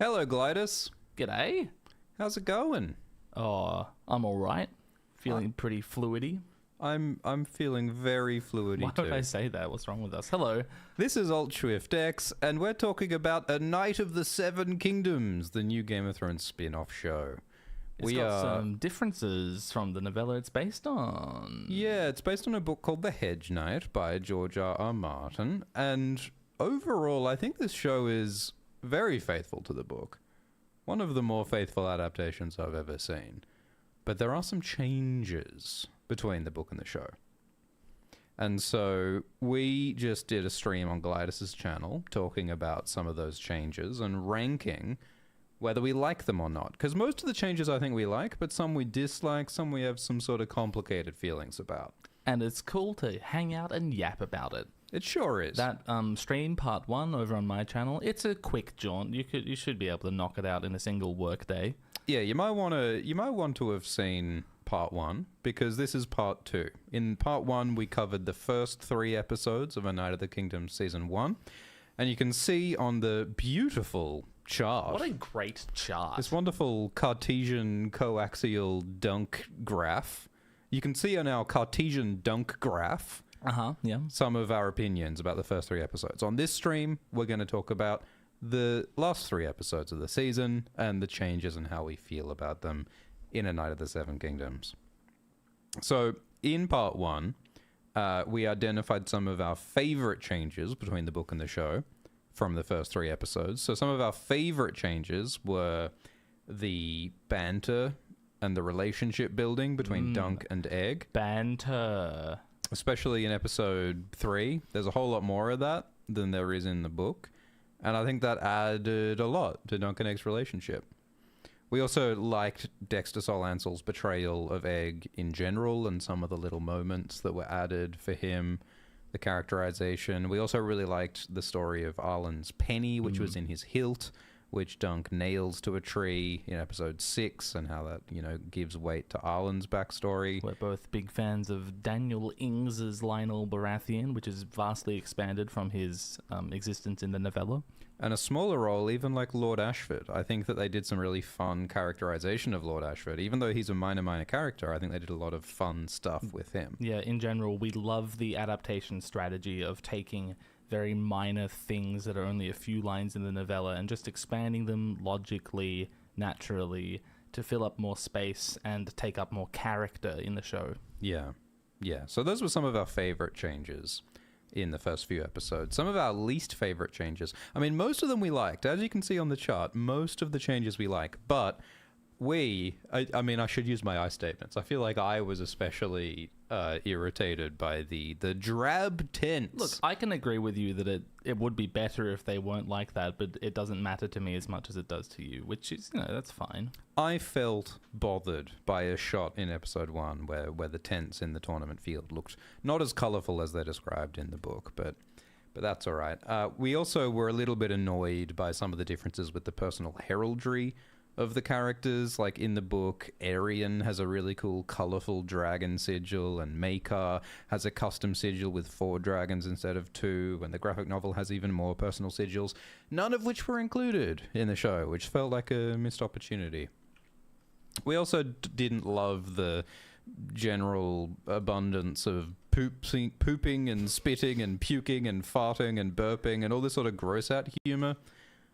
Hello, Glidus. G'day. How's it going? Oh, I'm all right. Feeling pretty fluidy. I'm feeling very fluidy Why too. would I say that? What's wrong with us? Hello. This is AltSwiftX, and we're talking about A Knight of the Seven Kingdoms, the new Game of Thrones spin-off show. It's got some differences from the novella it's based on. Yeah, it's based on a book called The Hedge Knight by George R.R. Martin, and overall, I think this show is very faithful to the book. One of the more faithful adaptations I've ever seen. But there are some changes between the book and the show. And so we just did a stream on Glidus's channel talking about some of those changes and ranking whether we like them or not. Because most of the changes I think we like, but some we dislike, some we have some sort of complicated feelings about. And it's cool to hang out and yap about it. It sure is. That stream part 1 over on my channel, it's a quick jaunt. You should be able to knock it out in a single work day. Yeah, you might want to have seen part 1 because this is part 2. In part 1, we covered the first 3 episodes of A Knight of the Kingdom season 1, and you can see on the beautiful chart. What a great chart. This wonderful Cartesian coaxial dunk graph. You can see on our Cartesian dunk graph yeah. some of our opinions about the first 3 episodes. On this stream, we're going to talk about the last 3 episodes of the season and the changes and how we feel about them in A Knight of the Seven Kingdoms. So, in part 1, we identified some of our favorite changes between the book and the show from the first 3 episodes. So some of our favorite changes were the banter and the relationship building between Dunk and Egg. Banter. Especially in episode 3. There's a whole lot more of that than there is in the book. And I think that added a lot to Dunk and Egg's relationship. We also liked Dexter Solancel's betrayal of Egg in general and some of the little moments that were added for him, the characterization. We also really liked the story of Arlan's penny, which was in his hilt, which Dunk nails to a tree in episode 6, and how that, gives weight to Arlan's backstory. We're both big fans of Daniel Ings's Lionel Baratheon, which is vastly expanded from his existence in the novella. And a smaller role, even like Lord Ashford. I think that they did some really fun characterization of Lord Ashford. Even though he's a minor character, I think they did a lot of fun stuff with him. Yeah, in general, we love the adaptation strategy of taking very minor things that are only a few lines in the novella and just expanding them logically, naturally, to fill up more space and take up more character in the show. Yeah. So those were some of our favorite changes in the first few episodes. Some of our least favorite changes. I mean, most of them we liked. As you can see on the chart, most of the changes we like. But I should use my I statements. I feel like I was especially irritated by the drab tents. Look, I can agree with you that it would be better if they weren't like that, but it doesn't matter to me as much as it does to you, which is, that's fine. I felt bothered by a shot in episode 1 where the tents in the tournament field looked not as colourful as they're described in the book, but that's all right. We also were a little bit annoyed by some of the differences with the personal heraldry of the characters. Like in the book, Arian has a really cool colourful dragon sigil, and Maekar has a custom sigil with 4 dragons instead of 2, and the graphic novel has even more personal sigils, none of which were included in the show, which felt like a missed opportunity. We also didn't love the general abundance of pooping and spitting and puking and farting and burping and all this sort of gross out humour.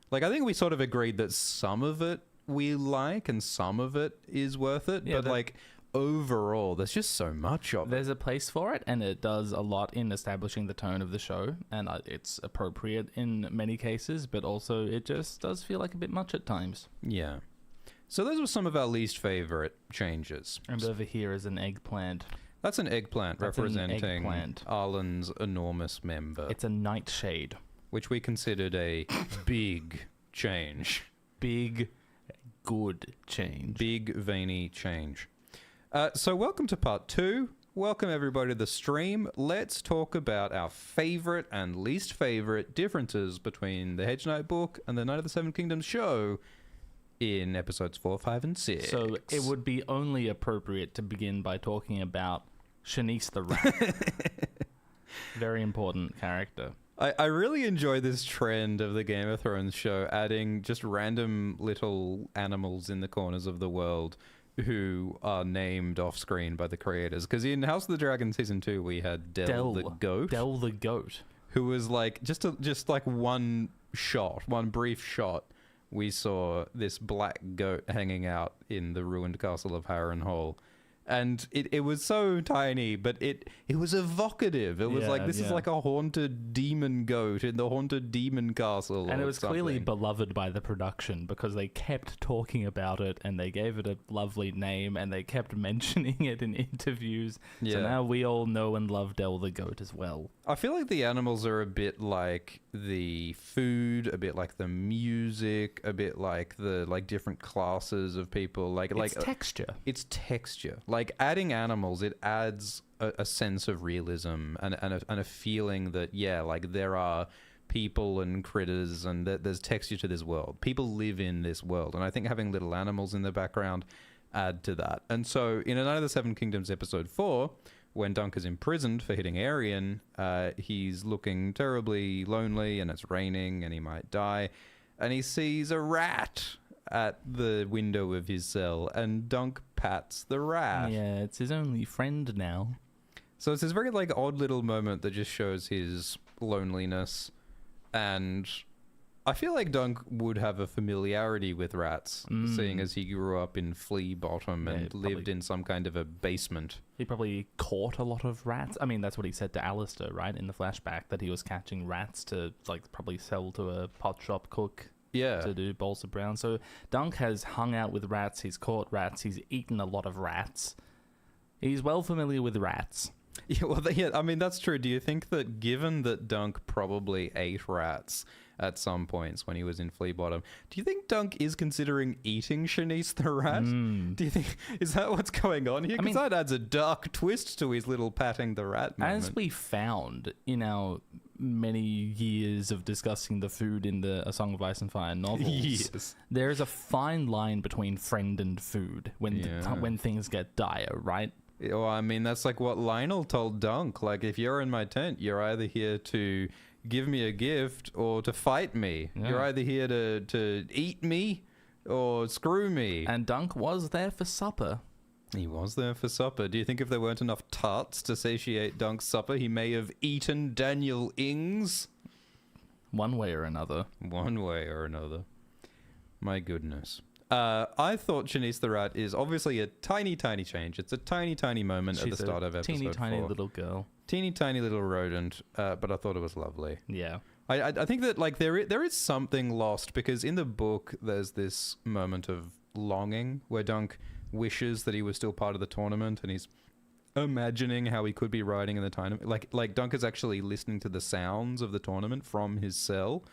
Like, I think we sort of agreed that some of it we like and some of it is worth it, yeah, but overall there's just so much of it. There's a place for it, and it does a lot in establishing the tone of the show, and it's appropriate in many cases, but also it just does feel like a bit much at times. Yeah. So those were some of our least favorite changes. And over here is an eggplant. That's an eggplant. That's representing an eggplant. Arlan's enormous member. It's a nightshade. Which we considered a big change. Big, good change. Big, veiny change. So welcome to part 2. Welcome everybody to the stream. Let's talk about our favorite and least favorite differences between the Hedge Knight book and the Knight of the Seven Kingdoms show in episodes 4, 5, and 6. So it would be only appropriate to begin by talking about Shanice the Rat. Very important character. I really enjoy this trend of the Game of Thrones show adding just random little animals in the corners of the world who are named off screen by the creators. Because in House of the Dragon Season 2, we had Del the goat. Del the goat. Who was like, just like one brief shot, we saw this black goat hanging out in the ruined castle of Harrenhal. And it was so tiny, but it was evocative. It was like, this is like a haunted demon goat in the haunted demon castle. And it was clearly beloved by the production because they kept talking about it and they gave it a lovely name and they kept mentioning it in interviews. Yeah. So now we all know and love Del the goat as well. I feel like the animals are a bit like the food, a bit like the music, a bit like the different classes of people. It's texture. It's texture. Like adding animals, it adds a sense of realism and a feeling that there are people and critters and that there's texture to this world. People live in this world, and I think having little animals in the background add to that. And so in A Night of the Seven Kingdoms episode 4, when Dunk is imprisoned for hitting Aryan, he's looking terribly lonely and it's raining and he might die, and he sees a rat at the window of his cell, and Dunk pats the rat. Yeah, it's his only friend now. So it's this very odd little moment that just shows his loneliness, and I feel like Dunk would have a familiarity with rats, seeing as he grew up in Flea Bottom and lived in some kind of a basement. He probably caught a lot of rats. I mean, that's what he said to Alester, right, in the flashback, that he was catching rats to probably sell to a pot shop cook. Yeah. To do bowls of brown. So Dunk has hung out with rats, he's caught rats, he's eaten a lot of rats. He's well familiar with rats. Yeah, well, I mean, that's true. Do you think that given that Dunk probably ate rats at some points when he was in Flea Bottom, do you think Dunk is considering eating Shanice the Rat? Do you think, is that what's going on here? Because that adds a dark twist to his little patting the rat moment. As we found in our many years of discussing the food in the A Song of Ice and Fire novels, there is a fine line between friend and food when things get dire, right? Well, I mean, that's like what Lionel told Dunk. Like, if you're in my tent, you're either here to give me a gift or to fight me. Yeah. You're either here to eat me or screw me. And Dunk was there for supper. He was there for supper. Do you think if there weren't enough tarts to satiate Dunk's supper, he may have eaten Daniel Ings? One way or another. One way or another. My goodness. I thought Shanice the Rat is obviously a tiny, tiny change. It's a tiny, tiny moment at the start of episode 4. Teeny, tiny little girl. Teeny, tiny little rodent, but I thought it was lovely. Yeah. I think that there is something lost, because in the book there's this moment of longing where Dunk wishes that he was still part of the tournament, and he's imagining how he could be riding in the tournament. Like Dunk is actually listening to the sounds of the tournament from his cell.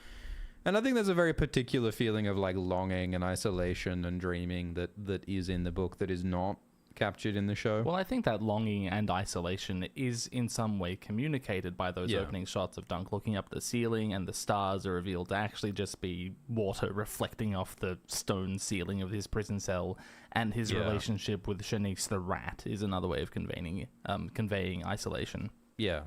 And I think there's a very particular feeling of longing and isolation and dreaming that is in the book that is not captured in the show. Well, I think that longing and isolation is in some way communicated by those opening shots of Dunk looking up the ceiling, and the stars are revealed to actually just be water reflecting off the stone ceiling of his prison cell, and his relationship with Shanice the Rat is another way of conveying isolation. Yeah.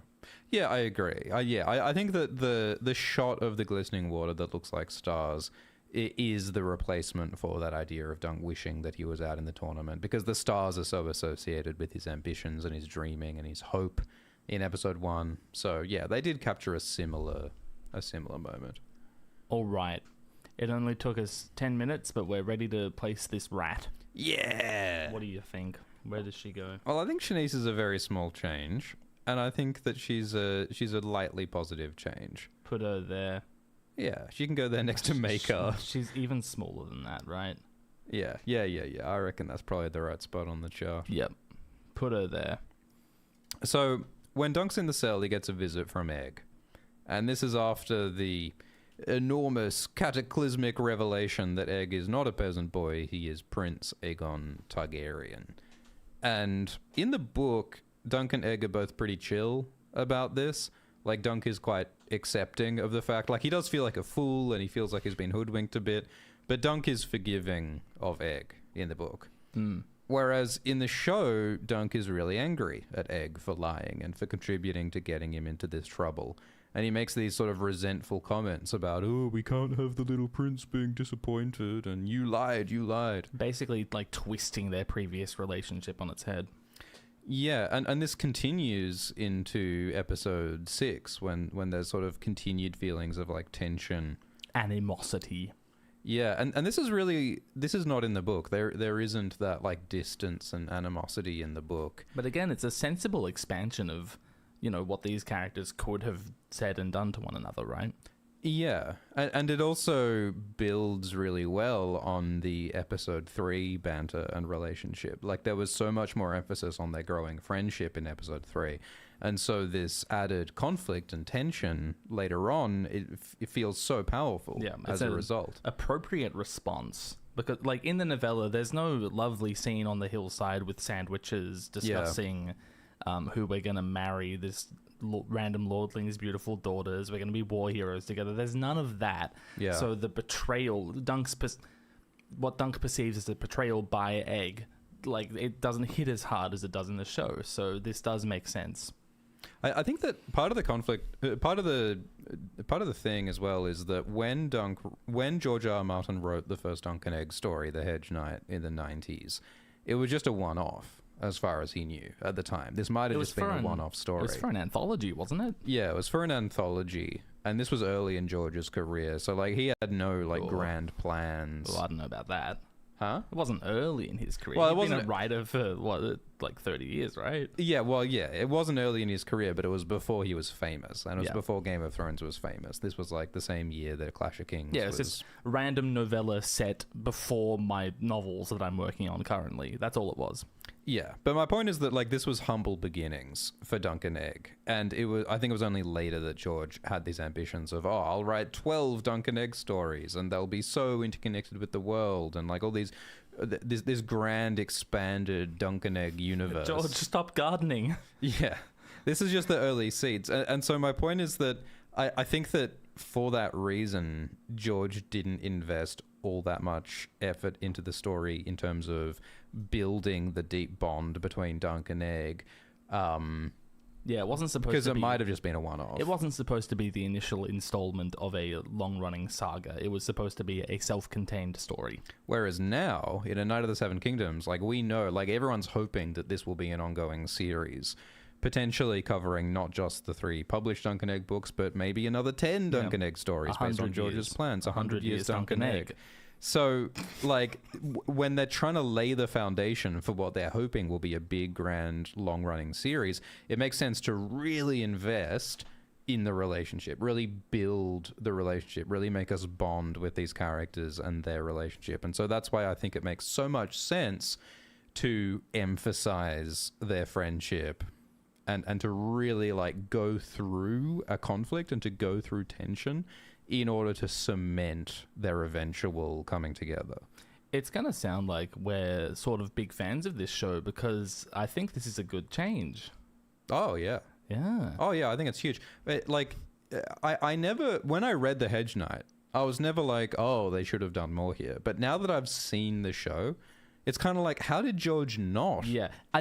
Yeah, I agree. I think that the shot of the glistening water that looks like stars is the replacement for that idea of Dunk wishing that he was out in the tournament, because the stars are so associated with his ambitions and his dreaming and his hope in episode 1. So yeah, they did capture a similar moment. All right. It only took us 10 minutes, but we're ready to place this rat. Yeah. What do you think? Where does she go? Well, I think Shanice is a very small change. And I think that she's a lightly positive change. Put her there. Yeah, she can go there next to Maekar. She's even smaller than that, right? Yeah. I reckon that's probably the right spot on the chart. Yep. Put her there. So, when Dunk's in the cell, he gets a visit from Egg. And this is after the enormous cataclysmic revelation that Egg is not a peasant boy, he is Prince Aegon Targaryen. And in the book, Dunk and Egg are both pretty chill about this. Like, Dunk is quite accepting of the fact. Like, he does feel like a fool, and he feels like he's been hoodwinked a bit. But Dunk is forgiving of Egg in the book. Whereas in the show, Dunk is really angry at Egg for lying and for contributing to getting him into this trouble. And he makes these sort of resentful comments about, oh, we can't have the little prince being disappointed, and you lied. Basically, like, twisting their previous relationship on its head. Yeah, and this continues into episode 6 when there's sort of continued feelings of, like, tension. Animosity. Yeah, and this is not in the book. There isn't that, like, distance and animosity in the book. But again, it's a sensible expansion of, you know, what these characters could have said and done to one another, right? Yeah, and it also builds really well on the episode 3 banter and relationship. Like, there was so much more emphasis on their growing friendship in episode 3. And so this added conflict and tension later on, it feels so powerful as a result. Appropriate response. Because, like, in the novella, there's no lovely scene on the hillside with sandwiches discussing who we're going to marry, this random lordling's beautiful daughters, we're going to be war heroes together. There's none of that. Yeah. So the betrayal, what Dunk perceives as a betrayal by Egg, like, it doesn't hit as hard as it does in the show. So this does make sense. I think that part of the conflict, part of the thing as well, is that when George R. R. Martin wrote the first Dunk and Egg story, The Hedge Knight, in the 90s, it was just a one-off, as far as he knew at the time. This might have just been a one-off story. It was for an anthology, wasn't it? Yeah, it was for an anthology, and this was early in George's career, so, like, he had no, like, grand plans. Well, I don't know about that. Huh? It wasn't early in his career. Well, He'd been a writer for, like 30 years, right? Yeah, it wasn't early in his career, but it was before he was famous, and it was before Game of Thrones was famous. This was, like, the same year that Clash of Kings was. It's this random novella set before my novels that I'm working on currently. That's all it was. Yeah, but my point is that, like, this was humble beginnings for Dunk and Egg, and I think it was only later that George had these ambitions of, I'll write 12 Dunk and Egg stories, and they'll be so interconnected with the world, and, like, all these, this grand expanded Dunk and Egg universe. George, stop gardening. Yeah, this is just the early seeds, and so my point is that I think that for that reason, George didn't invest all that much effort into the story in terms of building the deep bond between Dunk and Egg. Yeah, it wasn't supposed to be... Because it might have just been a one-off. It wasn't supposed to be the initial installment of a long-running saga. It was supposed to be a self-contained story. Whereas now, in A Knight of the Seven Kingdoms, like, we know, like, everyone's hoping that this will be an ongoing series, potentially covering not just the 3 published Dunk and Egg books, but maybe another 10 Dunk and Egg stories based on George's plans. 100 years Dunk and Egg. So, like, when they're trying to lay the foundation for what they're hoping will be a big, grand, long-running series, it makes sense to really invest in the relationship, really build the relationship, really make us bond with these characters and their relationship. And so that's why I think it makes so much sense to emphasize their friendship and to really, like, go through a conflict and to go through tension in order to cement their eventual coming together. It's going to sound like we're sort of big fans of this show because I think this is a good change. Oh, yeah. Yeah. Oh, yeah, I think it's huge. Like, I never... When I read The Hedge Knight, I was never like, oh, they should have done more here. But now that I've seen the show... It's kind of like, how did George not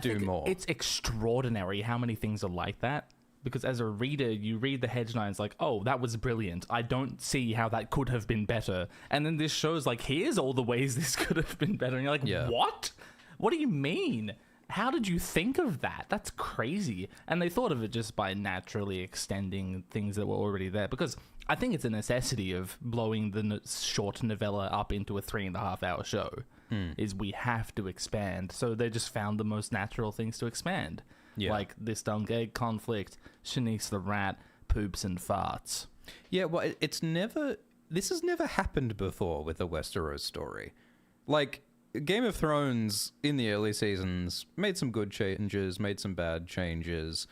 do more? It's extraordinary how many things are like that. Because as a reader, you read The Hedge Knight and it's like, oh, that was brilliant. I don't see how that could have been better. And then this show's like, here's all the ways this could have been better. And you're like, what? What do you mean? How did you think of that? That's crazy. And they thought of it just by naturally extending things that were already there. Because I think it's a necessity of blowing the short novella up into a 3.5-hour show. Is we have to expand. So they just found the most natural things to expand. Yeah. Like this Dunk Egg conflict, Shanice the Rat, poops and farts. Yeah, well, this has never happened before with a Westeros story. Like, Game of Thrones in the early seasons made some good changes, made some bad changes,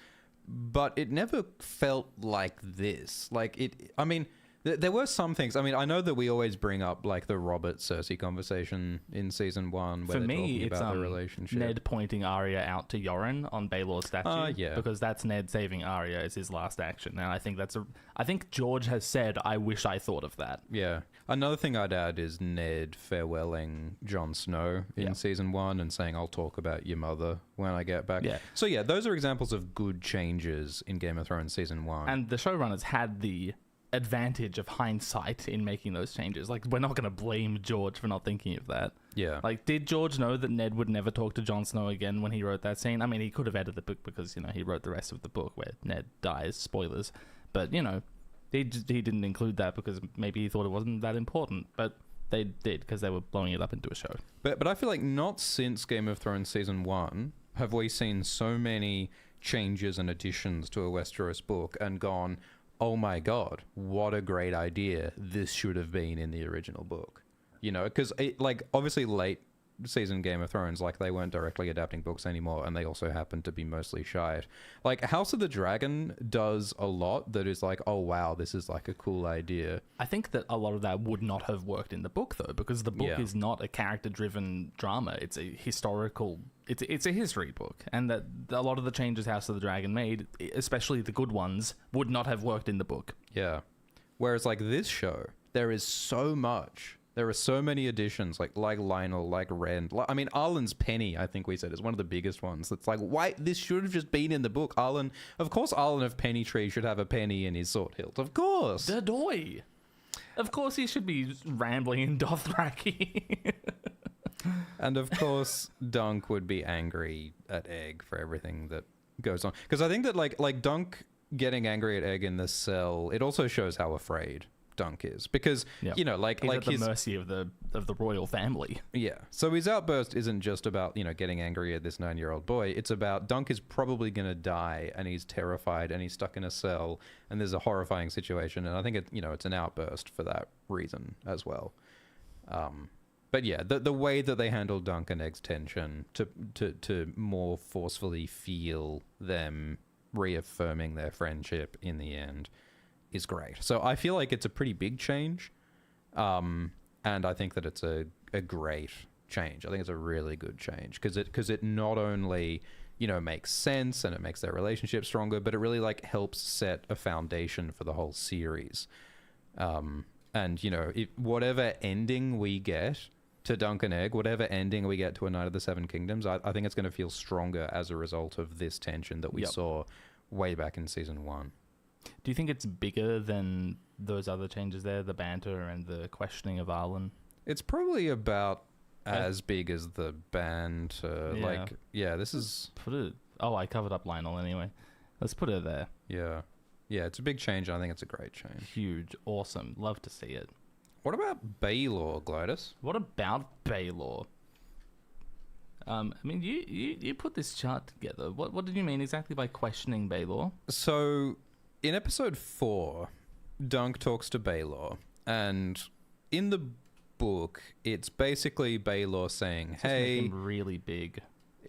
but it never felt like this. Like, I mean, There were some things. I mean, I know that we always bring up like the Robert Cersei conversation in season 1, where For they're me, talking it's about the relationship. Ned pointing Arya out to Yoren on Baelor's statue. Yeah. Because that's Ned saving Arya as his last action. And I think I think George has said, I wish I thought of that. Yeah. Another thing I'd add is Ned farewelling Jon Snow in season 1 and saying, I'll talk about your mother when I get back. Yeah. So yeah, those are examples of good changes in Game of Thrones season 1. And the showrunners had the advantage of hindsight in making those changes. Like, we're not going to blame George for not thinking of that. Yeah. Like, did George know that Ned would never talk to Jon Snow again when he wrote that scene? I mean, he could have edited the book because, he wrote the rest of the book where Ned dies. Spoilers. But, he didn't include that because maybe he thought it wasn't that important. But they did because they were blowing it up into a show. But I feel like not since Game of Thrones season 1 have we seen so many changes and additions to a Westeros book and gone, oh my god, what a great idea this should have been in the original book. Because obviously late season Game of Thrones, like, they weren't directly adapting books anymore, and they also happened to be mostly shite. Like, House of the Dragon does a lot that is like, oh wow, this is like a cool idea. I think that a lot of that would not have worked in the book, though, because the book is not a character-driven drama. It's a historical... It's a history book, and that a lot of the changes House of the Dragon made, especially the good ones, would not have worked in the book. Yeah. Whereas, like, this show, there is so much... There are so many additions, like Lionel, like Rand. I mean, Arlan's penny, I think we said, is one of the biggest ones. It's like, why? This should have just been in the book. Arlan, of course, Arlan of Pennytree should have a penny in his sword hilt. Of course. Dadoy. Of course he should be rambling in Dothraki. And of course, Dunk would be angry at Egg for everything that goes on. Because I think that, like Dunk getting angry at Egg in the cell, it also shows how afraid Dunk is, because he's he's at the mercy of the royal family. Yeah, so his outburst isn't just about getting angry at this 9-year-old boy. It's about Dunk is probably going to die, and he's terrified, and he's stuck in a cell, and there's a horrifying situation. And I think it's an outburst for that reason as well. But yeah, the way that they handle Dunk and Egg's tension to more forcefully feel them reaffirming their friendship in the end is great. So I feel like it's a pretty big change, and I think that it's a great change. I think it's a really good change because it not only makes sense and it makes their relationship stronger, but it really helps set a foundation for the whole series. And whatever ending we get to Dunk and Egg, whatever ending we get to A Night of the Seven Kingdoms, I think it's going to feel stronger as a result of this tension that we saw way back in season 1. Do you think it's bigger than those other changes there, the banter and the questioning of Arlan? It's probably about as big as the banter. This is... I covered up Lionel anyway. Let's put it there. Yeah, it's a big change. I think it's a great change. Huge. Awesome. Love to see it. What about Baelor, Glidus? What about Baelor? I mean, you put this chart together. What did you mean exactly by questioning Baelor? So... in episode 4, Dunk talks to Baelor, and in the book, it's basically Baelor saying, "Hey, make him really big."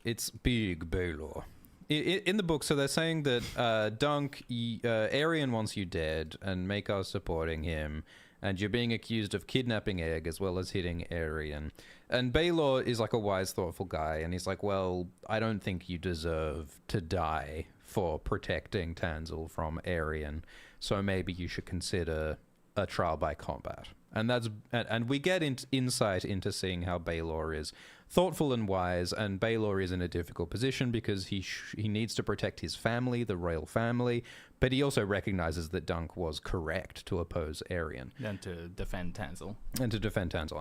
It's big, Baelor. In the book, so they're saying that Dunk, Aerion wants you dead, and Maekar's supporting him, and you're being accused of kidnapping Egg as well as hitting Aerion. And Baelor is like a wise, thoughtful guy, and he's like, "Well, I don't think you deserve to die for protecting Tanzil from Aerion, so maybe you should consider a trial by combat." And we get insight into seeing how Baelor is thoughtful and wise, and Baelor is in a difficult position because he needs to protect his family, the royal family, but he also recognizes that Dunk was correct to oppose Aerion. And to defend Tanzil.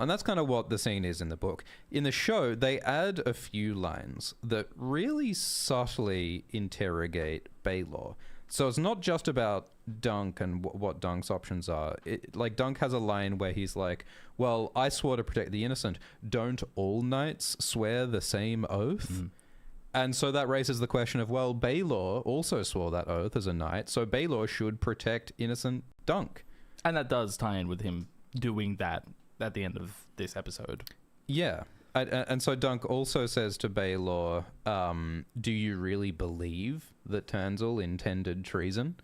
And that's kind of what the scene is in the book. In the show, they add a few lines that really subtly interrogate Baelor. So it's not just about Dunk and what Dunk's options are. Dunk has a line where he's like, "Well, I swore to protect the innocent. Don't all knights swear the same oath?" Mm. And so that raises the question of, well, Baelor also swore that oath as a knight, so Baelor should protect innocent Dunk. And that does tie in with him doing that at the end of this episode. Yeah. And so Dunk also says to Baelor, "Do you really believe that Tanzil intended treason?"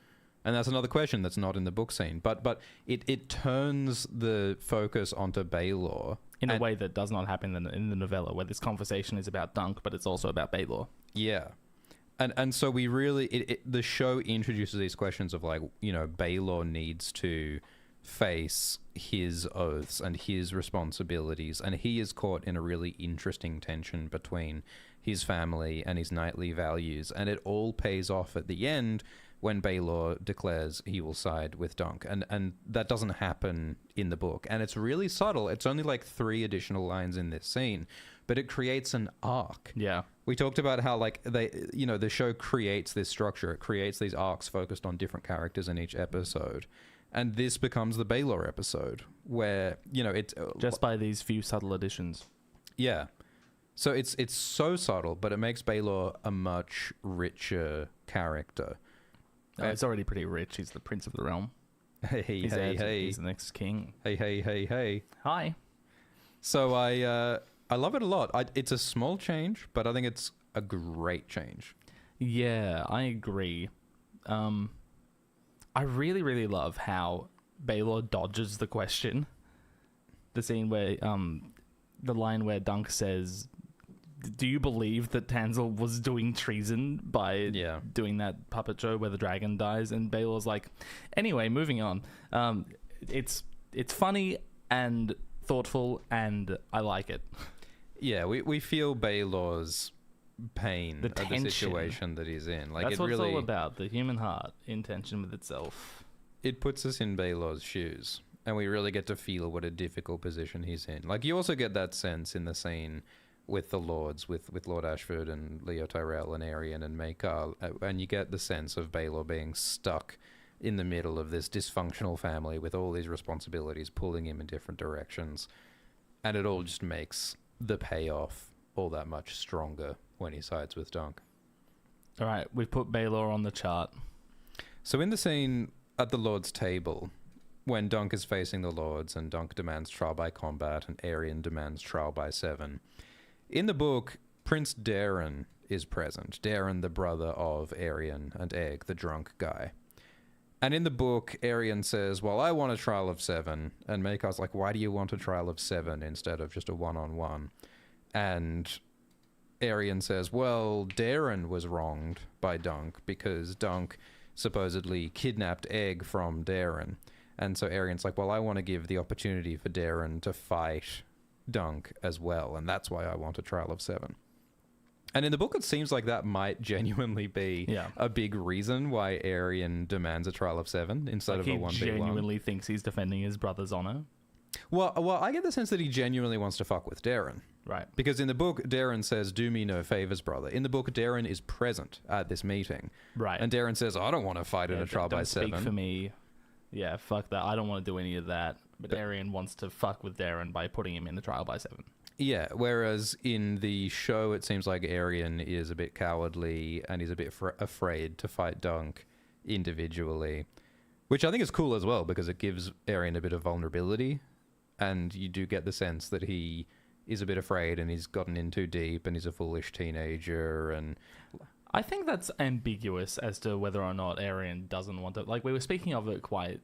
And that's another question that's not in the book scene. But it turns the focus onto Baelor. In a way that does not happen in the novella, where this conversation is about Dunk, but it's also about Baelor. Yeah. And so we really... the show introduces these questions of, like, you know, Baelor needs to face his oaths and his responsibilities, and he is caught in a really interesting tension between his family and his knightly values, and it all pays off at the end when Baelor declares he will side with Dunk, and that doesn't happen in the book, and it's really subtle. It's only like 3 additional lines in this scene, but it creates an arc. Yeah. We talked about how, like, the show creates this structure. It creates these arcs focused on different characters in each episode. And this becomes the Baelor episode where, you know, it's... just by these few subtle additions. Yeah. So it's so subtle, but it makes Baelor a much richer character. He's already pretty rich. He's the prince of the realm. Hey, He's the next king. Hey. Hi. So I love it a lot. It's a small change, but I think it's a great change. Yeah, I agree. I really, really love how Baelor dodges the question. The scene where, the line where Dunk says, "Do you believe that Tanzil was doing treason by doing that puppet show where the dragon dies?" And Baelor's like, anyway, moving on. It's funny and thoughtful, and I like it. Yeah, we feel Baelor's pain The of the tension. situation that he's in. Like, That's it what really, it's all about, the human heart in tension with itself. it puts us in Baelor's shoes, and we really get to feel what a difficult position he's in. Like, you also get that sense in the scene with the Lords, with Lord Ashford and Leo Tyrell and Arian and Maekar, and you get the sense of Baelor being stuck in the middle of this dysfunctional family with all these responsibilities pulling him in different directions, and it all just makes the payoff all that much stronger when he sides with Dunk. All right, we've put Baelor on the chart. So in the scene at the Lord's table, when Dunk is facing the Lords and Dunk demands trial by combat and Arian demands trial by 7, in the book, Prince Daeron is present. Daeron, the brother of Arian and Egg, the drunk guy. And in the book, Arian says, well, I want a trial of 7. And Maekar's like, why do you want a trial of 7 instead of just a 1-on-1? And Arian says, well, Daeron was wronged by Dunk because Dunk supposedly kidnapped Egg from Daeron. And so Arian's like, well, I want to give the opportunity for Daeron to fight Dunk as well, and that's why I want a trial of 7. And in the book, it seems like that might genuinely be a big reason why Arian demands a trial of 7 instead of a 1v1. He genuinely thinks he's defending his brother's honor. Well, I get the sense that he genuinely wants to fuck with Daeron. Right. Because in the book, Daeron says, do me no favors, brother. In the book, Daeron is present at this meeting. Right. And Daeron says, I don't want to fight in a trial by 7. Don't speak for me. Yeah, fuck that. I don't want to do any of that. But Arian wants to fuck with Daeron by putting him in the trial by 7. Yeah, whereas in the show, it seems like Arian is a bit cowardly and he's a bit afraid to fight Dunk individually, which I think is cool as well because it gives Arian a bit of vulnerability, and you do get the sense that he is a bit afraid and he's gotten in too deep and he's a foolish teenager. And I think that's ambiguous as to whether or not Arian doesn't want to. Like, we were speaking of it quite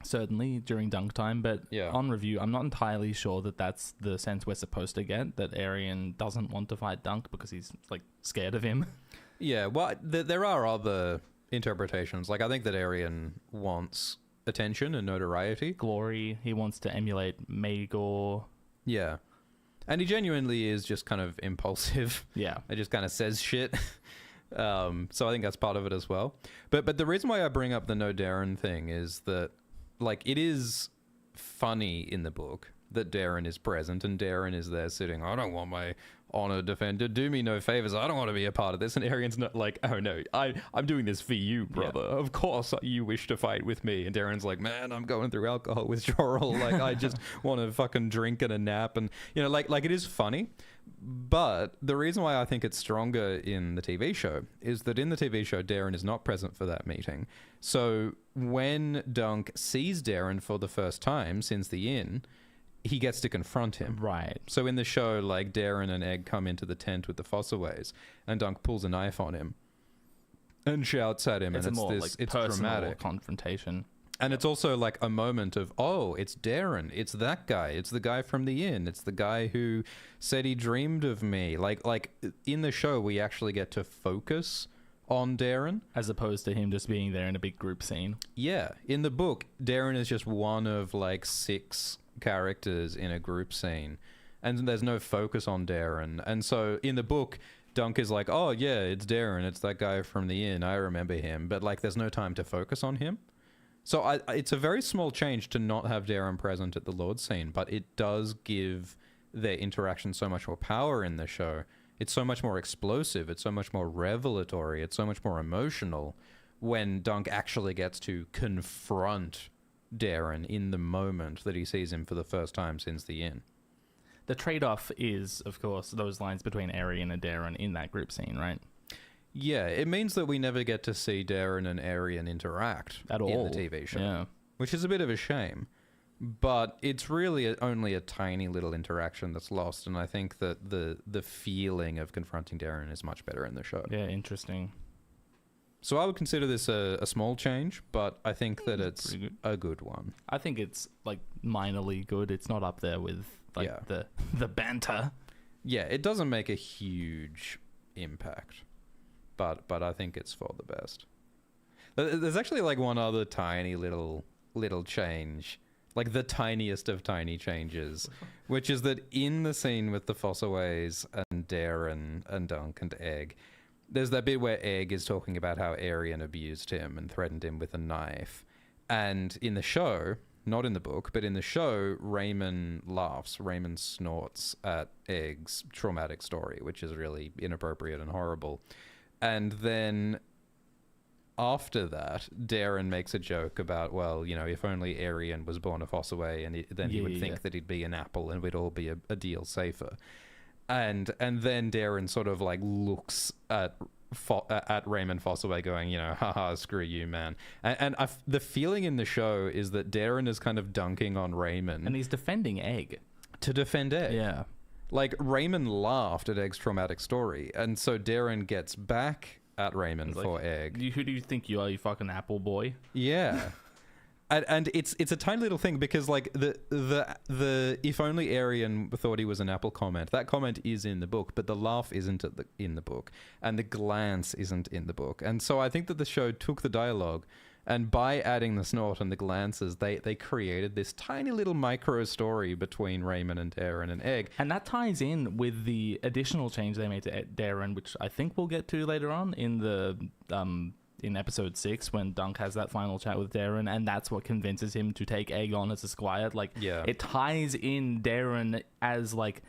certainly during Dunk time, but on review, I'm not entirely sure that that's the sense we're supposed to get, that Arian doesn't want to fight Dunk because he's, like, scared of him. Yeah, well, there are other interpretations. Like, I think that Arian wants attention and notoriety. Glory. He wants to emulate Maekar. Yeah. And he genuinely is just kind of impulsive. Yeah. He just kind of says shit. So I think that's part of it as well. But the reason why I bring up the no Daeron thing is that, like, it is funny in the book that Daeron is present and Daeron is there sitting, I don't want my honor defended, do me no favors, I don't want to be a part of this. And Arian's not like, oh no, I'm doing this for you, brother. Yeah. Of course you wish to fight with me. And Daeron's like, man, I'm going through alcohol withdrawal. Like, I just want to fucking drink and a nap. And, you know, like it is funny. But the reason why I think it's stronger in the TV show is that in the TV show, Daeron is not present for that meeting. So when Dunk sees Daeron for the first time since the inn, he gets to confront him. Right. So in the show, like, Daeron and Egg come into the tent with the Fossaways, and Dunk pulls a knife on him. and shouts at him, It's and a more it's like it's personal dramatic. confrontation. And it's also like a moment of, oh, it's Daeron. It's that guy. It's the guy from the inn. It's the guy who said he dreamed of me. Like in the show, we actually get to focus on Daeron. As opposed to him just being there in a big group scene. Yeah. In the book, Daeron is just one of like 6 characters in a group scene. And there's no focus on Daeron. And so in the book, Dunk is like, oh, yeah, it's Daeron. It's that guy from the inn. I remember him. But like, there's no time to focus on him. So it's a very small change to not have Daeron present at the Lord scene, but it does give their interaction so much more power in the show. It's so much more explosive. It's so much more revelatory. It's so much more emotional when Dunk actually gets to confront Daeron in the moment that he sees him for the first time since the inn. The trade-off is, of course, those lines between Aryan and Daeron in that group scene, right? Yeah, it means that we never get to see Daeron and Aryan interact At all. in the TV show. Yeah. Which is a bit of a shame. But it's really only a tiny little interaction that's lost, and I think that the feeling of confronting Daeron is much better in the show. Yeah, interesting. So I would consider this a small change, but I think that it's a good one. I think it's like minorly good. It's not up there with like the banter. Yeah, it doesn't make a huge impact, but I think it's for the best. There's actually like one other tiny little change, like the tiniest of tiny changes, which is that in the scene with the Fossaways and Daeron and Dunk and Egg, there's that bit where Egg is talking about how Aryan abused him and threatened him with a knife. And in the show, not in the book, but in the show, Raymun laughs. Raymun snorts at Egg's traumatic story, which is really inappropriate and horrible. And then after that, Daeron makes a joke about, well, you know, if only Aryan was born a Fossaway, and then he would think that he'd be an apple and we'd all be a deal safer. And then Daeron sort of like looks at Raymun Fossaway going, you know, haha, screw you, man. And the feeling in the show is that Daeron is kind of dunking on Raymun. And he's defending Egg. To defend Egg. Yeah. Like, Raymun laughed at Egg's traumatic story, and so Daeron gets back at Raymun for Egg. Who do you think you are, you fucking apple boy? Yeah. And it's a tiny little thing because like the if only Aryan thought he was an apple comment, that comment is in the book, but the laugh isn't in the book, and the glance isn't in the book. And so I think that the show took the dialogue, and by adding the snort and the glances, they created this tiny little micro story between Raymun and Daeron and Egg. And that ties in with the additional change they made to Daeron, which I think we'll get to later on in the in episode 6 when Dunk has that final chat with Daeron, and that's what convinces him to take Egg on as a squire. Like, it ties in Daeron as like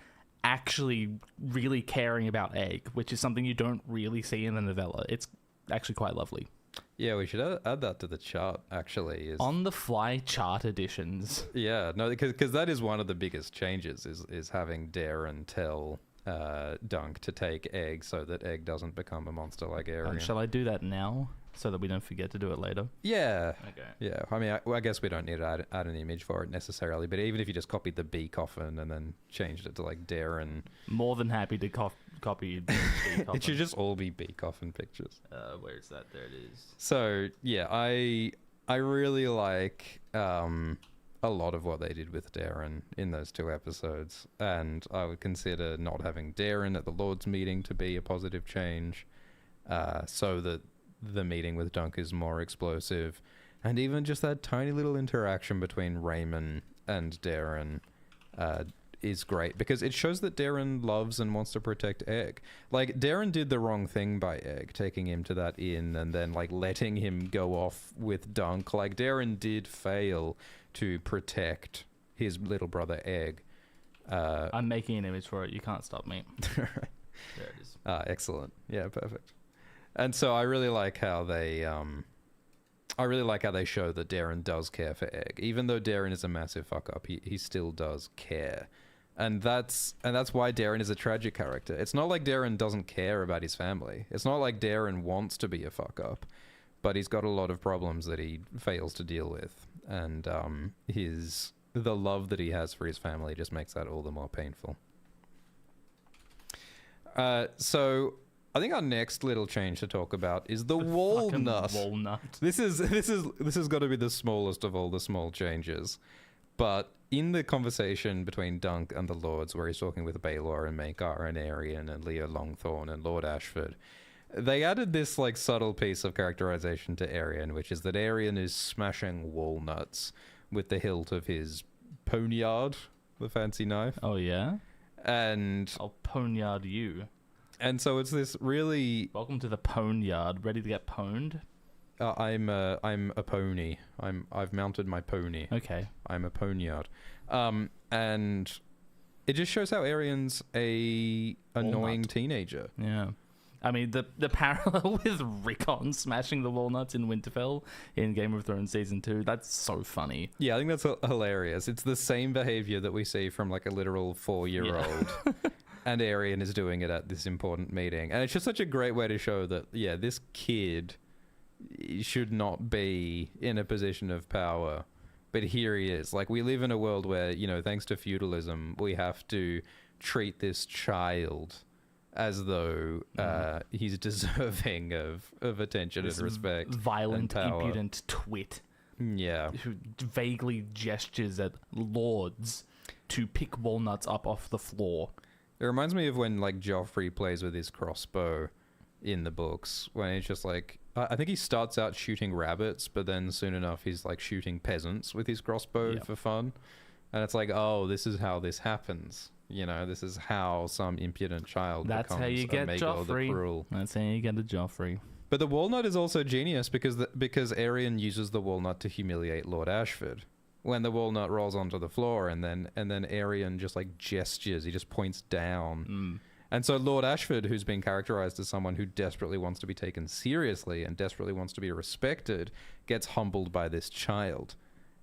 actually really caring about Egg, which is something you don't really see in the novella. It's actually quite lovely. Yeah, we should add that to the chart, actually. On the fly chart additions. Yeah, no, because that is one of the biggest changes, is having Daeron tell Dunk to take Egg so that Egg doesn't become a monster like Aryan. Shall I do that now so that we don't forget to do it later? Yeah. Okay. Yeah. I mean, I guess we don't need to add an image for it necessarily, but even if you just copied the bee coffin and then changed it to like Daeron. More than happy to copy the bee coffin. It should just all be bee coffin pictures. Where is that? There it is. So, yeah, I really like a lot of what they did with Daeron in those 2 episodes, and I would consider not having Daeron at the Lord's meeting to be a positive change, so that the meeting with Dunk is more explosive, and even just that tiny little interaction between Raymun and Daeron is great, because it shows that Daeron loves and wants to protect Egg. Like, Daeron did the wrong thing by Egg, taking him to that inn and then like letting him go off with Dunk. Like, Daeron did fail to protect his little brother Egg. I'm making an image for it. You can't stop me. There it is. Excellent. Yeah, perfect. And so I really like how they show that Daeron does care for Egg. Even though Daeron is a massive fuck up, he still does care. And that's why Daeron is a tragic character. It's not like Daeron doesn't care about his family. It's not like Daeron wants to be a fuck up, but he's got a lot of problems that he fails to deal with. And the love that he has for his family just makes that all the more painful. So I think our next little change to talk about is the Fucking walnut. walnut. This has got to be the smallest of all the small changes. But in the conversation between Dunk and the Lords, where he's talking with Baelor and Maekar and Arian and Leo Longthorn and Lord Ashford, they added this like subtle piece of characterization to Arian, which is that Arian is smashing walnuts with the hilt of his poniard, the fancy knife. Oh yeah? And I'll poniard you. and so it's this really Welcome to the poniard. Ready to get pwned? I'm a pony. I've mounted my pony. Okay. I'm a poniard. And it just shows how Arian's a annoying Walnut. teenager. Yeah. I mean, the parallel with Rickon smashing the walnuts in Winterfell in Game of Thrones Season 2, that's so funny. Yeah, I think that's hilarious. It's the same behavior that we see from like a literal 4-year-old. And Arian is doing it at this important meeting. And it's just such a great way to show that, yeah, this kid should not be in a position of power. But here he is. Like, we live in a world where, you know, thanks to feudalism, we have to treat this child as though he's deserving of attention This and respect. Violent, and power. impudent twit Yeah. who vaguely gestures at lords to pick walnuts up off the floor. It reminds me of when, like, Joffrey plays with his crossbow in the books, when he's just like, I think he starts out shooting rabbits, but then soon enough he's like shooting peasants with his crossbow for fun. And it's like, oh, this is how this happens. You know, this is how some impudent child That's becomes how you get Maegor the Joffrey. Cruel. That's how you get a Joffrey. But the walnut is also genius because Arian uses the walnut to humiliate Lord Ashford. When the walnut rolls onto the floor, and then Arian just like gestures, he just points down. And so Lord Ashford, who's been characterized as someone who desperately wants to be taken seriously and desperately wants to be respected, gets humbled by this child.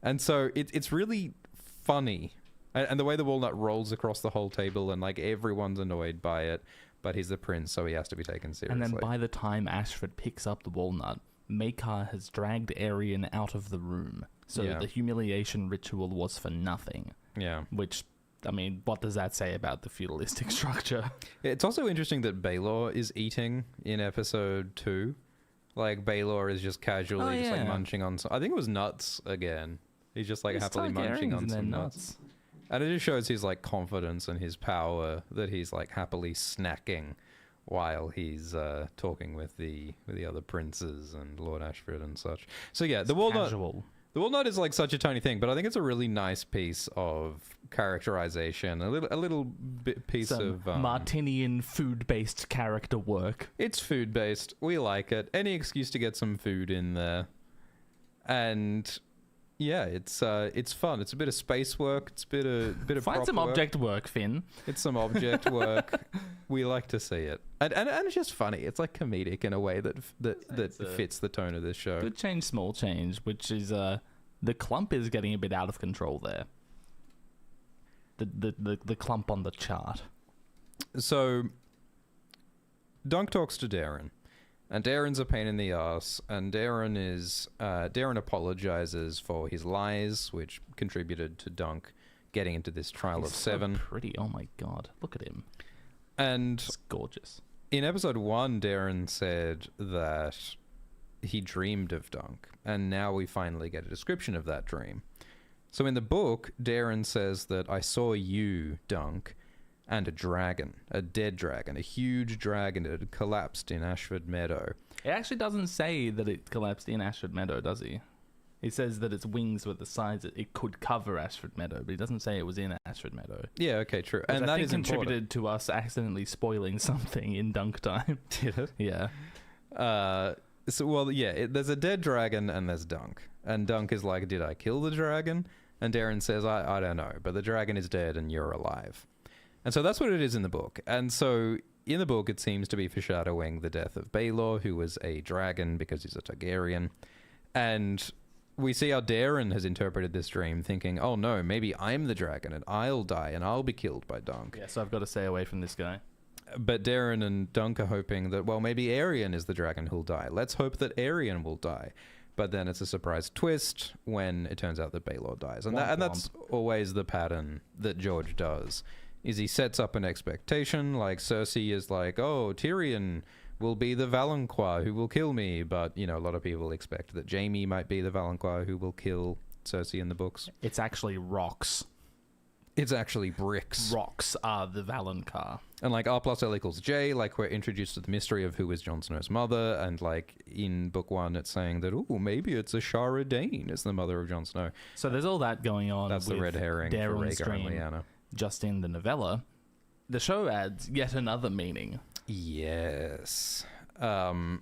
And so it's really funny. And the way the walnut rolls across the whole table, and like everyone's annoyed by it, but he's the prince, so he has to be taken seriously. And then by the time Ashford picks up the walnut, Maekar has dragged Arian out of the room. So the humiliation ritual was for nothing. Yeah. Which, I mean, what does that say about the feudalistic structure? It's also interesting that Baelor is eating in episode 2. Like, Baelor is just casually just like munching on some... I think it was nuts again. He's just like happily munching on some nuts. And it just shows his like confidence and his power, that he's like happily snacking while he's talking with the other princes and Lord Ashford and such. So yeah, the walnut is like such a tiny thing, but I think it's a really nice piece of characterization, a little bit piece of Martinian food-based character work. It's food-based. We like it. Any excuse to get some food in there. And yeah, it's fun. It's a bit of space work. It's a bit of Find some object work, Finn. It's some object work. We like to see it, and it's just funny. It's like comedic in a way that fits the tone of this show. Good change, small change, which is the clump is getting a bit out of control there. The clump on the chart. So Dunk talks to Daeron. And Daeron's a pain in the ass, and Daeron apologizes for his lies, which contributed to Dunk getting into this trial of 7. So pretty, oh my god, look at him. And it's gorgeous. In episode 1, Daeron said that he dreamed of Dunk, and now we finally get a description of that dream. So in the book, Daeron says that I saw you, Dunk, and a dragon, a dead dragon, a huge dragon that had collapsed in Ashford Meadow. It actually doesn't say that it collapsed in Ashford Meadow, does he? He says that its wings were the size that it could cover Ashford Meadow, but he doesn't say it was in Ashford Meadow. Yeah, okay, true. Which and I that think is contributed to us accidentally spoiling something in Dunk time. Did it? Yeah. There's a dead dragon and there's Dunk. And Dunk is like, did I kill the dragon? And Daeron says, I don't know, but the dragon is dead and you're alive. And so that's what it is in the book. And so in the book, it seems to be foreshadowing the death of Baelor, who was a dragon because he's a Targaryen. And we see how Daeron has interpreted this dream, thinking, oh no, maybe I'm the dragon and I'll die and I'll be killed by Dunk. Yeah, so I've got to stay away from this guy. But Daeron and Dunk are hoping that, well, maybe Arian is the dragon who'll die. Let's hope that Arian will die. But then it's a surprise twist when it turns out that Baelor dies. And that's always the pattern that George does, is he sets up an expectation. Like Cersei is like, oh, Tyrion will be the Valancois who will kill me, but you know, a lot of people expect that Jaime might be the Valancois who will kill Cersei in the books. It's actually rocks. It's actually bricks. Rocks are the Valancois. And like R plus L equals J, like we're introduced to the mystery of who is Jon Snow's mother, and like in book 1 it's saying that, oh, maybe it's Ashara Dane is the mother of Jon Snow. So there's all that going on. That's the red herring for Daeron's Rhaegar and dream. Lyanna. Just in the novella, the show adds yet another meaning. Yes. And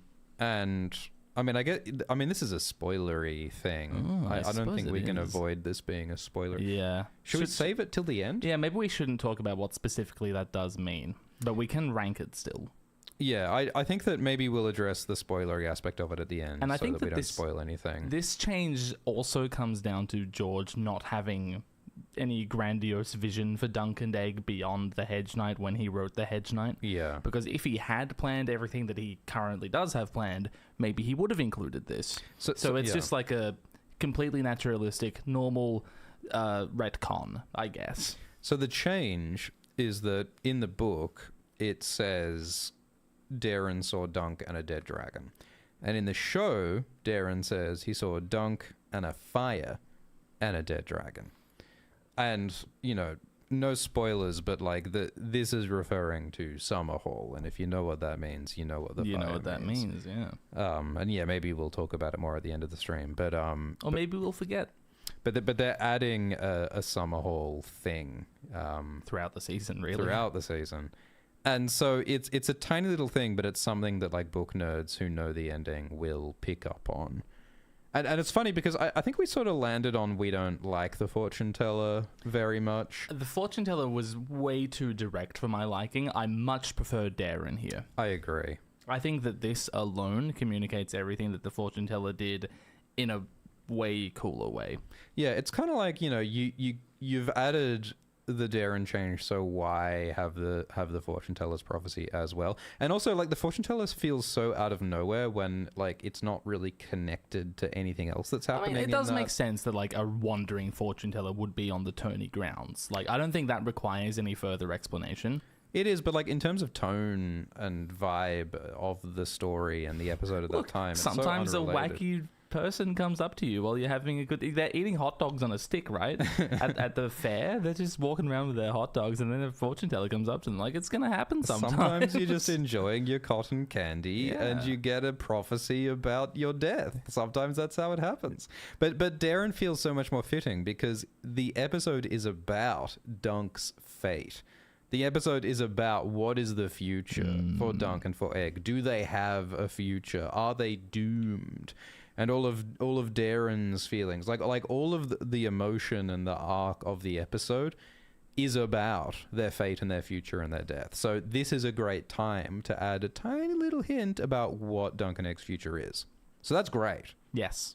I mean, this is a spoilery thing. I don't think we can avoid this being a spoiler. Yeah. Should we save it till the end? Yeah, maybe we shouldn't talk about what specifically that does mean, but we can rank it still. Yeah, I think that maybe we'll address the spoilery aspect of it at the end, and I think that we don't spoil anything. This change also comes down to George not having any grandiose vision for Dunk and Egg beyond the Hedge Knight when he wrote the Hedge Knight. Yeah. Because if he had planned everything that he currently does have planned, maybe he would have included this. So it's just like a completely naturalistic, normal retcon, I guess. So the change is that in the book, it says Daeron saw Dunk and a dead dragon. And in the show, Daeron says he saw Dunk and a fire and a dead dragon. And, you know, no spoilers, but like this is referring to Summerhall, and if you know what that means, you know what that means. Yeah. And yeah, maybe we'll talk about it more at the end of the stream, but or maybe we'll forget. But they're adding a Summerhall thing Throughout the season, really. Throughout the season. And so it's a tiny little thing, but it's something that like book nerds who know the ending will pick up on. And it's funny because I think we sort of landed on we don't like the fortune teller very much. The fortune teller was way too direct for my liking. I much prefer Daeron here. I agree. I think that this alone communicates everything that the fortune teller did in a way cooler way. Yeah, it's kind of like, you know, you've added the Daeron change, so why have the fortune teller's prophecy as well? And also, like, the fortune teller's feels so out of nowhere when like it's not really connected to anything else that's happening. I mean, it does make sense that like a wandering fortune teller would be on the tourney grounds. Like, I don't think that requires any further explanation. It is, but like in terms of tone and vibe of the story and the episode at that time, sometimes it's so a wacky person comes up to you while you're having a good... They're eating hot dogs on a stick, right? at the fair, they're just walking around with their hot dogs, and then a fortune teller comes up to them like, it's gonna happen sometime. Sometimes you're just enjoying your cotton candy and you get a prophecy about your death. Sometimes that's how it happens. But Daeron feels so much more fitting because the episode is about Dunk's fate. The episode is about what is the future for Dunk and for Egg. Do they have a future? Are they doomed? And all of Daeron's feelings, like all of the emotion and the arc of the episode is about their fate and their future and their death. So this is a great time to add a tiny little hint about what Dunk and Egg's future is. So that's great. Yes.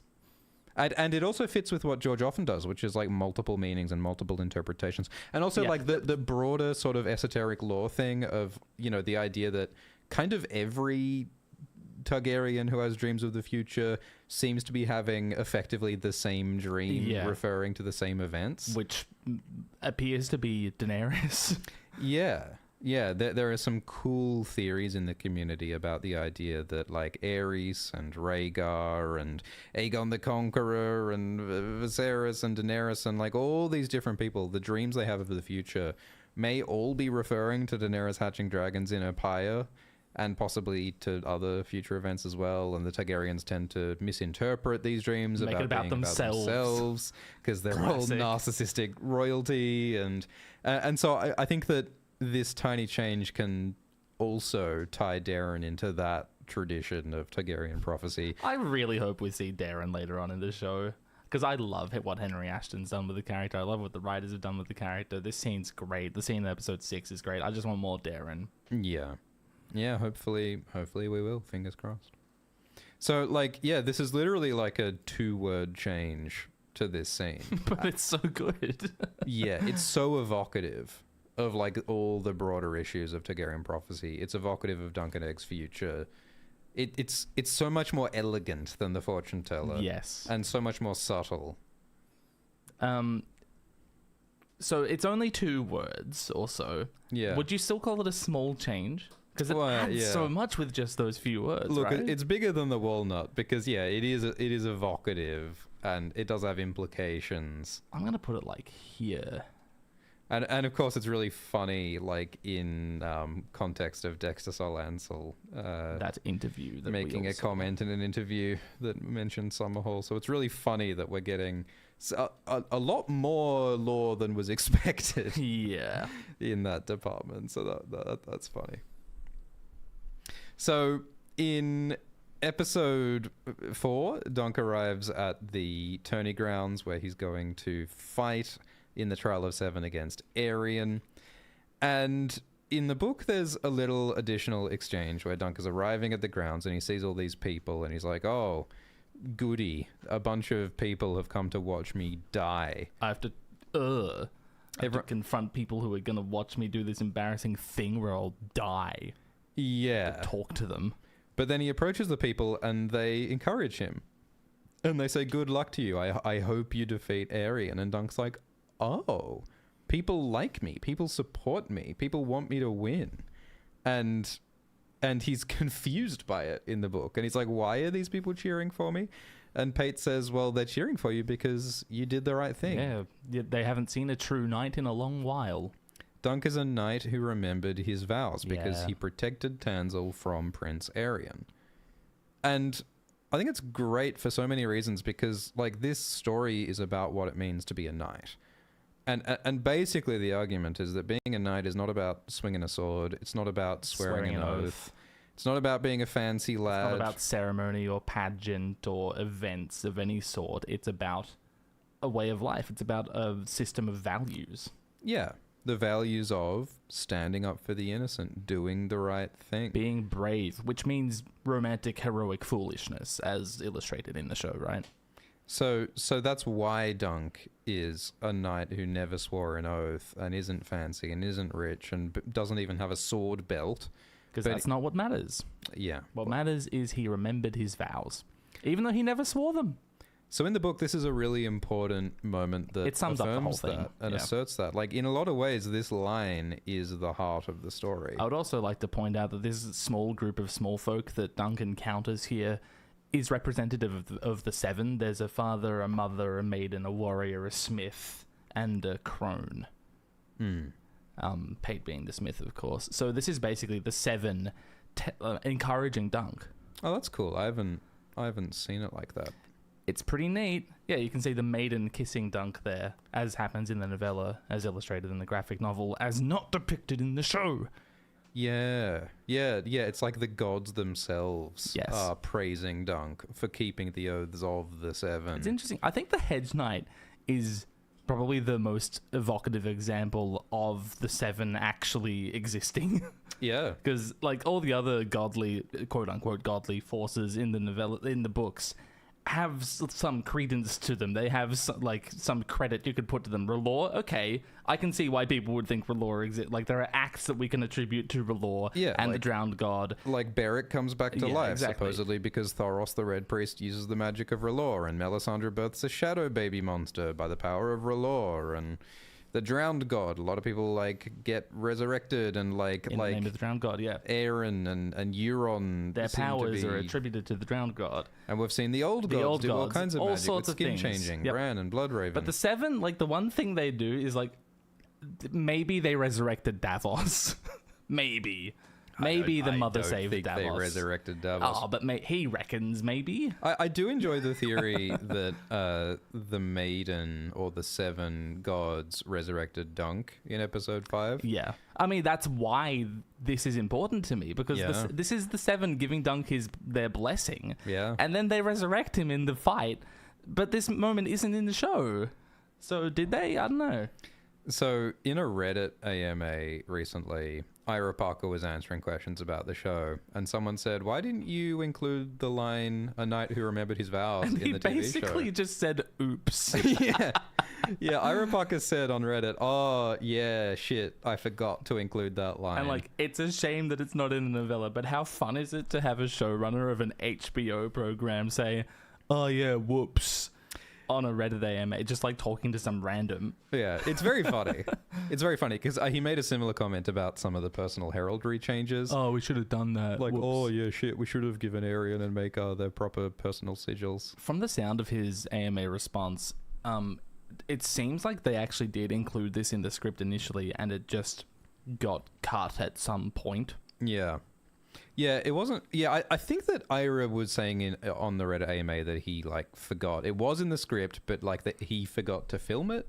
And it also fits with what George often does, which is like multiple meanings and multiple interpretations. And also like the broader sort of esoteric lore thing of, you know, the idea that kind of every Targaryen who has dreams of the future seems to be having effectively the same dream referring to the same events. Which appears to be Daenerys. Yeah, there are some cool theories in the community about the idea that like Aerys and Rhaegar and Aegon the Conqueror and Viserys and Daenerys and like all these different people, the dreams they have of the future may all be referring to Daenerys hatching dragons in her pyre and possibly to other future events as well. And the Targaryens tend to misinterpret these dreams about themselves because they're all narcissistic royalty. And so I think that this tiny change can also tie Daeron into that tradition of Targaryen prophecy. I really hope we see Daeron later on in the show, because I love what Henry Ashton's done with the character. I love what the writers have done with the character. This scene's great. The scene in episode 6 is great. I just want more Daeron. Yeah, hopefully we will. Fingers crossed. So, like, yeah, this is literally like a 2-word change to this scene. But it's so good. Yeah, it's so evocative of like all the broader issues of Targaryen prophecy. It's evocative of Dunk and Egg's future. It's so much more elegant than the fortune teller. Yes. And so much more subtle. So it's only 2 words or so. Yeah. Would you still call it a small change? Because it adds so much with just those few words. Look, right? it's bigger than the walnut because it is evocative and it does have implications. I'm gonna put it like here. And of course, it's really funny, like in context of Dexter Solancel. That interview. That making a comment in an interview that mentioned Summerhall. So it's really funny that we're getting a lot more lore than was expected. Yeah. In that department. So that's funny. So in episode 4, Dunk arrives at the tourney grounds where he's going to fight in the Trial of 7 against Arian. And in the book, there's a little additional exchange where Dunk is arriving at the grounds and he sees all these people and he's like, oh, goody. A bunch of people have come to watch me die. I have to confront people who are going to watch me do this embarrassing thing where I'll die. Yeah. Talk to them. But then he approaches the people and they encourage him. And they say, good luck to you. I hope you defeat Arian. And Dunk's like, oh, people like me. People support me. People want me to win. And he's confused by it in the book. And he's like, why are these people cheering for me? And Pate says, well, they're cheering for you because you did the right thing. Yeah, they haven't seen a true knight in a long while. Dunk is a knight who remembered his vows because he protected Tanzil from Prince Arian. And I think it's great for so many reasons because, like, this story is about what it means to be a knight. And basically the argument is that being a knight is not about swinging a sword. It's not about swearing an oath. It's not about being a fancy lad. It's not about ceremony or pageant or events of any sort. It's about a way of life. It's about a system of values. Yeah. The values of standing up for the innocent, doing the right thing. Being brave, which means romantic, heroic foolishness, as illustrated in the show, right? So that's why Dunk is a knight who never swore an oath and isn't fancy and isn't rich and doesn't even have a sword belt. Because that's not what matters. Yeah. What matters is he remembered his vows, even though he never swore them. So in the book, this is a really important moment that it sums up the whole thing that and asserts that. Like, in a lot of ways, this line is the heart of the story. I would also like to point out that this small group of small folk that Dunk encounters here is representative of the 7. There's a father, a mother, a maiden, a warrior, a smith, and a crone. Pate being the smith, of course. So this is basically the 7 encouraging Dunk. Oh, that's cool. I haven't seen it like that. It's pretty neat. Yeah, you can see the maiden kissing Dunk there, as happens in the novella, as illustrated in the graphic novel, as not depicted in the show. Yeah. It's like the gods themselves are praising Dunk for keeping the oaths of the 7. It's interesting. I think the Hedge Knight is probably the most evocative example of the 7 actually existing. Yeah. Because, like, all the other godly, quote-unquote godly forces in the novella, in the books have some credence to them. They have some credit you could put to them. Ralar, okay, I can see why people would think Ralar exists. Like, there are acts that we can attribute to Ralar and the drowned god. Like, Beric comes back to life, supposedly because Thoros the Red Priest uses the magic of Ralar, and Melisandre births a shadow baby monster by the power of Ralar, and the drowned god. A lot of people, like, get resurrected and, like... In the name of the drowned god, yeah. Aaron and Euron. Their powers are attributed to the drowned god. And we've seen the old gods do all kinds of magic with skin changing, Bran and Bloodraven. But the 7, like, the one thing they do is, like, maybe they resurrected Davos. Maybe the mother saved Davos. They resurrected Davos. Oh, but he reckons maybe. I do enjoy the theory that the maiden or the 7 gods resurrected Dunk in episode 5. Yeah. I mean, that's why this is important to me, because this is the 7 giving Dunk their blessing. Yeah. And then they resurrect him in the fight, but this moment isn't in the show. So did they? I don't know. So in a Reddit AMA recently, Ira Parker was answering questions about the show, and someone said, why didn't you include the line, a knight who remembered his vows in the TV show? He basically just said, oops. Yeah, Ira Parker said on Reddit, oh, yeah, shit, I forgot to include that line. And, like, it's a shame that it's not in the novella, but how fun is it to have a showrunner of an HBO program say, oh, yeah, whoops. on a Reddit AMA, just like talking to some random. Yeah, it's very funny. It's very funny because he made a similar comment about some of the personal heraldry changes. Oh, we should have done that. Like, Whoops. oh yeah, shit, we should have given Arian and Maekar their proper personal sigils. From the sound of his AMA response, it seems like they actually did include this in the script initially, and it just got cut at some point. Yeah. Yeah, it wasn't... Yeah, I think that Ira was saying on the Reddit AMA that he, like, forgot. It was in the script, but, like, that he forgot to film it.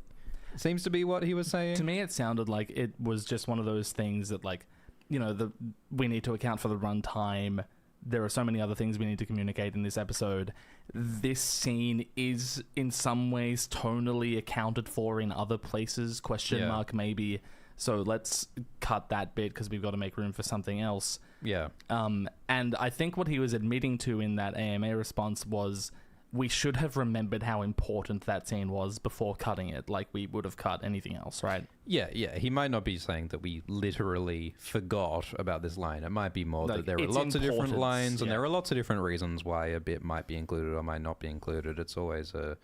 Seems to be what he was saying. To me, it sounded like it was just one of those things that, like, you know, we need to account for the runtime. There are so many other things we need to communicate in this episode. This scene is, in some ways, tonally accounted for in other places, question mark maybe. So let's cut that bit because we've got to make room for something else. Yeah. And I think what he was admitting to in that AMA response was we should have remembered how important that scene was before cutting it, like we would have cut anything else, right? Yeah. He might not be saying that we literally forgot about this line. It might be more Like, that there are its lots of different importance, lines, and yeah. there are lots of different reasons why a bit might be included or might not be included. It's always a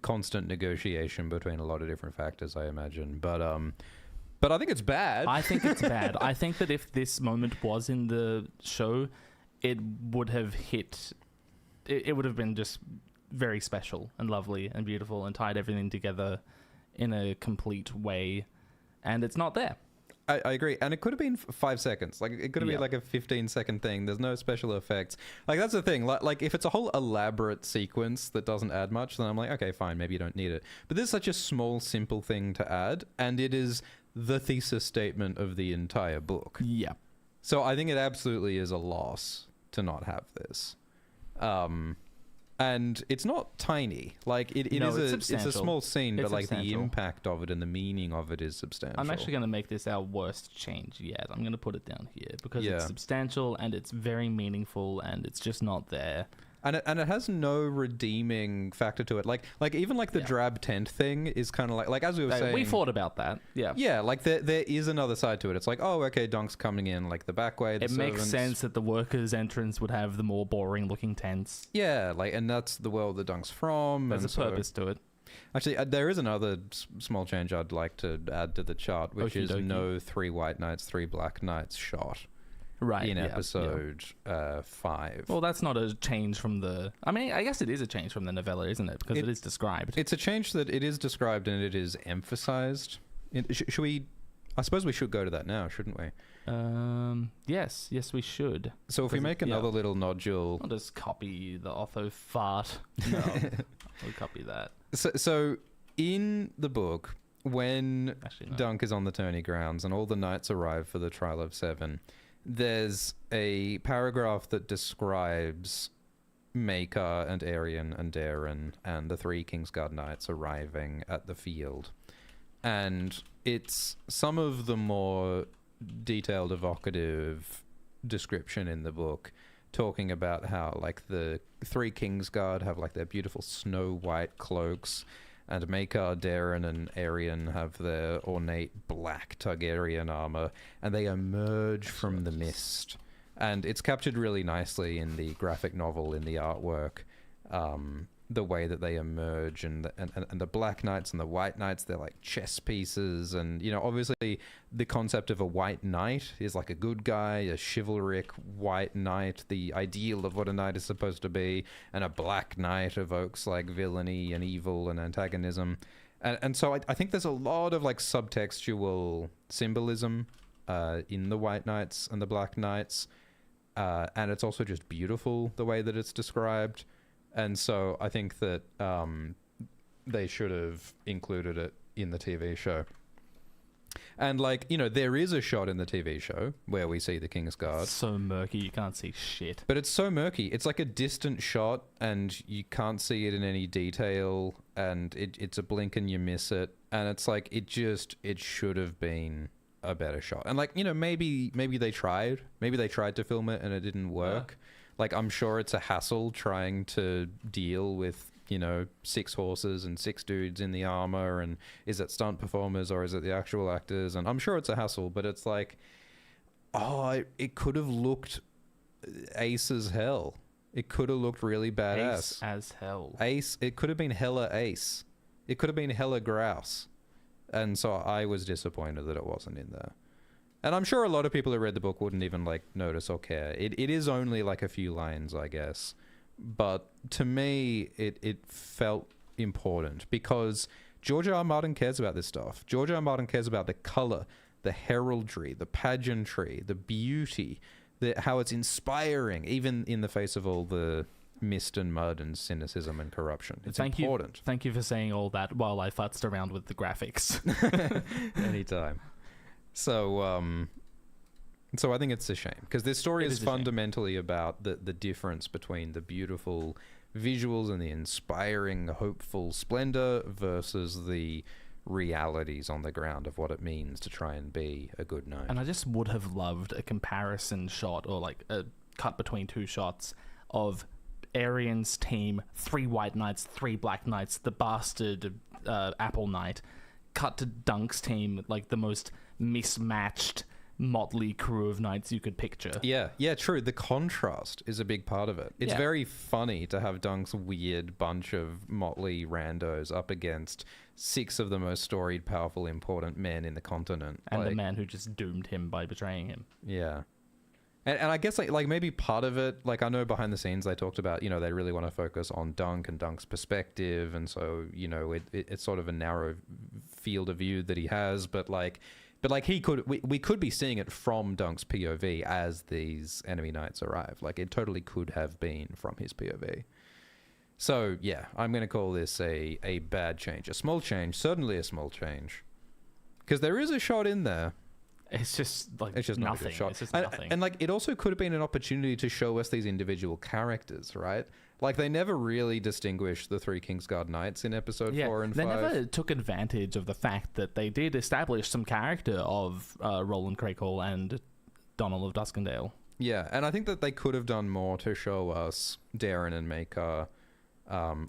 constant negotiation between a lot of different factors, I imagine. But I think it's bad. I think it's bad. I think that if this moment was in the show, it would have hit... It would have been just very special and lovely and beautiful and tied everything together in a complete way. And it's not there. I agree. And it could have been 5 seconds. Like, it could have been like a 15-second thing. There's no special effects. Like, that's the thing. Like, if it's a whole elaborate sequence that doesn't add much, then I'm like, okay, fine, maybe you don't need it. But this is such a small, simple thing to add, and it is the thesis statement of the entire book. Yeah. So I think it absolutely is a loss to not have this. And it's not tiny. Like, it's a small scene, but like the impact of it and the meaning of it is substantial. I'm actually going to make this our worst change yet. I'm going to put it down here because it's substantial and it's very meaningful and it's just not there. And it has no redeeming factor to it. Like even like the drab tent thing is kind of like as we were saying. We thought about that. Yeah. Yeah, like there is another side to it. It's like, oh, okay, Dunk's coming in like the back way. It makes sense that the workers' entrance would have the more boring looking tents. Yeah, like, and that's the world that Dunk's from. There's a purpose to it. Actually, there is another small change I'd like to add to the chart, which is no 3 white knights, 3 black knights shot. Right, in episode 5. Well, that's not a change from the... I mean, I guess it is a change from the novella, isn't it? Because it is described. It's a change that it is described and it is emphasized. Should we... I suppose we should go to that now, shouldn't we? Yes, we should. So if we make another little nodule... I'll just copy the Otho fart. No, I'll copy that. So in the book, when Dunk is on the tourney grounds and all the knights arrive for the Trial of 7... there's a paragraph that describes Maekar and Arian and Daeron and the 3 Kingsguard knights arriving at the field. And it's some of the more detailed, evocative description in the book, talking about how, like, the 3 Kingsguard have, like, their beautiful snow-white cloaks, and Maekar, Daeron, and Arian have their ornate black Targaryen armor, and they emerge from the mist. And it's captured really nicely in the graphic novel, in the artwork, the way that they emerge, and the black knights and the white knights, they're like chess pieces. And, you know, obviously the concept of a white knight is like a good guy, a chivalric white knight, the ideal of what a knight is supposed to be, and a black knight evokes like villainy and evil and antagonism. And so I think there's a lot of like subtextual symbolism in the white knights and the black knights, and it's also just beautiful the way that it's described. And so I think that they should have included it in the TV show. And, like, you know, there is a shot in the TV show where we see the Kingsguard. It's so murky, you can't see shit. But it's so murky. It's like a distant shot, and you can't see it in any detail, and it's a blink and you miss it. And it's like, it should have been a better shot. And, like, you know, maybe they tried. Maybe they tried to film it and it didn't work. Like, I'm sure it's a hassle trying to deal with, you know, 6 horses and 6 dudes in the armor, and is it stunt performers or is it the actual actors? And I'm sure it's a hassle, but it's like, it could have looked ace as hell. It could have looked really badass. Ace as hell. Ace. It could have been hella ace. It could have been hella grouse. And so I was disappointed that it wasn't in there. And I'm sure a lot of people who read the book wouldn't even like notice or care. It is only like a few lines, I guess. But to me, it felt important because George R. R. Martin cares about this stuff. George R. R. Martin cares about the color, the heraldry, the pageantry, the beauty, how it's inspiring, even in the face of all the mist and mud and cynicism and corruption. It's important. Thank you for saying all that while I futzed around with the graphics. Anytime. So I think it's a shame because this story is fundamentally about the difference between the beautiful visuals and the inspiring, hopeful splendor versus the realities on the ground of what it means to try and be a good knight. And I just would have loved a comparison shot or like a cut between two shots of Arian's team, 3 white knights, 3 black knights, the bastard apple knight, cut to Dunk's team, like the most mismatched motley crew of knights you could picture. Yeah, true. The contrast is a big part of it. It's very funny to have Dunk's weird bunch of motley randos up against 6 of the most storied, powerful, important men in the continent. And the man who just doomed him by betraying him. Yeah. And I guess like maybe part of it, like I know behind the scenes they talked about, they really want to focus on Dunk and Dunk's perspective. And so, it's sort of a narrow field of view that he has, but we could be seeing it from Dunk's POV as these enemy knights arrive. Like it totally could have been from his POV. So yeah, I'm going to call this a bad change, a small change, certainly a small change, because there is a shot in there. It's just not nothing. A good shot. It's just nothing. And like it also could have been an opportunity to show us these individual characters, right? Like they never really distinguished the 3 Kingsguard knights in episode 4 and 5. They never took advantage of the fact that they did establish some character of Roland Crakehall and Donald of Duskendale. Yeah, and I think that they could have done more to show us Daeron and Maekar.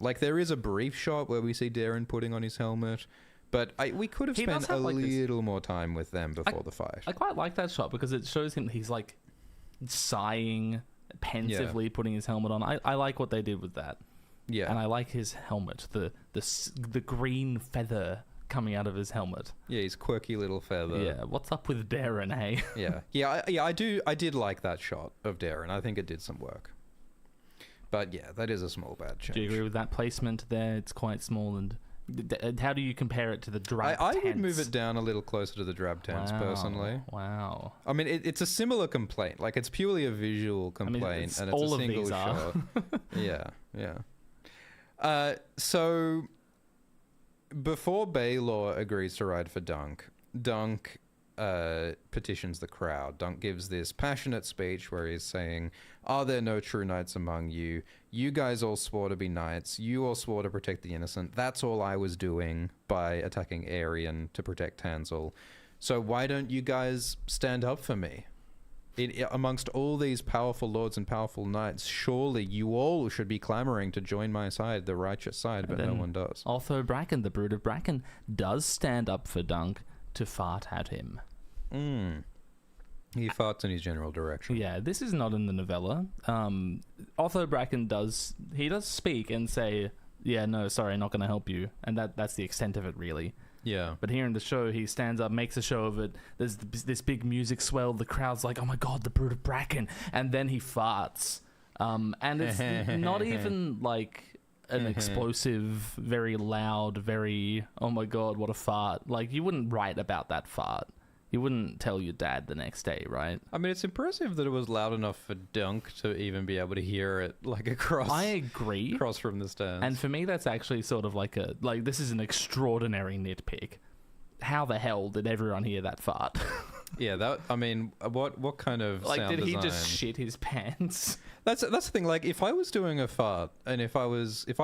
Like there is a brief shot where we see Daeron putting on his helmet. But we could have spent a little more time with them before the fight. I quite like that shot because it shows him he's like sighing pensively, putting his helmet on. I like what they did with that. Yeah, and I like his helmet, the green feather coming out of his helmet. Yeah, his quirky little feather. Yeah, what's up with Daeron, hey? I did like that shot of Daeron. I think it did some work. But yeah, that is a small bad change. Do you agree with that placement there? It's quite small and. How do you compare it to the drab tents? I would move it down a little closer to the drab tents, personally. Wow. I mean, it's a similar complaint. Like, it's purely a visual complaint, and it's a single shot. Yeah. So, before Baelor agrees to ride for Dunk petitions the crowd. Dunk gives this passionate speech where he's saying, "Are there no true knights among you? You guys all swore to be knights. You all swore to protect the innocent. That's all I was doing by attacking Arian to protect Tansel. So why don't you guys stand up for me? Amongst all these powerful lords and powerful knights, surely you all should be clamoring to join my side, the righteous side, but no one does." Otho Bracken, the Brood of Bracken, does stand up for Dunk to fart at him. He farts in his general direction. Yeah, this is not in the novella. Otho Bracken does speak and say, "Yeah, no, sorry, not going to help you," and that's the extent of it, really. Yeah. But here in the show, he stands up, makes a show of it. There's this big music swell. The crowd's like, "Oh my god, the Brood of Bracken!" And then he farts. And it's not even like an explosive, very loud, very, "Oh my god, what a fart!" Like you wouldn't write about that fart. You wouldn't tell your dad the next day, right? I mean, it's impressive that it was loud enough for Dunk to even be able to hear it, like across. I agree. Across from the stands. And for me, that's actually sort of like this is an extraordinary nitpick. How the hell did everyone hear that fart? Yeah, I mean, what kind of like sound did he design? just shit his pants? That's the thing. Like, if I was doing a fart, and if I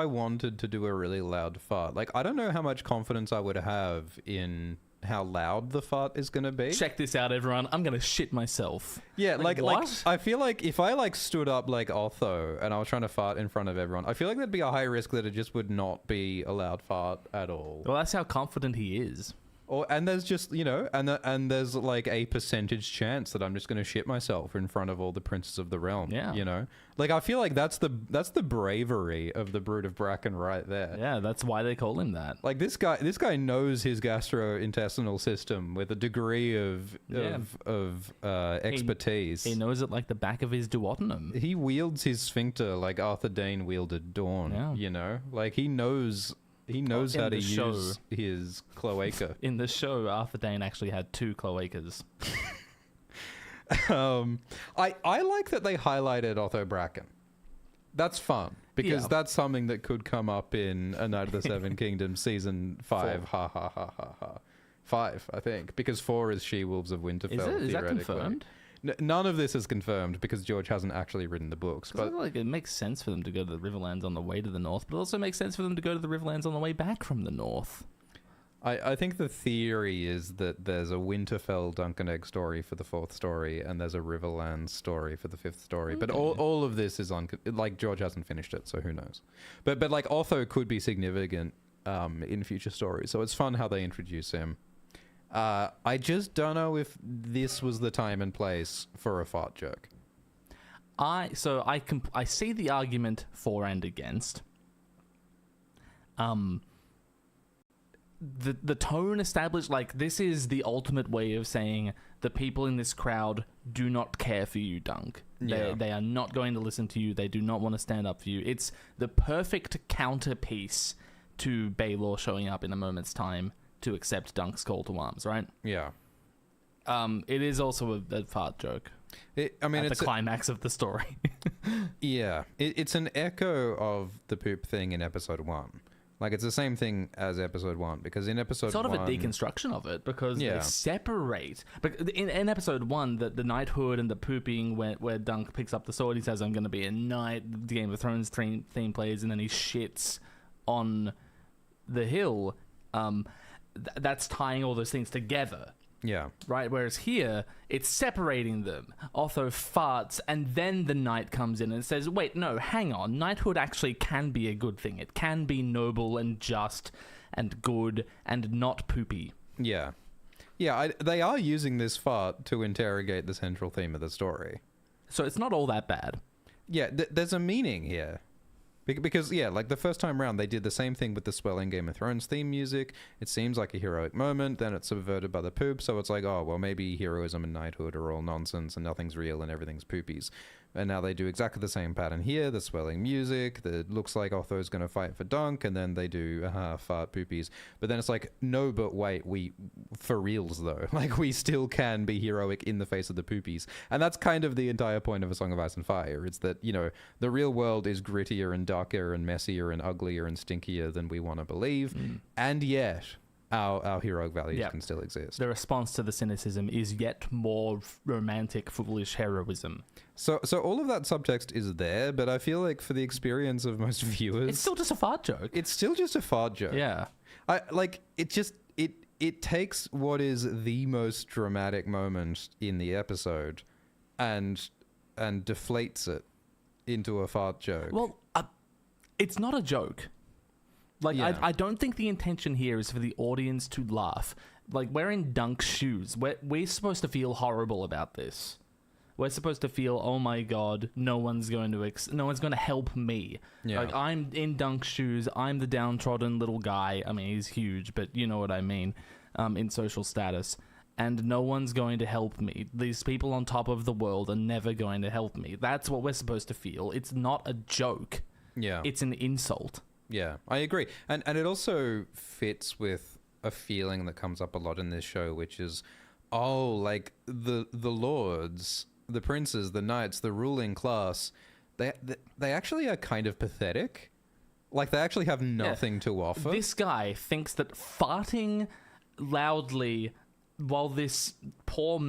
wanted to do a really loud fart, like I don't know how much confidence I would have in how loud the fart is going to be. Check this out, everyone. I'm going to shit myself. Yeah, like what? I feel like if I stood up like Otho and I was trying to fart in front of everyone, I feel like there'd be a high risk that it just would not be a loud fart at all. Well, that's how confident he is. And there's just, and there's like a percentage chance that I'm just going to shit myself in front of all the princes of the realm. Yeah. Like I feel like that's the bravery of the Brood of Bracken right there. Yeah, that's why they call him that. Like this guy knows his gastrointestinal system with a degree of expertise. He knows it like the back of his duodenum. He wields his sphincter like Arthur Dane wielded Dawn. Yeah. Like he knows how to use his cloaca. In the show, Arthur Dane actually had 2 cloacas. I like that they highlighted Otho Bracken. That's fun because that's something that could come up in A Night of the Seven Kingdoms season 5. 5, I think, because 4 is She-Wolves of Winterfell. Is that confirmed? None of this is confirmed because George hasn't actually written the books. But I feel like it makes sense for them to go to the Riverlands on the way to the north, but it also makes sense for them to go to the Riverlands on the way back from the north. I think the theory is that there's a Winterfell Dunk and Egg story for the 4th story, and there's a Riverlands story for the 5th story. Okay. But all of this is like George hasn't finished it, so who knows? But like Otho could be significant in future stories, so it's fun how they introduce him. I just don't know if this was the time and place for a fart joke. I see the argument for and against. The tone established, like, this is the ultimate way of saying the people in this crowd do not care for you, Dunk. They are not going to listen to you. They do not want to stand up for you. It's the perfect counterpiece to Baelor showing up in a moment's time to accept Dunk's call to arms, right? Yeah. It is also a fart joke. It's the climax of the story. Yeah. It's an echo of the poop thing in episode 1. Like, it's the same thing as episode 1, because in episode 1... Sort of a deconstruction of it, because they separate. But in episode 1, the knighthood and the pooping, where Dunk picks up the sword, he says, I'm going to be a knight, the Game of Thrones theme plays, and then he shits on the hill. That's tying all those things together. Yeah. Right? Whereas here, it's separating them. Otho farts, and then the knight comes in and says, wait, no, hang on. Knighthood actually can be a good thing. It can be noble and just and good and not poopy. Yeah. Yeah, they are using this fart to interrogate the central theme of the story. So it's not all that bad. Yeah, there's a meaning here. Because, yeah, like the first time round, they did the same thing with the swelling Game of Thrones theme music. It seems like a heroic moment, then it's subverted by the poop, so it's like, oh, well, maybe heroism and knighthood are all nonsense and nothing's real and everything's poopies. And now they do exactly the same pattern here, the swelling music, that looks like Otho's going to fight for Dunk, and then they do fart poopies. But then it's like, no, but wait, for reals though, like we still can be heroic in the face of the poopies. And that's kind of the entire point of A Song of Ice and Fire. It's that, the real world is grittier and darker and messier and uglier and stinkier than we want to believe. And yet... Our heroic values can still exist. The response to the cynicism is yet more romantic, foolish heroism. So all of that subtext is there, but I feel like for the experience of most viewers... It's still just a fart joke. It's still just a fart joke. Yeah. It takes what is the most dramatic moment in the episode and deflates it into a fart joke. Well, it's not a joke. Like, yeah. I don't think the intention here is for the audience to laugh. Like, we're in Dunk's shoes. We're supposed to feel horrible about this. We're supposed to feel, oh my god, no one's going to help me. Yeah. Like, I'm in Dunk's shoes. I'm the downtrodden little guy. I mean, he's huge, but you know what I mean, in social status. And no one's going to help me. These people on top of the world are never going to help me. That's what we're supposed to feel. It's not a joke. Yeah. It's an insult. Yeah, I agree. And it also fits with a feeling that comes up a lot in this show, which is, like the lords, the princes, the knights, the ruling class, they actually are kind of pathetic. Like, they actually have nothing to offer. This guy thinks that farting loudly while this poor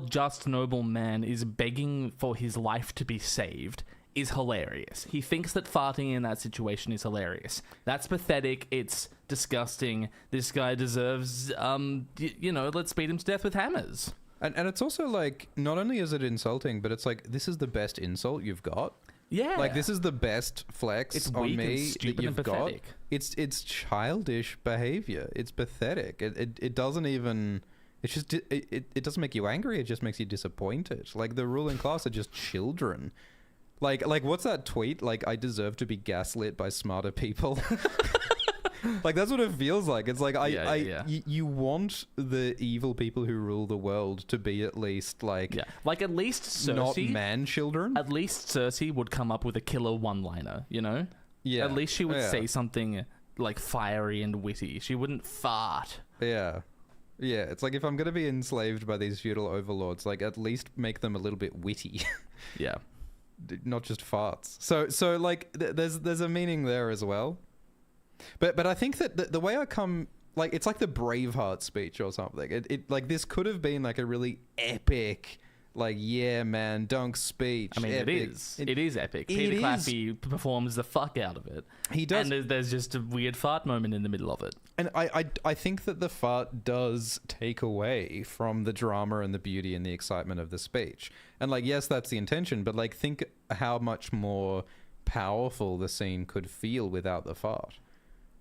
just noble man is begging for his life to be saved is hilarious. He thinks that farting in that situation is hilarious. That's pathetic. It's disgusting. This guy deserves, let's beat him to death with hammers. And it's also like, not only is it insulting, but it's like, this is the best insult you've got. Yeah. Like, this is the best flex It's on weak me and stupid that you've and got. pathetic. It's childish behavior. It's pathetic. It doesn't even... It's just... It doesn't make you angry. It just makes you disappointed. Like, the ruling class are just children. Like what's that tweet? Like, I deserve to be gaslit by smarter people. Like, that's what it feels like. It's like, you want the evil people who rule the world to be at least, like... Yeah. Like, at least Cersei... Not man-children? At least Cersei would come up with a killer one-liner, you know? Yeah. At least she would say something, like, fiery and witty. She wouldn't fart. Yeah. Yeah, it's like, if I'm going to be enslaved by these feudal overlords, like, at least make them a little bit witty. Yeah. Not just farts. So like, there's a meaning there as well. But I think that the way I come... Like, it's like the Braveheart speech or something. It like, this could have been, like, a really epic... Like, yeah, man, Dunk speech. I mean, epic. It is epic. Peter Claffey performs the fuck out of it. He does. And there's just a weird fart moment in the middle of it. And I think that the fart does take away from the drama and the beauty and the excitement of the speech. And, like, yes, that's the intention, but, like, think how much more powerful the scene could feel without the fart.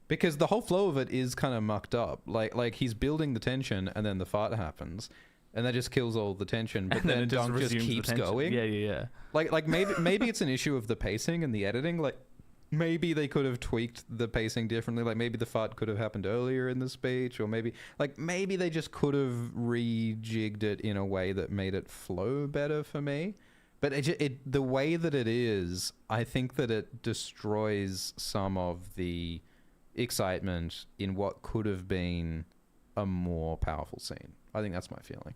Because the whole flow of it is kind of mucked up. Like he's building the tension and then the fart happens. And that just kills all the tension, but then Dunk just keeps going. Yeah. Like maybe it's an issue of the pacing and the editing. Like, maybe they could have tweaked the pacing differently. Like, maybe the fart could have happened earlier in the speech, or maybe they just could have rejigged it in a way that made it flow better for me. But the way that it is, I think that it destroys some of the excitement in what could have been a more powerful scene. I think that's my feeling.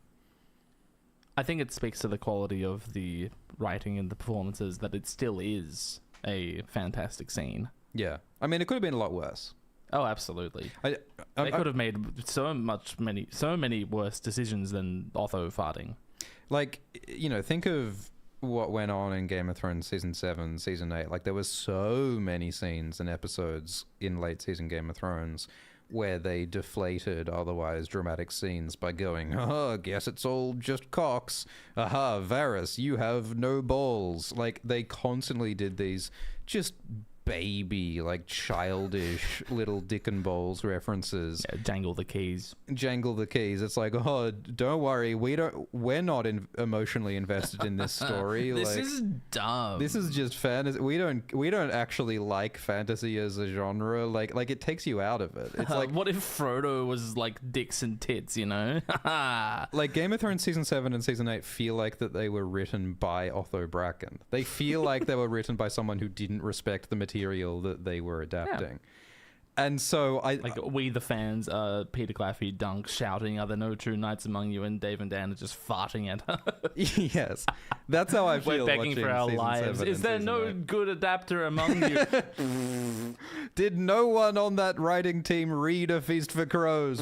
I think it speaks to the quality of the writing and the performances that it still is a fantastic scene. Yeah. I mean, it could have been a lot worse. Oh, absolutely. They could have made so many worse decisions than Otho farting. Like, you know, think of what went on in Game of Thrones season 7, season 8. Like, there was so many scenes and episodes in late season Game of Thrones where they deflated otherwise dramatic scenes by going, guess it's all just cocks. Aha, Varys, you have no balls. Like, they constantly did these just baby, like, childish little dick and balls references. Yeah, jangle the keys. It's like, oh, don't worry, we're not emotionally invested in this story. This is dumb. This is just fantasy. We don't actually like fantasy as a genre. Like it takes you out of it. It's like, what if Frodo was like dicks and tits, you know? Like, Game of Thrones season 7 and season 8 feel like that they were written by Otho Bracken. They feel like they were written by someone who didn't respect the material that they were adapting. Yeah. And so we the fans, Peter Claffey, Dunk shouting, "Are there no true knights among you?" and Dave and Dan are just farting at her. Yes, that's how I feel. We're begging for our lives. Is there no good adapter among you? Did no one on that writing team read A Feast for Crows?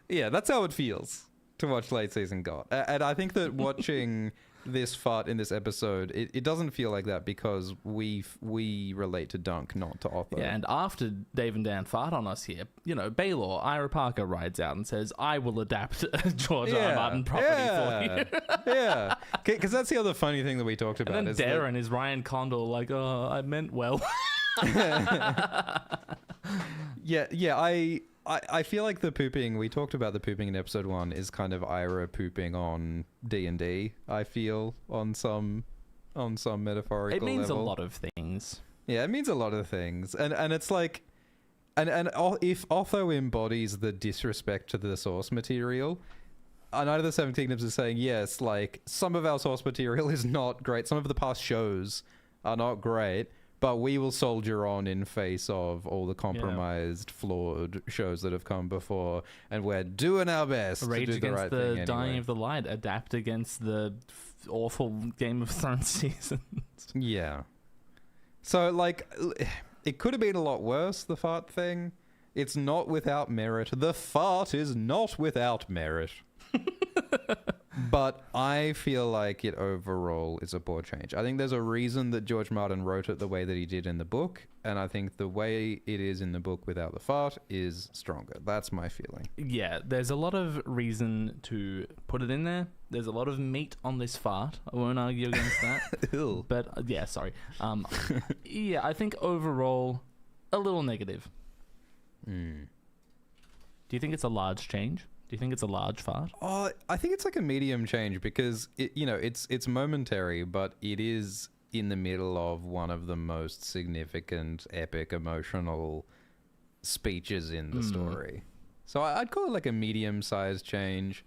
Yeah, that's how it feels to watch late season GOT. And I think that watching this fart in this episode, it doesn't feel like that because we relate to Dunk, not to Otho. Yeah, and after Dave and Dan fart on us here, you know, Baelor, Ira Parker rides out and says, "I will adapt George R. R. Martin property for you." Yeah, because that's the other funny thing that we talked about. And then Daeron is Ryan Condal, like, "Oh, I meant well." I feel like the pooping, we talked about the pooping in episode 1 is kind of Ira pooping on D&D, I feel, on some metaphorical level. It means a lot of things. Yeah, it means a lot of things. And it's like, and if Otho embodies the disrespect to the source material, Night of the Seven Kingdoms is saying, yes, like, some of our source material is not great. Some of the past shows are not great. But we will soldier on in face of all the compromised, flawed shows that have come before, and we're doing our best Rage to do the right thing anyway. Dying of the Light, adapt against the awful Game of Thrones seasons. Yeah. So, like, it could have been a lot worse, the fart thing. It's not without merit. The fart is not without merit. But I feel like it overall is a poor change. I think there's a reason that George Martin wrote it the way that he did in the book, and I think the way it is in the book without the fart is stronger. That's my feeling. Yeah, there's a lot of reason to put it in there. There's a lot of meat on this fart. I won't argue against that. Ew. But yeah, sorry. Yeah, I think overall a little negative. Mm. Do you think it's a large change? Do you think it's a large fart? Oh, I think it's like a medium change because it's momentary, but it is in the middle of one of the most significant, epic, emotional speeches in the story. So I'd call it like a medium-sized change,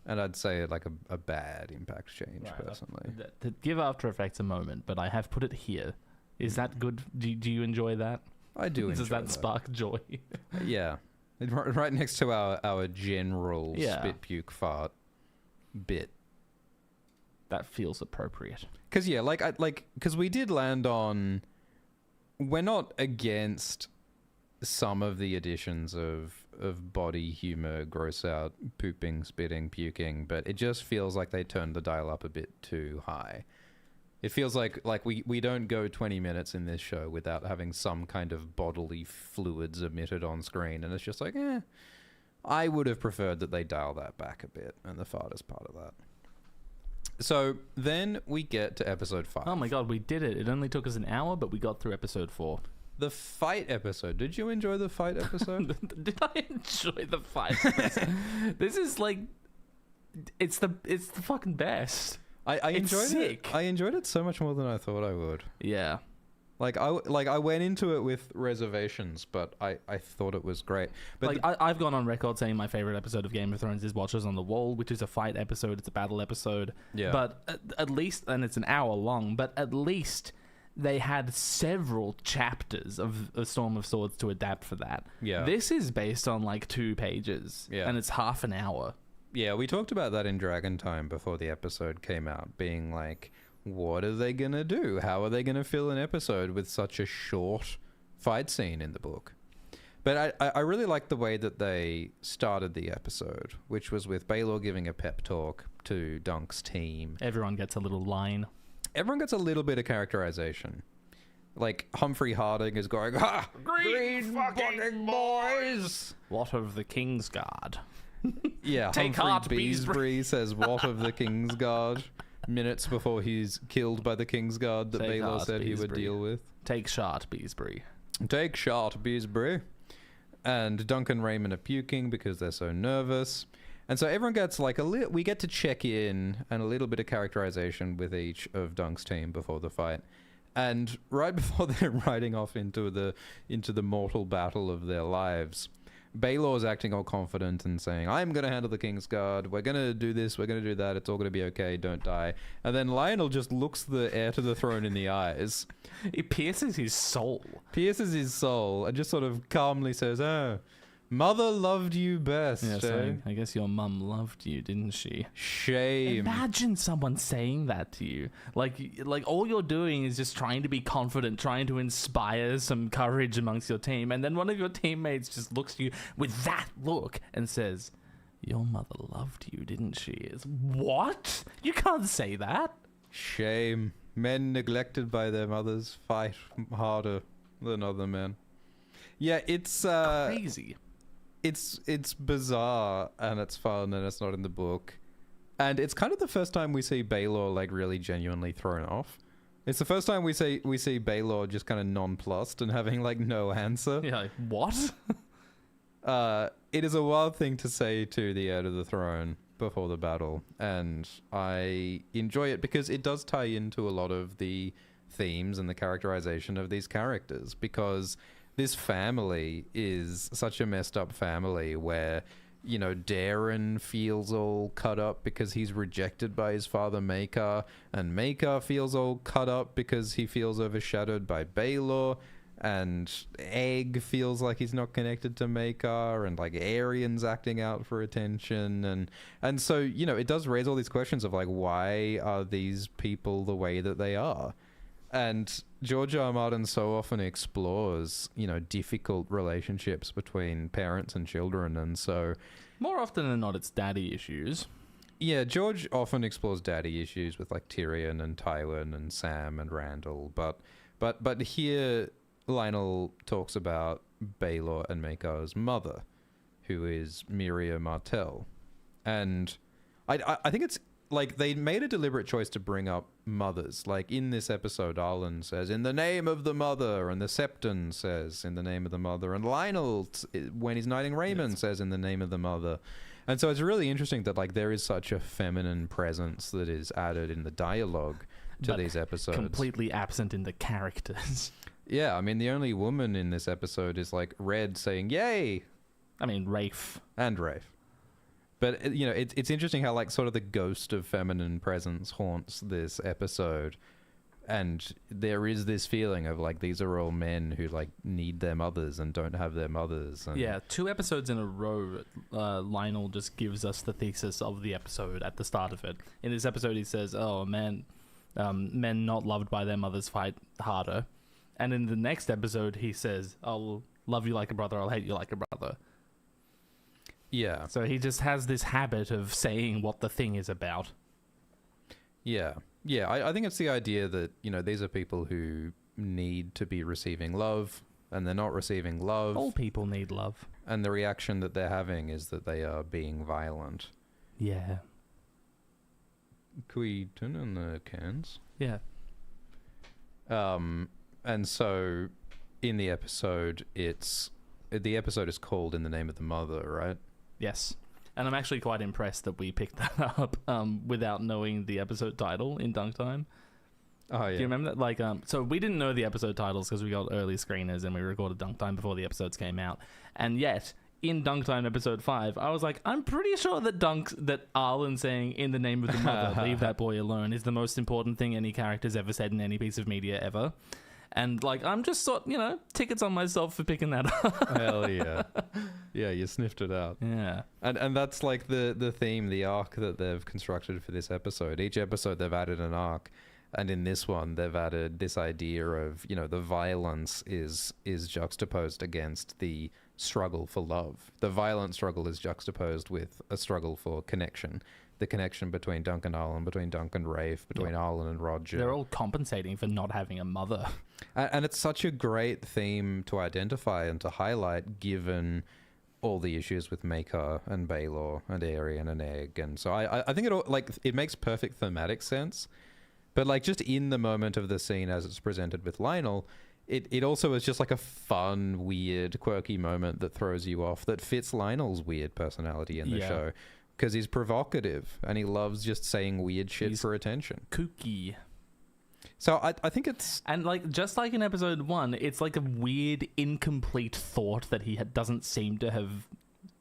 and I'd say like a bad impact change, personally. To give After Effects a moment, but I have put it here. Is that good? Do you enjoy that? I do enjoy Does that spark joy? Yeah. Right next to our general spit, puke, fart bit. That feels appropriate. Because, yeah, because we did land on... We're not against some of the additions of body humor, gross out, pooping, spitting, puking, but it just feels like they turned the dial up a bit too high. It feels like we don't go 20 minutes in this show without having some kind of bodily fluids emitted on screen, and it's just like, I would have preferred that they dial that back a bit, and the fart is part of that. So then we get to episode 5. Oh my god, we did it. It only took us an hour, but we got through episode 4. The fight episode. Did you enjoy the fight episode? Did I enjoy the fight episode? This is like... It's the fucking best. I enjoyed it. I enjoyed it so much more than I thought I would. Yeah. I went into it with reservations, but I thought it was great. But I've gone on record saying my favorite episode of Game of Thrones is Watchers on the Wall, which is a fight episode. It's a battle episode. Yeah. But at least, and it's an hour long, but at least they had several chapters of Storm of Swords to adapt for that. Yeah. This is based on like 2 pages. Yeah. And it's half an hour. Yeah, we talked about that in Dragon Time before the episode came out, being like, what are they going to do? How are they going to fill an episode with such a short fight scene in the book? But I really liked the way that they started the episode, which was with Baelor giving a pep talk to Dunk's team. Everyone gets a little line. Everyone gets a little bit of characterization. Like, Humphrey Harding is going, green fucking boys! What of the King's Guard? Yeah, Take Humphrey heart, Beesbury says, what of the King's Guard? Minutes before he's killed by the King's Guard that Take Baelor heart, said he would Beesbury. deal with. Take shot, Beesbury. Take shot, Beesbury. And Dunk and Raymun are puking because they're so nervous. And so everyone gets like we get to check in and a little bit of characterization with each of Dunk's team before the fight. And right before they're riding off into the mortal battle of their lives, Baelor's acting all confident and saying, I'm going to handle the King's Guard. We're going to do this. We're going to do that. It's all going to be okay. Don't die. And then Lionel just looks the heir to the throne in the eyes. It pierces his soul. And just sort of calmly says, oh, mother loved you best. Yeah, so I guess your mum loved you, didn't she? Shame. Imagine someone saying that to you. Like all you're doing is just trying to be confident, trying to inspire some courage amongst your team, and then one of your teammates just looks at you with that look and says, your mother loved you, didn't she? It's, what? You can't say that. Shame. Men neglected by their mothers fight harder than other men. Yeah, it's crazy. It's bizarre and it's fun and it's not in the book. And it's kind of the first time we see Baelor like really genuinely thrown off. It's the first time we see Baelor just kind of nonplussed and having like no answer. Yeah, like, what? It is a wild thing to say to the heir to the throne before the battle, and I enjoy it because it does tie into a lot of the themes and the characterization of these characters, because this family is such a messed up family where, you know, Daeron feels all cut up because he's rejected by his father Maekar, and Maekar feels all cut up because he feels overshadowed by Baelor, and Egg feels like he's not connected to Maekar, and like Arian's acting out for attention, and so, you know, it does raise all these questions of like, why are these people the way that they are? And George R. R. Martin so often explores, you know, difficult relationships between parents and children, and so more often than not, it's daddy issues. Yeah, George often explores daddy issues with like Tyrion and Tywin and Sam and Randall, but here Lionel talks about Baelor and Maekar's mother, who is Miria Martell, and I think it's like they made a deliberate choice to bring up mothers. Like in this episode, Arlan says, "In the name of the mother," and the Septon says, "In the name of the mother," and Lionel, when he's knighting Raymun, says, "In the name of the mother." And so it's really interesting that like there is such a feminine presence that is added in the dialogue to these episodes. Completely absent in the characters. Yeah, I mean the only woman in this episode is like Red saying "Yay!" I mean Rafe. And Rafe. But you know, it's interesting how like sort of the ghost of feminine presence haunts this episode. And there is this feeling of like these are all men who like need their mothers and don't have their mothers. And Yeah, 2 episodes in a row, Lionel just gives us the thesis of the episode at the start of it. In this episode, he says, "Oh man, men not loved by their mothers fight harder." And in the next episode, he says, "I'll love you like a brother, I'll hate you like a brother." Yeah. So he just has this habit of saying what the thing is about. Yeah. Yeah, I think it's the idea that, you know, these are people who need to be receiving love and they're not receiving love. All people need love. And the reaction that they're having is that they are being violent. Yeah. Can we turn on the cans? Yeah. And so in the episode, the episode is called "In the Name of the Mother," right? Yes. And I'm actually quite impressed that we picked that up without knowing the episode title in Dunk Time. Oh, yeah. Do you remember that? Like, so we didn't know the episode titles because we got early screeners and we recorded Dunk Time before the episodes came out. And yet, in Dunk Time episode 5, I was like, I'm pretty sure that Arlan saying "In the name of the mother, leave that boy alone" is the most important thing any character's ever said in any piece of media ever. And like, I'm just tickets on myself for picking that up. Hell yeah. Yeah, you sniffed it out. Yeah. And that's like the theme, the arc that they've constructed for this episode. Each episode they've added an arc. And in this one, they've added this idea of, you know, the violence is juxtaposed against the struggle for love. The violent struggle is juxtaposed with a struggle for connection. The connection between Dunk and Arlan, between Dunk and Rafe, between Arlan and Roger. They're all compensating for not having a mother. And it's such a great theme to identify and to highlight, given all the issues with Maekar and Baelor and Aerion and Egg. And so I think it makes perfect thematic sense. But like just in the moment of the scene as it's presented with Lionel, it also is just like a fun, weird, quirky moment that throws you off, that fits Lionel's weird personality in the show. Because he's provocative and he loves just saying weird shit for attention. Kooky. So I think it's... And like, just like in episode 1, it's like a weird, incomplete thought that he doesn't seem to have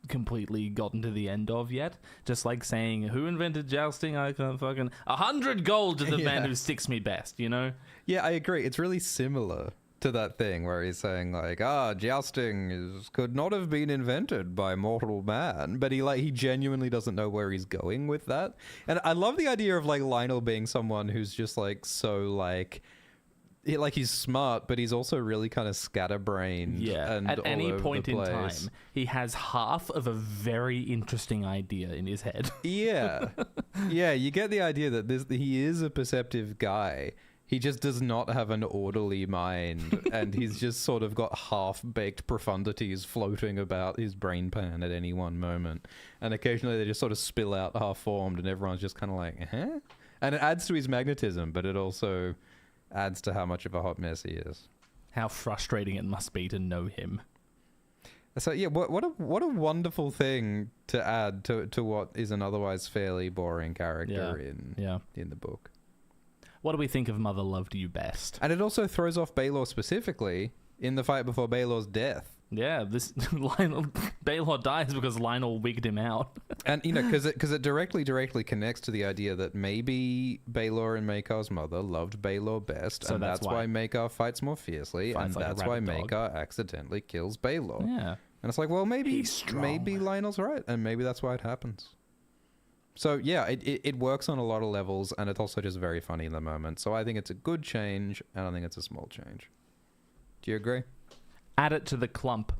completely gotten to the end of yet. Just like saying, "Who invented jousting? I can't fucking... 100 gold to the man who sticks me best," you know? Yeah, I agree. It's really similar to that thing where he's saying like, jousting could not have been invented by mortal man, but he genuinely doesn't know where he's going with that. And I love the idea of like Lionel being someone who's just like so like he's smart, but he's also really kind of scatterbrained. Yeah. And at any point in time, place. he has half of a very interesting idea in his head. Yeah. Yeah, you get the idea that he is a perceptive guy. He just does not have an orderly mind, and he's just sort of got half-baked profundities floating about his brain pan at any one moment. And occasionally they just sort of spill out half-formed, and everyone's just kind of like, huh? And it adds to his magnetism, but it also adds to how much of a hot mess he is. How frustrating it must be to know him. So yeah, what a wonderful thing to add to what is an otherwise fairly boring character in the book. What do we think of Mother Loved You Best? And it also throws off Baelor specifically in the fight before Baelor's death. Yeah, this Baelor dies because Lionel wigged him out. And, you know, because it directly connects to the idea that maybe Baelor and Maekar's mother loved Baelor best, so and that's why Maekar fights more fiercely, and that's why Maekar accidentally kills Baelor. Yeah. And it's like, well, maybe Lionel's right, and maybe that's why it happens. So, yeah, it works on a lot of levels, and it's also just very funny in the moment. So I think it's a good change, and I think it's a small change. Do you agree? Add it to the clump.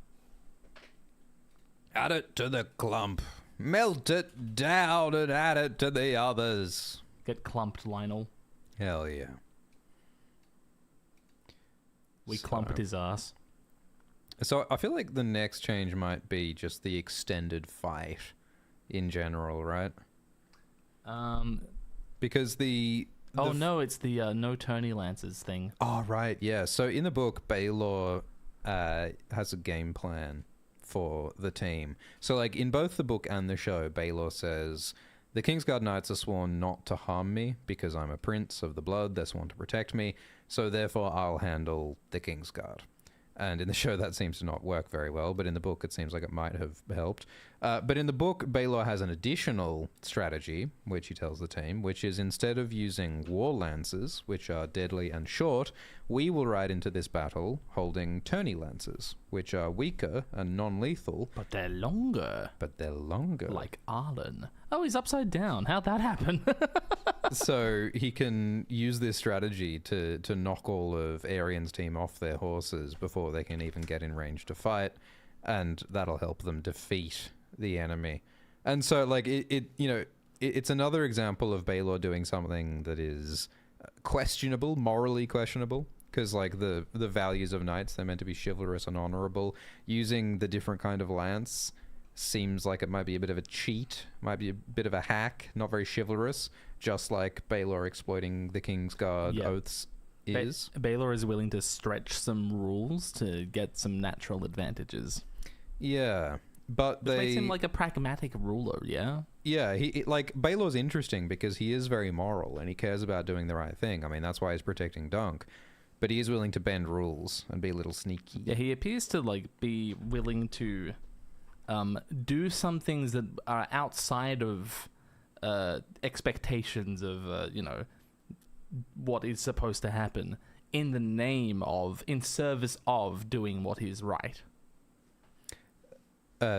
Add it to the clump. Melt it down and add it to the others. Get clumped, Lionel. Hell yeah. We clumped his ass. So I feel like the next change might be just the extended fight in general, right? Because no, it's the no tourney lances thing. Oh, right, yeah. So in the book, Baelor has a game plan for the team. So, like, in both the book and the show, Baelor says, the Kingsguard Knights are sworn not to harm me because I'm a prince of the blood. They're sworn to protect me. So, therefore, I'll handle the Kingsguard. And in the show, that seems to not work very well, but in the book, it seems like it might have helped. But in the book, Baelor has an additional strategy, which he tells the team, which is instead of using war lances, which are deadly and short, we will ride into this battle holding tourney lances, which are weaker and non-lethal. But they're longer. Like Arlan. Oh, he's upside down. How'd that happen? So he can use this strategy to knock all of Arian's team off their horses before they can even get in range to fight, and that'll help them defeat the enemy. And so, like, it's another example of Baelor doing something that is questionable, morally questionable, because, like, the values of knights, they're meant to be chivalrous and honorable. Using the different kind of lance seems like it might be a bit of a cheat, might be a bit of a hack, not very chivalrous, just like Baelor exploiting the Kingsguard oaths is. Baelor is willing to stretch some rules to get some natural advantages. Yeah, but Which makes him like a pragmatic ruler, yeah? Yeah, like, Baelor's interesting because he is very moral and he cares about doing the right thing. I mean, that's why he's protecting Dunk. But he is willing to bend rules and be a little sneaky. Yeah, he appears to, like, be willing to do some things that are outside of expectations of, what is supposed to happen in service of doing what is right.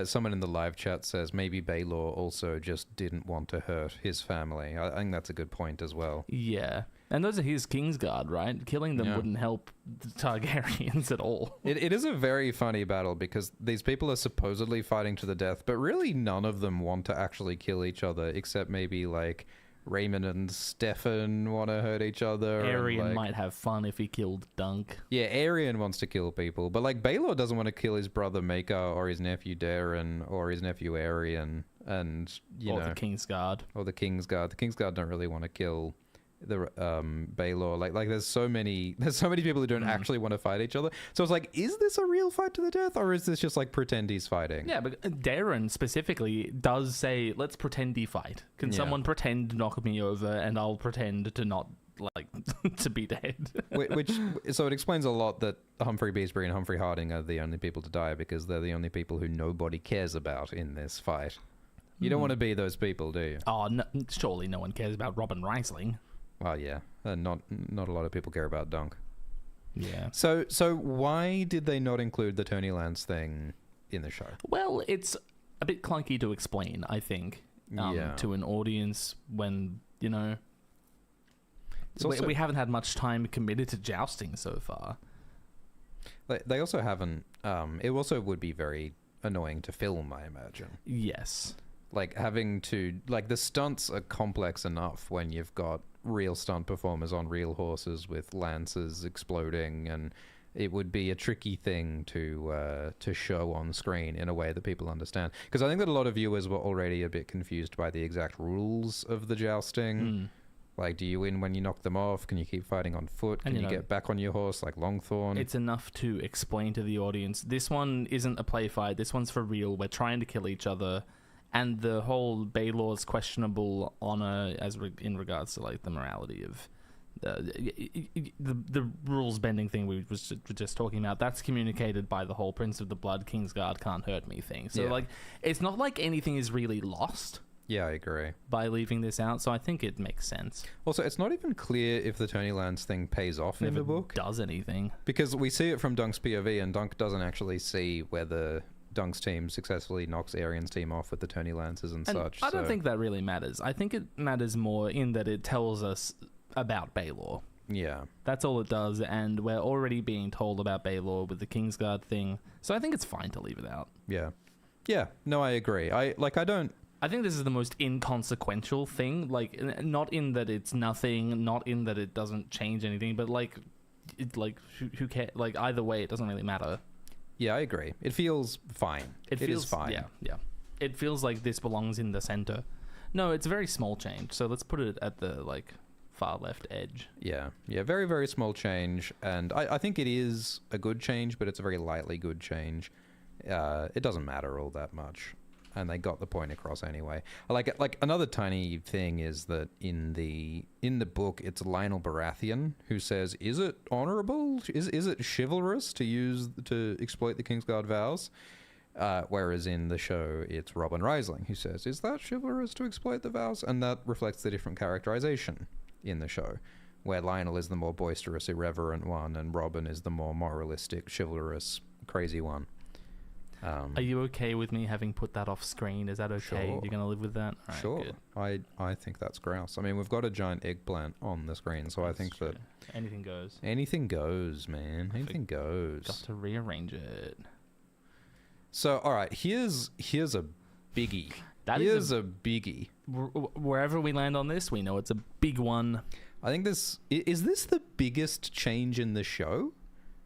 Someone in the live chat says maybe Baelor also just didn't want to hurt his family. I think that's a good point as well. Yeah. And those are his Kingsguard, right? Killing them wouldn't help the Targaryens at all. It is a very funny battle because these people are supposedly fighting to the death, but really none of them want to actually kill each other, except maybe, like, Raymun and Stefan want to hurt each other. Arian might have fun if he killed Dunk. Yeah, Arian wants to kill people, but, like, Baelor doesn't want to kill his brother Maekar or his nephew Daeron or his nephew Arian, and Or the Kingsguard. The Kingsguard don't really want to kill the Baelor. Like there's so many people who don't actually want to fight each other. So it's like, is this a real fight to the death, or is this just like pretend he's fighting? Yeah, but Daeron specifically does say, let's pretend he fight. Can someone pretend to knock me over and I'll pretend to not, like, to be dead? So it explains a lot that Humphrey Beesbury and Humphrey Harding are the only people to die because they're the only people who nobody cares about in this fight. You don't want to be those people, do you? Oh, no, surely no one cares about Robin Riesling. Well, yeah, not a lot of people care about Dunk. Yeah. So why did they not include the Tourney Lance thing in the show? Well, it's a bit clunky to explain, I think, to an audience when, we haven't had much time committed to jousting so far. They also haven't. It also would be very annoying to film, I imagine. Yes. Like, having to... Like, the stunts are complex enough when you've got real stunt performers on real horses with lances exploding, and it would be a tricky thing to show on screen in a way that people understand. Because I think that a lot of viewers were already a bit confused by the exact rules of the jousting. Like, do you win when you knock them off? Can you keep fighting on foot? Can you get back on your horse like Longthorn? It's enough to explain to the audience, this one isn't a play fight, this one's for real, we're trying to kill each other. And the whole Baelor's questionable honor in regards to, like, the morality of the rules bending thing we were just talking about, that's communicated by the whole Prince of the Blood, Kingsguard can't hurt me thing. So, like, it's not like anything is really lost. Yeah, I agree. By leaving this out, so I think it makes sense. Also, it's not even clear if the Tourney Lance thing pays off in the book. Does anything. Because we see it from Dunk's POV, and Dunk doesn't actually see whether Dunk's team successfully knocks Arian's team off with the Tourney Lances and such. I don't think that really matters. I think it matters more in that it tells us about Baelor. Yeah. That's all it does, and we're already being told about Baelor with the Kingsguard thing, so I think it's fine to leave it out. Yeah. Yeah, no, I agree. I don't I think this is the most inconsequential thing. Like, not in that it's nothing, not in that it doesn't change anything, but who cares? Like, either way, it doesn't really matter. Yeah, I agree. It feels fine. It feels fine. Yeah. It feels like this belongs in the center. No, it's a very small change. So let's put it at the far left edge. Yeah, very, very small change, and I think it is a good change, but it's a very lightly good change. It doesn't matter all that much, and they got the point across anyway. Like another tiny thing is that in the book, it's Lionel Baratheon who says, "Is it honorable? Is it chivalrous to exploit the Kingsguard vows?" Whereas in the show, it's Robin Risling who says, "Is that chivalrous to exploit the vows?" And that reflects the different characterization in the show, where Lionel is the more boisterous, irreverent one, and Robin is the more moralistic, chivalrous, crazy one. Are you okay with me having put that off screen? Is that okay? Sure. You're going to live with that? All right, Sure. good. I think that's grouse. I mean, we've got a giant eggplant on the screen, so I think true. that anything goes. Anything goes, man. Anything goes. Got to rearrange it. So, all right, here's a biggie. Here's a biggie. Wherever we land on this, we know it's a big one. I think is this the biggest change in the show?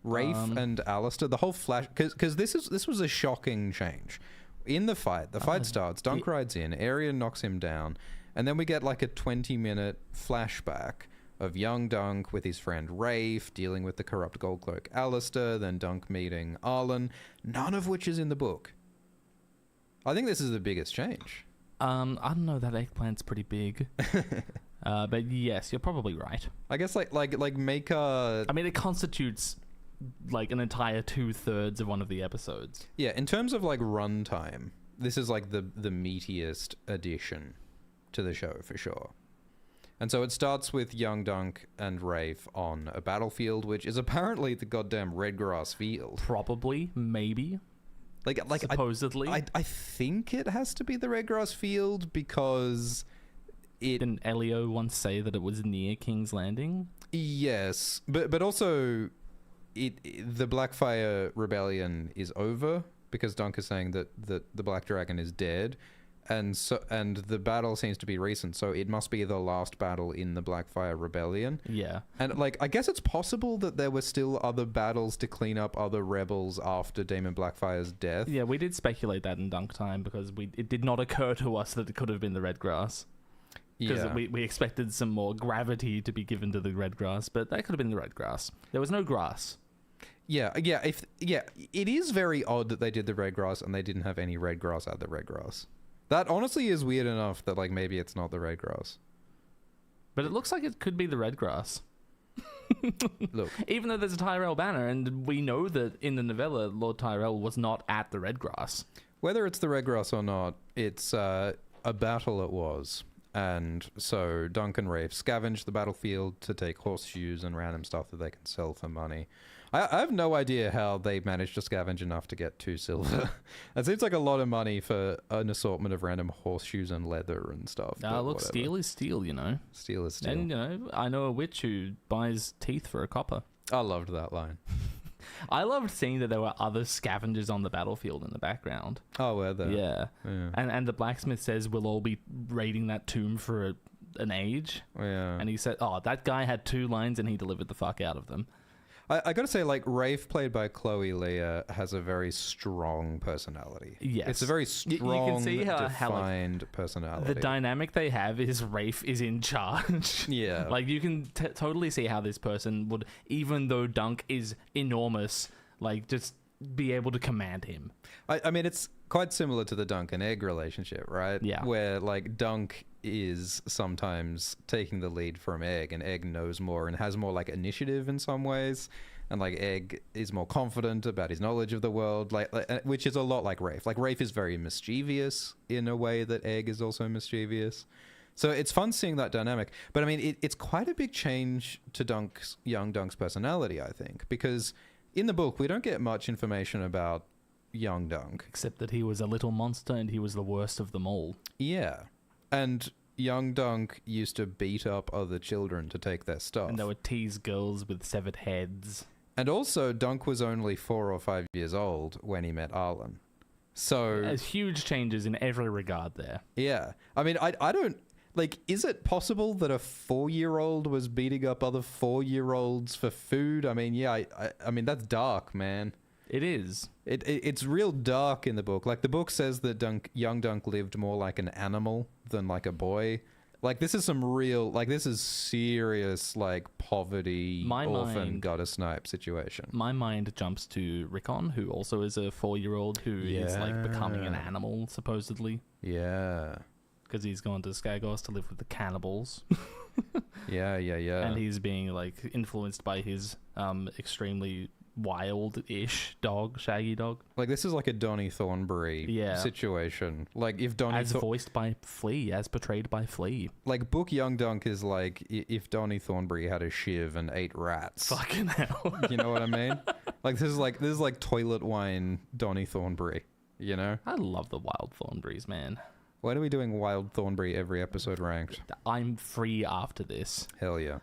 Rafe and Alester, the whole flash, because this was a shocking change. In the fight starts, Dunk rides in, Arya knocks him down, and then we get like a 20-minute flashback of young Dunk with his friend Rafe dealing with the corrupt Goldcloak Alester, then Dunk meeting Arlan, none of which is in the book. I think this is the biggest change. I don't know, that eggplant's pretty big. But yes, you're probably right. I guess like Maekar... I mean, it constitutes like an entire 2/3 of one of the episodes. Yeah, in terms of like runtime, this is like the meatiest addition to the show for sure. And so it starts with young Dunk and Rafe on a battlefield, which is apparently the goddamn Redgrass field. Probably, maybe. Like supposedly. I think it has to be the Redgrass field because Didn't Elio once say that it was near King's Landing? Yes, but also the Blackfire Rebellion is over because Dunk is saying that the Black Dragon is dead, and the battle seems to be recent, so it must be the last battle in the Blackfire Rebellion. Yeah. And like I guess it's possible that there were still other battles to clean up other rebels after Daemon Blackfire's death. Yeah, we did speculate that in Dunk time because it did not occur to us that it could have been the Redgrass. Because we expected some more gravity to be given to the Redgrass, but that could have been the Redgrass. There was no grass. Yeah. It is very odd that they did the Redgrass and they didn't have any Redgrass at the Redgrass. That honestly is weird enough that like maybe it's not the Redgrass. But it looks like it could be the Redgrass. Look, even though there's a Tyrell banner, and we know that in the novella, Lord Tyrell was not at the Redgrass. Whether it's the Redgrass or not, it's a battle it was. And so Dunk and Rafe scavenge the battlefield to take horseshoes and random stuff that they can sell for money. I have no idea how they managed to scavenge enough to get 2 silver. That seems like a lot of money for an assortment of random horseshoes and leather and stuff. Look, whatever. Steel is steel, you know. Steel is steel. And, I know a witch who buys teeth for a copper. I loved that line. I loved seeing that there were other scavengers on the battlefield in the background. Oh, were there? Yeah. And the blacksmith says we'll all be raiding that tomb for an age. Yeah. And he said, that guy had 2 lines and he delivered the fuck out of them. I gotta say, like, Rafe, played by Chloe Leah, has a very strong personality. Yes. It's a very strong, you can see defined personality. The dynamic they have is Rafe is in charge. Yeah. Like, you can totally see how this person would, even though Dunk is enormous, like, just be able to command him. I mean, it's quite similar to the Dunk and Egg relationship, right? Yeah. Where, like, Dunk is sometimes taking the lead from Egg, and Egg knows more and has more, like, initiative in some ways. And, like, Egg is more confident about his knowledge of the world, like which is a lot like Rafe. Like, Rafe is very mischievous in a way that Egg is also mischievous. So it's fun seeing that dynamic. But, I mean, it's quite a big change to young Dunk's personality, I think, because in the book, we don't get much information about young Dunk. Except that he was a little monster and he was the worst of them all. Yeah. And young Dunk used to beat up other children to take their stuff. And they would tease girls with severed heads. And also, Dunk was only 4 or 5 years old when he met Arlan. So There's huge changes in every regard there. yeah, I mean, I don't like. Is it possible that a 4-year-old was beating up other 4-year-olds for food? I mean, yeah, I mean that's dark, man. It is. It's real dark in the book. Like the book says that young Dunk lived more like an animal than like a boy. Like this is some real, like this is serious, like poverty, orphan, gutter snipe situation. My mind jumps to Rickon, who also is a 4-year-old who is like becoming an animal, supposedly. Yeah. Because he's gone to Skagos to live with the cannibals. Yeah. And he's being like influenced by his extremely wild-ish dog, Shaggy Dog. Like this is like a Donnie Thornberry situation. Like if Donnie as voiced by Flea, as portrayed by Flea. Like book Young Dunk is like if Donnie Thornberry had a shiv and ate rats. Fucking hell. You know what I mean? Like this is like toilet wine Donnie Thornberry, you know? I love the Wild Thornberries, man. Why are we doing Wild Thornberry every episode ranked? I'm free after this. Hell yeah.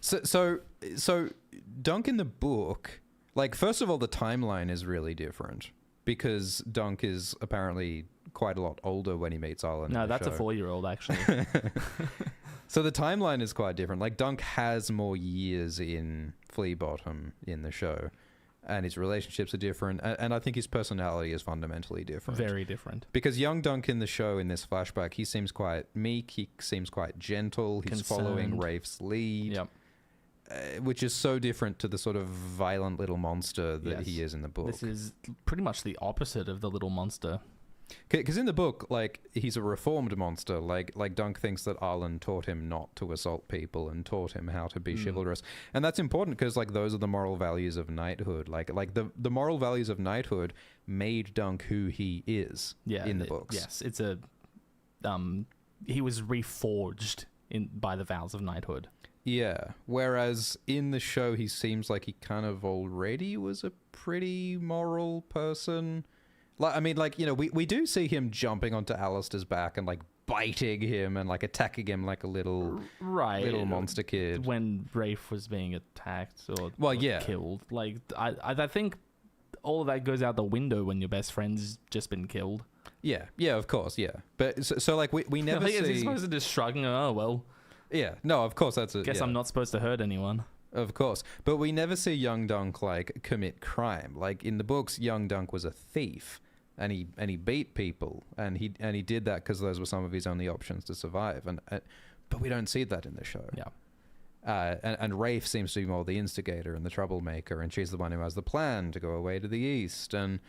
So Dunk in the book, like, first of all, the timeline is really different because Dunk is apparently quite a lot older when he meets Arlan. No, that's a 4-year-old, actually. So the timeline is quite different. Like, Dunk has more years in Flea Bottom in the show, and his relationships are different, and I think his personality is fundamentally different. Very different. Because young Dunk in the show, in this flashback, he seems quite meek, he seems quite gentle, he's following Rafe's lead. Yep. Which is so different to the sort of violent little monster that he is in the book. This is pretty much the opposite of the little monster. Because in the book, like, he's a reformed monster. Like Dunk thinks that Arlan taught him not to assault people and taught him how to be chivalrous. And that's important because, like, those are the moral values of knighthood. Like the moral values of knighthood made Dunk who he is in the books. Yes, it's a... he was reforged by the vows of knighthood. Yeah, whereas in the show, he seems like he kind of already was a pretty moral person. Like, I mean, like, you know, we do see him jumping onto Alistair's back and, like, biting him and, like, attacking him like a little monster kid. When Rafe was being attacked or killed. Like, I think all of that goes out the window when your best friend's just been killed. Yeah, of course, yeah. But, so like, we never see... He's supposed to just shrug and oh, well... Yeah, no, of course that's it. Guess I'm not supposed to hurt anyone. Of course. But we never see young Dunk, like, commit crime. Like, in the books, young Dunk was a thief, and he beat people, and he did that because those were some of his only options to survive. But we don't see that in the show. Yeah. And Rafe seems to be more the instigator and the troublemaker, and she's the one who has the plan to go away to the east. And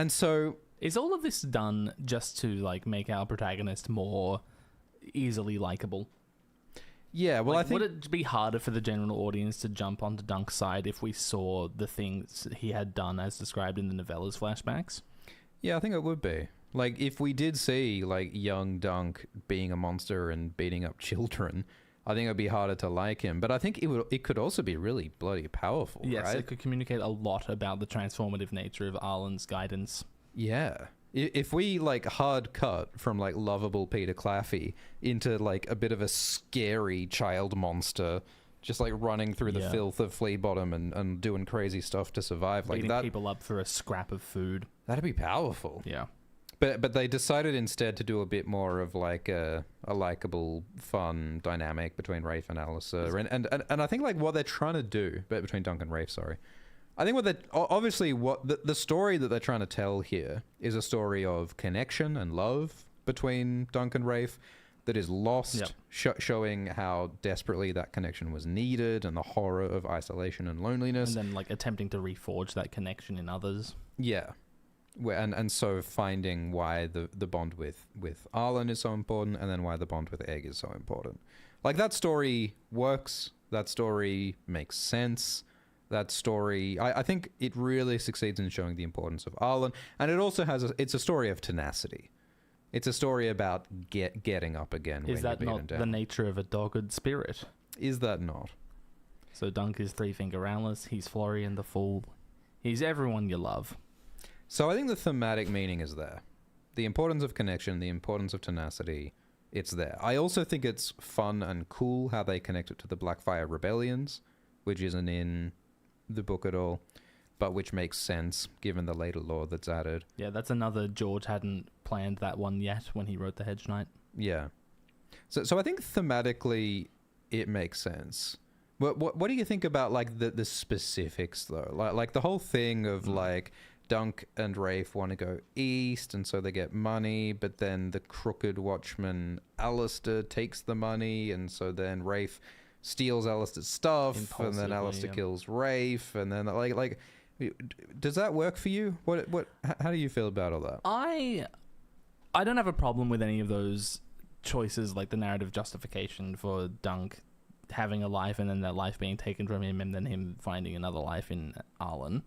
so... Is all of this done just to, like, make our protagonist more easily likable? Yeah, well, like, I think... Would it be harder for the general audience to jump onto Dunk's side if we saw the things he had done as described in the novella's flashbacks? Yeah, I think it would be. Like, if we did see, like, young Dunk being a monster and beating up children, I think it would be harder to like him. But I think it could also be really bloody powerful, yes, right? It could communicate a lot about the transformative nature of Arlan's guidance. Yeah. If we, like, hard cut from, like, lovable Peter Claffey into, like, a bit of a scary child monster just, like, running through the filth of Flea Bottom and doing crazy stuff to survive, like beating that... people up for a scrap of food. That'd be powerful. Yeah. But they decided instead to do a bit more of, like, a likable, fun dynamic between Rafe and Alester. And I think, like, what they're trying to do... Between Dunk and Rafe, sorry... I think the story that they're trying to tell here is a story of connection and love between Dunk and Rafe that is lost, showing how desperately that connection was needed and the horror of isolation and loneliness. And then, like, attempting to reforge that connection in others. Yeah. And so finding why the bond with Arlan is so important, and then why the bond with Egg is so important. Like, that story works. That story makes sense. That story, I think it really succeeds in showing the importance of Arlan, and it also it's a story of tenacity. It's a story about getting up again. Is that not the nature of a dogged spirit? Is that not? So Dunk is Three Finger Alice, he's Florian the Fool, he's everyone you love. So I think the thematic meaning is there. The importance of connection, the importance of tenacity, it's there. I also think it's fun and cool how they connect it to the Blackfire Rebellions, which isn't in the book at all. but which makes sense given the later lore that's added. Yeah, that's another George hadn't planned that one yet when he wrote the Hedge Knight. Yeah. So I think thematically it makes sense. What do you think about like the specifics though? Like the whole thing of like Dunk and Rafe want to go east, and so they get money, but then the crooked watchman Alester takes the money, and so then Rafe steals Alister's stuff, and then Alester kills Rafe, and then like does that work for you? How do you feel about all that? I don't have a problem with any of those choices, like the narrative justification for Dunk having a life and then that life being taken from him, and then him finding another life in Arlan.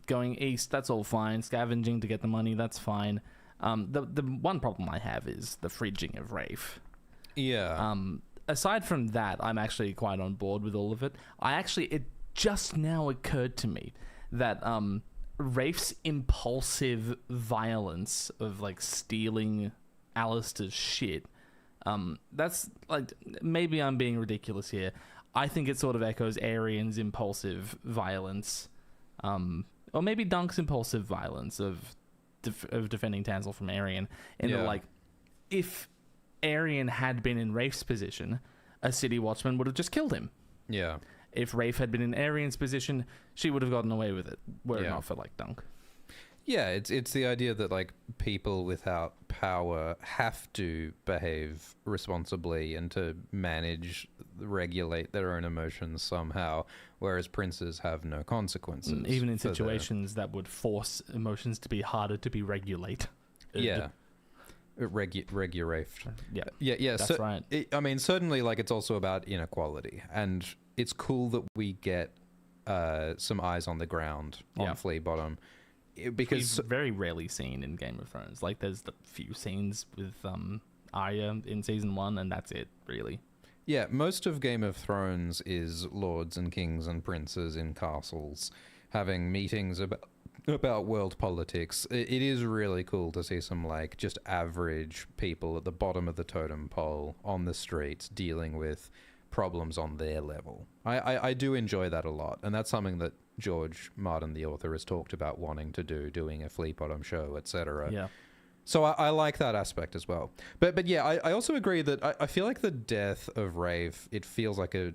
Going east, that's all fine. Scavenging to get the money, that's fine. The one problem I have is the fridging of Rafe. Yeah. Aside from that, I'm actually quite on board with all of it. It just now occurred to me that Rafe's impulsive violence of like stealing Alister's shit, that's like, maybe I'm being ridiculous here. I think it sort of echoes Arian's impulsive violence. Or maybe Dunk's impulsive violence of defending Tansel from Arian. That, like, if Arian had been in Rafe's position, a city watchman would have just killed him. Yeah. If Rafe had been in Arian's position, she would have gotten away with it, were it not for, like, Dunk. Yeah, it's the idea that like people without power have to behave responsibly and to regulate their own emotions somehow, whereas princes have no consequences. Even in situations that would force emotions to be harder to be regulate. Regulate. Yeah. That's right. I mean, certainly, like it's also about inequality, and it's cool that we get some eyes on the ground on Flea Bottom. Because we've very rarely seen in Game of Thrones. Like, there's the few scenes with Arya in season 1, and that's it, really. Yeah, most of Game of Thrones is lords and kings and princes in castles having meetings about world politics. It is really cool to see some like just average people at the bottom of the totem pole on the streets dealing with problems on their level. I do enjoy that a lot, and that's something that George Martin, the author, has talked about wanting to do, doing a Flea Bottom show, etc. Yeah. So I like that aspect as well. But yeah, I also agree that I feel like the death of Rafe, it feels like a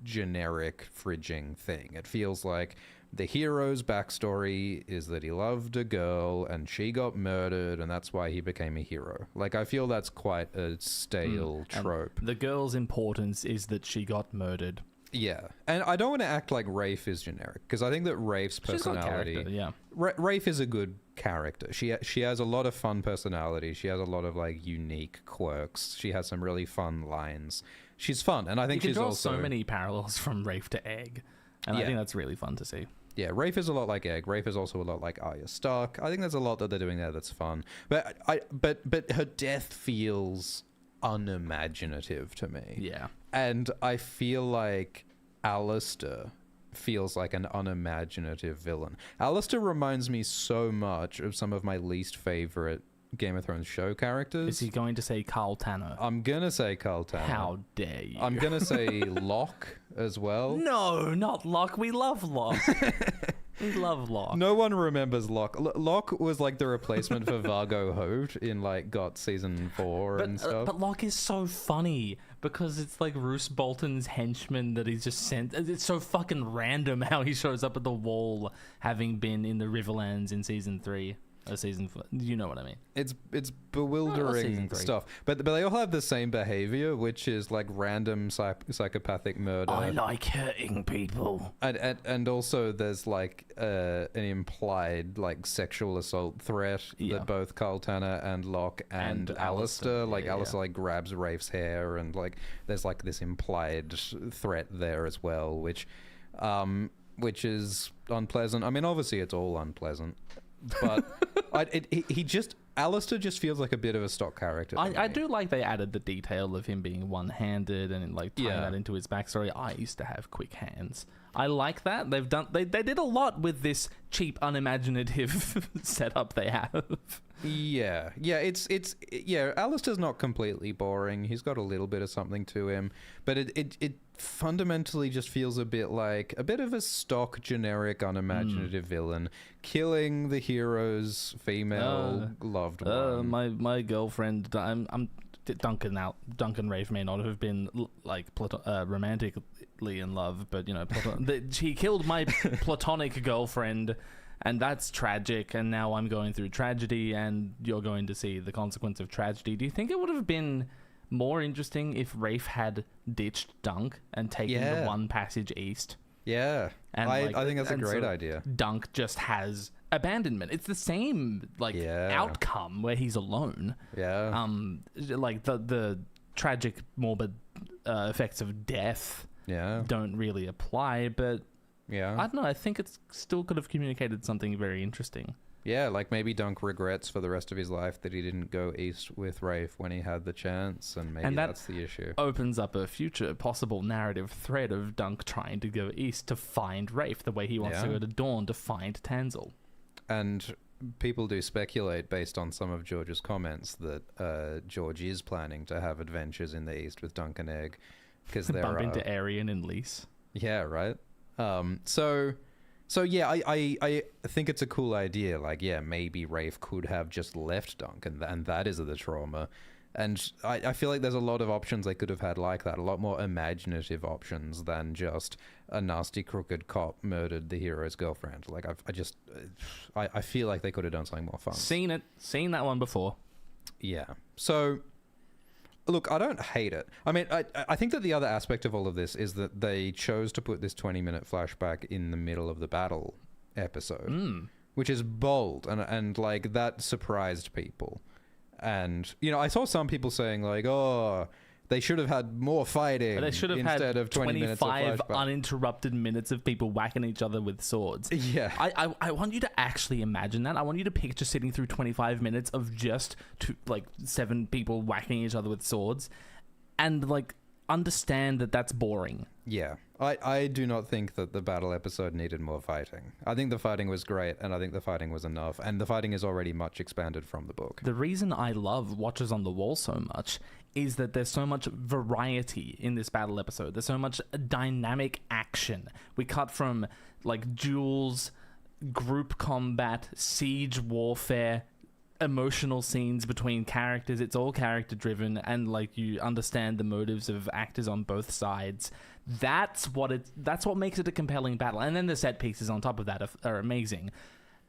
generic fridging thing. It feels like the hero's backstory is that he loved a girl and she got murdered, and that's why he became a hero. Like, I feel that's quite a stale trope. And the girl's importance is that she got murdered. Yeah, and I don't want to act like Rafe is generic, because I think that Rafe's personality... Rafe is a good character. She has a lot of fun personality. She has a lot of, like, unique quirks. She has some really fun lines. She's fun, and I think she's also... You can draw so many parallels from Rafe to Egg, and I think that's really fun to see. Yeah, Rafe is a lot like Egg. Rafe is also a lot like Arya Stark. I think there's a lot that they're doing there that's fun. But her death feels unimaginative to me. Yeah. And I feel like Alester feels like an unimaginative villain. Alester reminds me so much of some of my least favorite Game of Thrones show characters. Is he going to say Carl Tanner? I'm going to say Carl Tanner. How dare you? I'm going to say Locke as well. No, not Locke. We love Locke. We love Locke. No one remembers Locke. Locke was like the replacement for Vargo Hoat in like GOT season 4 and stuff. But Locke is so funny because it's like Roose Bolton's henchman that he's just sent. It's so fucking random how he shows up at the wall, having been in the Riverlands in season 3. Season 4. You know what I mean? It's bewildering stuff. But they all have the same behavior, which is like random psychopathic murder. I like hurting people. And also there's like an implied like sexual assault threat that both Carl Tanner and Locke and Alester, Alester like grabs Rafe's hair, and like there's like this implied threat there as well, which is unpleasant. I mean, obviously it's all unpleasant. But Alester just feels like a bit of a stock character. I do like they added the detail of him being one-handed and like tying that into his backstory. I used to have quick hands. I like that. They did a lot with this cheap, unimaginative setup they have. Yeah. Alistair's not completely boring. He's got a little bit of something to him, but it fundamentally just feels a bit of a stock, generic, unimaginative villain, killing the hero's female loved one. My girlfriend, Duncan Rafe may not have been romantically in love, but she killed my platonic girlfriend, and that's tragic, and now I'm going through tragedy, and you're going to see the consequence of tragedy. Do you think it would have been more interesting if Rafe had ditched Dunk and taken the one passage east? Yeah, and I think that's a great idea. Dunk just has abandonment. It's the same outcome where he's alone. Yeah. Like the tragic, morbid effects of death don't really apply, but I don't know. I think it's still could have communicated something very interesting. Yeah, like maybe Dunk regrets for the rest of his life that he didn't go east with Rafe when he had the chance, and maybe that's the issue. Opens up a future possible narrative thread of Dunk trying to go east to find Rafe the way he wants to go to Dawn to find Tanzel. And people do speculate, based on some of George's comments, that George is planning to have adventures in the east with Dunk and Egg, because they're bump into Arian and Lise. Yeah, right. So yeah, I think it's a cool idea. Like, yeah, maybe Rafe could have just left Dunk, and that is the trauma. And I feel like there's a lot of options they could have had like that, a lot more imaginative options than just a nasty, crooked cop murdered the hero's girlfriend. Like, I feel like they could have done something more fun. Seen that one before. Yeah. So, look, I don't hate it. I mean, I think that the other aspect of all of this is that they chose to put this 20-minute flashback in the middle of the battle episode, which is bold, and like, that surprised people. And, I saw some people saying, like, oh, they should have had more fighting. They should have instead had of 25 uninterrupted minutes of people whacking each other with swords. Yeah. I want you to actually imagine that. I want you to picture sitting through 25 minutes of just 7 people whacking each other with swords, and like, understand that that's boring. Yeah. I do not think that the battle episode needed more fighting. I think the fighting was great, and I think the fighting was enough, and the fighting is already much expanded from the book. The reason I love Watchers on the Wall so much is that there's so much variety in this battle episode. There's so much dynamic action. We cut from like duels, group combat, siege warfare, emotional scenes between characters. It's all character driven, and like, you understand the motives of actors on both sides. That's what makes it a compelling battle. And then the set pieces on top of that are amazing.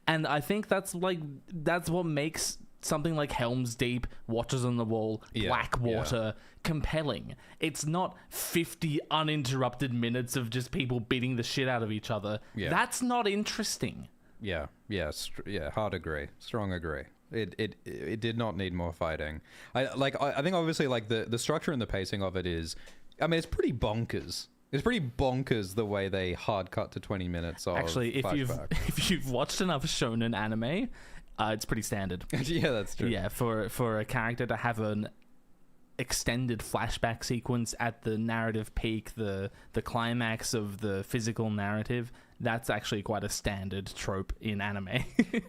And I think that's what makes something like Helm's Deep, Watchers on the Wall, Blackwater compelling. It's not 50 uninterrupted minutes of just people beating the shit out of each other. That's not interesting. Hard agree, strong agree. It did not need more fighting. I think obviously, like, the structure and the pacing of it is, I mean, it's pretty bonkers. It's pretty bonkers the way they hard cut to 20 minutes of Actually, if you've watched enough shonen anime, it's pretty standard. Yeah, that's true. Yeah, for a character to have an extended flashback sequence at the narrative peak, the climax of the physical narrative, that's actually quite a standard trope in anime.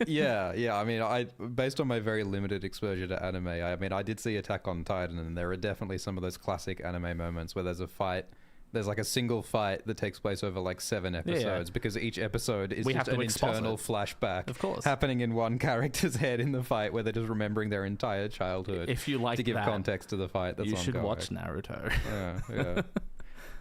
Yeah. I mean, based on my very limited exposure to anime, I did see Attack on Titan, and there are definitely some of those classic anime moments where there's a fight. There's like a single fight that takes place over like 7 episodes, because each episode is just an internal flashback, of course, happening in one character's head in the fight, where they're just remembering their entire childhood. If you like to give context to the fight, that's you should ongoing. Watch Naruto. Yeah.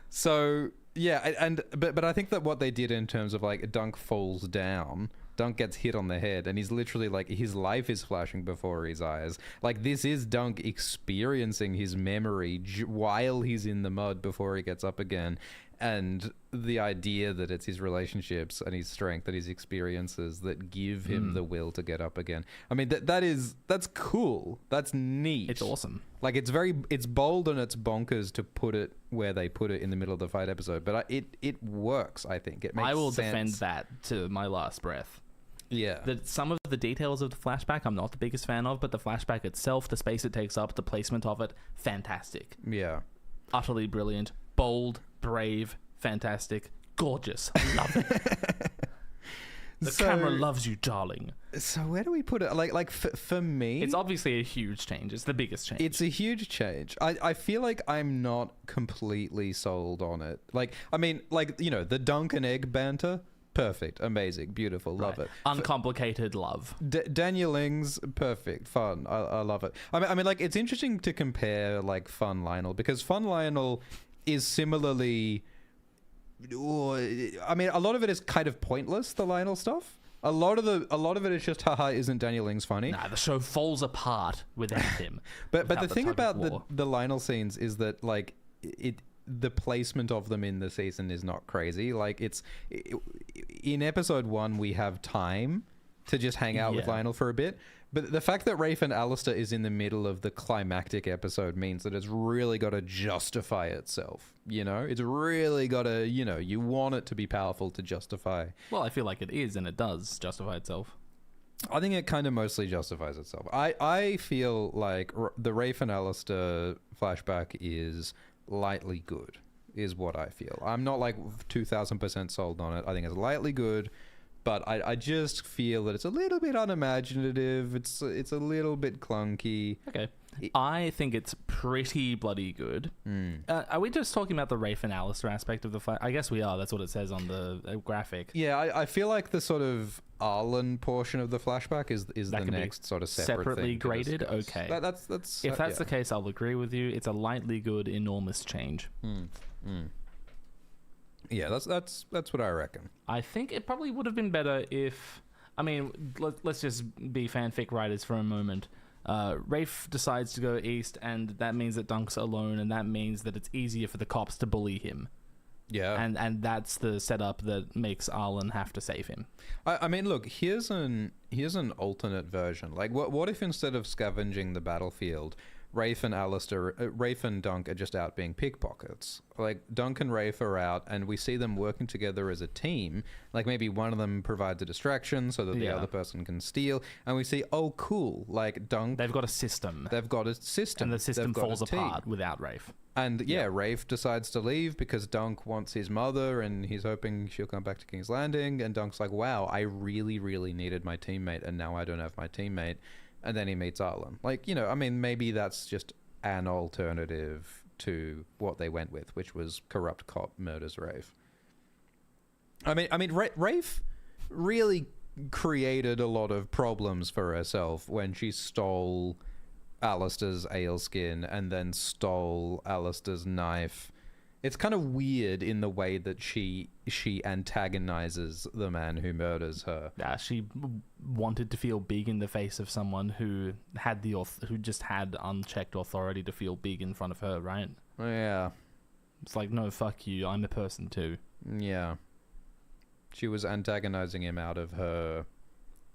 So yeah, but I think that what they did in terms of like, Dunk falls down, Dunk gets hit on the head, and he's literally like, his life is flashing before his eyes. Like, this is Dunk experiencing his memory while he's in the mud before he gets up again. And the idea that it's his relationships and his strength and his experiences that give him the will to get up again. I mean, that's cool. That's neat. It's awesome. Like, it's bold and it's bonkers to put it where they put it in the middle of the fight episode, but it works, I think. It makes sense. I will defend that to my last breath. Yeah. Some of the details of the flashback I'm not the biggest fan of, but the flashback itself, the space it takes up, the placement of it, fantastic. Yeah. Utterly brilliant. Bold, brave, fantastic, gorgeous. I love it. The camera loves you, darling. So where do we put it? Like for me, It's obviously a huge change. It's the biggest change. it's a huge change. I feel like I'm not completely sold on it. Like, I mean, like, the dunk and egg banter, perfect, amazing, beautiful, love it. Uncomplicated love. Daniel Ing's perfect, fun. I love it. I mean, like, it's interesting to compare like Fun Lionel, because Fun Lionel is similarly. I mean, a lot of it is kind of pointless. The Lionel stuff. A lot of it is just, haha, isn't Daniel Ing's funny? Nah, the show falls apart without him. But the thing about the Lionel scenes is that, like, the placement of them in the season is not crazy. Like, in episode 1 we have time to just hang out with Lionel for a bit. But the fact that Rafe and Alester is in the middle of the climactic episode means that it's really got to justify itself. It's really got to, you want it to be powerful to justify. Well, I feel like it is, and it does justify itself. I think it kind of mostly justifies itself. I feel like the Rafe and Alester flashback is lightly good, is what I feel. I'm not like 2,000% sold on it. I think it's lightly good. But I just feel that it's a little bit unimaginative. It's a little bit clunky. Okay. I think it's pretty bloody good. Are we just talking about the Rafe and Alester aspect of the fight? I guess we are. That's what it says on the graphic. Yeah, I feel like the sort of Arlan portion of the flashback is the next sort of separately thing graded. Okay. That's if that's the case, I'll agree with you. It's a lightly good, enormous change. Yeah, that's what I reckon. I think it probably would have been better if... I mean, let's just be fanfic writers for a moment. Rafe decides to go east, and that means that Dunk's alone, and that means that it's easier for the cops to bully him. Yeah. And that's the setup that makes Arlan have to save him. I mean, look, here's an alternate version. Like, what if instead of scavenging the battlefield, Rafe and Dunk are just out being pickpockets? Like, Dunk and Rafe are out, and we see them working together as a team. Like, maybe one of them provides a distraction so that the other person can steal, and we see, oh, cool, like, Dunk... They've got a system. And the system falls apart without Rafe. And Rafe decides to leave because Dunk wants his mother, and he's hoping she'll come back to King's Landing, and Dunk's like, wow, I really, really needed my teammate, and now I don't have my teammate. And then he meets Arlan. Like, I mean, maybe that's just an alternative to what they went with, which was corrupt cop murders Rafe. I mean, Rafe really created a lot of problems for herself when she stole Alistair's ale skin and then stole Alistair's knife. It's kind of weird in the way that she antagonizes the man who murders her. Yeah, she wanted to feel big in the face of someone who just had unchecked authority to feel big in front of her, right? Yeah. It's like, no, fuck you, I'm a person too. Yeah. She was antagonizing him out of her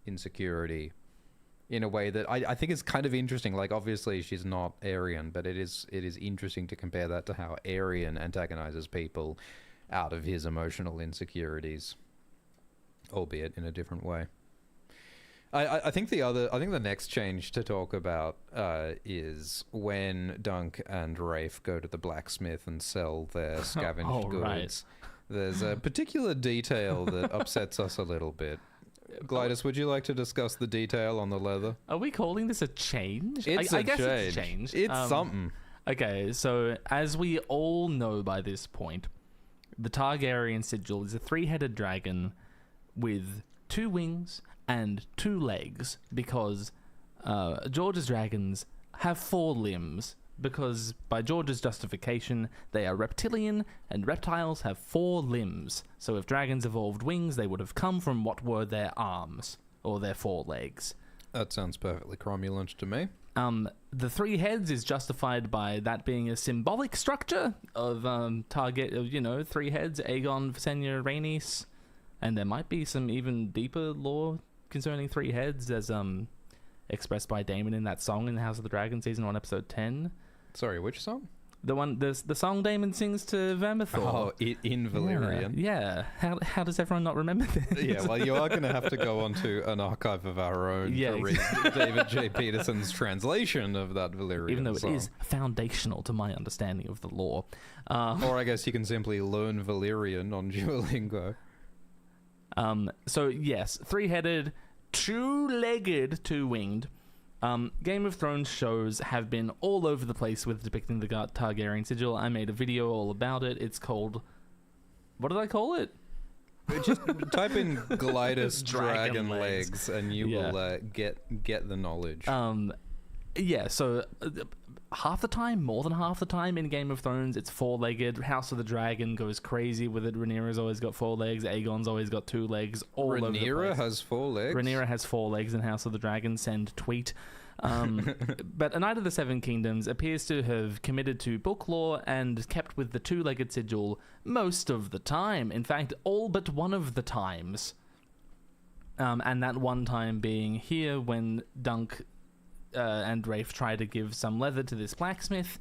insecurity in a way that I think is kind of interesting. Like, obviously she's not Aryan, but it is interesting to compare that to how Aryan antagonizes people out of his emotional insecurities, albeit in a different way. I think the next change to talk about is when Dunk and Rafe go to the blacksmith and sell their scavenged goods. Right. There's a particular detail that upsets us a little bit. Glidus, would you like to discuss the detail on the leather? Are we calling this a change? I guess it's a change. It's something. Okay, so as we all know by this point, the Targaryen sigil is a 3-headed dragon with 2 wings and 2 legs, because George's dragons have 4 limbs, because by George's justification, they are reptilian, and reptiles have 4 limbs. So if dragons evolved wings, they would have come from what were their arms, or their 4 legs. That sounds perfectly cromulent to me. The 3 heads is justified by that being a symbolic structure of 3 heads, Aegon, Visenya, Rhaenys, and there might be some even deeper lore concerning 3 heads, as expressed by Daemon in that song in House of the Dragon season 1 episode 10. Sorry, which song? The song Daemon sings to Vermithor. Oh, in Valyrian. Yeah. How does everyone not remember this? Yeah, well, you are going to have to go onto an archive of our own to read David J. Peterson's translation of that Valyrian even though song. It is foundational to my understanding of the lore. Or I guess you can simply learn Valyrian on Duolingo. So yes, 3-headed, 2-legged, 2-winged. Game of Thrones shows have been all over the place with depicting the Targaryen sigil. I made a video all about it. It's called... What did I call it? Just type in Glidus dragon legs and you will get the knowledge. Yeah, so half the time, more than half the time in Game of Thrones, it's 4-legged. House of the Dragon goes crazy with it. Rhaenyra's always got 4 legs. Aegon's always got 2 legs. Rhaenyra has 4 legs? Rhaenyra has 4 legs in House of the Dragon. Send tweet. But A Knight of the Seven Kingdoms appears to have committed to book lore and kept with the 2-legged sigil most of the time. In fact, all but one of the times. And that one time being here when Dunk and Rafe try to give some leather to this blacksmith,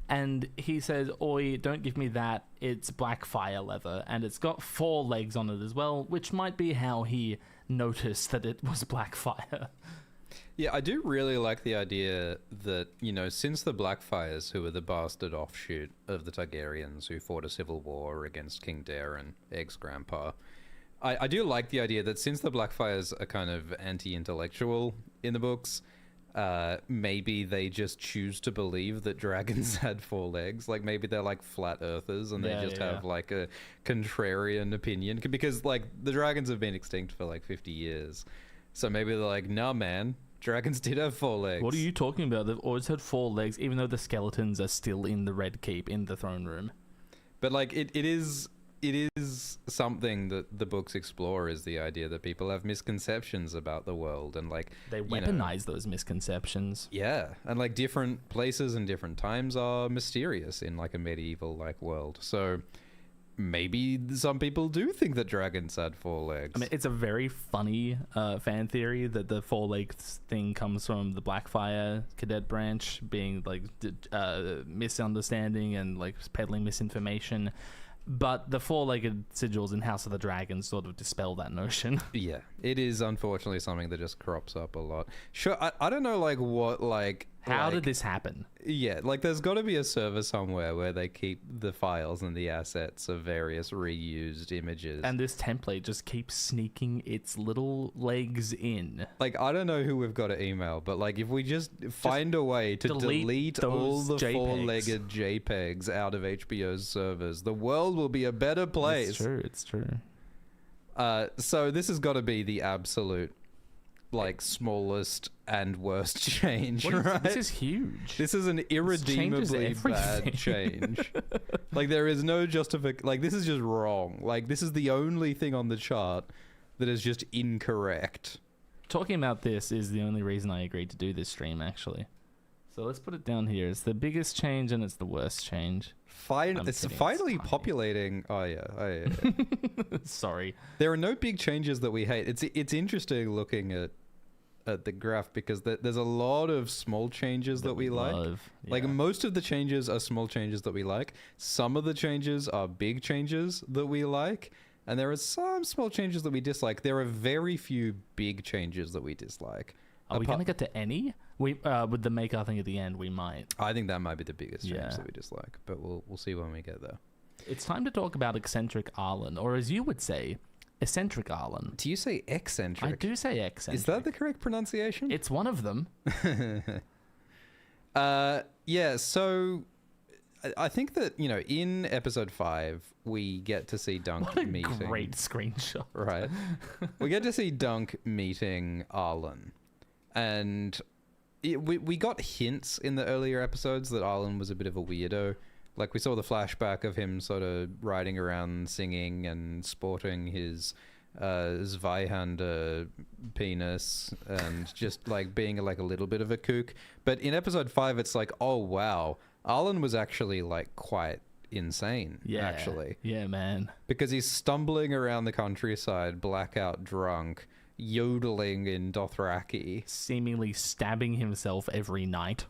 and he says, "Oi, don't give me that, it's Blackfire leather, and it's got 4 legs on it as well," which might be how he noticed that it was Blackfire. Yeah, I do really like the idea that, you know, since the Blackfires, who are the bastard offshoot of the Targaryens who fought a civil war against King Daeron, Egg's grandpa, I do like the idea that since the Blackfires are kind of anti-intellectual in the books, maybe they just choose to believe that dragons had 4 legs. Like, maybe they're like flat earthers and they have like a contrarian opinion, because like the dragons have been extinct for like 50 years. So maybe they're like, nah, man, dragons did have 4 legs. What are you talking about? They've always had 4 legs, even though the skeletons are still in the Red Keep in the throne room. But like, it is something that the books explore, is the idea that people have misconceptions about the world, and like they weaponize those misconceptions. Yeah, and like different places and different times are mysterious in like a medieval like world. So maybe some people do think that dragons had 4 legs. I mean, it's a very funny fan theory that the 4 legs thing comes from the Blackfire cadet branch being like misunderstanding and like peddling misinformation. But the 4-legged sigils in House of the Dragon sort of dispel that notion. Yeah, it is unfortunately something that just crops up a lot. Sure, I don't know, like, what, like... How did this happen? Yeah, like, there's got to be a server somewhere where they keep the files and the assets of various reused images. And this template just keeps sneaking its little legs in. Like, I don't know who we've got to email, but, like, if we just find a way to delete all the JPEGs. 4-legged JPEGs out of HBO's servers, the world will be a better place. It's true. So this has got to be the absolute, like, smallest and worst change, right? This is huge. This is an irredeemably bad change. Like, there is no justification. Like, this is just wrong. Like, this is the only thing on the chart that is just incorrect. Talking about this is the only reason I agreed to do this stream, actually. So let's put it down here. It's the biggest change and it's the worst change. It's finally populating. Oh yeah. Sorry. There are no big changes that we hate. It's interesting looking at the graph, because there's a lot of small changes that we like. Yeah. Like, most of the changes are small changes that we like. Some of the changes are big changes that we like. And there are some small changes that we dislike. There are very few big changes that we dislike. Are we going to get to any? With the Maekar thing at the end, we might. I think that might be the biggest change that we dislike, but we'll see when we get there. It's time to talk about eccentric Arlan, or as you would say, eccentric Arlan. Do you say eccentric? I do say eccentric. Is that the correct pronunciation? It's one of them. Yeah, so I think that, you know, in episode 5, we get to see Dunk meeting... What a great screenshot. Right. We get to see Dunk meeting Arlan. And we got hints in the earlier episodes that Arlan was a bit of a weirdo. Like, we saw the flashback of him sort of riding around singing and sporting his Zweihander penis and just, like, being, like, a little bit of a kook. But in episode 5, it's like, oh, wow. Arlan was actually, like, quite insane, actually. Yeah, man. Because he's stumbling around the countryside, blackout drunk, yodeling in Dothraki. Seemingly stabbing himself every night.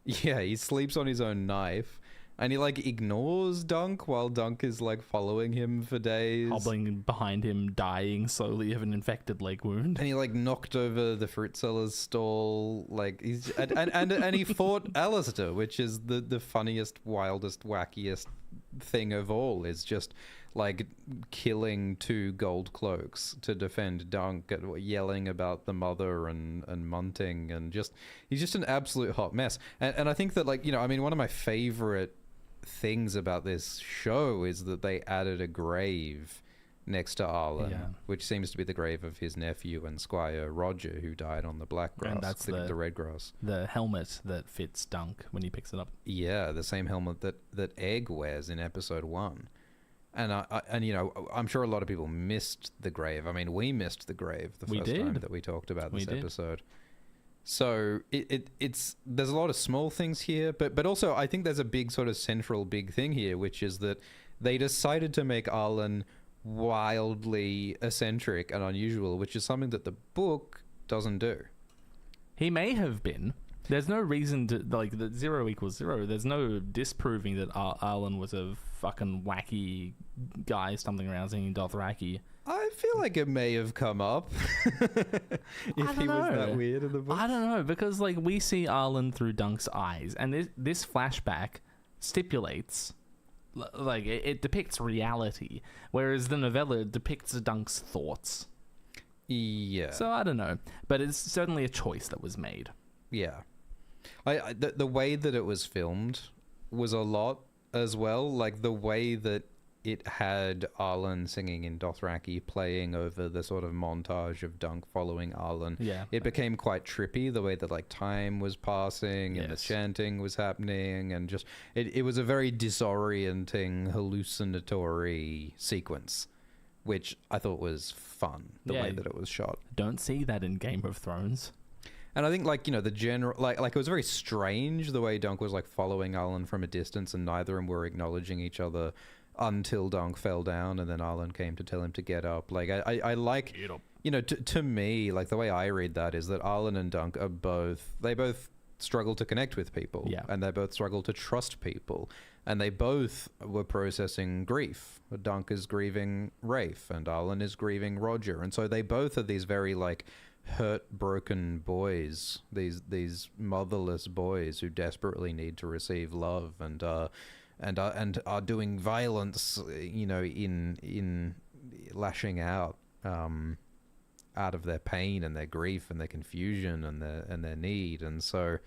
Yeah, he sleeps on his own knife. And he, like, ignores Dunk while Dunk is, like, following him for days. Hobbling behind him, dying slowly of an infected leg wound. And he, like, knocked over the fruit seller's stall. Like, he's... And he fought Alester, which is the funniest, wildest, wackiest thing of all. Is just, like killing 2 gold cloaks to defend Dunk, yelling about the mother and munting, and he's just an absolute hot mess. And I think that, like, I mean, one of my favorite things about this show is that they added a grave next to Arlan, which seems to be the grave of his nephew and squire Roger, who died on the black grass. And that's the red grass. The helmet that fits Dunk when he picks it up. Yeah, the same helmet that Egg wears in episode 1. And I'm sure a lot of people missed the grave. I mean, we missed the grave the first time that we talked about this episode. So it's there's a lot of small things here, but also I think there's a big sort of central big thing here, which is that they decided to make Arlan wildly eccentric and unusual, which is something that the book doesn't do. He may have been. There's no reason to, like, that 0 equals 0. There's no disproving that Arlan was a fucking wacky guy stumbling around singing Dothraki. I feel like it may have come up if he was that weird in the book. I don't know, because, like, we see Arlan through Dunk's eyes, and this flashback stipulates, like, it depicts reality, whereas the novella depicts Dunk's thoughts. Yeah. So I don't know, but it's certainly a choice that was made. Yeah. The way that it was filmed was a lot as well. Like, the way that it had Arlan singing in Dothraki playing over the sort of montage of Dunk following Arlan. Yeah. It became quite trippy, the way that, like, time was passing and the chanting was happening, and just it was a very disorienting, hallucinatory sequence, which I thought was fun, the way that it was shot. Don't see that in Game of Thrones. And I think, like, the general, like it was very strange the way Dunk was, like, following Arlan from a distance, and neither of them were acknowledging each other until Dunk fell down, and then Arlan came to tell him to get up. Like, I like, to me, like, the way I read that is that Arlan and Dunk are both struggle to connect with people, and they both struggle to trust people, and they both were processing grief. Dunk is grieving Rafe, and Arlan is grieving Roger, and so they both are these very, like, hurt, broken boys, these motherless boys who desperately need to receive love, and are doing violence, in lashing out of their pain and their grief and their confusion and their need. And so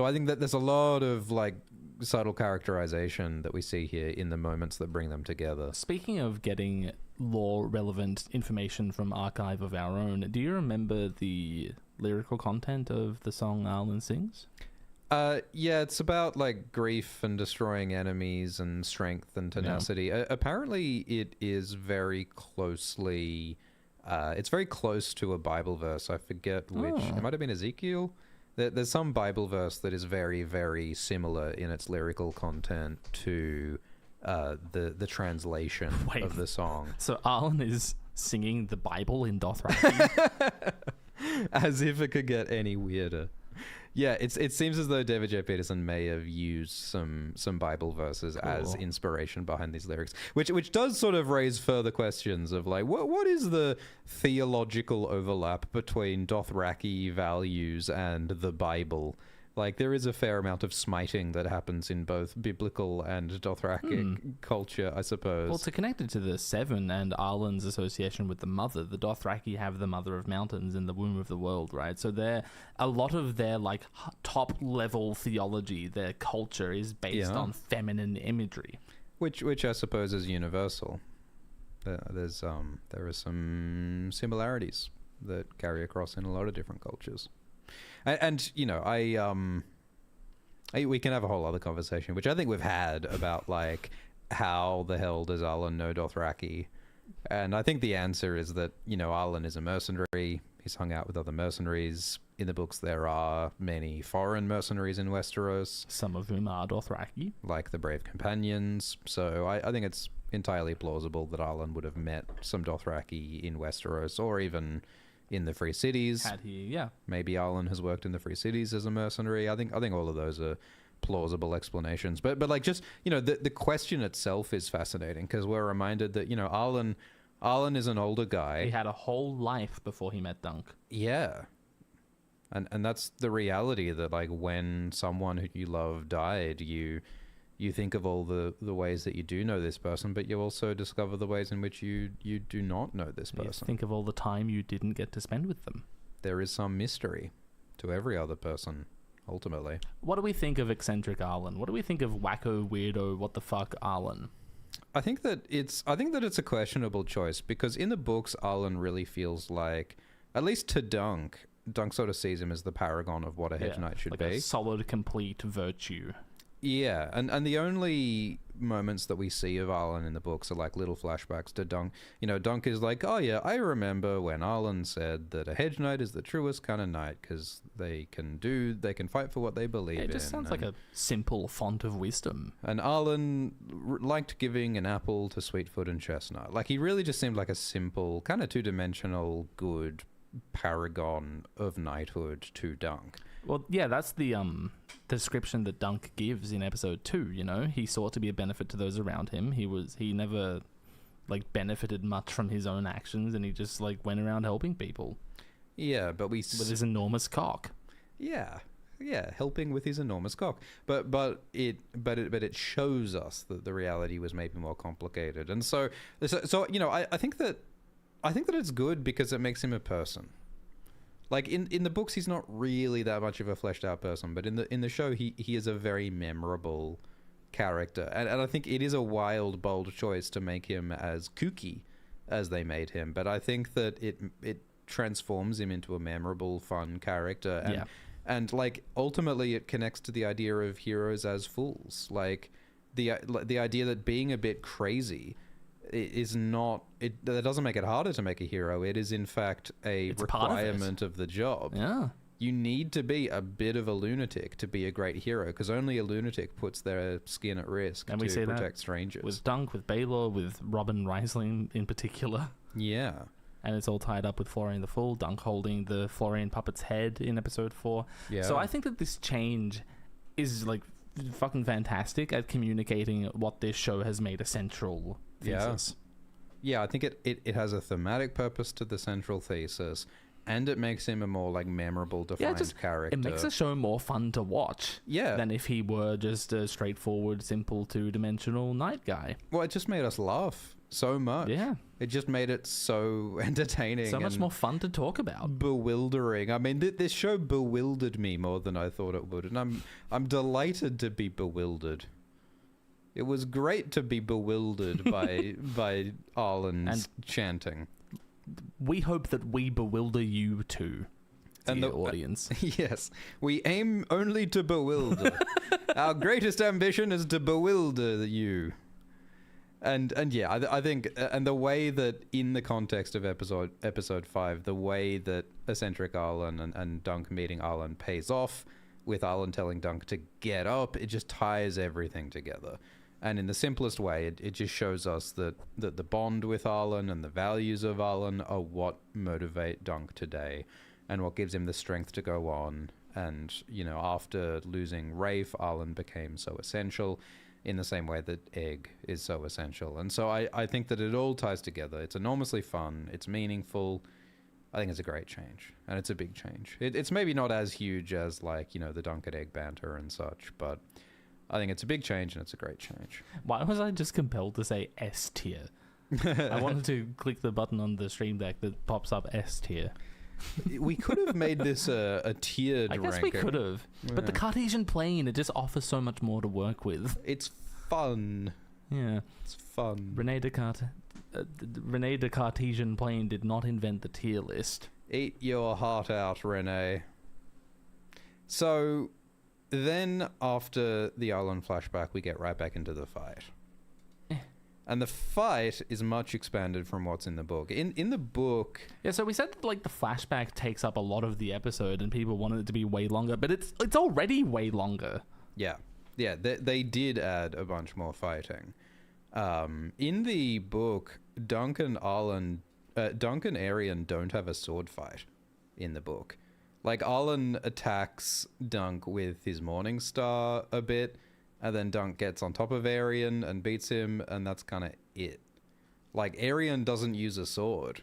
I think that there's a lot of, like, subtle characterization that we see here in the moments that bring them together. Speaking of getting lore-relevant information from Archive of Our Own, do you remember the lyrical content of the song Arlan sings? Yeah, it's about, like, grief and destroying enemies and strength and tenacity. Apparently, it is very closely... it's very close to a Bible verse. I forget which. It might have been Ezekiel. There's some Bible verse that is very, very similar in its lyrical content to the translation of the song. So Arlan is singing the Bible in Dothraki? As if it could get any weirder. Yeah, it seems as though David J. Peterson may have used some Bible verses as inspiration behind these lyrics, which does sort of raise further questions of, like, what is the theological overlap between Dothraki values and the Bible? Like, there is a fair amount of smiting that happens in both biblical and Dothraki culture, I suppose. Well, to connect it to the Seven and Arlan's association with the Mother, the Dothraki have the Mother of Mountains in the womb of the world, right? So a lot of their, like, top-level theology, their culture is based on feminine imagery. Which I suppose is universal. There are some similarities that carry across in a lot of different cultures. And we can have a whole other conversation, which I think we've had, about, like, how the hell does Arlan know Dothraki? And I think the answer is that, Arlan is a mercenary. He's hung out with other mercenaries. In the books, there are many foreign mercenaries in Westeros. Some of whom are Dothraki. Like the Brave Companions. So I think it's entirely plausible that Arlan would have met some Dothraki in Westeros, or even in the Free Cities. Had he, Maybe Arlan has worked in the Free Cities as a mercenary. I think all of those are plausible explanations. But like, just, the question itself is fascinating, because we're reminded that, Arlan is an older guy. He had a whole life before he met Dunk. Yeah. And that's the reality, that, like, when someone who you love died, you you think of all the ways that you do know this person, but you also discover the ways in which you do not know this You person. think of all the time you didn't get to spend with them. There is some mystery to every other person, ultimately. What do we think of eccentric Arlan? What do we think of wacko, weirdo, what the fuck Arlan? I think that it's a questionable choice, because in the books, Arlan really feels like, at least to Dunk sort of sees him as the paragon of what a hedge knight should like be. a solid, complete virtue. Yeah, and the only moments that we see of Arlan in the books are like little flashbacks to Dunk. You know, Dunk is like, oh yeah, I remember when Arlan said that a hedge knight is the truest kind of knight because they can fight for what they believe in. It just sounds like a simple font of wisdom. And Arlan liked giving an apple to Sweetfoot and Chestnut. Like, he really just seemed like a simple, kind of two-dimensional, good paragon of knighthood to Dunk. Well, yeah, that's the description that Dunk gives in episode 2, you know? He sought to be a benefit to those around him. He never, like, benefited much from his own actions, and he just, like, went around helping people. Yeah, but with his enormous cock. Yeah, helping with his enormous cock. But it shows us that the reality was maybe more complicated. And so you know, I think that it's good because it makes him a person. Like, in the books, he's not really that much of a fleshed out person, but in the show, he is a very memorable character, and I think it is a wild, bold choice to make him as kooky as they made him. But I think that it transforms him into a memorable, fun character, and like ultimately, it connects to the idea of heroes as fools. Like the idea that being a bit crazy is not, that doesn't make it harder to make a hero. It is in fact it's requirement of the job. Yeah, you need to be a bit of a lunatic to be a great hero, because only a lunatic puts their skin at risk and to we see protect that strangers. with Dunk, with Baelor, with Robin Riesling in particular. Yeah. And it's all tied up with Florian the Fool, Dunk holding the Florian puppet's head in episode 4. Yeah. So I think that this change is like fucking fantastic at communicating what this show has made a central thesis. Yeah, I think it has a thematic purpose to the central thesis, and it makes him a more like memorable, defined character. It makes the show more fun to watch than if he were just a straightforward, simple, two-dimensional knight guy. Well, it just made us laugh so much. Yeah. It just made it so entertaining. So much more fun to talk about. Bewildering. I mean, this show bewildered me more than I thought it would, and I'm delighted to be bewildered. It was great to be bewildered by Arlan's chanting. We hope that we bewilder you too, the audience. Yes, we aim only to bewilder. Our greatest ambition is to bewilder you. And yeah, I think, and the way that in the context of episode 5, the way that eccentric Arlan and Dunk meeting Arlan pays off, with Arlan telling Dunk to get up, it just ties everything together. And in the simplest way, it just shows us that the bond with Arlan and the values of Arlan are what motivate Dunk today, and what gives him the strength to go on. And, you know, after losing Rafe, Arlan became so essential in the same way that Egg is so essential. And so I think that it all ties together. It's enormously fun. It's meaningful. I think it's a great change, and it's a big change. It's maybe not as huge as, like, you know, the Dunk and Egg banter and such, but I think it's a big change, and it's a great change. Why was I just compelled to say S tier? I wanted to click the button on the stream deck that pops up S tier. We could have made this a tiered ranking. I guess we could have. Yeah. But the Cartesian plane, it just offers so much more to work with. It's fun. Yeah. It's fun. Rene de Cartesian plane did not invent the tier list. Eat your heart out, Rene. So then after the Arlan flashback, we get right back into the fight. And the fight is much expanded from what's in the book. In the book... Yeah, so we said that, like, the flashback takes up a lot of the episode and people wanted it to be way longer, but it's already way longer. Yeah. Yeah, they did add a bunch more fighting. In the book, Dunk and Arlan don't have a sword fight in the book. Like, Arlan attacks Dunk with his Morning Star a bit, and then Dunk gets on top of Arian and beats him, and that's kind of it. Like, Arian doesn't use a sword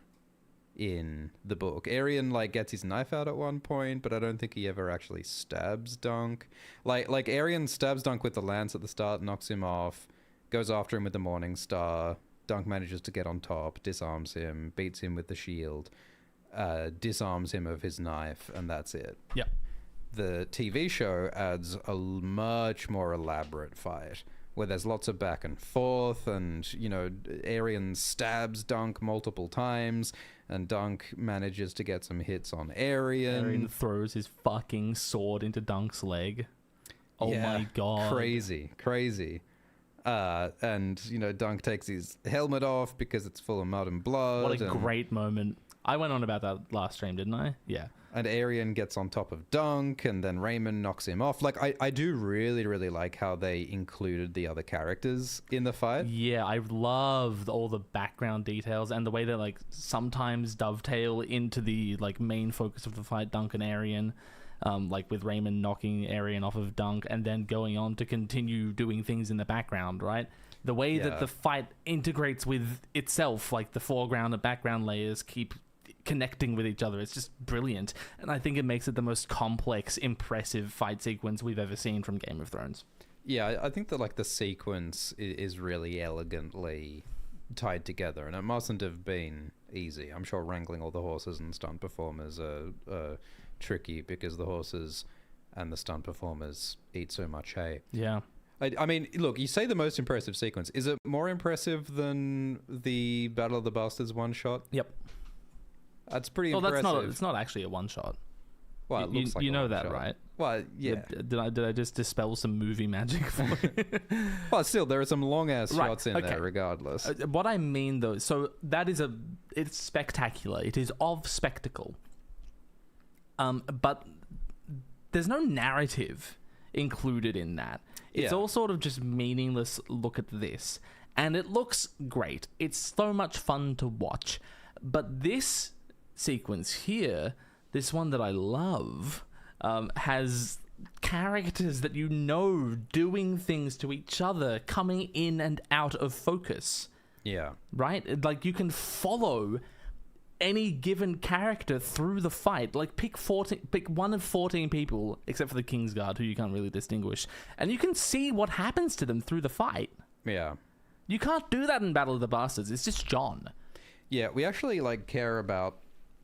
in the book. Arian like gets his knife out at one point, but I don't think he ever actually stabs Dunk. Like Arian stabs Dunk with the lance at the start, knocks him off, goes after him with the Morning Star. Dunk manages to get on top, disarms him, beats him with the shield, disarms him of his knife, and that's it. Yep. The TV show adds a much more elaborate fight where there's lots of back and forth, and, you know, Arian stabs Dunk multiple times, and Dunk manages to get some hits on Arian. Arian throws his fucking sword into Dunk's leg. Oh Yeah, my god. Crazy. And, you know, Dunk takes his helmet off because it's full of mud and blood. What a great moment. I went on about that last stream, didn't I? Yeah. And Arian gets on top of Dunk, and then Raymun knocks him off. Like, I do really, really like how they included the other characters in the fight. Yeah, I loved all the background details and the way they, like, sometimes dovetail into the, like, main focus of the fight, Dunk and Arian. Like with Raymun knocking Arian off of Dunk and then going on to continue doing things in the background, right? The way that the fight integrates with itself, like the foreground and background layers keep connecting with each other. It's just brilliant. And I think it makes it the most complex, impressive fight sequence we've ever seen from Game of Thrones. Yeah, I think that, like, the sequence is really elegantly tied together, and it mustn't have been easy. I'm sure wrangling all the horses and stunt performers are tricky because the horses and the stunt performers eat so much hay. Yeah. I mean, look, you say the most impressive sequence. Is it more impressive than the Battle of the Bastards one shot? Yep. That's pretty Well, impressive. it's not actually a one shot. Well, it looks like you a know one that, shot. right? Well, yeah. Did I just dispel some movie magic for you? Well, still, there are some long-ass Right, shots in okay. there regardless. What I mean, though, so that is it's spectacular. It is of spectacle. But there's no narrative included in that. It's all sort of just meaningless look at this. And it looks great. It's so much fun to watch. But this sequence here, this one that I love, has characters that you know doing things to each other, coming in and out of focus. Yeah. Right? Like, you can follow any given character through the fight. Like, pick one of 14 people, except for the Kingsguard, who you can't really distinguish, and you can see what happens to them through the fight. Yeah. You can't do that in Battle of the Bastards. It's just Jon. Yeah, we actually, like, care about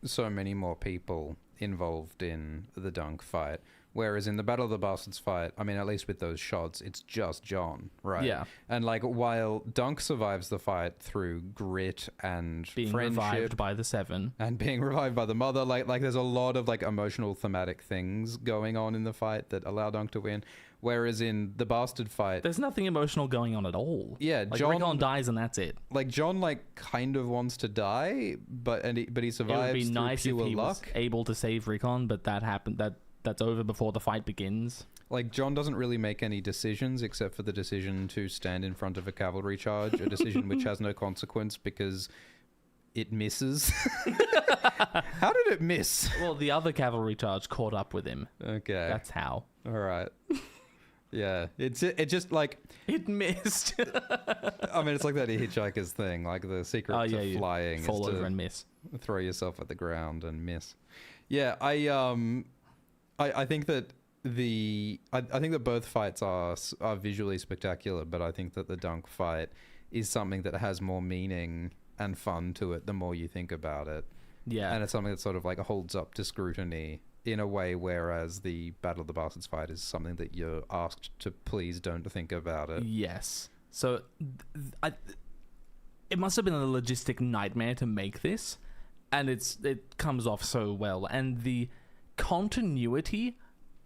so many more people involved in the Dunk fight. Whereas in the Battle of the Bastards fight, I mean, at least with those shots, it's just Jon, right? Yeah. And, like, while Dunk survives the fight through grit and Being friendship... revived by the Seven. And being revived by the mother, like there's a lot of, like, emotional thematic things going on in the fight that allow Dunk to win. Whereas in the Bastard fight... There's nothing emotional going on at all. Yeah, like, Jon... Rickon dies and that's it. Like, Jon, like, kind of wants to die, but he survives It would be through nice if pure he luck. was able to save Rickon, but that happened. That's over before the fight begins. Like, Jon doesn't really make any decisions except for the decision to stand in front of a cavalry charge, a decision which has no consequence because it misses. How did it miss? Well, the other cavalry charge caught up with him. Okay. That's how. All right. Yeah. It just, like... It missed. I mean, it's like that Hitchhiker's thing. Like, the secret to flying fall is over to and miss. throw yourself at the ground and miss. Yeah, I think that I think that both fights are visually spectacular, but I think that the Dunk fight is something that has more meaning and fun to it the more you think about it. Yeah. And it's something that sort of, like, holds up to scrutiny in a way, whereas the Battle of the Bastards fight is something that you're asked to please don't think about it. Yes. So it must have been a logistic nightmare to make this, and it comes off so well, and the continuity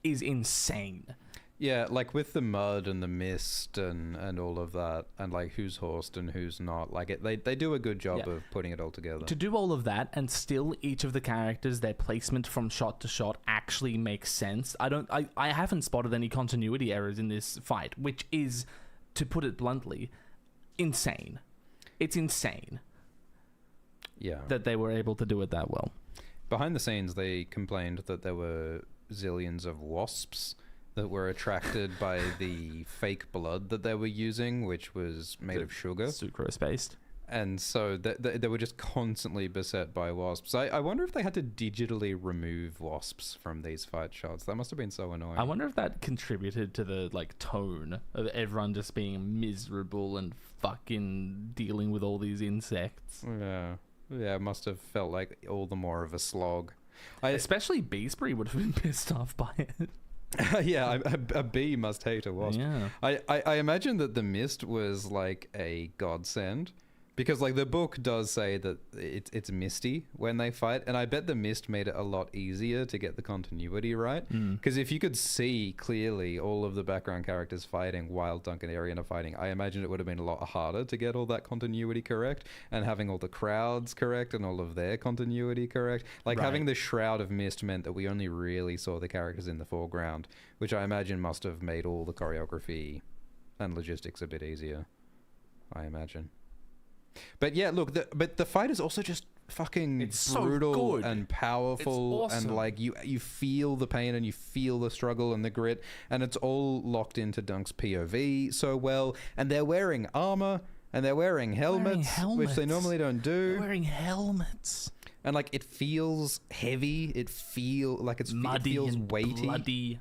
is insane. Yeah, like with the mud and the mist and all of that, and, like, who's horsed and who's not. Like, they do a good job of putting it all together. To do all of that, and still each of the characters, their placement from shot to shot actually makes sense. I haven't spotted any continuity errors in this fight, which is, to put it bluntly, insane. It's insane. Yeah. That they were able to do it that well. Behind the scenes, they complained that there were zillions of wasps that were attracted by the fake blood that they were using, which was made of sugar. Sucrose based. and so they were just constantly beset by wasps. I wonder if they had to digitally remove wasps from these fight shots. That must have been so annoying. I wonder if that contributed to the tone of everyone just being miserable and fucking dealing with all these insects. Yeah, it must have felt like all the more of a slog. Especially Beesbury would have been pissed off by it. Yeah, a bee must hate a wasp. Yeah. I imagine that the mist was like a godsend, because like the book does say that it's misty when they fight, and I bet the mist made it a lot easier to get the continuity right. Because if you could see clearly all of the background characters fighting while Dunk and Arian are fighting, I imagine it would have been a lot harder to get all that continuity correct, and having all the crowds correct and all of their continuity correct. Like having the shroud of mist meant that we only really saw the characters in the foreground, which I imagine must have made all the choreography and logistics a bit easier, I imagine. But yeah, look, the fight is also just fucking brutal and powerful. It's awesome. And like you feel the pain and you feel the struggle and the grit, and it's all locked into Dunk's POV so well. And they're wearing armor and they're wearing helmets, which they normally don't do. They're wearing helmets. And like it feels heavy. It feels muddy, it feels and weighty. Bloody.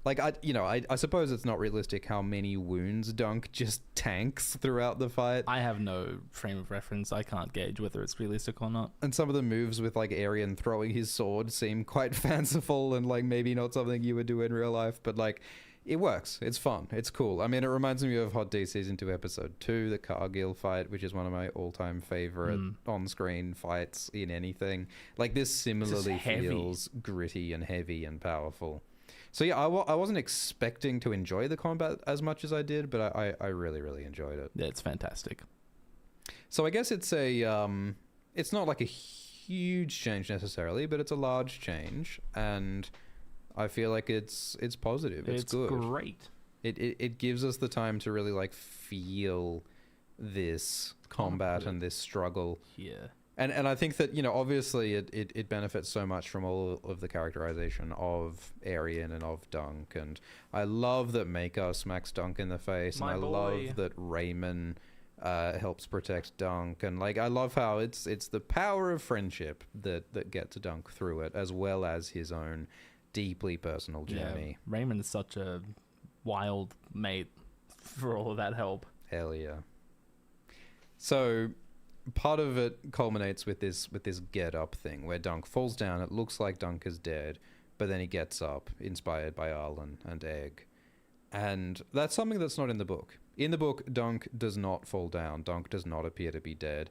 Like, I suppose it's not realistic how many wounds Dunk just tanks throughout the fight. I have no frame of reference. I can't gauge whether it's realistic or not. And some of the moves with, like, Arian throwing his sword seem quite fanciful and, like, maybe not something you would do in real life. But, like, it works. It's fun. It's cool. I mean, it reminds me of Hot D Season 2 Episode 2, the Cargill fight, which is one of my all-time favorite on-screen fights in anything. Like, this similarly feels gritty and heavy and powerful. So yeah, I wasn't expecting to enjoy the combat as much as I did, but I really, really enjoyed it. Yeah, it's fantastic. So I guess it's it's not like a huge change necessarily, but it's a large change, and I feel like it's positive. It's good. Great. It gives us the time to really like feel this combat and this struggle. Yeah. And I think that, obviously it benefits so much from all of the characterization of Arian and of Dunk. And I love that Maekar smacks Dunk in the face. And I love that Raymun helps protect Dunk. And like I love how it's the power of friendship that gets Dunk through it, as well as his own deeply personal journey. Yeah, Raymun is such a wild mate for all of that help. Hell yeah. So part of it culminates with this get up thing where Dunk falls down. It looks like Dunk is dead, but then he gets up, inspired by Arlan and Egg. And that's something that's not in the book. In the book, Dunk does not fall down. Dunk does not appear to be dead.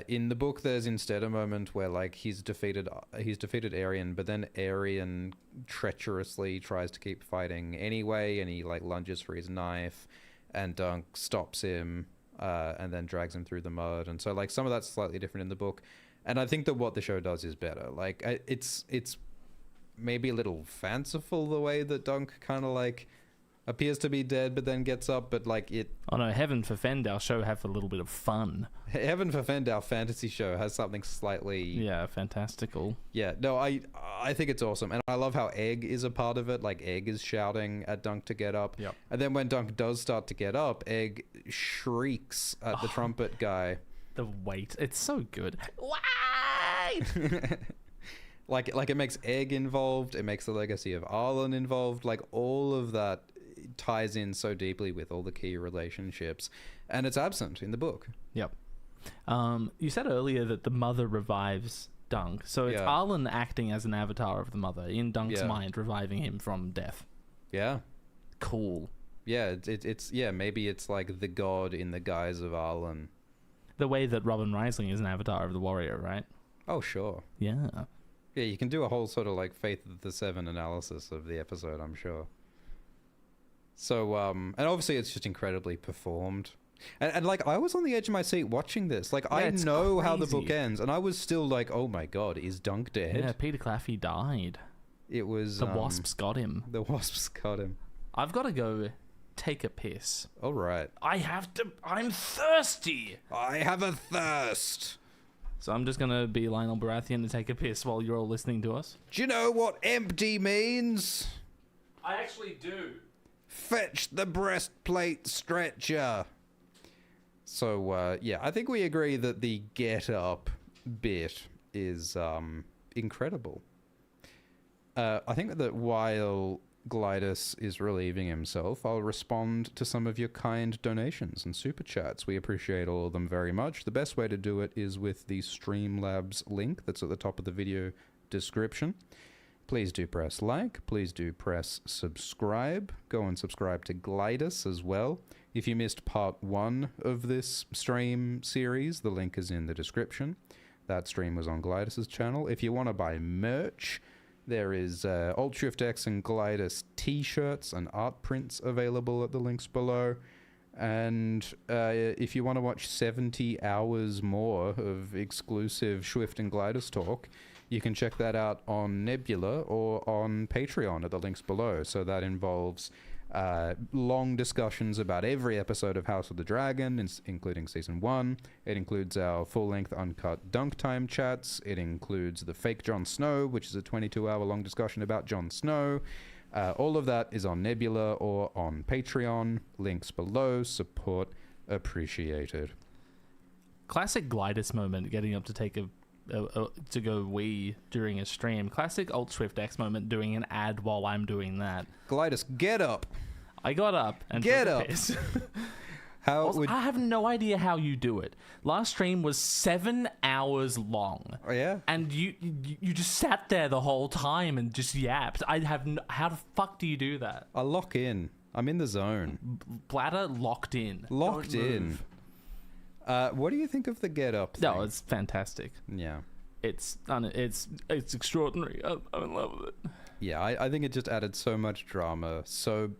In the book, there's instead a moment where like he's defeated Arian, but then Arian treacherously tries to keep fighting anyway, and he like lunges for his knife, and Dunk stops him. And then drags him through the mud, and so like some of that's slightly different in the book, and I think that what the show does is better. Like it's maybe a little fanciful the way that Dunk kind of like appears to be dead but then gets up, but like it... Oh no, heaven forfend our show have a little bit of fun. Heaven forfend our fantasy show has something slightly... Yeah, fantastical. Yeah, no, I think it's awesome. And I love how Egg is a part of it. Like, Egg is shouting at Dunk to get up. Yep. And then when Dunk does start to get up, Egg shrieks at the trumpet guy. The weight. It's so good. Wait! Like it makes Egg involved. It makes the legacy of Arlan involved. Like, all of that ties in so deeply with all the key relationships, and it's absent in the book. Yep. You said earlier that the mother revives Dunk, so it's Arlan acting as an avatar of the mother in Dunk's mind, reviving him from death. Yeah. Cool. Yeah, it's maybe it's like the god in the guise of Arlan. The way that Robin Riesling is an avatar of the warrior, right? Oh, sure. Yeah. Yeah, you can do a whole sort of like Faith of the Seven analysis of the episode, I'm sure. So, and obviously it's just incredibly performed. And like, I was on the edge of my seat watching this. Like, I know how the book ends, and I was still like, oh my god, is Dunk dead? Yeah, Peter Claffey died. It was... The wasps got him. The wasps got him. I've got to go take a piss. All right. I'm thirsty! I have a thirst! So I'm just going to be Lionel Baratheon to take a piss while you're all listening to us. Do you know what empty means? I actually do. Fetch the breastplate stretcher. So, yeah, I think we agree that the get up bit is incredible. I think that while Glidus is relieving himself, I'll respond to some of your kind donations and super chats. We appreciate all of them very much. The best way to do it is with the Streamlabs link that's at the top of the video description. Please do press like. Please do press subscribe. Go and subscribe to Glidus as well. If you missed part 1 of this stream series, the link is in the description. That stream was on Glidus's channel. If you want to buy merch, there is Alt Shift X and Glidus t-shirts and art prints available at the links below. And if you want to watch 70 hours more of exclusive Swift and Glidus talk, you can check that out on Nebula or on Patreon at the links below. So that involves long discussions about every episode of House of the Dragon, including Season 1. It includes our full-length uncut Dunk Time chats. It includes the fake Jon Snow, which is a 22-hour-long discussion about Jon Snow. All of that is on Nebula or on Patreon. Links below. Support appreciated. Classic Glidus moment, getting up to take to go wee during a stream. Classic Alt Swift X moment, doing an ad while I'm doing that. Glidus, get up. I got up and get took a up. piss. Also, I have no idea how you do it. Last stream was 7 hours long. Oh, yeah? And you just sat there the whole time and just yapped. How the fuck do you do that? I lock in. I'm in the zone. Bladder locked in. Locked in. What do you think of the get up thing? No, it's fantastic. Yeah. It's extraordinary. I'm in love with it. Yeah, I think it just added so much drama, so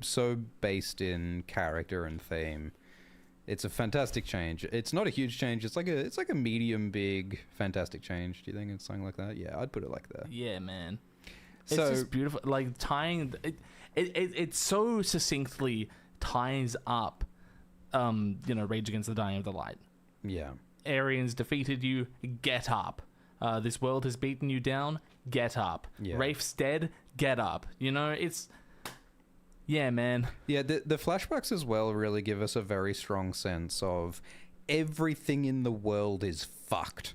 based in character and theme. It's a fantastic change. It's not a huge change. It's like a medium big fantastic change. Do you think it's something like that? Yeah, I'd put it like that. Yeah, man. It's So just beautiful. Like tying it so succinctly ties up Rage Against the Dying of the Light. yeah. Arians defeated you, get up. This world has beaten you down, get up. Yeah. Rafe's dead, get up. It's... Yeah, man. Yeah, the flashbacks as well really give us a very strong sense of everything in the world is fucked.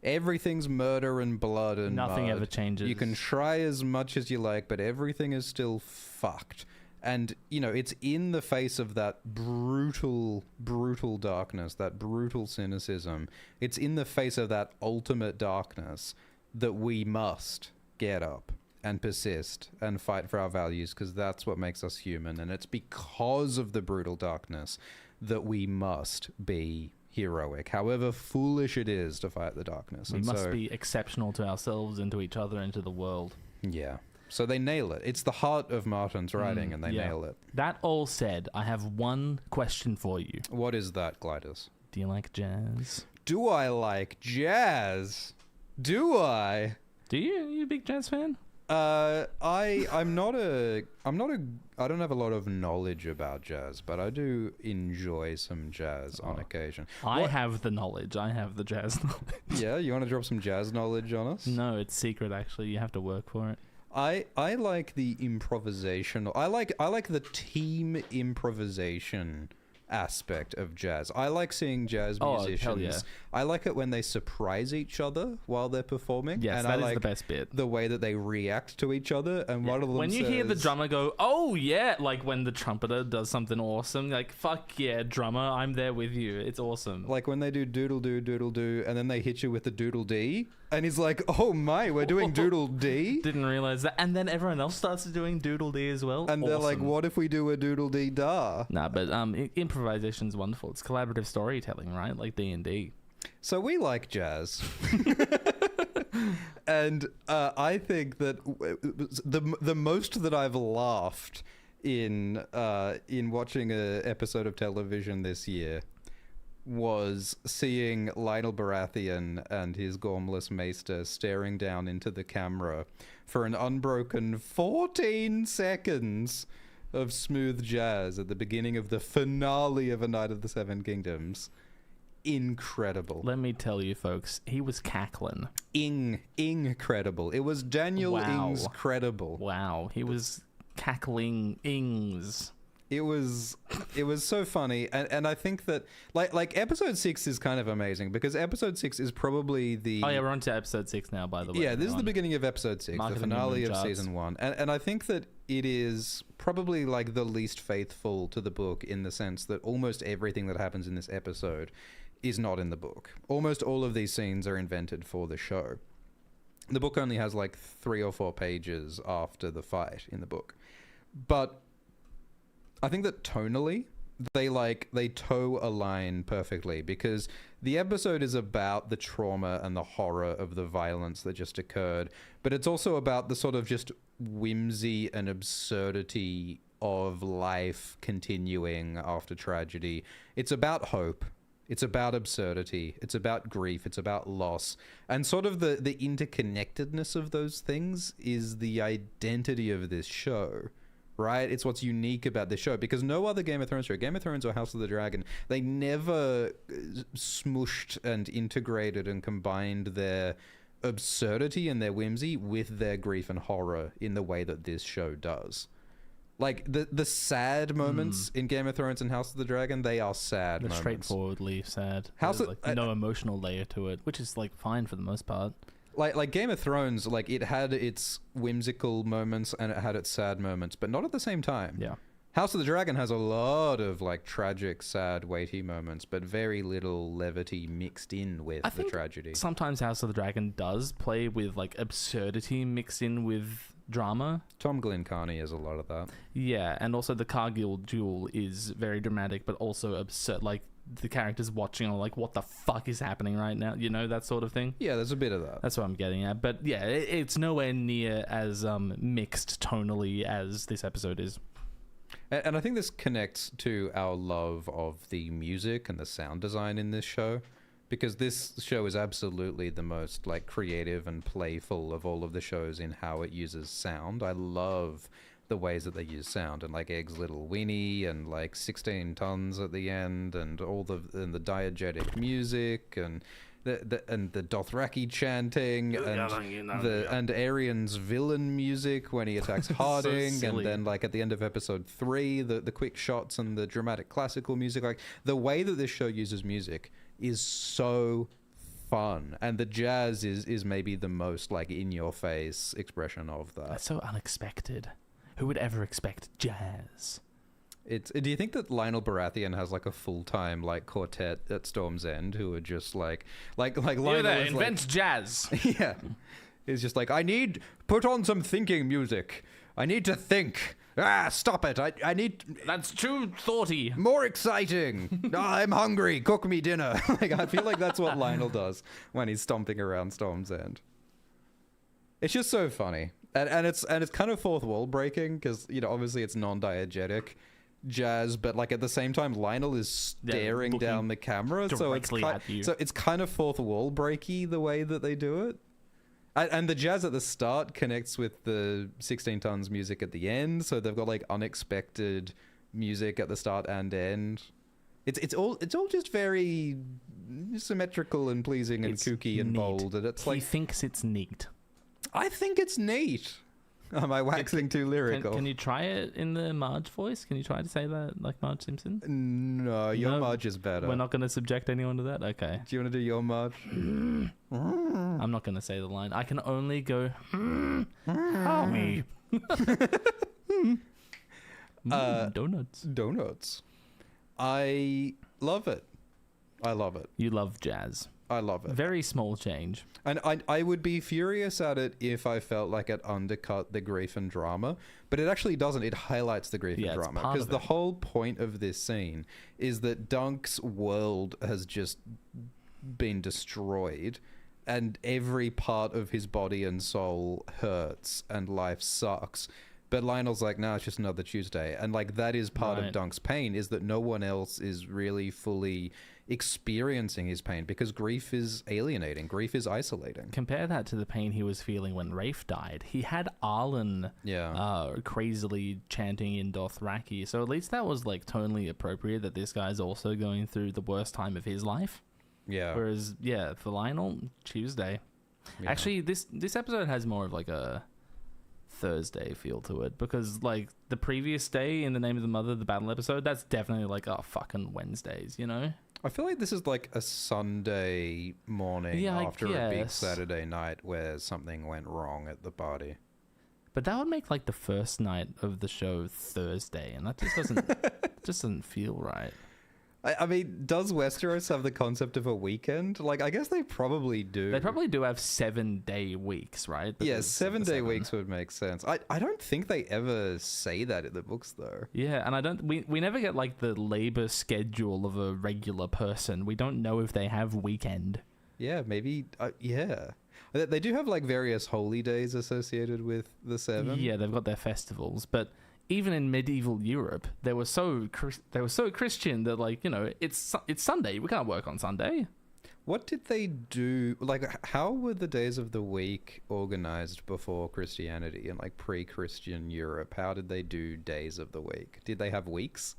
Everything's murder and blood and Nothing mud. ever changes. You can try as much as you like, but everything is still fucked. And, it's in the face of that brutal, brutal darkness, that brutal cynicism. It's in the face of that ultimate darkness that we must get up and persist and fight for our values, because that's what makes us human. And it's because of the brutal darkness that we must be heroic, however foolish it is to fight the darkness. We must be exceptional to ourselves and to each other and to the world. Yeah. So they nail it. It's the heart of Martin's writing, and they nail it. That all said, I have one question for you. What is that, Glidus? Do you like jazz? Do I like jazz? Do I? Do you? Are you a big jazz fan? I don't have a lot of knowledge about jazz, but I do enjoy some jazz on occasion. I have the knowledge. I have the jazz knowledge. Yeah, you want to drop some jazz knowledge on us? No, it's secret actually. You have to work for it. I like the improvisation. I like the team improvisation aspect of jazz. I like seeing jazz musicians. Hell yeah. I like it when they surprise each other while they're performing. Yes, and that I is like the best bit. the way that they react to each other. And one of them when you hear the drummer go, "Oh yeah," like when the trumpeter does something awesome, like "Fuck yeah, drummer, I'm there with you." It's awesome. Like when they do doodle do, and then they hit you with the doodle dee, and he's like, "Oh my, we're doing doodle dee." Didn't realize that, and then everyone else starts doing doodle dee as well. And they're like, Awesome. "What if we do a doodle dee da?" Nah, but improvisation's wonderful. It's collaborative storytelling, right? Like D&D. So we like jazz, and I think that the most that I've laughed in watching a episode of television this year was seeing Lionel Baratheon and his gormless maester staring down into the camera for an unbroken 14 seconds of smooth jazz at the beginning of the finale of A Night of the Seven Kingdoms. Incredible. Let me tell you, folks, he was cackling. Incredible. It was Daniel Wow. Ing's credible. Wow, he was cackling ings. It was so funny, and I think that like episode 6 is kind of amazing because episode 6 is probably the Oh yeah, we're on to episode 6 now, by the way. yeah, this is the beginning of episode 6, Mark the of the finale Moon of charts. season 1, and I think that it is probably like the least faithful to the book in the sense that almost everything that happens in this episode is not in the book. Almost all of these scenes are invented for the show. The book only has like 3 or 4 pages after the fight in the book, but I think that tonally they toe a line perfectly because the episode is about the trauma and the horror of the violence that just occurred, but it's also about the sort of just whimsy and absurdity of life continuing after tragedy. It's about hope. It's about absurdity. It's about grief. It's about loss. And sort of the interconnectedness of those things is the identity of this show. Right? It's what's unique about this show because no other Game of Thrones show, Game of Thrones or House of the Dragon, they never smooshed and integrated and combined their absurdity and their whimsy with their grief and horror in the way that this show does. Like the sad moments in Game of Thrones and House of the Dragon, they are sad moments. Straightforwardly sad. House There's of- like no emotional layer to it, which is like fine for the most part. Like Game of Thrones, like it had its whimsical moments and it had its sad moments, but not at the same time. Yeah. House of the Dragon has a lot of like tragic, sad, weighty moments, but very little levity mixed in with I the think tragedy. Sometimes House of the Dragon does play with like absurdity mixed in with drama. Tom Glencarny has a lot of that. Yeah, and also the Cargill duel is very dramatic, but also absurd. Like the characters watching are like, "What the fuck is happening right now?" You know, that sort of thing. Yeah, there's a bit of that. That's what I'm getting at. But yeah, it's nowhere near as mixed tonally as this episode is. And I think this connects to our love of the music and the sound design in this show, because this show is absolutely the most like creative and playful of all of the shows in how it uses sound. I love the ways that they use sound, and like Egg's little whinny and like 16 tons at the end, and all the diegetic music and the Dothraki chanting and Aerian's villain music when he attacks Harding, So and then like at the end of episode 3 the quick shots and the dramatic classical music. Like the way that this show uses music is so fun, and the jazz is maybe the most like in your face expression of that. That's so unexpected. Who would ever expect jazz? Do you think that Lionel Baratheon has like a full-time like quartet at Storm's End who are just like Lionel is invent jazz. yeah, it's just like, put on some thinking music. I need to think. Stop it. I need That's too thoughty. more exciting. I'm hungry. Cook me dinner. Like I feel like that's what Lionel does when he's stomping around Storm's End. It's just so funny. And it's kind of fourth wall breaking because, you know, obviously it's non-diegetic jazz, but like at the same time Lionel is staring down the camera, so it's kind of fourth wall breaky the way that they do it. And the jazz at the start connects with the 16 tons music at the end, so they've got like unexpected music at the start and end. It's all just very symmetrical and pleasing and kooky and bold, and it's like, he thinks it's neat. I think it's neat. Am I waxing too lyrical? Can you try it in the Marge voice? Can you try to say that like Marge Simpson? No, your No, Marge is better. We're not going to subject anyone to that? Okay. Do you want to do your Marge? I'm not going to say the line. I can only go, help me. Donuts. Donuts. I love it. I love it. You love jazz. I love it. Very small change. And I would be furious at it if I felt like it undercut the grief and drama, but it actually doesn't. It highlights the grief and it's drama, part because of the it. whole point of this scene is that Dunk's world has just been destroyed, and every part of his body and soul hurts, and life sucks. But Lionel's like, no, it's just another Tuesday. And like that is part of Dunk's pain, is that no one else is really fully experiencing his pain, because grief is alienating. Grief is isolating. Compare that to the pain he was feeling when Rafe died. He had Arlan crazily chanting in Dothraki. So at least that was like tonally appropriate, that this guy's also going through the worst time of his life. Yeah. Whereas, yeah, for Lionel, Tuesday. Yeah. Actually, this episode has more of like a Thursday feel to it, because like the previous day in The Name of the Mother, the battle episode, that's definitely like, oh, fucking Wednesdays, you know? I feel like this is like a Sunday morning after a big Saturday night where something went wrong at the party. But that would make like the first night of the show Thursday, and that just doesn't feel right. I mean, does Westeros have the concept of a weekend? Like, I guess they probably do. They probably do have 7-day weeks, right? Yeah, 7-day weeks would make sense. I don't think they ever say that in the books, though. Yeah, and we never get like the labor schedule of a regular person. We don't know if they have weekend. Yeah, maybe. Yeah. They do have like various holy days associated with the 7. Yeah, they've got their festivals, but even in medieval Europe, they were so Christian that, like, you know, it's Sunday. We can't work on Sunday. What did they do? Like, how were the days of the week organized before Christianity in like pre-Christian Europe? How did they do days of the week? Did they have weeks,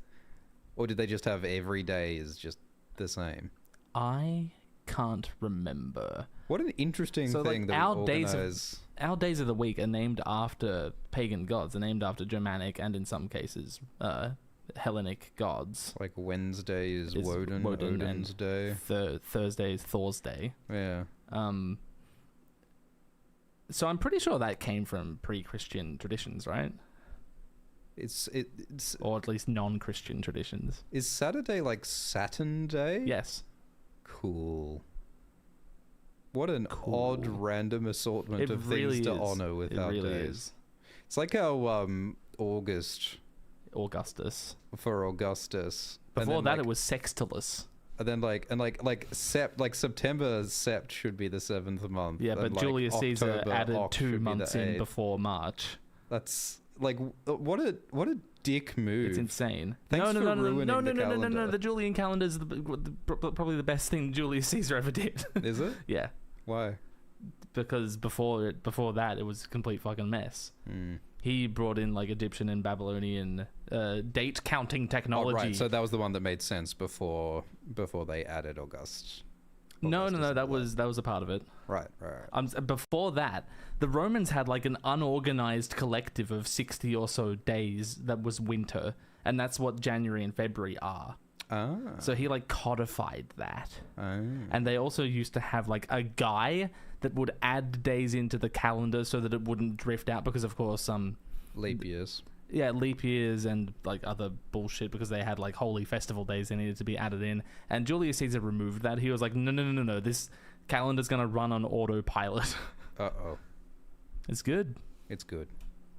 or did they just have every day is just the same? I can't remember. What an interesting thing like, that our we organize. Our days of the week are named after pagan gods. They're named after Germanic and, in some cases, Hellenic gods. Like Wednesday is Woden Odin's day. Thursday is Thor's day. Yeah. So I'm pretty sure that came from pre-Christian traditions, right? It's or at least non-Christian traditions. Is Saturday like Saturn Day? Yes. Cool. What an odd random assortment of things to honor with our days. It's like our Augustus. For Augustus. Before that, it was Sextilis. And then September Sept should be the 7th month. Yeah, but Julius Caesar added 2 months in before March. That's like what a dick move. It's insane. Thanks for ruining the calendar. No. The Julian calendar is probably the best thing Julius Caesar ever did. Is it? Yeah. Why? Because before that, it was a complete fucking mess. He brought in like Egyptian and Babylonian date counting technology. Oh, right. So that was the one that made sense before they added August. No. That was a part of it. Right. Before that, the Romans had like an unorganized collective of 60 or so days that was winter, and that's what January and February are. Ah. So he like codified that. Oh. And they also used to have like a guy that would add days into the calendar so that it wouldn't drift out, because of course leap years. Yeah, leap years and like other bullshit, because they had like holy festival days that needed to be added in. And Julius Caesar removed that. He was like, no, this calendar's gonna run on autopilot. Uh-oh. It's good.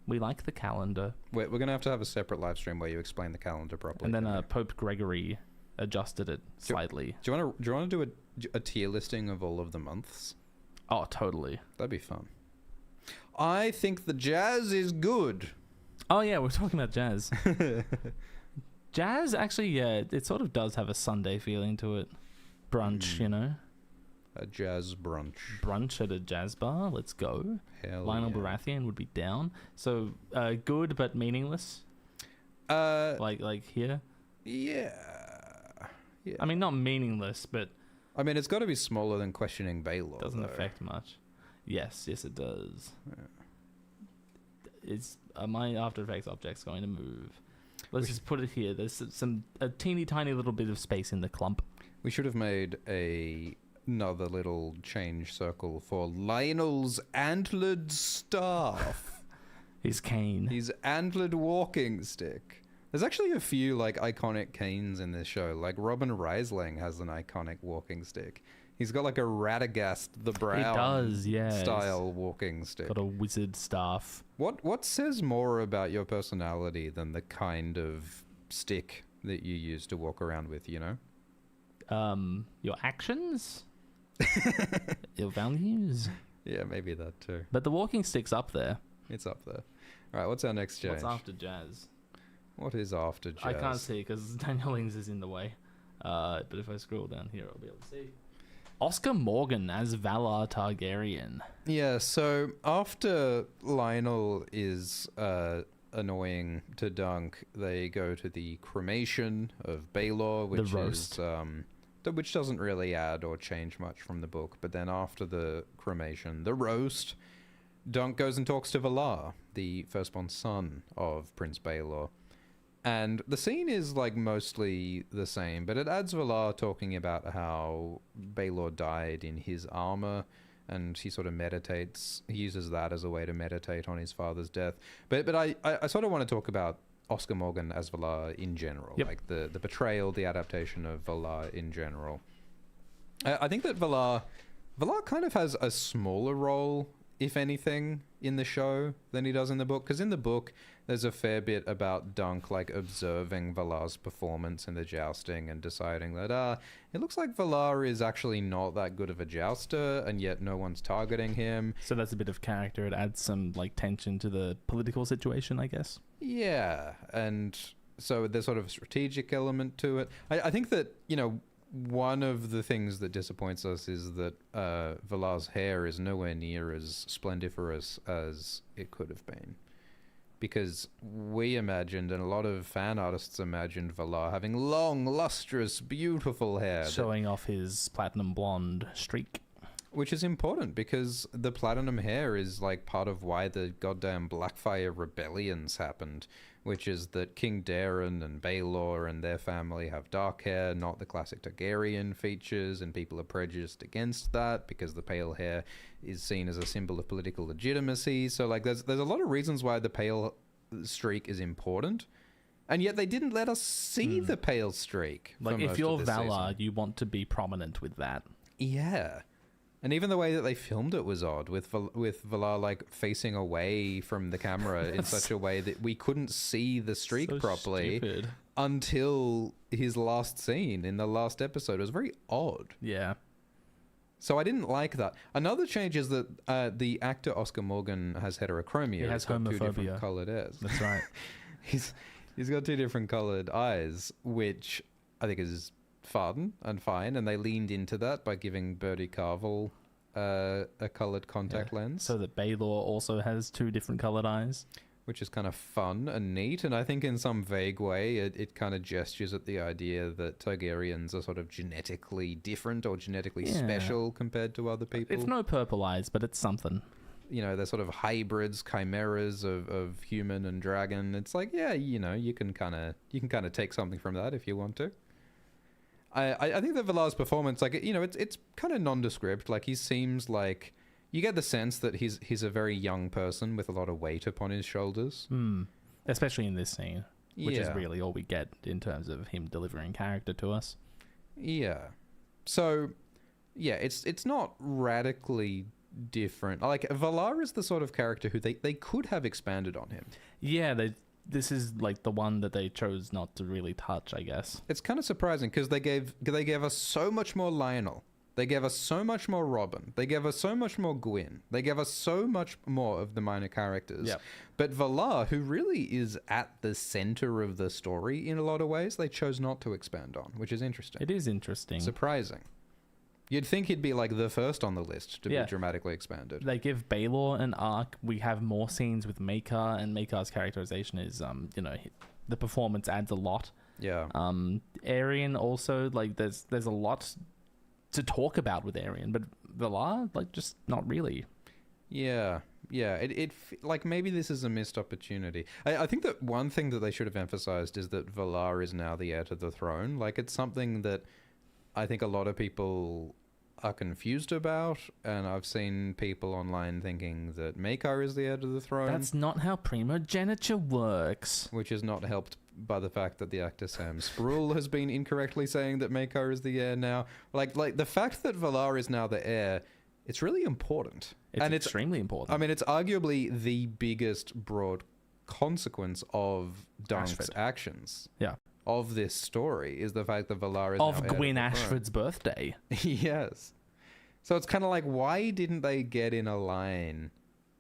We like the calendar. We're going to have a separate live stream where you explain the calendar properly. And then Pope Gregory adjusted it slightly. Do you want to do a tier listing of all of the months? Oh, totally. That'd be fun. I think the jazz is good. Oh, yeah, we're talking about jazz. Jazz, actually, yeah, it sort of does have a Sunday feeling to it. Brunch, you know? A jazz brunch. Brunch at a jazz bar. Let's go. Hell Lionel yeah. Baratheon would be down. So, good but meaningless? Like here? Yeah. I mean, not meaningless, but... I mean, it's got to be smaller than questioning Baelor. Doesn't affect much. Yes, it does. Yeah. Is my After Effects object's going to move? Let's just put it here. There's a teeny tiny little bit of space in the clump. We should have made another little change circle for Lionel's antlered staff. His cane. His antlered walking stick. There's actually a few like iconic canes in this show. Like Robin Reisling has an iconic walking stick. He's got like a Radagast the Brown style walking stick. Got a wizard staff. What says more about your personality than the kind of stick that you use to walk around with, you know? Your actions? Your values? Yeah, maybe that too. But the walking stick's up there. It's up there. All right, what's our next change? What's after jazz? What is after jazz? I can't see because Daniel Ings is in the way. But if I scroll down here, I'll be able to see. Oscar Morgan as Valarr Targaryen. Yeah, so after Lionel is annoying to Dunk, they go to the cremation of Baelor, which the roast. Which doesn't really add or change much from the book. But then after the cremation, the roast, Dunk goes and talks to Valarr, the firstborn son of Prince Baelor. And the scene is like mostly the same, but it adds Valarr talking about how Baelor died in his armor, and he sort of meditates. He uses that as a way to meditate on his father's death. But I sort of want to talk about Oscar Morgan as Valarr in general, like the portrayal, the adaptation of Valarr in general. I think that Valarr kind of has a smaller role, if anything, in the show than he does in the book. Because in the book, there's a fair bit about Dunk like observing Valar's performance in the jousting and deciding that it looks like Valarr is actually not that good of a jouster, and yet no one's targeting him. So that's a bit of character. It adds some like tension to the political situation, I guess. Yeah, and so there's sort of a strategic element to it. I think that, you know, one of the things that disappoints us is that Valar's hair is nowhere near as splendiferous as it could have been. Because we imagined, and a lot of fan artists imagined, Valarr having long, lustrous, beautiful hair. Showing off his platinum blonde streak. Which is important, because the platinum hair is like part of why the goddamn Blackfire rebellions happened, which is that King Daeron and Baelor and their family have dark hair, not the classic Targaryen features, and people are prejudiced against that because the pale hair is seen as a symbol of political legitimacy. So like there's a lot of reasons why the pale streak is important, and yet they didn't let us see the pale streak. Like if you're Valarr, you want to be prominent with that. Yeah. And even the way that they filmed it was odd, with Valarr like facing away from the camera in such a way that we couldn't see the streak So properly stupid. until his last scene in the last episode. It was very odd. Yeah. So I didn't like that. Another change is that the actor Oscar Morgan has heterochromia. He has He's got two different homophobia. colored eyes. That's right. He's got two different colored eyes, which I think is fun and fine, and they leaned into that by giving Bertie Carvel a colored contact lens, So that Baelor also has two different colored eyes, which is kind of fun and neat. And I think in some vague way it kind of gestures at the idea that Targaryens are sort of genetically different or genetically special compared to other people. It's no purple eyes, but it's something. You know, they're sort of hybrids, chimeras of human and dragon. It's like, yeah, you know, you can kind of take something from that if you want to. I think that Valar's performance, like, you know, it's kind of nondescript. Like, he seems like, you get the sense that he's a very young person with a lot of weight upon his shoulders. Especially in this scene, which is really all we get in terms of him delivering character to us. Yeah. So, yeah, it's not radically different. Like, Valarr is the sort of character who they could have expanded on him. Yeah, this is like the one that they chose not to really touch, I guess. It's kind of surprising because they gave us so much more Lionel. They gave us so much more Robin. They gave us so much more Gwyn. They gave us so much more of the minor characters. Yep. But Valarr, who really is at the center of the story in a lot of ways, they chose not to expand on, which is interesting. It is interesting. Surprising. You'd think he'd be like the first on the list to be dramatically expanded. They give Baelor an arc. We have more scenes with Maekar, and Maekar's characterization is, you know, the performance adds a lot. Yeah. Aerion also, like, there's a lot to talk about with Aerion, but Valarr, like, just not really. Yeah. It like maybe this is a missed opportunity. I think that one thing that they should have emphasized is that Valarr is now the heir to the throne. Like, it's something that I think a lot of people are confused about, and I've seen people online thinking that Maekar is the heir to the throne. That's not how primogeniture works. Which is not helped by the fact that the actor Sam Spruill has been incorrectly saying that Maekar is the heir now. Like the fact that Valarr is now the heir, it's really important. It's extremely important. I mean, it's arguably the biggest broad consequence of Dunk's actions. Yeah. Of this story is the fact that Valarr is of now Gwyn Ashford's birthday. Yes. So it's kind of like, why didn't they get in a line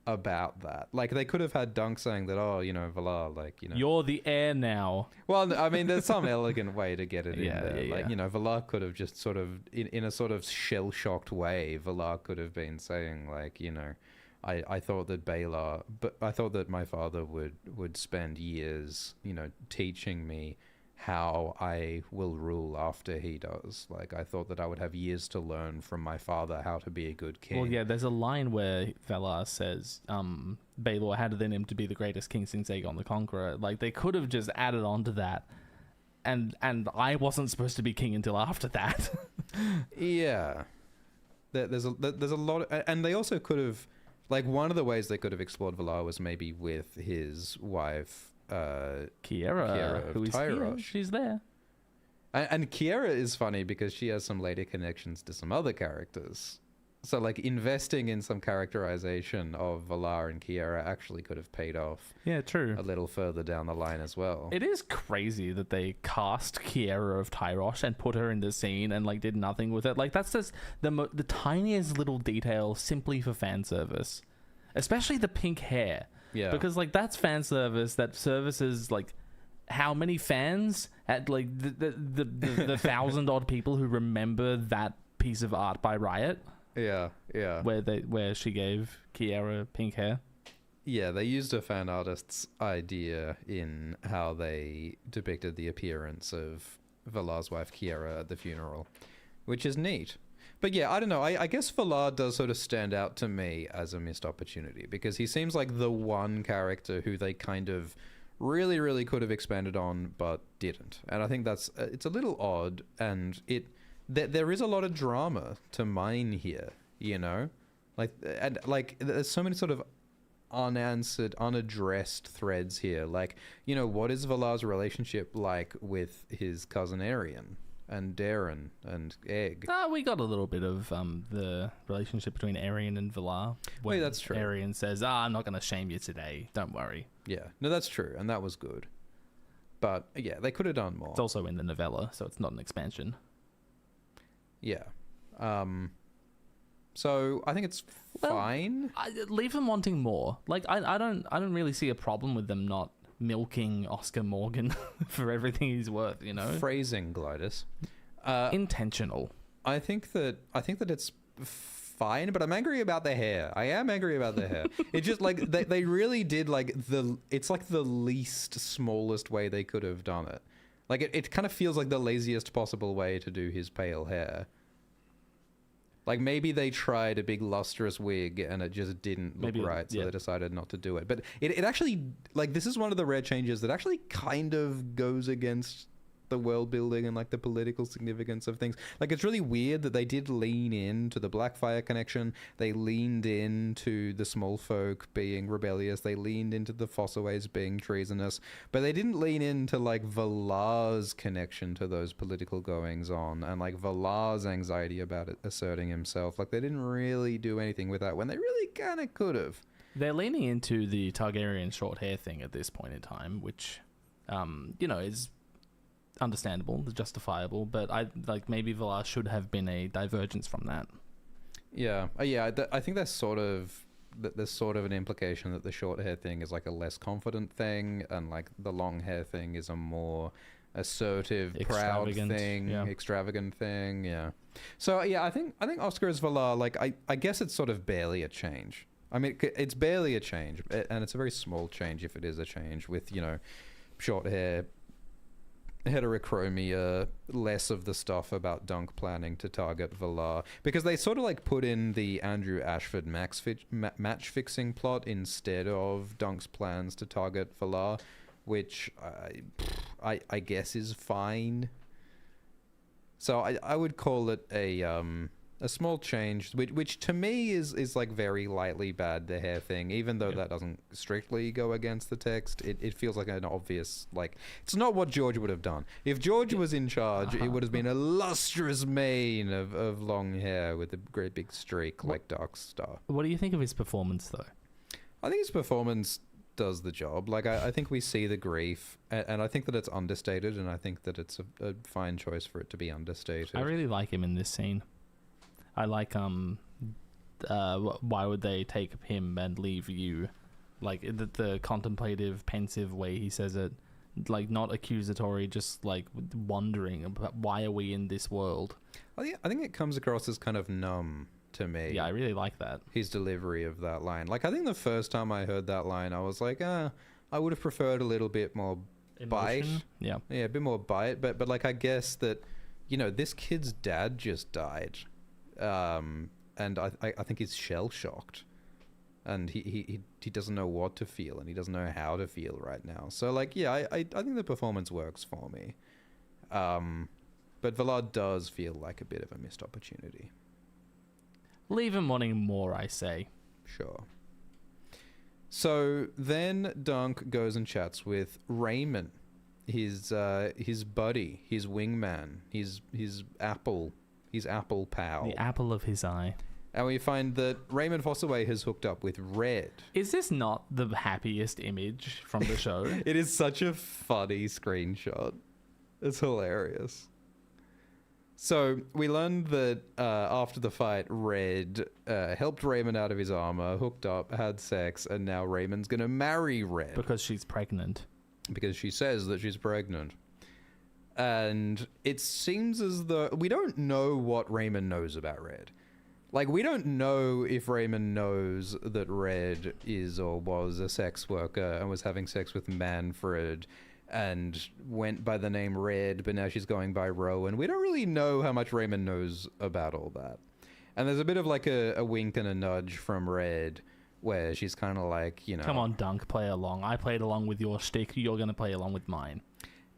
about that? Like, they could have had Dunk saying that, oh, you know, Valarr, like, you know, you're the heir now. Well, I mean, there's some elegant way to get it in there. Yeah. Like, you know, Valarr could have just sort of, in a sort of shell-shocked way, Valarr could have been saying, like, you know, I thought that Baelor, but I thought that my father would spend years, you know, teaching me how I will rule after he does. Like, I thought that I would have years to learn from my father how to be a good king. Well, yeah, there's a line where Valarr says, Baelor had it in him to be the greatest king since Aegon the Conqueror. Like, they could have just added on to that. And I wasn't supposed to be king until after that. Yeah. There's a lot... And they also could have... Like, one of the ways they could have explored Valarr was maybe with his wife... Kiera, who is here. She's there. And Kiera is funny because she has some later connections to some other characters. So, like, investing in some characterization of Valarr and Kiera actually could have paid off. Yeah, true. A little further down the line as well. It is crazy that they cast Kiera of Tyrosh and put her in the scene and, like, did nothing with it. Like, that's just the tiniest little detail simply for fan service. Especially the pink hair. Yeah. Because, like, that's fan service that services, like, how many fans at, like, the 1,000-odd people who remember that piece of art by Riot? Yeah. Where she gave Kiera pink hair. Yeah, they used a fan artist's idea in how they depicted the appearance of Valar's wife Kiera at the funeral, which is neat. But yeah, I don't know. I guess Valarr does sort of stand out to me as a missed opportunity because he seems like the one character who they kind of really, really could have expanded on but didn't. And I think that's it's a little odd, and there is a lot of drama to mine here, you know? Like there's so many sort of unanswered, unaddressed threads here. Like, you know, what is Valar's relationship like with his cousin Arian and Daeron and Egg? We got a little bit of the relationship between Arian and Valarr. Wait, that's true. Arian says, I'm not going to shame you today. Don't worry. Yeah, no, that's true, and that was good. But yeah, they could have done more. It's also in the novella, so it's not an expansion. Yeah. So I think it's fine. Leave them wanting more. Like, I don't really see a problem with them not milking Oscar Morgan for everything he's worth, you know? Phrasing, Glidus. Intentional. I think that it's fine, but I'm angry about the hair. I am angry about the hair. It's just like they really did like it's like the least smallest way they could have done it. Like it kind of feels like the laziest possible way to do his pale hair. Like maybe they tried a big lustrous wig and it just didn't look right, so they decided not to do it. But it actually, like, this is one of the rare changes that actually kind of goes against the world building and like the political significance of things. Like, it's really weird that they did lean into the Blackfire connection. They leaned into the small folk being rebellious. They leaned into the Fossaways being treasonous, but they didn't lean into like Valar's connection to those political goings on and like Valar's anxiety about it asserting himself. Like, they didn't really do anything with that when they really kind of could have. They're leaning into the Targaryen short hair thing at this point in time, which you know, is understandable, justifiable, but I like maybe Valarr should have been a divergence from that. Yeah, I think there's sort of an implication that the short hair thing is like a less confident thing, and like the long hair thing is a more assertive, proud thing, extravagant thing. Yeah. So yeah, I think Oscar as Valarr, like I guess it's sort of barely a change. I mean, it's barely a change, and it's a very small change if it is a change with, you know, short hair, heterochromia, less of the stuff about Dunk planning to target Valarr, because they sort of like put in the Andrew Ashford match fixing plot instead of Dunk's plans to target Valarr, which I guess is fine. So I would call it a small change, which to me is like very lightly bad, the hair thing, even though that doesn't strictly go against the text. It feels like an obvious, like, it's not what George would have done. If George was in charge, it would have been a lustrous mane of long hair with a great big streak like Darkstar. What do you think of his performance, though? I think his performance does the job. Like, I think we see the grief, and I think that it's understated, and I think that it's a fine choice for it to be understated. I really like him in this scene. I like, why would they take him and leave you? Like, the contemplative, pensive way he says it. Like, not accusatory, just, like, wondering about why are we in this world? I think it comes across as kind of numb to me. Yeah, I really like that. His delivery of that line. Like, I think the first time I heard that line, I was like, I would have preferred a little bit more bite. Emotion? Yeah. Yeah, a bit more bite. But like, I guess that, this kid's dad just died. And I think he's shell-shocked. And he doesn't know what to feel, and he doesn't know how to feel right now. So, like, yeah, I think the performance works for me. But Valarr does feel like a bit of a missed opportunity. Leave him wanting more, I say. Sure. So then Dunk goes and chats with Raymun, his buddy, his wingman, his apple pal. The apple of his eye. And we find that Raymun Fossaway has hooked up with Red. Is this not the happiest image from the show? It is such a funny screenshot. It's hilarious. So we learned that after the fight, Red helped Raymun out of his armor, hooked up, had sex, and now Raymun's going to marry Red. Because she's pregnant. Because she says that she's pregnant. And it seems as though we don't know what Raymun knows about Red. Like, we don't know if Raymun knows that Red is or was a sex worker and was having sex with Manfred and went by the name Red, but now she's going by Rowan. We don't really know how much Raymun knows about all that. And there's a bit of like a wink and a nudge from Red where she's kind of like, Come on, Dunk, play along. I played along with your shtick. You're going to play along with mine.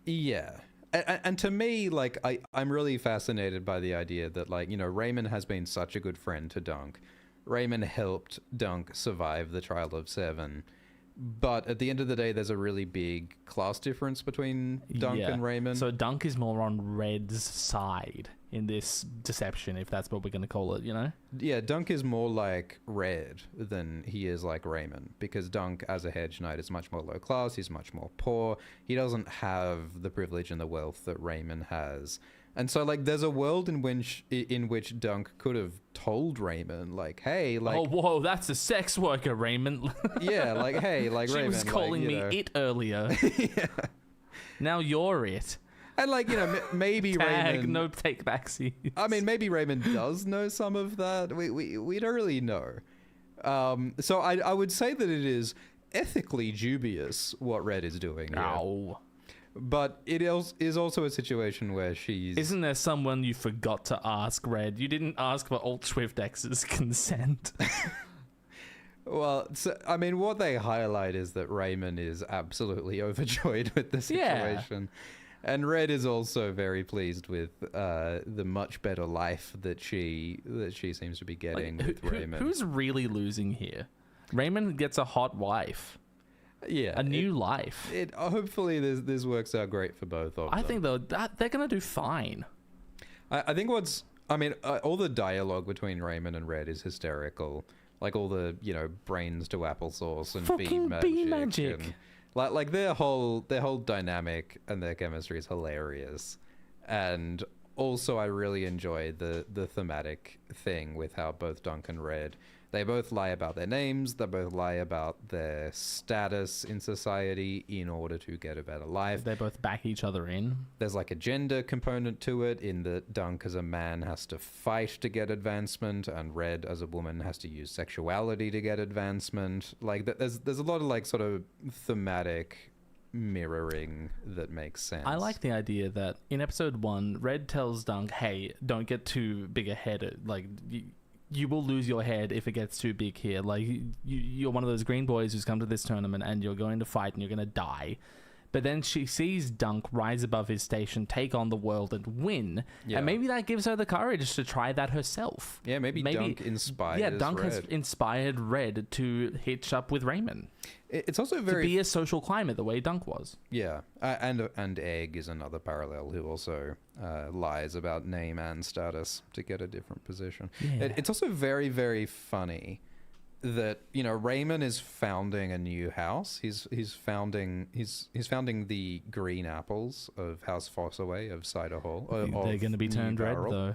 Yeah. And to me, like, I'm really fascinated by the idea that, like, Raymun has been such a good friend to Dunk. Raymun helped Dunk survive the Trial of Seven. But at the end of the day, there's a really big class difference between Dunk and Raymun. So Dunk is more on Red's side in this deception, if that's what we're going to call it, Yeah, Dunk is more like Red than he is like Raymun, because Dunk, as a hedge knight, is much more low class. He's much more poor. He doesn't have the privilege and the wealth that Raymun has. And so, like, there's a world in which Dunk could have told Raymun, like, hey, like... Oh, whoa, that's a sex worker, Raymun. Yeah, like, hey, like, she Raymun... was calling me it earlier. Yeah. Now you're it. And, like, maybe Tag, Raymun... no take back scenes. I mean, maybe Raymun does know some of that. We don't really know. So I would say that it is ethically dubious what Red is doing here. Ow. But it is also a situation where she's... Isn't there someone you forgot to ask, Red? You didn't ask for Alt Swift X's consent. Well, so, I mean, what they highlight is that Raymun is absolutely overjoyed with the situation. Yeah. And Red is also very pleased with the much better life that she seems to be getting with Raymun. Who's really losing here? Raymun gets a hot wife. Yeah, a new life. Hopefully this works out great for both of them. I think they're gonna do fine. I think all the dialogue between Raymun and Red is hysterical. Like all the brains to applesauce and fucking bee magic. And, like their whole dynamic and their chemistry is hilarious. And also I really enjoy the thematic thing with how both Dunk and Red, they both lie about their names, they both lie about their status in society in order to get a better life. They both back each other in. There's like a gender component to it, in that Dunk as a man has to fight to get advancement, and Red as a woman has to use sexuality to get advancement. Like there's a lot of like sort of thematic mirroring that makes sense. I like the idea that in episode 1, Red tells Dunk, hey, don't get too big a head. Like, you will lose your head if it gets too big here. Like, you're one of those green boys who's come to this tournament and you're going to fight and you're going to die. But then she sees Dunk rise above his station, take on the world and win. Yeah. And maybe that gives her the courage to try that herself. Yeah, maybe Dunk inspires Red. Yeah, Dunk has inspired Red to hitch up with Raymun. It's also very... To be a social climber the way Dunk was. Yeah, and Egg is another parallel who also lies about name and status to get a different position. Yeah. It's also very, very funny that Raymun is founding a new house. He's founding the Green Apples of House Fossaway of Cider Hall. They're going to be turned red though.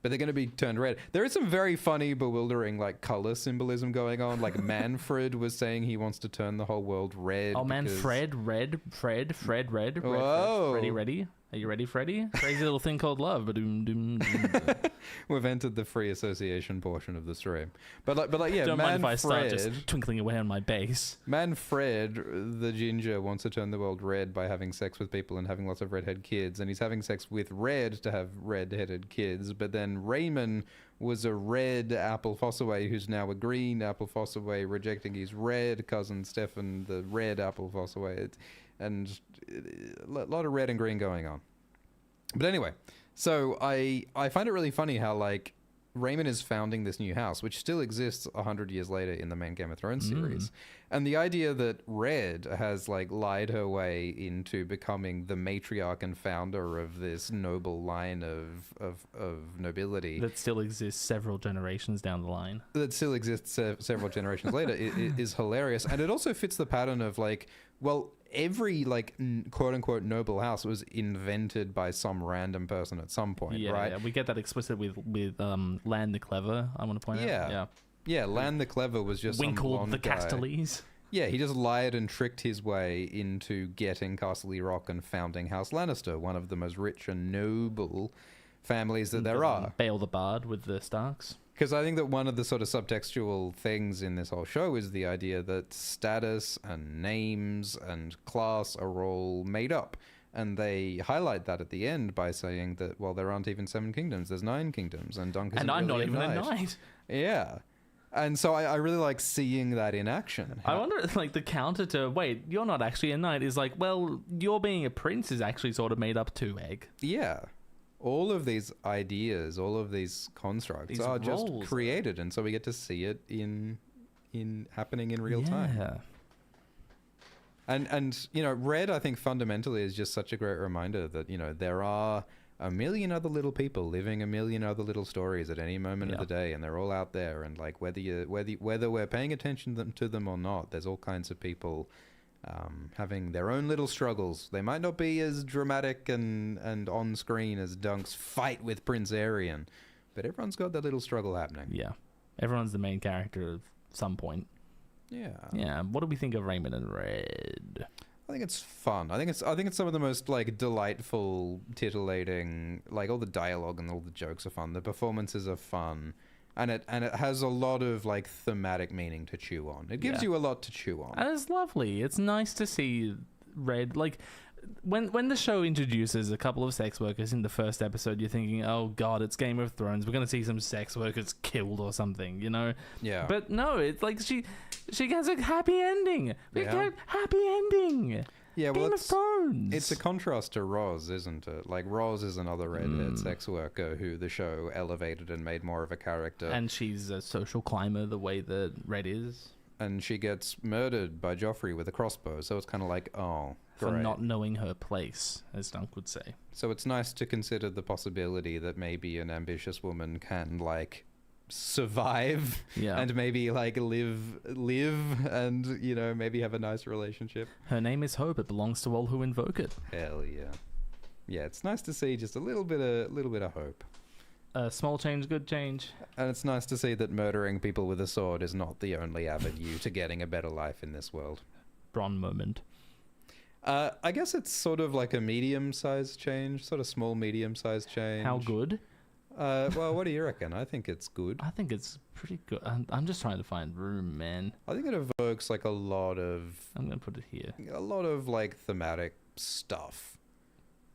But they're going to be turned red. There is some very funny, bewildering, like, color symbolism going on. Like, Manfred was saying he wants to turn the whole world red. Oh, Manfred, red. Whoa. Freddy, ready? Are you ready, Freddie? Crazy little thing called love. Ba-doom, doom, doom. We've entered the free association portion of the stream. But like, yeah, Don't mind if I start Manfred, just twinkling away on my bass. Manfred, the ginger, wants to turn the world red by having sex with people and having lots of redhead kids, and he's having sex with Red to have red-headed kids. But then Raymun was a red Apple Fossaway who's now a green Apple Fossaway, rejecting his red cousin Stefan, the red Apple Fossaway. And a lot of red and green going on. But anyway, so I find it really funny how, like, Raymun is founding this new house, which still exists 100 years later in the main Game of Thrones series. And the idea that Red has, like, lied her way into becoming the matriarch and founder of this noble line of nobility. That still exists several generations down the line. That still exists several generations later is hilarious. And it also fits the pattern of, like, well, every, like, quote-unquote noble house was invented by some random person at some point, right? Yeah, we get that explicit with Lan the Clever, I want to point out. Yeah, Lan the Clever was just Winkle some the guy. Castellese. Yeah, he just lied and tricked his way into getting Castle Rock and founding House Lannister, one of the most rich and noble families that there are. Bael the Bard with the Starks. Because I think that one of the sort of subtextual things in this whole show is the idea that status and names and class are all made up. And they highlight that at the end by saying that, well, there aren't even 7 kingdoms, there's 9 kingdoms, and Dunk isn't And I'm really not even knight. a knight. Yeah. And so I really like seeing that in action. I wonder, like, the counter to, wait, you're not actually a knight is like, well, your being a prince is actually sort of made up too, Egg. Yeah. All of these ideas, all of these constructs These are just roles. created, and so we get to see it in happening in real time. Yeah. And you know, Red, I think fundamentally is just such a great reminder that, you know, there are a million other little people living a million other little stories at any moment of the day, and they're all out there, and like whether we're paying attention to them or not, there's all kinds of people having their own little struggles. They might not be as dramatic and on screen as Dunk's fight with Prince Aerion, but everyone's got their little struggle happening. Yeah. Everyone's the main character at some point. Yeah. Yeah. What do we think of Raymun and Red? I think it's fun. I think it's some of the most, like, delightful, titillating, like, all the dialogue and all the jokes are fun. The performances are fun. And it has a lot of, like, thematic meaning to chew on. It gives you a lot to chew on. And it's lovely. It's nice to see Red, like, when the show introduces a couple of sex workers in the first episode, you're thinking, oh god, it's Game of Thrones, we're gonna see some sex workers killed or something, you know? Yeah. But no, it's like she has a happy ending. We get happy ending. Yeah, well, Game of Thrones. it's a contrast to Roz, isn't it? Like, Roz is another redhead sex worker who the show elevated and made more of a character. And she's a social climber the way that Red is. And she gets murdered by Joffrey with a crossbow, so it's kind of like, oh, For great. not knowing her place, as Dunk would say. So it's nice to consider the possibility that maybe an ambitious woman can, like, survive and maybe, like, live and, you know, maybe have a nice relationship. Her name is Hope. It belongs to all who invoke it. Hell yeah. Yeah, it's nice to see just a little bit of hope. Small change, good change. And it's nice to see that murdering people with a sword is not the only avenue to getting a better life in this world. Bron moment. I guess it's sort of like a medium-sized change, sort of small, medium-sized change. How good? Well, what do you reckon? I think it's good. I think it's pretty good. I'm just trying to find room, man. I think it evokes, like, a lot of... I'm going to put it here. A lot of, like, thematic stuff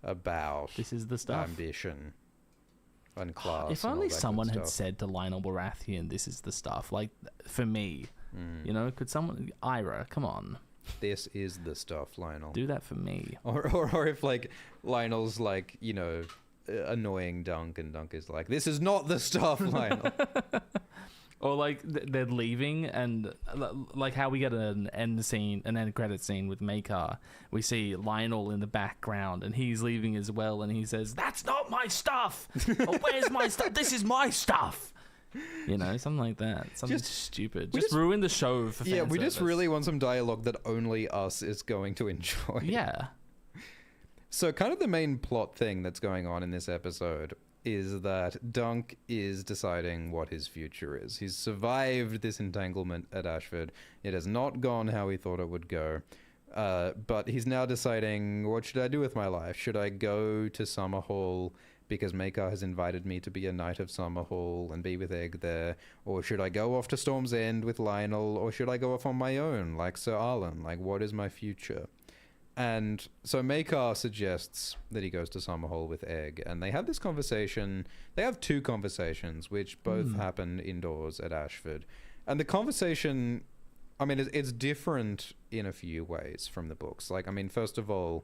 about... This is the stuff. Ambition and class. If and all only that good someone had stuff. said to Lionel Baratheon, this is the stuff. Like, for me, you know, could someone... Ira, come on. This is the stuff, Lionel. Do that for me. Or if, like, Lionel's, like, you know, annoying Dunk, and Dunk is like, this is not the stuff, Lionel. Or, like, they're leaving, and, like, how we get an end credit scene with Maekar. We see Lionel in the background, and he's leaving as well, and he says, that's not my stuff! Or, where's my stuff? This is my stuff! You know, something like that. Something stupid. Just ruin the show for fan we just service. really want some dialogue that only us is going to enjoy. Yeah. So kind of the main plot thing that's going on in this episode is that Dunk is deciding what his future is. He's survived this entanglement at Ashford. It has not gone how he thought it would go. But he's now deciding, what should I do with my life? Should I go to Summerhall because Maekar has invited me to be a knight of Summerhall and be with Egg there? Or should I go off to Storm's End with Lionel? Or should I go off on my own, like Sir Arlan? Like, what is my future? And so Maekar suggests that he goes to Summerhall with Egg, and they have this conversation. They have two conversations, which both happen indoors at Ashford. And the conversation, I mean, it's different in a few ways from the books. Like, I mean, first of all,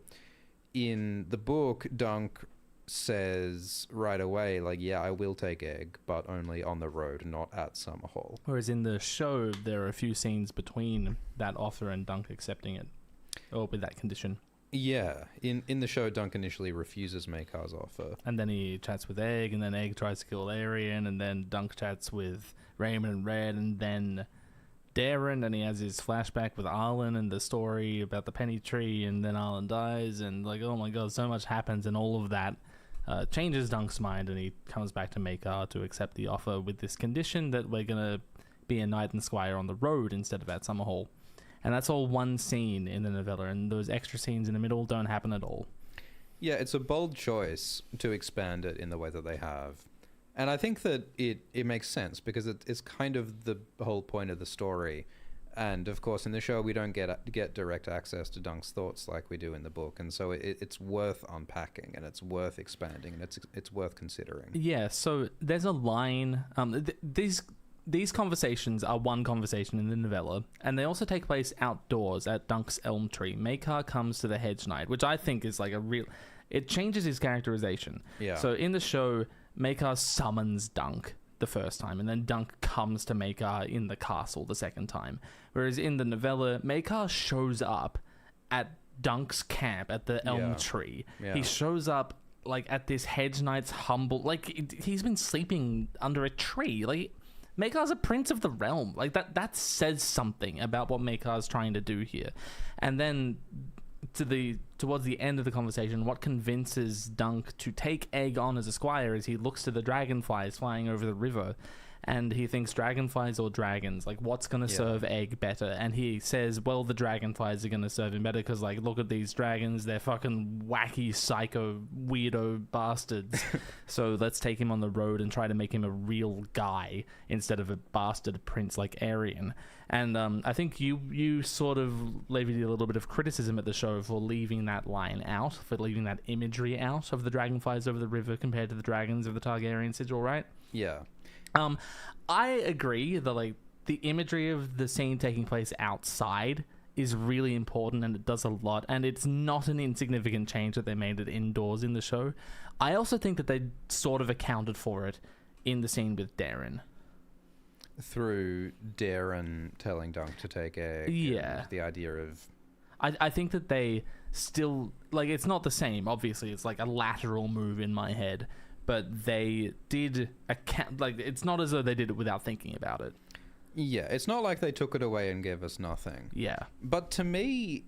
in the book, Dunk says right away, like, yeah, I will take Egg, but only on the road, not at Summerhall. Whereas in the show, there are a few scenes between that offer and Dunk accepting it. Or with that condition. Yeah. In the show, Dunk initially refuses Maekar's offer. And then he chats with Egg, and then Egg tries to kill Daeron, and then Dunk chats with Raymun and Red, and then Daeron, and he has his flashback with Arlan and the story about the penny tree, and then Arlan dies, and like, oh my god, so much happens, and all of that changes Dunk's mind, and he comes back to Maekar to accept the offer with this condition that we're going to be a knight and squire on the road instead of at Summerhall. And that's all one scene in the novella, and those extra scenes in the middle don't happen at all. Yeah, it's a bold choice to expand it in the way that they have. And I think that it makes sense, because it's kind of the whole point of the story. And, of course, in the show, we don't get direct access to Dunk's thoughts like we do in the book. And so it's worth unpacking, and it's worth expanding, and it's worth considering. Yeah, so there's a line... These conversations are one conversation in the novella, and they also take place outdoors at Dunk's elm tree. Maekar comes to the Hedge Knight, which I think is like a real... It changes his characterization. Yeah. So in the show, Maekar summons Dunk the first time, and then Dunk comes to Maekar in the castle the second time. Whereas in the novella, Maekar shows up at Dunk's camp at the elm tree. Yeah. He shows up like at this Hedge Knight's humble... Like, he's been sleeping under a tree. Like... Maekar's a prince of the realm. Like, that says something about what Maekar's trying to do here. And then towards the end of the conversation, what convinces Dunk to take Egg on as a squire is he looks to the dragonflies flying over the river, and he thinks dragonflies or dragons, like, what's going to serve Egg better? And he says, well, the dragonflies are going to serve him better because, like, look at these dragons. They're fucking wacky, psycho, weirdo bastards. So let's take him on the road and try to make him a real guy instead of a bastard prince like Arian. And I think you sort of levied a little bit of criticism at the show for leaving that line out, for leaving that imagery out of the dragonflies over the river compared to the dragons of the Targaryen sigil, right? Yeah. I agree that, like, the imagery of the scene taking place outside is really important, and it does a lot, and it's not an insignificant change that they made it indoors in the show. I also think that they sort of accounted for it in the scene with Daeron. Through Daeron telling Dunk to take Egg. Yeah. The idea of... I think that they still... Like, it's not the same. Obviously, it's like a lateral move in my head. But they did account... Like, it's not as though they did it without thinking about it. Yeah, it's not like they took it away and gave us nothing. Yeah. But to me,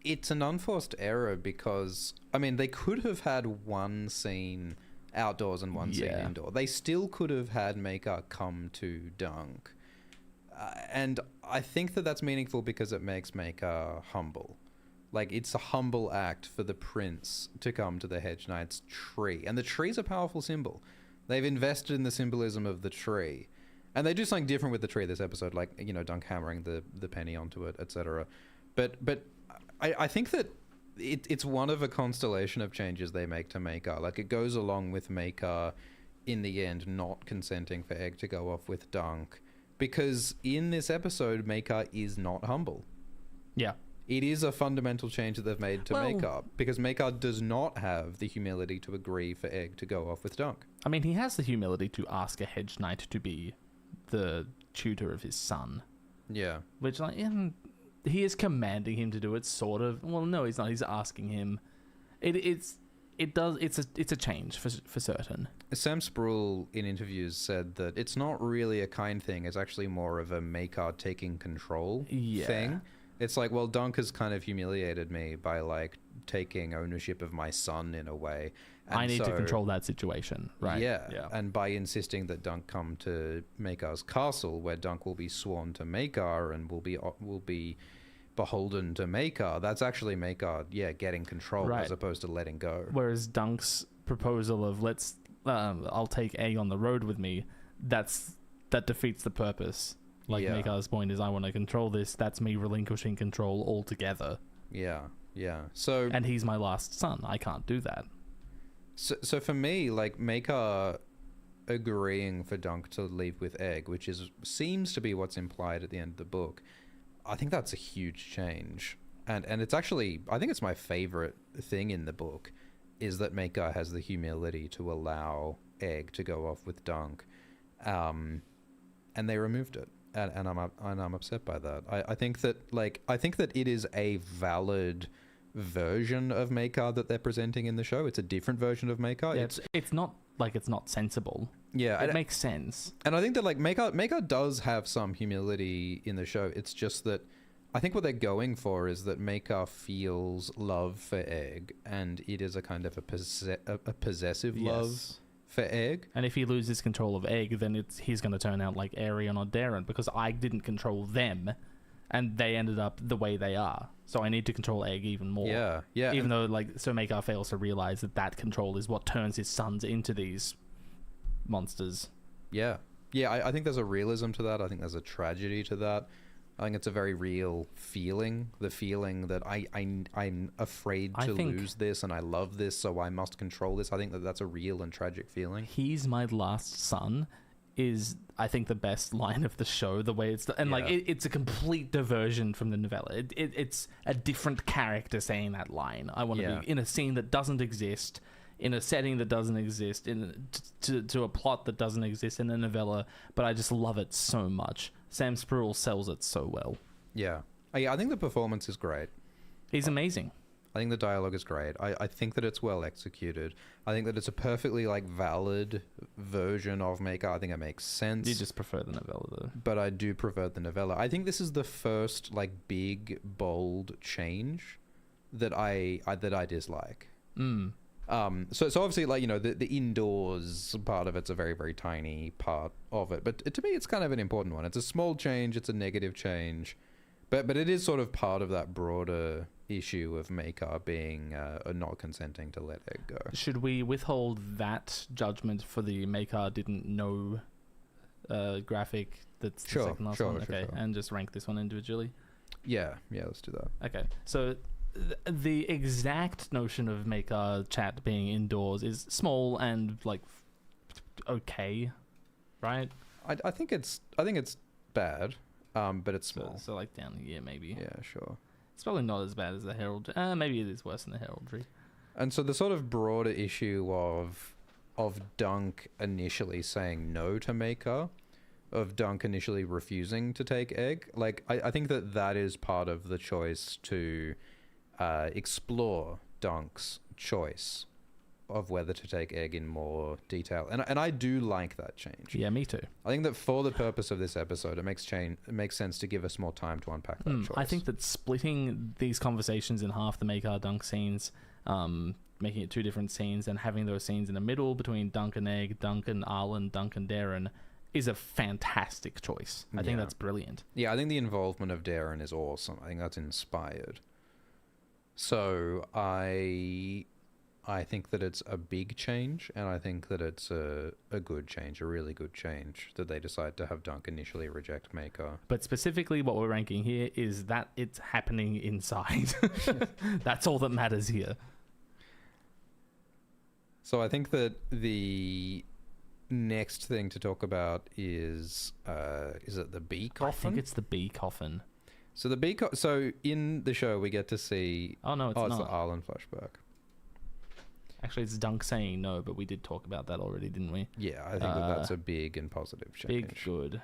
it's an unforced error because, I mean, they could have had one scene outdoors and one scene indoor. They still could have had Maekar come to Dunk. And I think that that's meaningful because it makes Maekar humble. Like, it's a humble act for the prince to come to the Hedge Knight's tree. And the tree's a powerful symbol. They've invested in the symbolism of the tree. And they do something different with the tree this episode, like, you know, Dunk hammering the penny onto it, etc. But I think that it's one of a constellation of changes they make to Maekar. Like, it goes along with Maekar, in the end, not consenting for Egg to go off with Dunk. Because in this episode, Maekar is not humble. Yeah. It is a fundamental change that they've made to Maekar, because Maekar does not have the humility to agree for Egg to go off with Dunk. I mean, he has the humility to ask a Hedge Knight to be the tutor of his son. Yeah. Which, like, he is commanding him to do it, sort of. Well, no, he's not. He's asking him. It's a change for certain. Sam Sproul in interviews said that it's not really a kind thing. It's actually more of a Maekar taking control thing. It's like, well, Dunk has kind of humiliated me by, like, taking ownership of my son in a way. And I need to control that situation, right? Yeah. And by insisting that Dunk come to Maekar's castle, where Dunk will be sworn to Maekar and will be beholden to Maekar. That's actually Maekar, getting control Right. as opposed to letting go. Whereas Dunk's proposal of I'll take egg on the road with me, that defeats the purpose. Like Yeah. Maekar's point is, I want to control this. That's me relinquishing control altogether. Yeah. So And he's my last son. I can't do that. So for me, like, Maekar agreeing for Dunk to leave with Egg, which seems to be what's implied at the end of the book, I think that's a huge change. And it's actually, I think it's my favorite thing in the book, is that Maekar has the humility to allow Egg to go off with Dunk. And they removed it. And I'm upset by that. I think that it is a valid version of Maekar that they're presenting in the show. It's a different version of Maekar. Yeah, it's not like it's not sensible. Yeah, It makes sense. and I think that, like, Maekar does have some humility in the show. It's just that I think what they're going for is that Maekar feels love for Egg, and it is a kind of a possessive love Yes. for Egg. And if he loses control of Egg, then he's going to turn out like Arion or Daeron, because I didn't control them, and they ended up the way they are. So I need to control Egg even more. Yeah. Even though, like, so Maekar fails to realize that control is what turns his sons into these monsters. Yeah. I think there's a realism to that. I think there's a tragedy to that. I think it's a very real feeling. The feeling that I'm afraid to lose this, and I love this, so I must control this. I think that's a real and tragic feeling. He's my last son is, I think, the best line of the show. The way it's like it's a complete diversion from the novella. It's a different character saying that line. I want to be in a scene that doesn't exist, in a setting that doesn't exist, to a plot that doesn't exist in a novella. But I just love it so much. Sam Spruill sells it so well. Yeah. I think the performance is great. He's amazing. I think the dialogue is great. I think that it's well executed. I think that it's a perfectly, like, valid version of Maekar. I think it makes sense. You just prefer the novella, though. But I do prefer the novella. I think this is the first, like, big, bold change that I dislike. So obviously, like, you know, the indoors part of it's a very, very tiny part of it. But to me, it's kind of an important one. It's a small change. It's a negative change. But it is sort of part of that broader issue of Maekar being not consenting to let Egg go. Should we withhold that judgment for the Maekar didn't know graphic that's the second last one? Okay, and just rank this one individually? Yeah, let's do that. Okay, so the exact notion of Maekar chat being indoors is small and, like, okay, right? I think it's bad, but it's small. So like down here, maybe. Yeah, sure. It's probably not as bad as the heraldry. Maybe it is worse than the heraldry. And so the sort of broader issue of Dunk initially saying no to Maekar, of Dunk initially refusing to take Egg, like, I think that is part of the choice to explore Dunk's choice of whether to take Egg in more detail, and I do like that change. Yeah, me too. I think that for the purpose of this episode, it makes sense to give us more time to unpack that choice. I think that splitting these conversations in half, the Maekar Dunk scenes, making it two different scenes, and having those scenes in the middle between Dunk and Egg, Dunk and Arlan, Dunk and Daeron, is a fantastic choice. I think that's brilliant. Yeah, I think the involvement of Daeron is awesome. I think that's inspired. So I think that it's a big change, and I think that it's a good change, a really good change, that they decide to have Dunk initially reject Maekar. But specifically what we're ranking here is that it's happening inside. That's all that matters here. So I think that the next thing to talk about is it the bee coffin? I think it's the bee coffin. So so in the show we get to see... Oh, no, it's not. It's the Arlan flashback. Actually, it's Dunk saying no, but we did talk about that already, didn't we? Yeah, I think that's a big and positive change. Big good.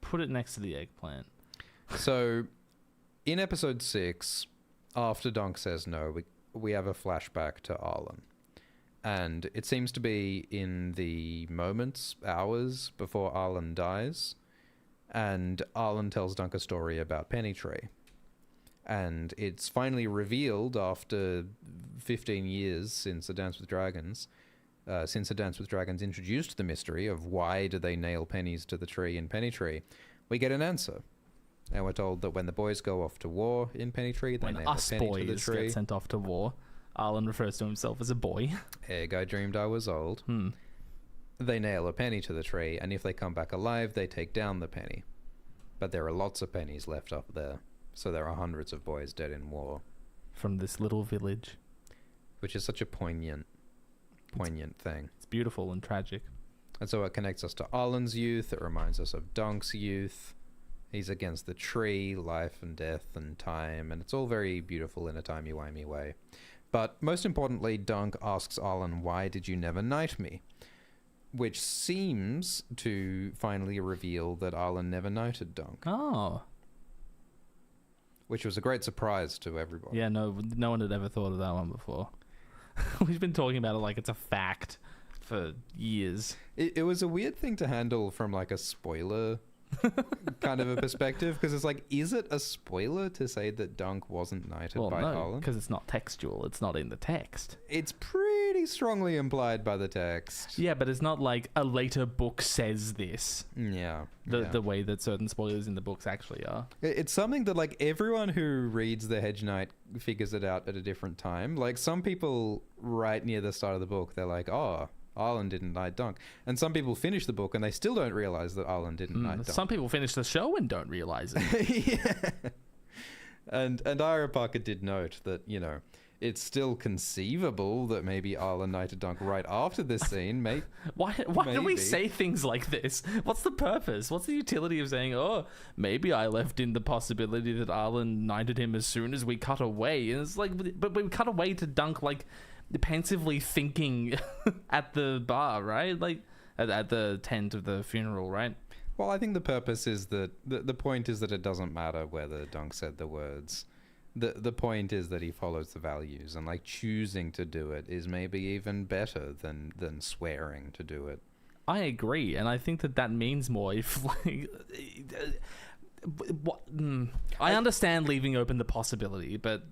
Put it next to the eggplant. So, in episode 6, after Dunk says no, we have a flashback to Arlan. And it seems to be in the moments, hours before Arlan dies. And Arlan tells Dunk a story about Pennytree. And it's finally revealed after 15 years since A Dance with Dragons, introduced the mystery of why do they nail pennies to the tree in Pennytree, we get an answer. And we're told that when the boys go off to war in Pennytree, they When nail us a penny to the boys tree. get sent off to war, Arlan refers to himself as a boy. Egg, I dreamed I was old. They nail a penny to the tree, and if they come back alive, they take down the penny. But there are lots of pennies left up there, so there are hundreds of boys dead in war. From this little village. Which is such a poignant thing. It's beautiful and tragic. And so it connects us to Arlan's youth, it reminds us of Dunk's youth. He's against the tree, life and death and time, and it's all very beautiful in a timey-wimey way. But most importantly, Dunk asks Arlan, "Why did you never knight me?" Which seems to finally reveal that Arlan never knighted Dunk. Oh. Which was a great surprise to everybody. Yeah, no one had ever thought of that one before. We've been talking about it like it's a fact for years. It was a weird thing to handle from like a spoiler kind of a perspective, because it's like, is it a spoiler to say that Dunk wasn't knighted by Arlan? Because it's not textual. It's not in the text. It's pretty strongly implied by the text. Yeah, but it's not like a later book says this. Yeah. The way that certain spoilers in the books actually are. It's something that like everyone who reads The Hedge Knight figures it out at a different time. Like some people right near the start of the book, they're like, oh, Arlan didn't knight Dunk. And some people finish the book and they still don't realize that Arlan didn't knight Dunk. Some people finish the show and don't realize it. Yeah. And Ira Parker did note that, you know, it's still conceivable that maybe Arlan knighted Dunk right after this scene. Why do we say things like this? What's the purpose? What's the utility of saying, oh, maybe I left in the possibility that Arlan knighted him as soon as we cut away? And it's like, but we cut away to Dunk, like, pensively thinking at the bar, right? Like, at the tent of the funeral, right? Well, I think the purpose is that the point is that it doesn't matter whether Dunk said the words. The point is that he follows the values, and like choosing to do it is maybe even better than swearing to do it. I agree, and I think that means more if like, I understand leaving open the possibility, but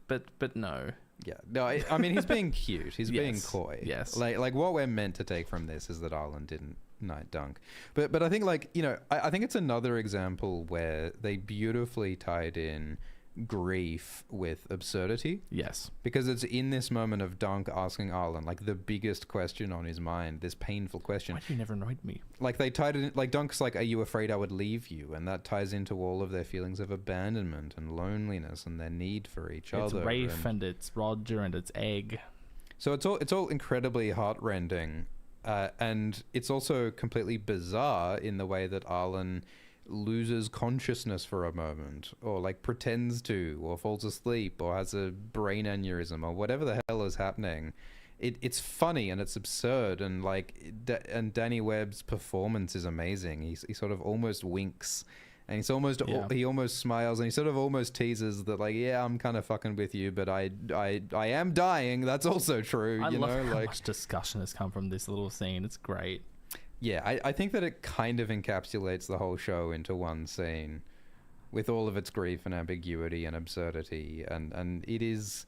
no. Yeah, no, I mean he's being cute. He's being coy. Yes, like what we're meant to take from this is that Arlan didn't knight Dunk, but I think like, you know, I think it's another example where they beautifully tied in grief with absurdity. Yes, because it's in this moment of Dunk asking Arlan like the biggest question on his mind, this painful question. Why did you never knight me? Like they tied it in, like Dunk's like, are you afraid I would leave you? And that ties into all of their feelings of abandonment and loneliness and their need for each other. It's Rafe and it's Roger and it's Egg. So it's all incredibly heartrending, and it's also completely bizarre in the way that Arlan loses consciousness for a moment, or like pretends to, or falls asleep, or has a brain aneurysm, or whatever the hell is happening. It's funny and it's absurd, and like and Danny Webb's performance is amazing. He sort of almost winks, and he almost smiles, and he sort of almost teases that like, yeah, I'm kind of fucking with you, but I am dying. That's also true. I love how like much discussion has come from this little scene. It's great. Yeah, I think that it kind of encapsulates the whole show into one scene with all of its grief and ambiguity and absurdity. And it is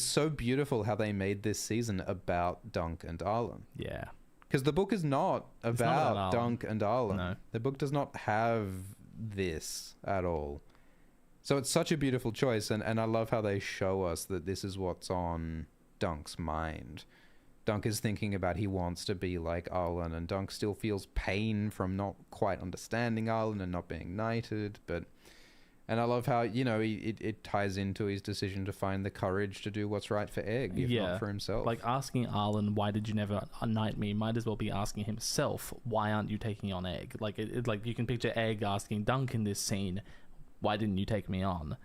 so beautiful how they made this season about Dunk and Arlan. Yeah. Because the book is not about Dunk and Arlan. No. The book does not have this at all. So it's such a beautiful choice. And I love how they show us that this is what's on Dunk's mind. Dunk is thinking about he wants to be like Arlan, and Dunk still feels pain from not quite understanding Arlan and not being knighted. And I love how, you know, it ties into his decision to find the courage to do what's right for Egg, if not for himself. Like asking Arlan, why did you never knight me, might as well be asking himself, why aren't you taking on Egg? Like like you can picture Egg asking Dunk in this scene, why didn't you take me on?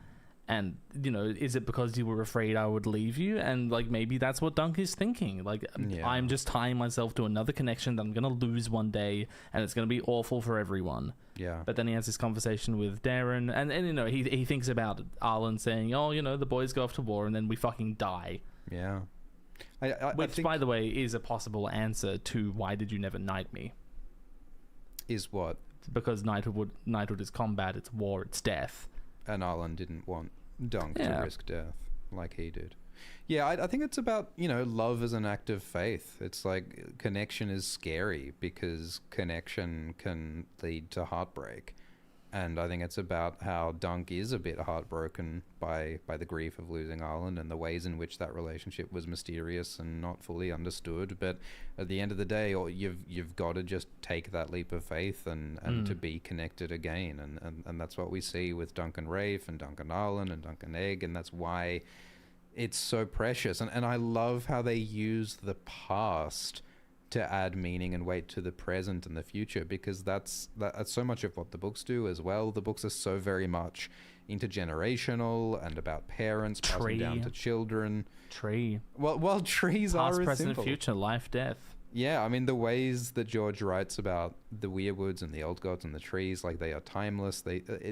And, you know, is it because you were afraid I would leave you? And, like, maybe that's what Dunk is thinking. Like, I'm just tying myself to another connection that I'm going to lose one day, and it's going to be awful for everyone. Yeah. But then he has this conversation with Daeron, and you know, he thinks about Arlan saying, oh, you know, the boys go off to war, and then we fucking die. Yeah. Which, I think by the way, is a possible answer to why did you never knight me? Is what? Because knighthood is combat, it's war, it's death. And Arlan didn't want Dunk to risk death like he did. Yeah, I think it's about, you know, love as an act of faith. It's like connection is scary because connection can lead to heartbreak. And I think it's about how Dunk is a bit heartbroken by the grief of losing Arlan and the ways in which that relationship was mysterious and not fully understood. But at the end of the day, you've got to just take that leap of faith and to be connected again. And that's what we see with Dunk and Rafe and Dunk and Arlan and Dunk and Egg. And that's why it's so precious. And I love how they use the past to add meaning and weight to the present and the future, because that's so much of what the books do as well. The books are so very much intergenerational and about parents passing down to children. Well, trees past, are present, simple. future, life, death. Yeah, I mean, the ways that George writes about the weirwoods and the old gods and the trees, like, they are timeless.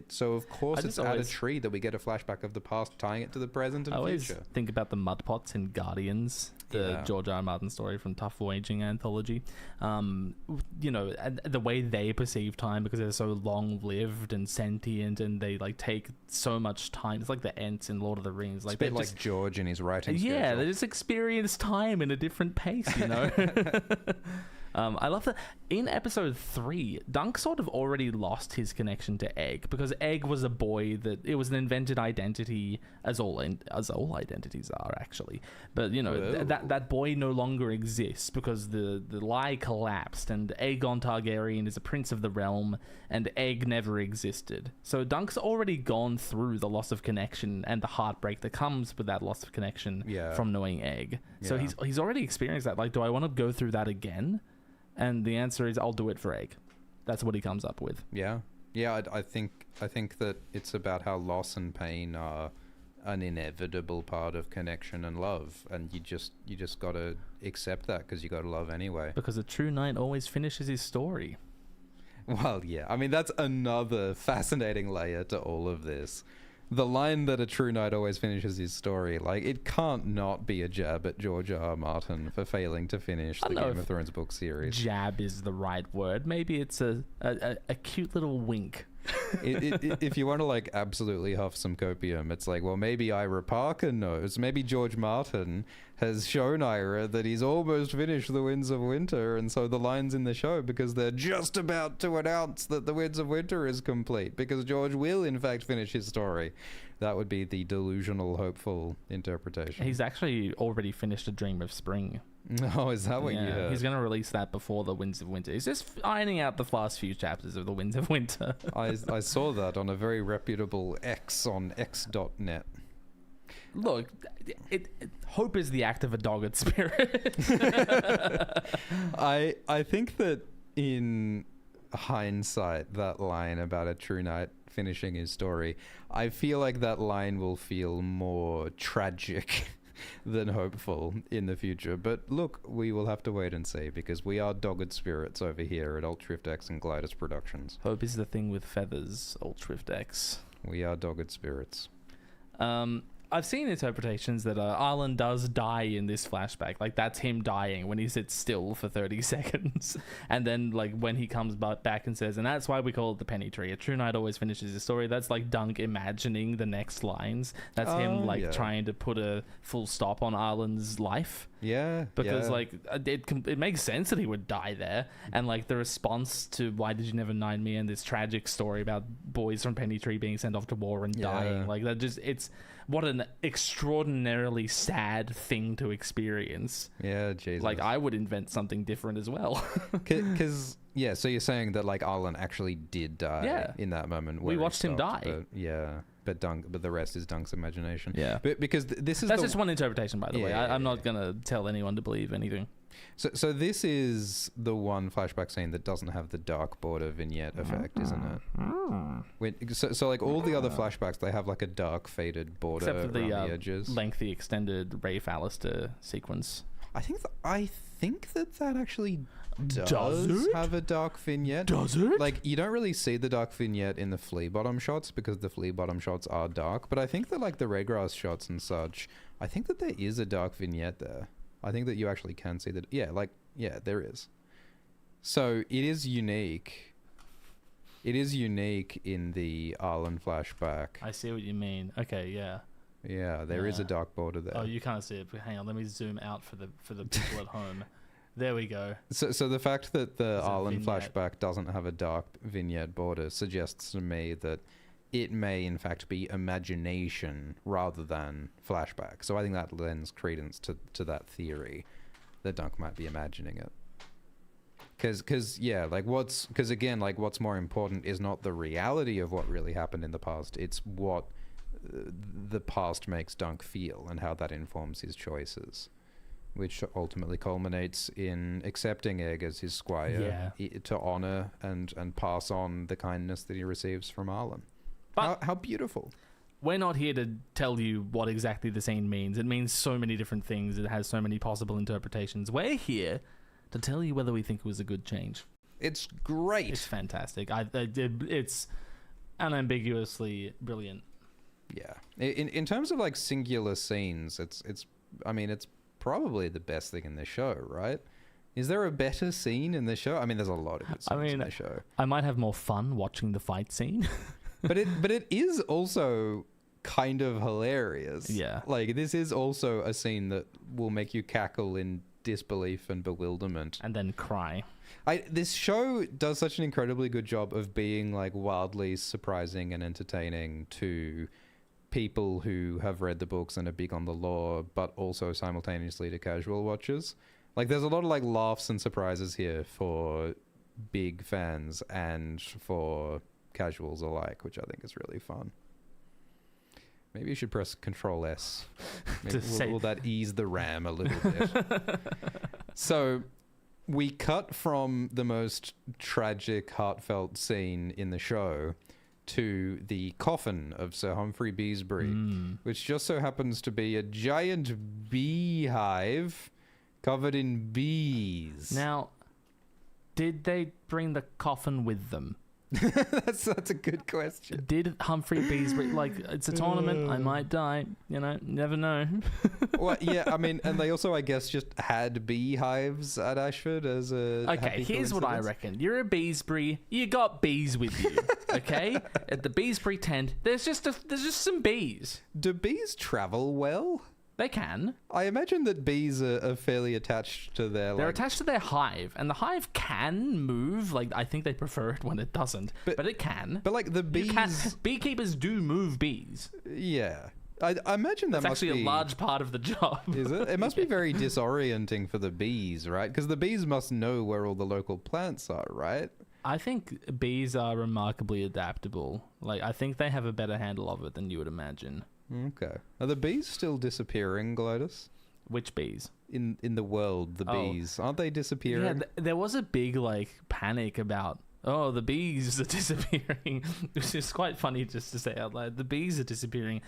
So of course it's at a tree that we get a flashback of the past, tying it to the present and future. I always future. think about the mud pots in Guardians, the George R. R. Martin story from Tough Voyaging anthology. You know, and the way they perceive time, because they're so long-lived and sentient, and they like take so much time. It's like the Ents in Lord of the Rings. Like, it's a bit like George in his writing yeah, schedule. they just experience time in a different pace, you know. I love that in episode 3, Dunk sort of already lost his connection to Egg, because Egg was a boy that it was an invented identity, as all identities are actually. But you know, that boy no longer exists because the lie collapsed, and Aegon Targaryen is a prince of the realm, and Egg never existed. So Dunk's already gone through the loss of connection and the heartbreak that comes with that loss of connection from knowing Egg. So he's already experienced that. Like, do I want to go through that again? And the answer is, I'll do it for Egg. That's what he comes up with. Yeah. I think that it's about how loss and pain are an inevitable part of connection and love, and you just got to accept that, because you got to love anyway. Because a true knight always finishes his story. Well, yeah. I mean, that's another fascinating layer to all of this. The line that a true knight always finishes his story, like, it can't not be a jab at George R. R. Martin for failing to finish the Game of Thrones book series. Jab is the right word. Maybe it's a cute little wink. If you want to, like, absolutely huff some copium, it's like, well, maybe Ira Parker knows. Maybe George Martin has shown Ira that he's almost finished the Winds of Winter, and so the line's in the show because they're just about to announce that the Winds of Winter is complete, because George will, in fact, finish his story. That would be the delusional, hopeful interpretation. He's actually already finished A Dream of Spring. Oh, is that what you heard? He's going to release that before the Winds of Winter. He's just ironing out the last few chapters of the Winds of Winter. I saw that on a very reputable X on x.net. Look, hope is the act of a dogged spirit. I think that in hindsight, that line about a true knight finishing his story, I feel like that line will feel more tragic than hopeful in the future. But look, we will have to wait and see, because we are dogged spirits over here at Ultrift X and Glidus Productions. Hope is the thing with feathers, Ultrift X. We are dogged spirits. I've seen interpretations that Arlan does die in this flashback. Like, that's him dying when he sits still for 30 seconds. And then, like, when he comes back and says, and that's why we call it the penny tree. A true knight always finishes his story. That's, like, Dunk imagining the next lines. That's him, like, trying to put a full stop on Arlan's life. Yeah. Because, like, it makes sense that he would die there. And, like, the response to Why Did You Never Knight Me, and this tragic story about boys from Penny Tree being sent off to war and dying. Like, that just, what an extraordinarily sad thing to experience. Yeah, Jesus. Like, I would invent something different as well. Because, so you're saying that, like, Arlan actually did die in that moment. We watched him die. But the rest is Dunk's imagination. Yeah. But because that's just one interpretation, by the way. I'm not going to tell anyone to believe anything. So this is the one flashback scene that doesn't have the dark border vignette effect, isn't it? So like all the other flashbacks, they have like a dark faded border except for around the edges. Lengthy extended Rafe Alester sequence. I think that actually does have a dark vignette. Does it? Like, you don't really see the dark vignette in the flea bottom shots, because the flea bottom shots are dark. But I think that, like, the redgrass shots and such, I think that there is a dark vignette there. I think that you actually can see that. Yeah, there is. So it is unique. It is unique in the Arlan flashback. I see what you mean. Okay, yeah. Yeah, there is a dark border there. Oh, you can't see it. But hang on, let me zoom out for the people at home. There we go. So the fact that the It's a Arlan vignette. flashback doesn't have a dark vignette border suggests to me that it may in fact be imagination rather than flashback. So I think that lends credence to that theory that Dunk might be imagining it. Because again, like what's more important is not the reality of what really happened in the past. It's what the past makes Dunk feel and how that informs his choices, which ultimately culminates in accepting Egg as his squire to honor and pass on the kindness that he receives from Arlan. But how beautiful. we're not here to tell you what exactly the scene means. It means so many different things. It has so many possible interpretations. We're here to tell you whether we think it was a good change. It's great. It's fantastic. It's unambiguously brilliant. Yeah. In terms of like singular scenes, it's probably the best thing in the show, right? Is there a better scene in the show? I mean, there's a lot of good scenes in the show. I might have more fun watching the fight scene. but it is also kind of hilarious. Yeah. Like, this is also a scene that will make you cackle in disbelief and bewilderment. And then cry. This show does such an incredibly good job of being like wildly surprising and entertaining to people who have read the books and are big on the lore, but also simultaneously to casual watchers. Like, there's a lot of like laughs and surprises here for big fans and for casuals alike, which I think is really fun. Maybe you should press Control S. Maybe will that ease the RAM a little bit? So we cut from the most tragic, heartfelt scene in the show to the coffin of Sir Humphrey Beesbury, which just so happens to be a giant beehive covered in bees. Now, did they bring the coffin with them? That's a good question. Did Humphrey Beesbury, like, it's a tournament, I might die, never know. Well, yeah, I mean, and they also, I guess, just had beehives at Ashford as a Okay, here's what I reckon. You're a Beesbury, you got bees with you, okay? At the Beesbury tent, there's just some bees. Do bees travel well? They can. I imagine that bees are fairly attached to their... They're attached to their hive, and the hive can move. Like, I think they prefer it when it doesn't, but it can. But, like, the bees... Beekeepers do move bees. Yeah. I imagine that That's actually a large part of the job. Is it? It must be very disorienting for the bees, right? Because the bees must know where all the local plants are, right? I think bees are remarkably adaptable. Like, I think they have a better handle of it than you would imagine. Okay. Are the bees still disappearing, Glidus? Which bees? In the world, the bees. Aren't they disappearing? Yeah, there was a big, like, panic about, the bees are disappearing, which is quite funny just to say out loud. The bees are disappearing.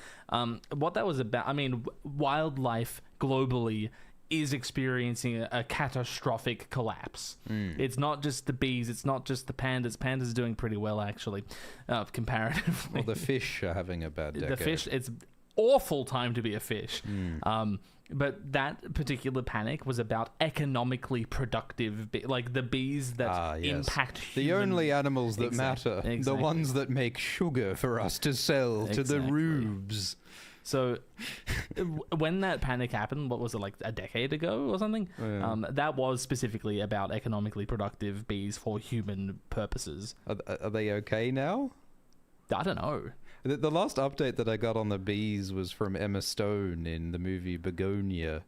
What that was about, I mean, wildlife globally is experiencing a catastrophic collapse. It's not just the bees, it's not just the pandas. Pandas are doing pretty well, actually, comparatively. Well, the fish are having a bad decade. The fish, it's awful time to be a fish. But that particular panic was about economically productive, like the bees that impact the human... only animals that matter, the ones that make sugar for us to sell to the rubes. So when that panic happened, what was it, like a decade ago or something? That was specifically about economically productive bees for human purposes. Are they okay now? I don't know. The last update that I got on the bees was from Emma Stone in the movie Begonia.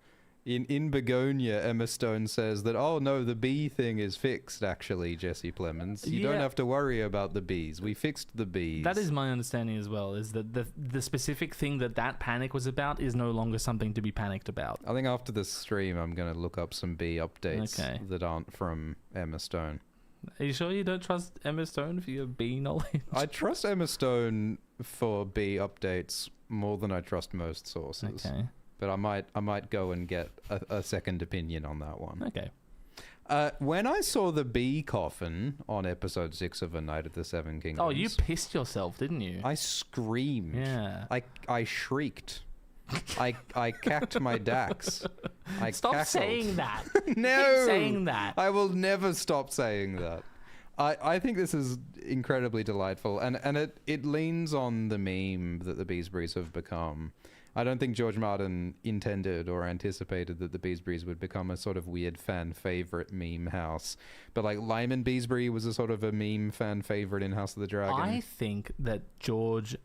In Begonia, Emma Stone says that, oh no, the bee thing is fixed, actually, Jesse Plemons. You don't have to worry about the bees. We fixed the bees. That is my understanding as well, is that the specific thing that panic was about is no longer something to be panicked about. I think after this stream, I'm going to look up some bee updates that aren't from Emma Stone. Are you sure you don't trust Emma Stone for your bee knowledge? I trust Emma Stone for bee updates more than I trust most sources. Okay. But I might go and get a second opinion on that one. Okay. When I saw the bee coffin on episode 6 of A Night of the Seven Kingdoms... Oh, you pissed yourself, didn't you? I screamed. Yeah. I shrieked. I cacked my dax. Stop cackled. saying that. No! Keep saying that. I will never stop saying that. I think this is incredibly delightful, and it leans on the meme that the Beesburys have become. I don't think George Martin intended or anticipated that the Beesburys would become a sort of weird fan favorite meme house. But like Lyman Beesbury was a sort of a meme fan favorite in House of the Dragon. I think that George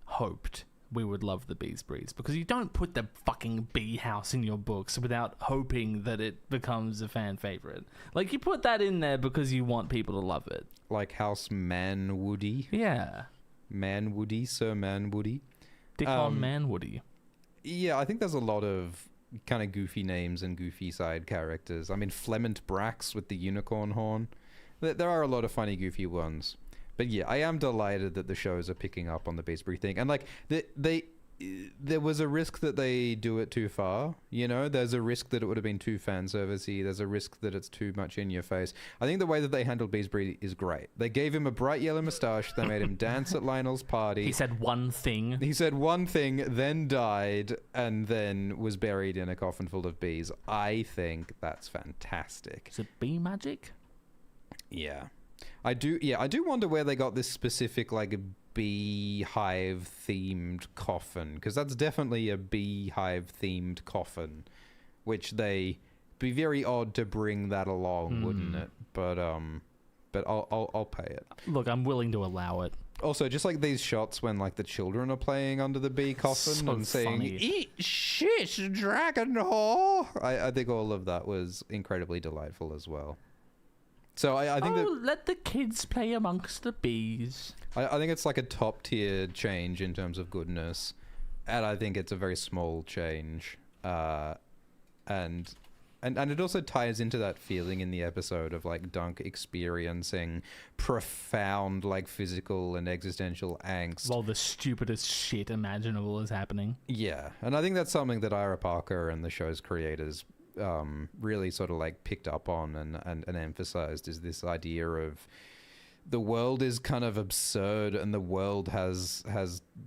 hoped we would love the Beesburys, because you don't put the fucking bee house in your books without hoping that it becomes a fan favorite. Like, you put that in there because you want people to love it. Like House Manwoody. Yeah. Manwoody, Sir Manwoody. Dickon Manwoody. Yeah, I think there's a lot of kind of goofy names and goofy side characters. I mean, Flement Brax with the unicorn horn. There are a lot of funny, goofy ones. But yeah, I am delighted that the shows are picking up on the Beesbury thing. And like, there was a risk that they do it too far, you know? There's a risk that it would have been too fan servicey. There's a risk that it's too much in your face. I think the way that they handled Beesbury is great. They gave him a bright yellow moustache. They made him dance at Lionel's party. He said one thing. He said one thing, then died, and then was buried in a coffin full of bees. I think that's fantastic. Is it bee magic? Yeah. I do wonder where they got this specific, like, beehive themed coffin, because that's definitely a beehive themed coffin, which they be very odd to bring that along, wouldn't it? But I'll pay it. Look, I'm willing to allow it. Also, just like these shots when like the children are playing under the bee coffin So and saying funny. "Eat shit, dragon whore," I think all of that was incredibly delightful as well. So I think that let the kids play amongst the bees. I think it's like a top tier change in terms of goodness, and I think it's a very small change, and it also ties into that feeling in the episode of like Dunk experiencing profound like physical and existential angst While the stupidest shit imaginable is happening. Yeah, and I think that's something that Ira Parker and the show's creators really sort of like picked up on and emphasized, is this idea of the world is kind of absurd and the world has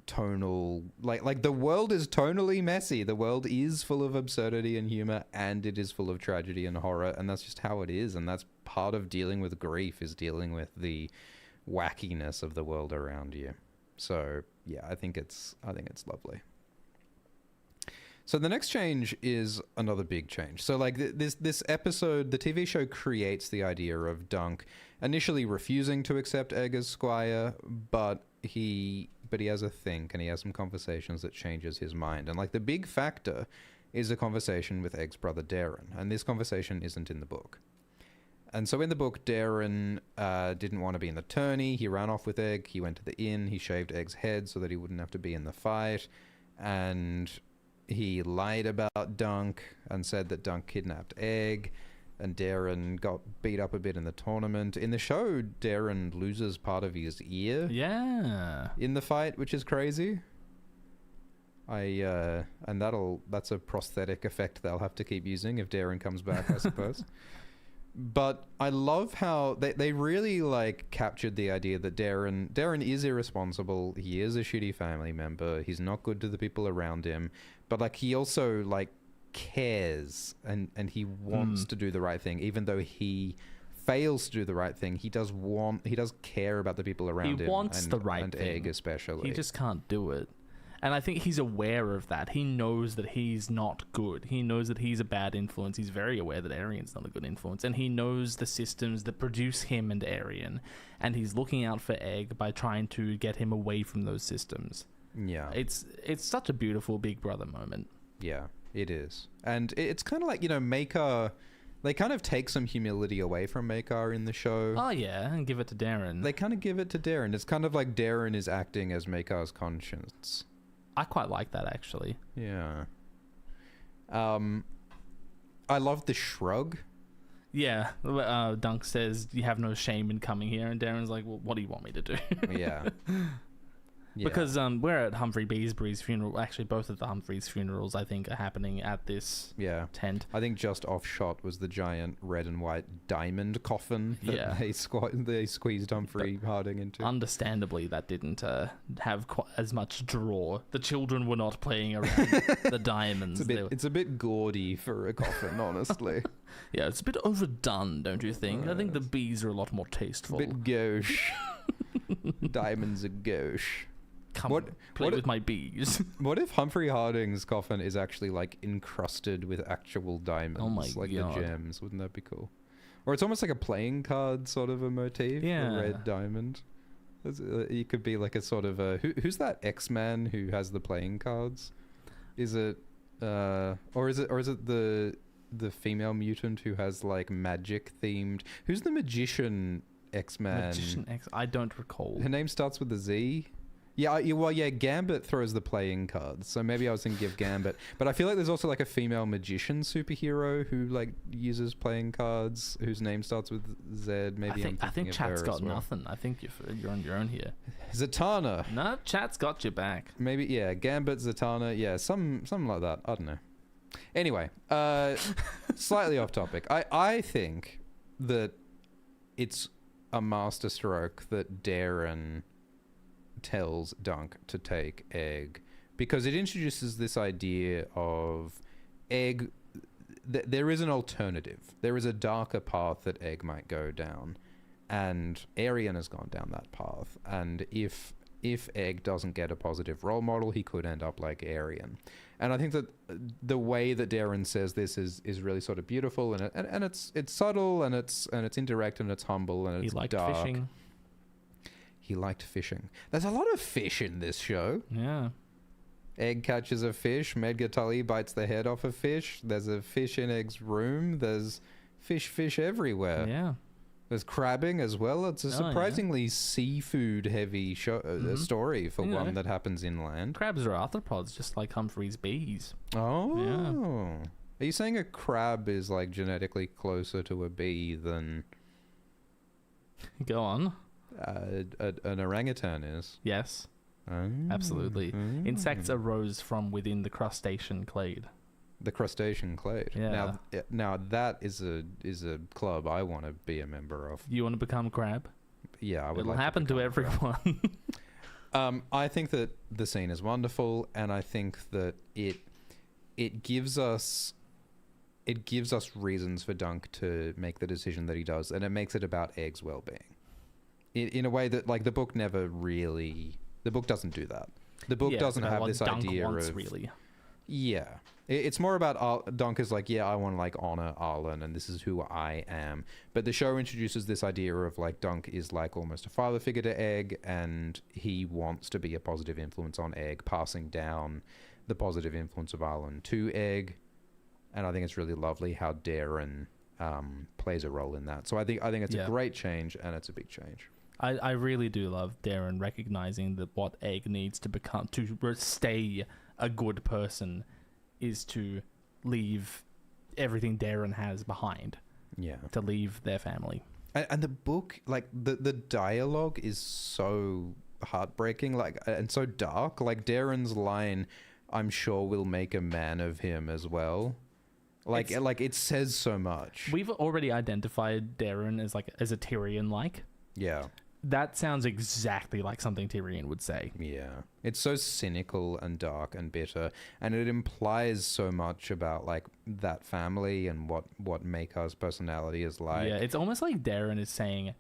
tonal like the world is tonally messy. The world is full of absurdity and humor, and it is full of tragedy and horror, and that's just how it is, and that's part of dealing with grief, is dealing with the wackiness of the world around you. So yeah, I think it's lovely. So the next change is another big change. So like this episode, the TV show creates the idea of Dunk initially refusing to accept Egg as squire, but he has a think, and he has some conversations that changes his mind. And like the big factor is a conversation with Egg's brother Daeron, and this conversation isn't in the book. And so in the book, Daeron didn't want to be in the tourney. He ran off with Egg. He went to the inn. He shaved Egg's head so that he wouldn't have to be in the fight. And he lied about Dunk and said that Dunk kidnapped Egg, and Daeron got beat up a bit in the tournament. In the show, Daeron loses part of his ear. Yeah. In the fight, which is crazy. And that's a prosthetic effect they'll have to keep using if Daeron comes back, I suppose. But I love how they really like captured the idea that Daeron is irresponsible. He is a shitty family member. He's not good to the people around him. But like he also like cares and he wants to do the right thing, even though he fails to do the right thing. He does care about the people around him. He wants the right and thing. Egg especially. He just can't do it. And I think he's aware of that. He knows that he's not good. He knows that he's a bad influence. He's very aware that Arian's not a good influence. And he knows the systems that produce him and Arian. And he's looking out for Egg by trying to get him away from those systems. Yeah. It's such a beautiful Big Brother moment. Yeah, it is. And it's kind of like, you know, Maekar... They kind of take some humility away from Maekar in the show. Oh, yeah, and give it to Daeron. They kind of give it to Daeron. It's kind of like Daeron is acting as Maekar's conscience. I quite like that, actually. Yeah. I love the shrug. Yeah. Dunk says, you have no shame in coming here. And Darren's like, well, what do you want me to do? Yeah. Because we're at Humphrey Beesbury's funeral. Actually, both of the Humphreys' funerals, I think, are happening at this tent. I think just off shot was the giant red and white diamond coffin that they squeezed Humphrey Harding into. Understandably, that didn't have as much draw. The children were not playing around the diamonds. It's a bit gaudy for a coffin, honestly. Yeah, it's a bit overdone, don't you think? I think the bees are a lot more tasteful. A bit gauche. Diamonds are gauche. Come play with my bees. What if Humphrey Harding's coffin is actually like encrusted with actual diamonds, Oh my like God. the gems? Wouldn't that be cool? Or it's almost like a playing card sort of a motif, Yeah. a red diamond. You could be like a sort of a who's that X-Man who has the playing cards? Is it or is it the female mutant who has like magic themed? Who's the magician X-Man? Magician X. I don't recall. Her name starts with a Z. Yeah, Gambit throws the playing cards, so maybe I was thinking of Gambit. But I feel like there's also like a female magician superhero who like uses playing cards, whose name starts with Z. Maybe I think of chat's her got as well. nothing. I think you're on your own here. Zatanna. No, chat's got your back. Maybe, yeah, Gambit, Zatanna, yeah, something like that. I don't know. Anyway, slightly off topic. I think that it's a masterstroke that Daeron tells Dunk to take Egg, because it introduces this idea of Egg. There is an alternative. There is a darker path that Egg might go down, and Arian has gone down that path. And if Egg doesn't get a positive role model, he could end up like Arian. And I think that the way that Daeron says this is really sort of beautiful, and it's subtle, and it's indirect, and it's humble, and it's He liked dark. fishing. He liked fishing. There's a lot of fish in this show. Yeah. Egg catches a fish. Medgar Tully bites the head off a fish. There's a fish in Egg's room. There's fish everywhere. Yeah. There's crabbing as well. It's a Oh, yeah. surprisingly seafood-heavy story for You one know. that happens inland. Crabs are arthropods, just like Humphrey's bees. Oh. Are you saying a crab is like genetically closer to a bee than Go on. an orangutan is? Yes, Oh. absolutely. Oh. Insects arose from within the crustacean clade. The crustacean clade. Yeah. Now that is a club I want to be a member of. You want to become a crab? Yeah, I would. It'll like happen to become a crab. everyone. I think that the scene is wonderful, and I think that it gives us reasons for Dunk to make the decision that he does, and it makes it about Egg's well-being in a way that like the book doesn't do that. The book doesn't have this Dunk idea wants, of really. Yeah. It's more about Dunk is like, yeah, I want to like honor Arlan, and this is who I am. But the show introduces this idea of like Dunk is like almost a father figure to Egg, and he wants to be a positive influence on Egg, passing down the positive influence of Arlan to Egg. And I think it's really lovely how Daeron plays a role in that. So I think it's a great change, and it's a big change. I really do love Daeron recognizing that what Egg needs to become to stay a good person is to leave everything Daeron has behind. Yeah. To leave their family. And the book, like the dialogue is so heartbreaking, like, and so dark. Like Daeron's line, "I'm sure we'll make a man of him" as well. Like it says so much. We've already identified Daeron as a Tyrion like. Yeah. That sounds exactly like something Tyrion would say. Yeah. It's so cynical and dark and bitter, and it implies so much about like that family and what Maekar's personality is like. Yeah, it's almost like Daeron is saying,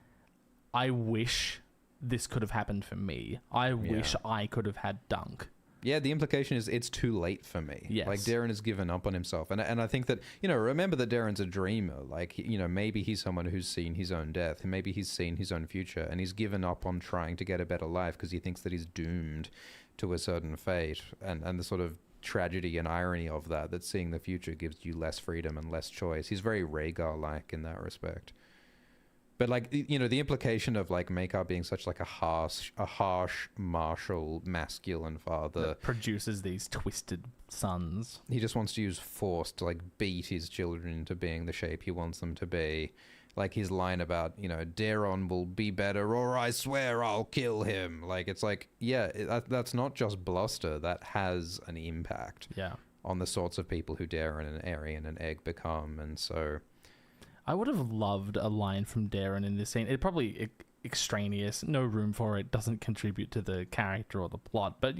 I wish this could have happened for me. I wish I could have had Dunk. Yeah, the implication is it's too late for me. Yes. Like Daeron has given up on himself. And I think that, remember that Daeron's a dreamer. Like, maybe he's someone who's seen his own death. And maybe he's seen his own future. And he's given up on trying to get a better life because he thinks that he's doomed to a certain fate. And the sort of tragedy and irony of that seeing the future gives you less freedom and less choice. He's very Rhaegar-like in that respect. But like, the implication of like Maekar being such like a harsh, martial, masculine father That produces these twisted sons. He just wants to use force to like beat his children into being the shape he wants them to be. Like his line about, Daeron will be better or I swear I'll kill him. Like, it's like, that's not just bluster. That has an impact on the sorts of people who Daeron and Arian and Egg become. And so I would have loved a line from Daeron in this scene. It probably extraneous, no room for it, doesn't contribute to the character or the plot. But,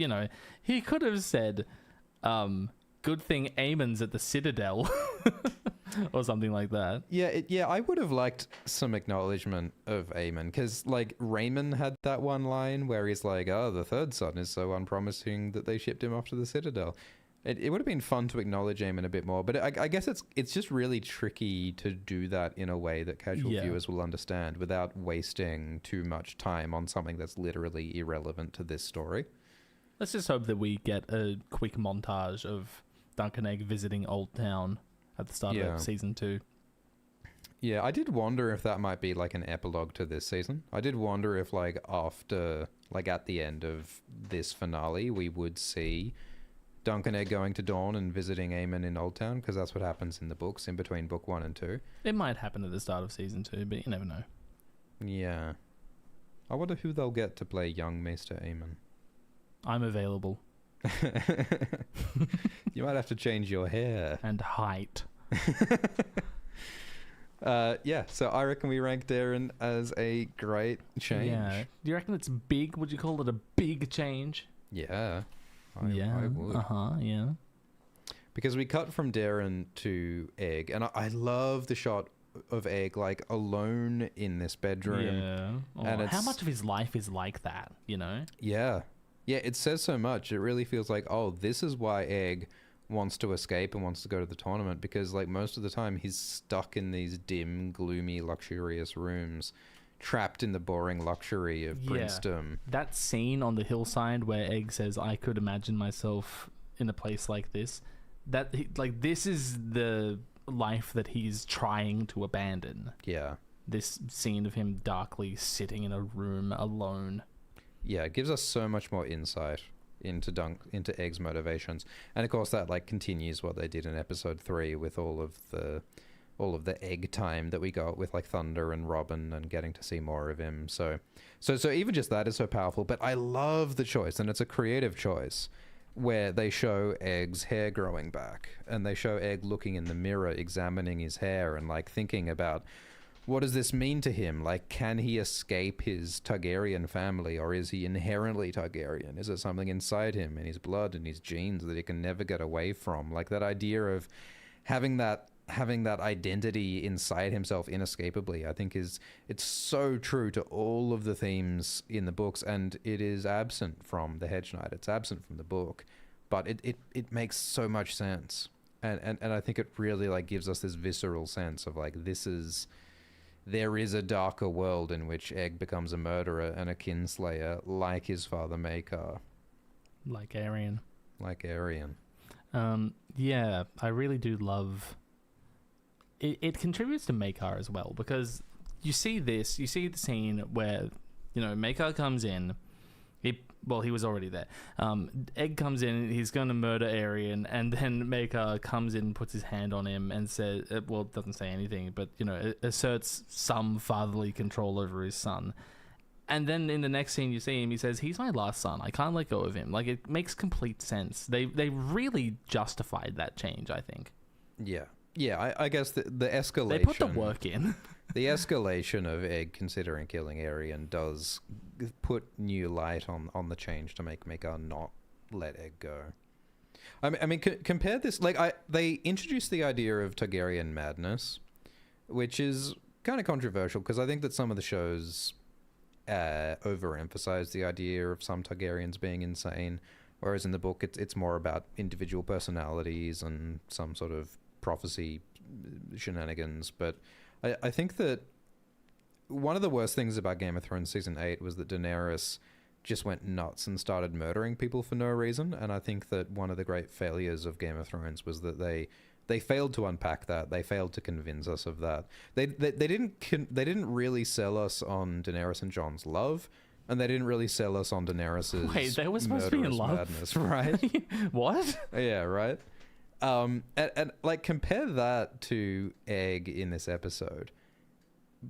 he could have said, good thing Aemon's at the Citadel or something like that. Yeah, I would have liked some acknowledgement of Aemon, because like Raymun had that one line where he's like, "Oh, the third son is so unpromising that they shipped him off to the Citadel." It would have been fun to acknowledge Aemon a bit more, but I guess it's just really tricky to do that in a way that casual viewers will understand without wasting too much time on something that's literally irrelevant to this story. Let's just hope that we get a quick montage of Dunk and Egg visiting Old Town at the start of season 2. Yeah, I did wonder if that might be like an epilogue to this season. I did wonder if like after, like at the end of this finale, we would see Dunk and Egg going to Dawn and visiting Aemon in Old Town, because that's what happens in the books in between book 1 and 2. It might happen at the start of season 2, but you never know. Yeah. I wonder who they'll get to play young Maester Aemon. I'm available. You might have to change your hair. And height. Yeah, so I reckon we rank Daeron as a great change. Yeah. Do you reckon it's big? Would you call it a big change? Yeah. I would. Yeah. Because we cut from Daeron to Egg, and I love the shot of Egg like alone in this bedroom. Yeah. Oh, and how much of his life is like that, you know? Yeah. Yeah, it says so much. It really feels like, oh, this is why Egg wants to escape and wants to go to the tournament, because like most of the time he's stuck in these dim, gloomy, luxurious rooms, trapped in the boring luxury of princedom. That scene on the hillside where Egg says, "I could imagine myself in a place like this," this is the life that he's trying to abandon. Yeah. This scene of him darkly sitting in a room alone. Yeah, it gives us so much more insight into Egg's motivations, and of course that like continues what they did in episode 3 with all of the Egg time that we got with like Thunder and Robin, and getting to see more of him. So even just that is so powerful. But I love the choice, and it's a creative choice, where they show Egg's hair growing back, and they show Egg looking in the mirror, examining his hair, and like thinking about, what does this mean to him? Like, can he escape his Targaryen family, or is he inherently Targaryen? Is it something inside him, in his blood and his genes, that he can never get away from? Like that idea of having that identity inside himself inescapably, I think it's so true to all of the themes in the books, and it is absent from the Hedge Knight. It's absent from the book, but it makes so much sense, and I think it really like gives us this visceral sense of like, there is a darker world in which Egg becomes a murderer and a kinslayer, like his father Maekar. Like Aerion. Yeah, I really do love... It contributes to Maekar as well, because you see the scene where, you know, Maekar comes in. He was already there. Egg comes in, he's going to murder Aerion, and then Maekar comes in, puts his hand on him, and says, doesn't say anything, but, you know, asserts some fatherly control over his son. And then in the next scene you see him, he says, "He's my last son. I can't let go of him." Like, it makes complete sense. They really justified that change, I think. Yeah. Yeah, I guess the escalation... They put the work in. The escalation of Egg considering killing Aerion does put new light on the change to make Maekar not let Egg go. I mean, compare this... Like, they introduced the idea of Targaryen madness, which is kind of controversial, because I think that some of the shows overemphasize the idea of some Targaryens being insane, whereas in the book it's more about individual personalities and some sort of prophecy shenanigans. But I think that one of the worst things about Game of Thrones season 8 was that Daenerys just went nuts and started murdering people for no reason, and I think that one of the great failures of Game of Thrones was that they failed to unpack that. They failed to convince us of that. They didn't really sell us on Daenerys and Jon's love, and they didn't really sell us on Daenerys's Wait, they were supposed to be in love? Madness, right? What? Yeah, right. And like compare that to Egg in this episode,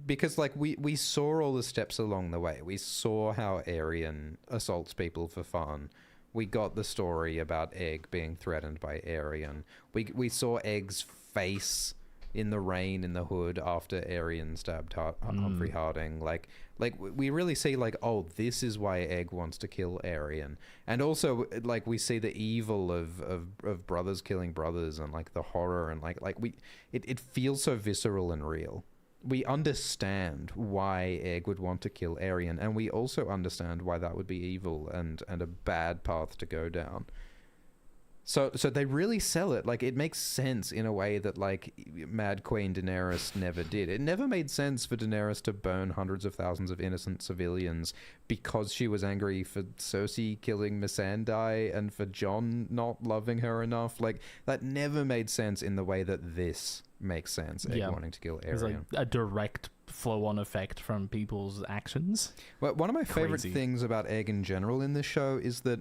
because like we saw all the steps along the way. We saw how Aerion assaults people for fun. We got the story about Egg being threatened by Aerion. We saw Egg's face in the rain in the hood after Aerion stabbed Humphrey Harding. Like we really see like, oh, this is why Egg wants to kill Aerion. And also like we see the evil of brothers killing brothers, and like the horror, and it feels so visceral and real. We understand why Egg would want to kill Aerion, and we also understand why that would be evil and a bad path to go down. So they really sell it. Like, it makes sense in a way that, like, Mad Queen Daenerys never did. It never made sense for Daenerys to burn hundreds of thousands of innocent civilians because she was angry for Cersei killing Missandei and for Jon not loving her enough. Like, that never made sense in the way that this makes sense, Egg wanting to kill Aerion. It's like a direct flow-on effect from people's actions. Well, one of my favorite things about Egg in general in this show is that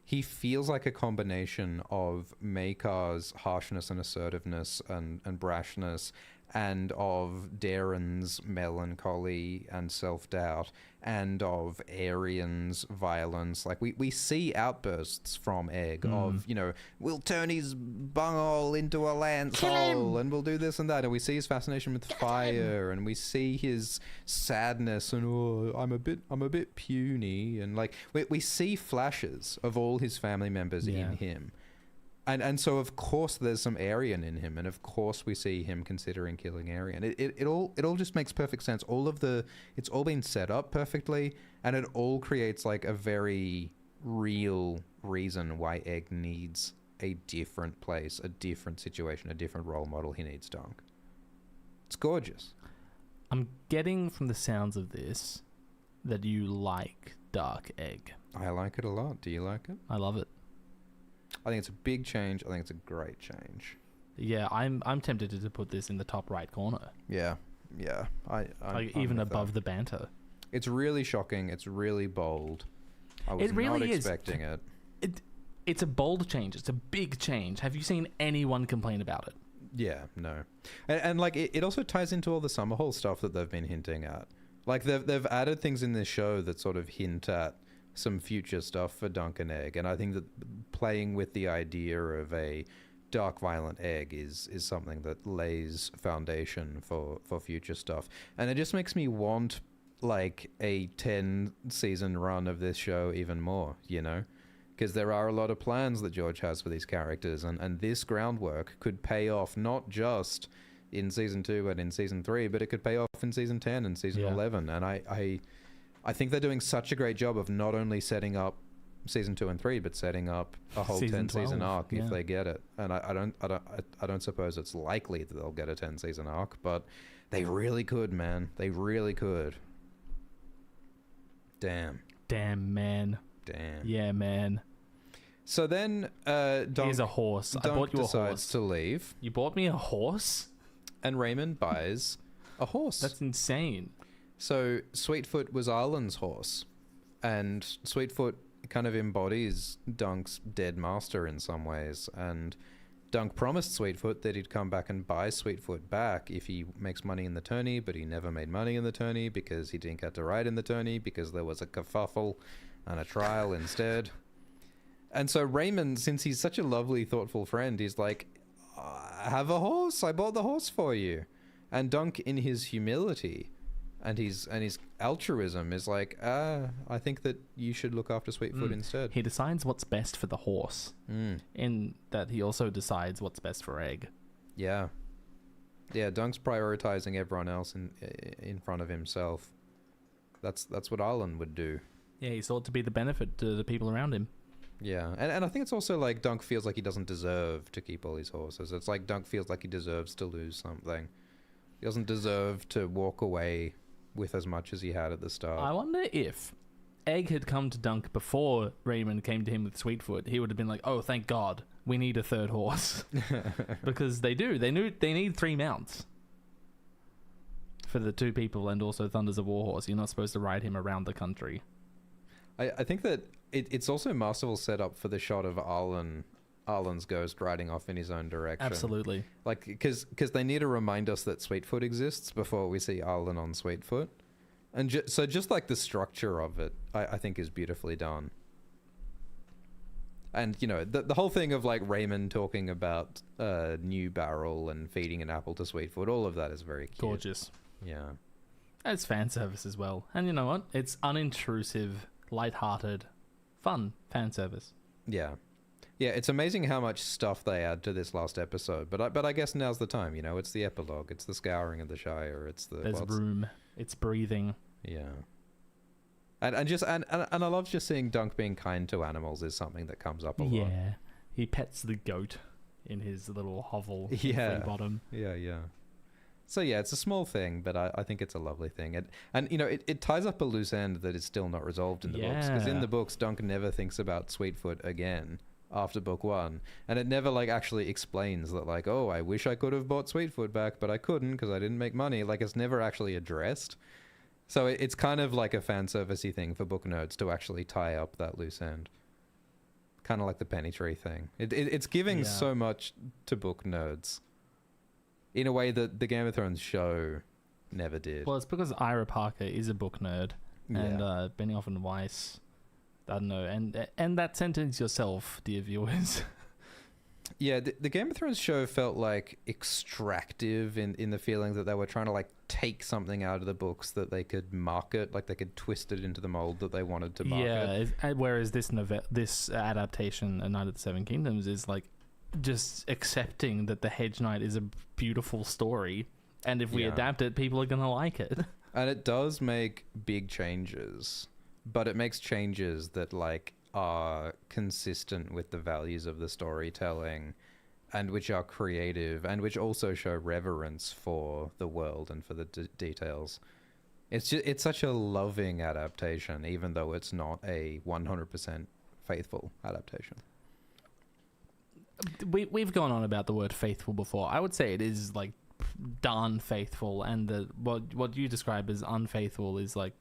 he feels like a combination of Maekar's harshness and assertiveness and brashness, and of Daeron's melancholy and self-doubt, and of Aerion's violence. Like, we see outbursts from Egg of, you know, we'll turn his bunghole into a lance hole, and we'll do this and that. And we see his fascination with fire, and we see his sadness, and oh, I'm a bit puny, and like we see flashes of all his family members in him. And so of course there's some Aerion in him, and of course we see him considering killing Aerion. It all just makes perfect sense. It's all been set up perfectly, and it all creates like a very real reason why Egg needs a different place, a different situation, a different role model. He needs Dunk. It's gorgeous. I'm getting from the sounds of this that you like Dark Egg. I like it a lot. Do you like it? I love it. I think it's a big change. I think it's a great change. Yeah, I'm tempted to put this in the top right corner. Yeah. I'm even above the banter. It's really shocking. It's really bold. I was not expecting it. It's a bold change. It's a big change. Have you seen anyone complain about it? Yeah, no. And like it also ties into all the Summerhall stuff that they've been hinting at. Like they've added things in this show that sort of hint at some future stuff for Dunk and Egg, and I think that playing with the idea of a dark, violent Egg is something that lays foundation for future stuff. And it just makes me want like a 10-season run of this show even more, you know? Because there are a lot of plans that George has for these characters, and this groundwork could pay off not just in season 2 and in season 3, but it could pay off in season 10 and season 11. And I think they're doing such a great job of not only setting up season 2 and 3, but setting up a whole 10-season arc if they get it. And I don't suppose it's likely that they'll get a 10-season arc, but they really could, man. They really could. Damn, man. Damn. Yeah, man. So then, here's a horse. Dunk I bought you a decides horse. to leave. You bought me a horse? And Raymun buys a horse. That's insane. So Sweetfoot was Arlan's horse, and Sweetfoot kind of embodies Dunk's dead master in some ways, and Dunk promised Sweetfoot that he'd come back and buy Sweetfoot back if he makes money in the tourney, but he never made money in the tourney because he didn't get to ride in the tourney because there was a kerfuffle and a trial instead. And so Raymun, since he's such a lovely, thoughtful friend, he's like, I have a horse. I bought the horse for you. And Dunk, in his humility and his altruism, is like, I think that you should look after Sweetfoot instead. He decides what's best for the horse, in that he also decides what's best for Egg. Yeah, Dunk's prioritizing everyone else in front of himself. That's what Arlan would do. Yeah, he sought to be the benefit to the people around him. Yeah, and I think it's also like Dunk feels like he doesn't deserve to keep all his horses. It's like Dunk feels like he deserves to lose something. He doesn't deserve to walk away with as much as he had at the start. I wonder if Egg had come to Dunk before Raymun came to him with Sweetfoot, he would have been like, oh, thank God, we need a third horse. Because they do. They need 3 mounts for the 2 people, and also Thunder's a warhorse. You're not supposed to ride him around the country. I think that it's also masterful setup for the shot of Arlan's ghost riding off in his own direction. Absolutely. Like, because they need to remind us that Sweetfoot exists before we see Arlan on Sweetfoot. And so just like the structure of it, I think is beautifully done. And, you know, the whole thing of, like, Raymun talking about new barrel and feeding an apple to Sweetfoot, all of that is very cute. Gorgeous. Yeah. It's fan service as well. And you know what? It's unintrusive, lighthearted, fun fan service. Yeah. Yeah, it's amazing how much stuff they add to this last episode. But I guess now's the time, you know? It's the epilogue. It's the scouring of the Shire. It's the... There's room. It's breathing. Yeah. And I love just seeing Dunk being kind to animals is something that comes up a lot. Yeah. He pets the goat in his little hovel. Yeah. Bottom. Yeah. So yeah, it's a small thing, but I think it's a lovely thing. And you know, it ties up a loose end that is still not resolved in the books. Because in the books, Dunk never thinks about Sweetfoot again after book 1. And it never, like, actually explains that, like, oh, I wish I could have bought Sweetfoot back, but I couldn't because I didn't make money. Like, it's never actually addressed. So it's kind of like a fan servicey thing for book nerds to actually tie up that loose end. Kind of like the penny tree thing. It's giving so much to book nerds in a way that the Game of Thrones show never did. Well, it's because Ira Parker is a book nerd, and Benioff and Weiss, I don't know, and that sentence yourself, dear viewers. Yeah, the Game of Thrones show felt like extractive in the feeling that they were trying to, like, take something out of the books that they could market, like they could twist it into the mold that they wanted to market. Yeah, whereas this adaptation, A Knight of the Seven Kingdoms, is like just accepting that the Hedge Knight is a beautiful story, and if we adapt it, people are gonna like it. And it does make big changes, but it makes changes that, like, are consistent with the values of the storytelling, and which are creative, and which also show reverence for the world and for the details. It's such a loving adaptation, even though it's not a 100% faithful adaptation. We've gone on about the word faithful before. I would say it is, like, darn faithful, and what you describe as unfaithful is, like,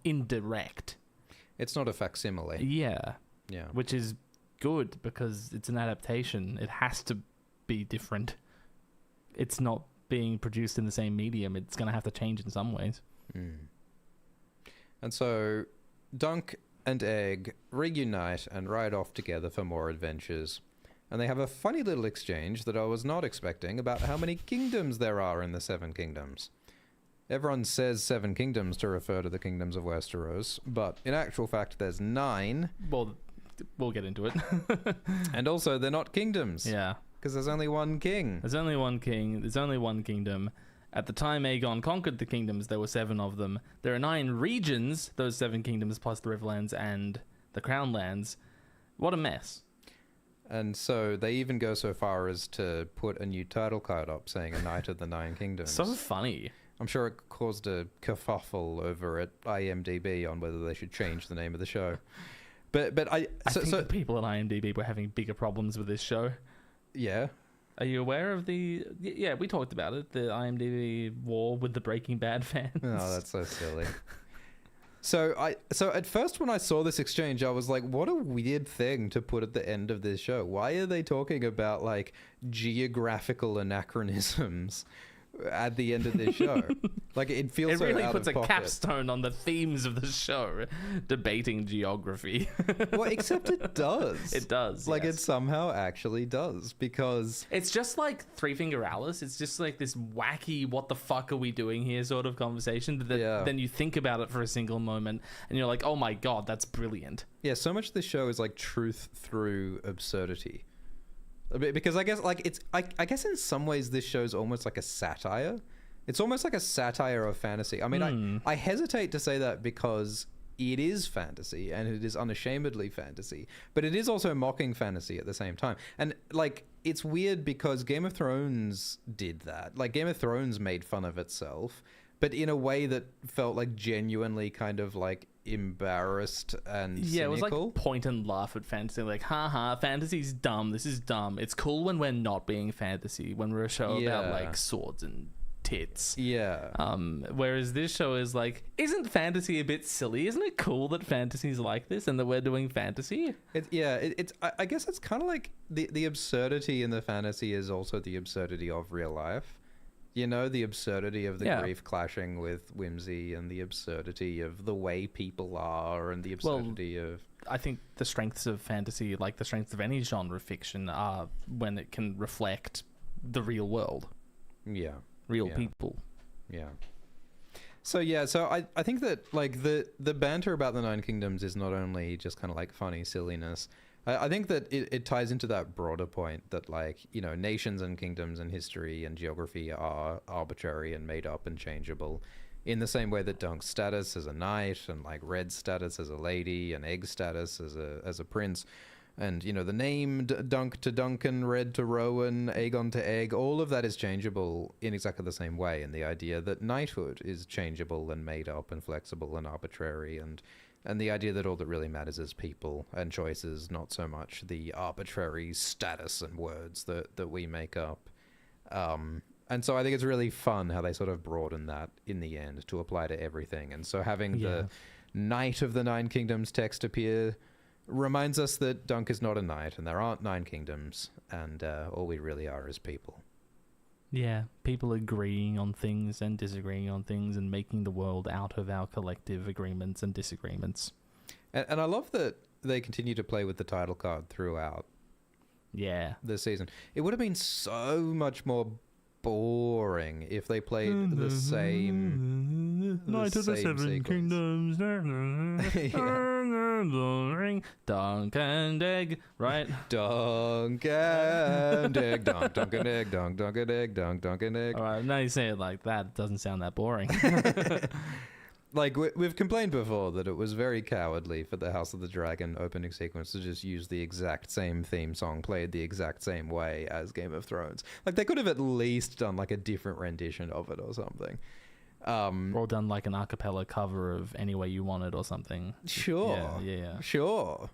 indirect. It's not a facsimile. Yeah. Yeah. Which is good because it's an adaptation. It has to be different. It's not being produced in the same medium. It's going to have to change in some ways. And so Dunk and Egg reunite and ride off together for more adventures. And they have a funny little exchange that I was not expecting about how many kingdoms there are in the Seven Kingdoms. Everyone says 7 kingdoms to refer to the kingdoms of Westeros, but in actual fact there's 9. Well, we'll get into it. And also they're not kingdoms. Yeah. Because there's only one king. There's only one king. There's only one kingdom. At the time Aegon conquered the kingdoms, there were 7 of them. There are 9 regions, those 7 kingdoms plus the Riverlands and the Crown Lands. What a mess. And so they even go so far as to put a new title card up saying a Knight of the 9 Kingdoms. So funny. I'm sure it caused a kerfuffle over at IMDb on whether they should change the name of the show. But I think the people at IMDb were having bigger problems with this show. Yeah. Are you aware of the... Yeah, we talked about it. The IMDb war with the Breaking Bad fans. Oh, that's so silly. So at first when I saw this exchange, I was like, what a weird thing to put at the end of this show. Why are they talking about, like, geographical anachronisms at the end of this show? Like, it feels so really out puts of a pocket. capstone on the themes of the show, debating geography. Well, except it does. It does. Like, yes. it somehow actually does, because It's just like Three Finger Alice. It's just like this wacky, what the fuck are we doing here sort of conversation that then you think about it for a single moment and you're like, oh my god, that's brilliant. yeah, so much of this show is like truth through absurdity. Because I guess, like, I guess in some ways this show's almost like a satire. It's almost like a satire of fantasy. I mean, I hesitate to say that because it is fantasy and it is unashamedly fantasy, but it is also mocking fantasy at the same time. And, like, it's weird because Game of Thrones did that. Like, Game of Thrones made fun of itself, but in a way that felt like genuinely kind of like embarrassed and cynical. It was like point and laugh at fantasy, like, haha, fantasy's dumb, this is dumb. It's cool when we're not being fantasy, when we're a show about like swords and tits. Yeah. Whereas this show is like, isn't fantasy a bit silly? Isn't it cool that fantasy's like this and that we're doing fantasy? I guess it's kind of like the absurdity in the fantasy is also the absurdity of real life. You know, the absurdity of the grief clashing with whimsy, and the absurdity of the way people are, and the absurdity of... I think the strengths of fantasy, like the strengths of any genre of fiction, are when it can reflect the real world. Yeah. Real people. Yeah. So I think that like the banter about the Nine Kingdoms is not only just kind of like funny silliness. I think that it ties into that broader point that, like, you know, nations and kingdoms and history and geography are arbitrary and made up and changeable, in the same way that Dunk's status as a knight and like Red's status as a lady and Egg's status as a prince, and, you know, the name Dunk to Duncan, Red to Rowan, Aegon to Egg, all of that is changeable in exactly the same way. And the idea that knighthood is changeable and made up and flexible and arbitrary, and the idea that all that really matters is people and choices, not so much the arbitrary status and words that we make up. And so I think it's really fun how they sort of broaden that in the end to apply to everything. And so having the Knight of the Nine Kingdoms text appear reminds us that Dunk is not a knight and there aren't nine kingdoms, and all we really are is people. Yeah, people agreeing on things and disagreeing on things and making the world out of our collective agreements and disagreements. And I love that they continue to play with the title card throughout this season. It would have been so much more boring if they played the same Knight of the Seven Kingdoms. Dunk and Egg, right? Dunk and Egg, dunk and Egg, dunk and Egg, dunk and Egg. All right, now you say it like that, it doesn't sound that boring. Like, we've complained before that it was very cowardly for the House of the Dragon opening sequence to just use the exact same theme song played the exact same way as Game of Thrones. Like, they could have at least done, like, a different rendition of it or something. Or done, like, an a cappella cover of Any Way You Want It or something. Sure. Yeah. Sure.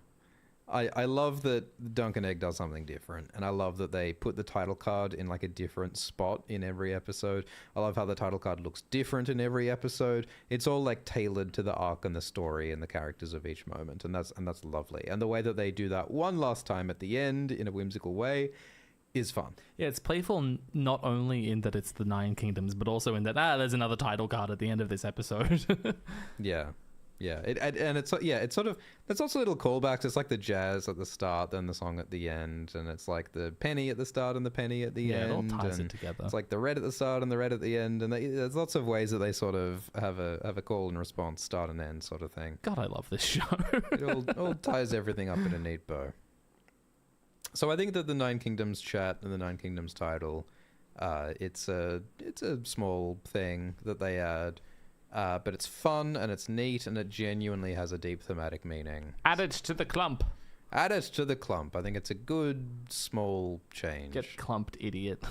I love that Dunk and Egg does something different, and I love that they put the title card in like a different spot in every episode. I love how the title card looks different in every episode. It's all like tailored to the arc and the story and the characters of each moment, and that's lovely. And the way that they do that one last time at the end in a whimsical way is fun. Yeah, it's playful not only in that it's the Nine Kingdoms, but also in that there's another title card at the end of this episode. Yeah, it's sort of, there's also little callbacks. It's like the jazz at the start, then the song at the end, and it's like the penny at the start and the penny at the end. Yeah, it all ties it together. It's like the red at the start and the red at the end, and there's lots of ways that they sort of have a call and response, start and end sort of thing. God, I love this show. It all ties everything up in a neat bow. So I think that the Nine Kingdoms chat and the Nine Kingdoms title, it's a small thing that they add. But it's fun and it's neat and it genuinely has a deep thematic meaning. Add it to the clump. Add it to the clump. I think it's a good small change. Get clumped, idiot.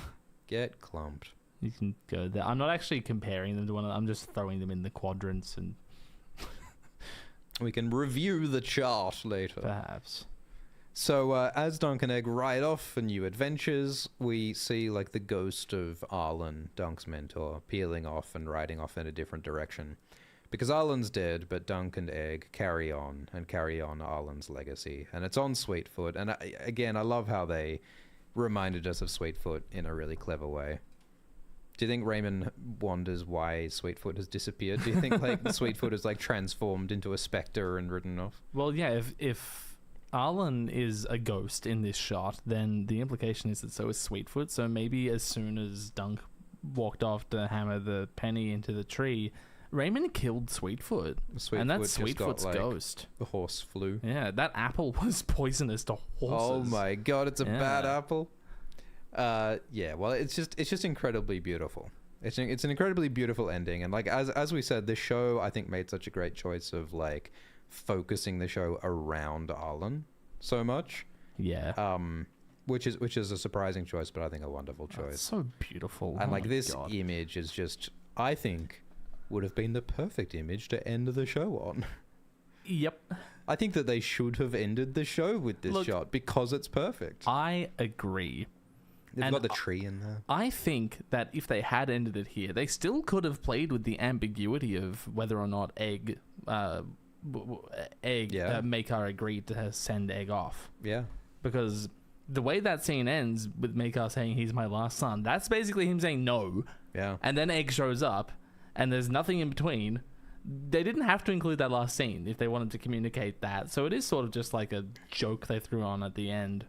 Get clumped. You can go there. I'm not actually comparing them to one another. I'm just throwing them in the quadrants and... We can review the chart later. Perhaps. So as Dunk and Egg ride off for new adventures, we see like the ghost of Arlan, Dunk's mentor, peeling off and riding off in a different direction. Because Arlan's dead, but Dunk and Egg carry on Arlan's legacy. And it's on Sweetfoot. And I love how they reminded us of Sweetfoot in a really clever way. Do you think Raymun wonders why Sweetfoot has disappeared? Do you think like Sweetfoot is like transformed into a spectre and ridden off? Well, yeah, if Arlan is a ghost in this shot, then the implication is that so is Sweetfoot. So maybe as soon as Dunk walked off to hammer the penny into the tree, Raymun killed Sweetfoot. And that's Sweetfoot's ghost. The horse flu. Yeah, that apple was poisonous to horses. Oh my god, it's a bad apple. Well, it's just incredibly beautiful. It's an incredibly beautiful ending, and like as we said, this show I think made such a great choice of like focusing the show around Arlan so much. Yeah. Which is a surprising choice, but I think a wonderful choice. It's so beautiful. And like this image is just, I think, would have been the perfect image to end the show on. Yep. I think that they should have ended the show with this shot because it's perfect. I agree. They've got the tree in there. I think that if they had ended it here, they still could have played with the ambiguity of whether or not Maekar agreed to send Egg off. Yeah. Because the way that scene ends with Maekar saying he's my last son, that's basically him saying no. Yeah. And then Egg shows up, and there's nothing in between. they didn't have to include that last scene if they wanted to communicate that. So it is sort of just like a joke they threw on at the end.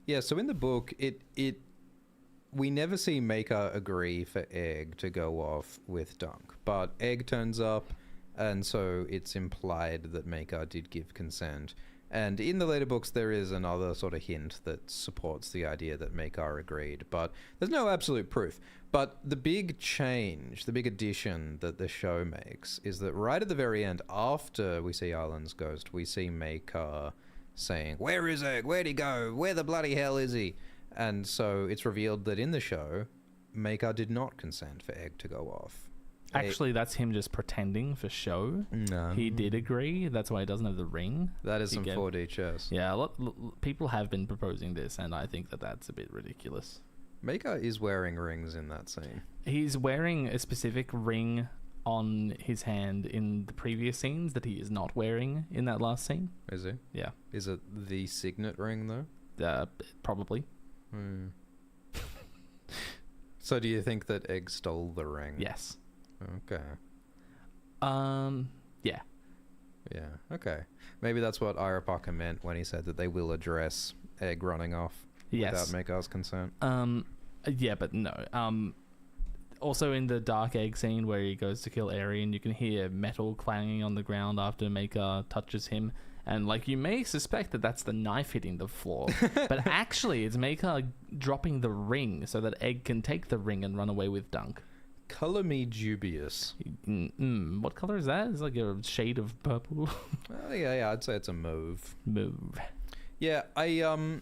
Yeah, so in the book, we never see Maekar agree for Egg to go off with Dunk, but Egg turns up, and so it's implied that Maekar did give consent. And in the later books, there is another sort of hint that supports the idea that Maekar agreed, but there's no absolute proof. But the big change, the big addition that the show makes is that right at the very end, after we see Arlan's ghost, we see Maekar saying, "Where is Egg? Where'd he go? Where the bloody hell is he?" And so it's revealed that in the show, Maekar did not consent for Egg to go off. Actually, that's him just pretending for show. No. He did agree. That's why he doesn't have the ring. That is some 4D chess. Yeah, people have been proposing this, and I think that that's a bit ridiculous. Maekar is wearing rings in that scene. He's wearing a specific ring on his hand in the previous scenes that he is not wearing in that last scene. Is he? Yeah. Is it the signet ring, though? Probably. So do you think that Egg stole the ring? Yes. Okay. Yeah. Yeah, okay. Maybe that's what Ira Parker meant when he said that they will address Egg running off without Maekar's consent. Yeah, but no. Also in the Dark Egg scene where he goes to kill Arian, you can hear metal clanging on the ground after Maekar touches him. And, like, you may suspect that that's the knife hitting the floor. But actually, it's Maekar dropping the ring so that Egg can take the ring and run away with Dunk. Color me dubious. What color is that? It's like a shade of purple. Yeah, I'd say it's a mauve. Mauve. Yeah, I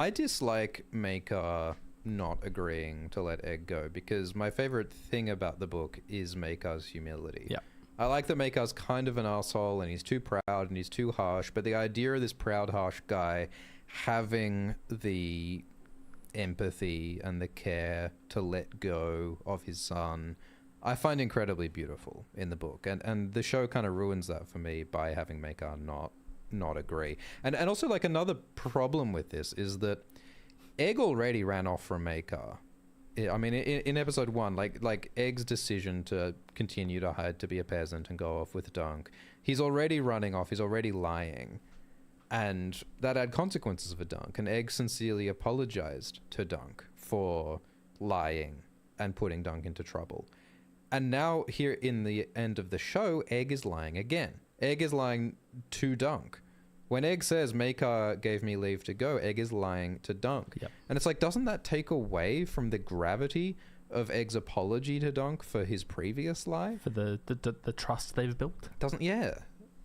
dislike Maekar not agreeing to let Egg go because my favorite thing about the book is Maekar's humility. Yeah. I like that Maekar's kind of an asshole and he's too proud and he's too harsh, but the idea of this proud, harsh guy having the empathy and the care to let go of his son, I find incredibly beautiful in the book. And the show kind of ruins that for me by having Maekar not agree. And also, like, another problem with this is that Egg already ran off from Maekar. I mean, in episode 1, like Egg's decision to continue to hide to be a peasant and go off with Dunk, he's already running off, he's already lying. And that had consequences for Dunk. And Egg sincerely apologized to Dunk for lying and putting Dunk into trouble. And now here in the end of the show, Egg is lying again. Egg is lying to Dunk. When Egg says, Maekar gave me leave to go, Egg is lying to Dunk. Yep. And it's like, doesn't that take away from the gravity of Egg's apology to Dunk for his previous lie? For the trust they've built? Doesn't, yeah.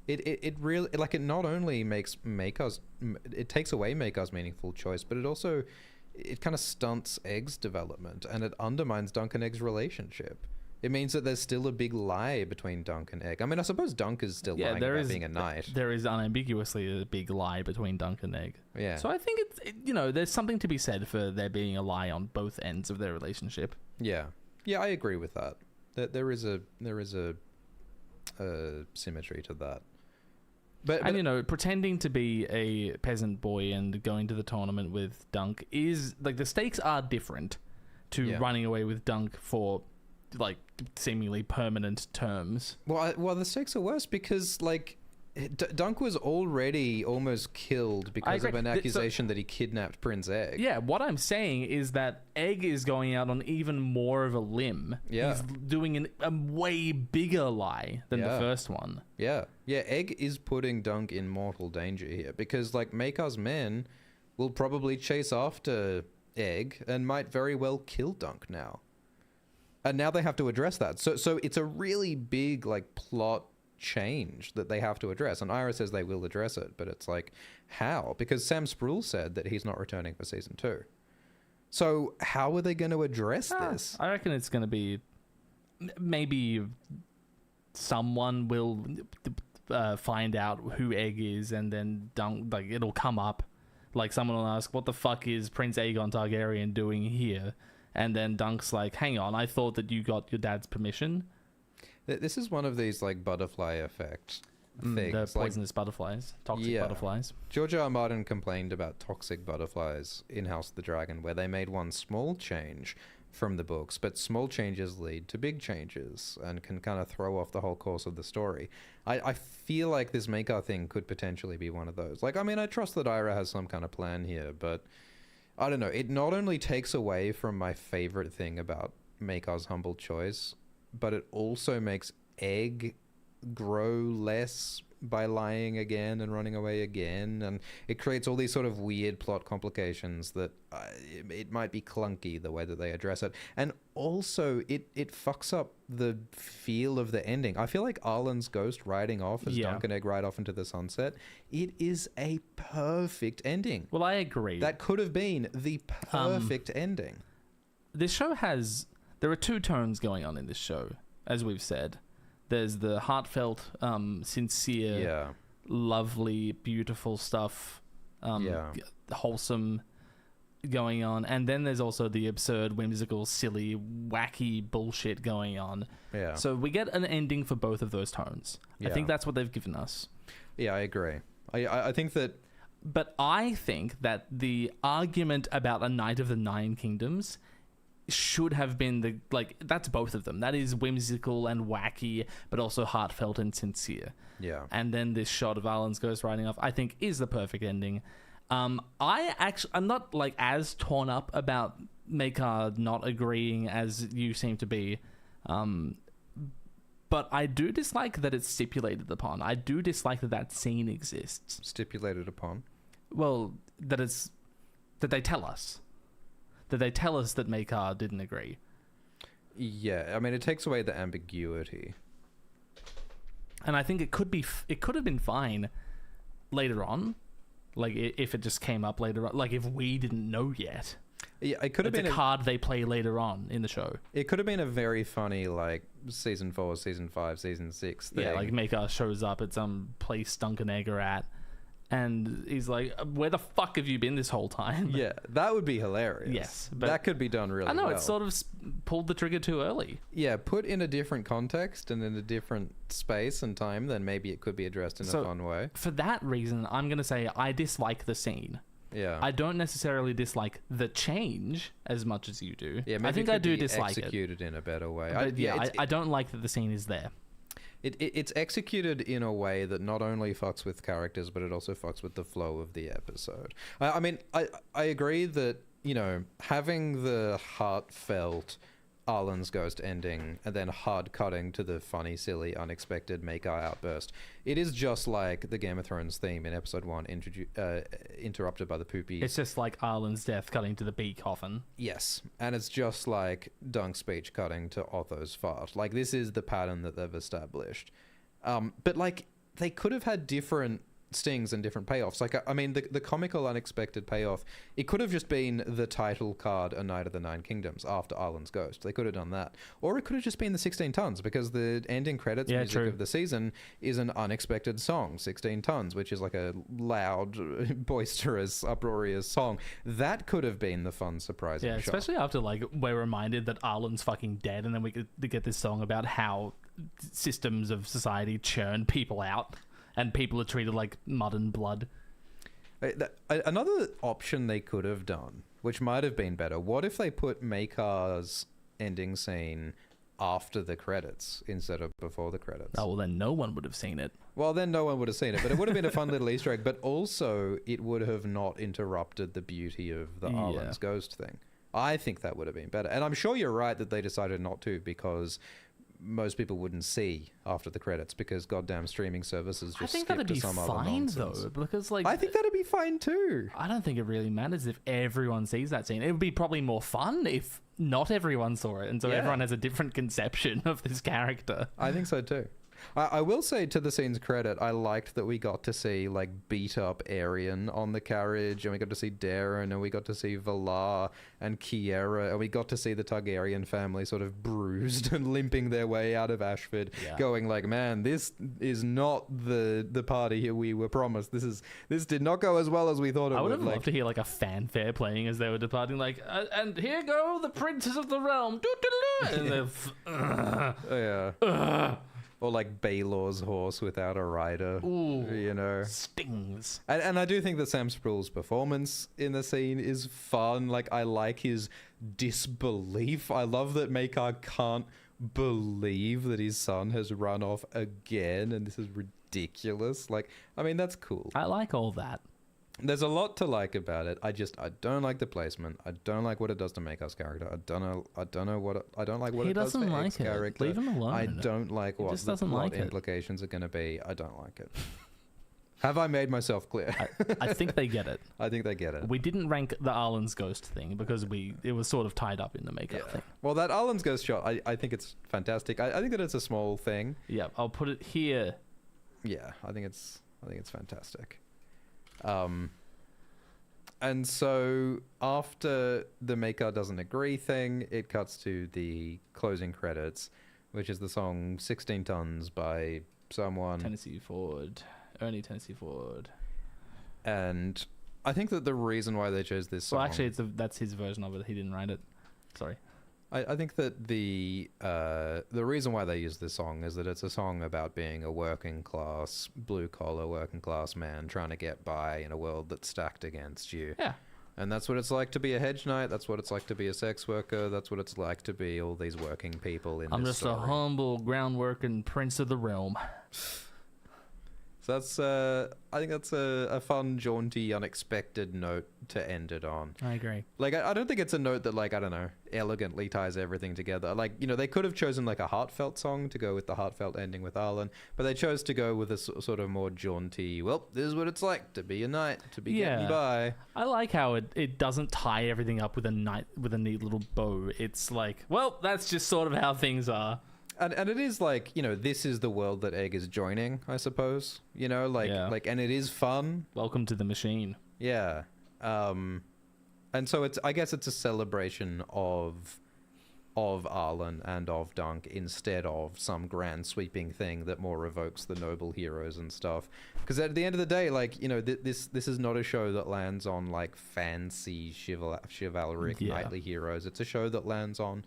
It really, like, it not only makes it takes away Maekar's meaningful choice, but it kind of stunts Egg's development and it undermines Dunk and Egg's relationship. It means that there's still a big lie between Dunk and Egg. I mean, I suppose Dunk is still lying about being a knight. There is unambiguously a big lie between Dunk and Egg. Yeah. So I think there's something to be said for there being a lie on both ends of their relationship. Yeah. Yeah, I agree with that. There is a symmetry to that. But pretending to be a peasant boy and going to the tournament with Dunk is, like, the stakes are different to running away with Dunk for, like, seemingly permanent terms. Well, the stakes are worse because, like, Dunk was already almost killed because of an accusation that he kidnapped Prince Egg. Yeah, what I'm saying is that Egg is going out on even more of a limb. Yeah. He's doing a way bigger lie than the first one. Yeah. Yeah, Egg is putting Dunk in mortal danger here because, like, Maekar's men will probably chase after Egg and might very well kill Dunk now. And now they have to address that. So it's a really big, like, plot change that they have to address. And Ira says they will address it, but it's like, how? Because Sam Sproul said that he's not returning for season 2. So how are they going to address this? I reckon it's going to be maybe someone will find out who Egg is, and then Dunk, like, it'll come up. Like, someone will ask, what the fuck is Prince Aegon Targaryen doing here? And then Dunk's like, hang on, I thought that you got your dad's permission. This is one of these, like, butterfly effect things. The poisonous butterflies, toxic butterflies. George R. R. Martin complained about toxic butterflies in House of the Dragon, where they made one small change from the books, but small changes lead to big changes and can kind of throw off the whole course of the story. I feel like this Maekar thing could potentially be one of those. Like, I mean, I trust that Ira has some kind of plan here, but I don't know. It not only takes away from my favorite thing about Maekar's humble choice, but it also makes Egg grow less by lying again and running away again, and it creates all these sort of weird plot complications that it might be clunky the way that they address it, and also it fucks up the feel of the ending. I feel like Arlan's ghost riding off as Dunk and Egg ride off into the sunset, it is a perfect ending. Well, I agree. That could have been the perfect ending. This show there are two tones going on in this show, as we've said. There's the heartfelt, sincere, lovely, beautiful stuff, wholesome going on. And then there's also the absurd, whimsical, silly, wacky bullshit going on. Yeah. So we get an ending for both of those tones. Yeah. I think that's what they've given us. Yeah, I agree. I think that... But I think that the argument about A Knight of the Nine Kingdoms should have been that's both of them. That is whimsical and wacky, but also heartfelt and sincere. Yeah. And then this shot of Arlan's ghost riding off, I think, is the perfect ending. I'm not as torn up about Maekar not agreeing as you seem to be. But I do dislike that it's stipulated upon. I do dislike that scene exists. Stipulated upon? Well, that they tell us. That they tell us that Maekar didn't agree. Yeah, I mean, it takes away the ambiguity. And I think it could have been fine later on, like if it just came up later on, like if we didn't know yet. Yeah, it could have been a card they play later on in the show. It could have been a very funny, like, season 4, season 5, season 6 thing. Yeah, like Maekar shows up at some place Dunk and Egg are at, and he's like, where the fuck have you been this whole time? Yeah, that would be hilarious. Yes. But that could be done really well. I know, it sort of pulled the trigger too early. Yeah, put in a different context and in a different space and time, then maybe it could be addressed in a fun way. For that reason, I'm going to say I dislike the scene. Yeah. I don't necessarily dislike the change as much as you do. Yeah, maybe I think I do dislike it. Executed in a better way. But I don't like that the scene is there. It's executed in a way that not only fucks with characters, but it also fucks with the flow of the episode. I mean, I agree that, you know, having the heartfelt Arlan's ghost ending and then hard cutting to the funny, silly, unexpected Maekar outburst, it is just like the Game of Thrones theme in episode 1, interrupted by the poopy. It's just like Arlan's death cutting to the bee coffin. Yes, and it's just like Dunk's speech cutting to Otho's fart. Like, this is the pattern that they've established. But like, they could have had different stings and different payoffs. Like, I mean, the comical unexpected payoff, it could have just been the title card, A Knight of the Nine Kingdoms, after Arlan's ghost. They could have done that. Or it could have just been the 16 tons, because the ending credits music of the season is an unexpected song, 16 tons, which is like a loud, boisterous, uproarious song. That could have been the fun, surprising shot. Especially after, like, we're reminded that Arlan's fucking dead, and then we get this song about how systems of society churn people out. And people are treated like mud and blood. Another option they could have done, which might have been better, what if they put Maekar's ending scene after the credits instead of before the credits? Oh, well, then no one would have seen it. Well, then no one would have seen it, but it would have been a fun little Easter egg, but also it would have not interrupted the beauty of the Arlan's ghost thing. I think that would have been better. And I'm sure you're right that they decided not to, because most people wouldn't see after the credits because goddamn streaming services just skip to some other nonsense. I think that'd be fine though, because like I think that'd be fine too. I don't think it really matters if everyone sees that scene. It would be probably more fun if not everyone saw it, and so everyone has a different conception of this character. I think so too. I will say, to the scene's credit, I liked that we got to see like beat up Arian on the carriage, and we got to see Daeron, and we got to see Valarr and Kiera, and we got to see the Targaryen family sort of bruised and limping their way out of Ashford, going like, man, this is not the party we were promised. This did not go as well as we thought it would. I would have loved to hear like a fanfare playing as they were departing, like, and here go the princes of the realm, and they're or like Baelor's horse without a rider. Ooh, you know, stings. And I do think that Sam Sproul's performance in the scene is fun. Like, I like his disbelief. I love that Maekar can't believe that his son has run off again, and this is ridiculous. Like, I mean, that's cool. I like all that. There's a lot to like about it. I don't like the placement. I don't like what it does to Maekar's character. I don't know what I don't like what it does to Egg's character. Leave him alone. I don't like what the plot implications are going to be. I don't like it. Have I made myself clear? I think they get it. I think they get it. We didn't rank the Arlan's ghost thing because it was sort of tied up in the Maekar thing. Well, that Arlan's ghost shot, I think it's fantastic. I think that it's a small thing. Yeah, I'll put it here. Yeah, I think it's fantastic. And so after the Maekar doesn't agree thing, it cuts to the closing credits, which is the song 16 Tons by someone. Tennessee Ford. Only Tennessee Ford. And I think that the reason why they chose this song... Well, actually, that's his version of it. He didn't write it. Sorry. I think that the reason why they use this song is that it's a song about being a working class, blue collar working class man trying to get by in a world that's stacked against you. Yeah. And that's what it's like to be a hedge knight. That's what it's like to be a sex worker. That's what it's like to be all these working people in I'm this just story. a humble ground working prince of the realm. So that's I think that's a fun, jaunty, unexpected note to end it on. I agree. Like, I don't think it's a note that, like, I don't know, elegantly ties everything together. Like, you know, they could have chosen, like, a heartfelt song to go with the heartfelt ending with Arlan, but they chose to go with a sort of more jaunty, well, this is what it's like to be a knight, to be getting by. I like how it doesn't tie everything up with a neat little bow. It's like, well, that's just sort of how things are. And it is like, you know, this is the world that Egg is joining, I suppose. You know, like, and it is fun. Welcome to the machine. Yeah. And so I guess it's a celebration of Arlan and of Dunk instead of some grand sweeping thing that more evokes the noble heroes and stuff. Because at the end of the day, like, you know, this is not a show that lands on like fancy chivalric knightly heroes. It's a show that lands on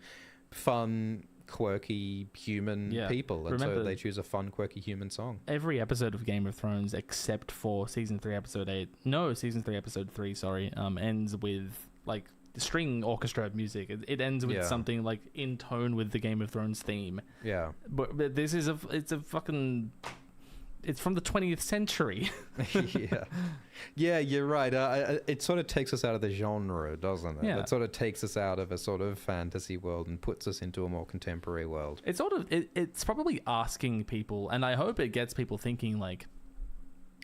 fun, quirky human people, and remember, so they choose a fun, quirky human song. Every episode of Game of Thrones, except for season 3 episode 3 ends with like string orchestra music. It ends with something like in tone with the Game of Thrones theme. Yeah, but this is it's from the 20th century. Yeah, you're right. It sort of takes us out of the genre, doesn't it? Yeah. It sort of takes us out of a sort of fantasy world and puts us into a more contemporary world. It's probably asking people, and I hope it gets people thinking, like,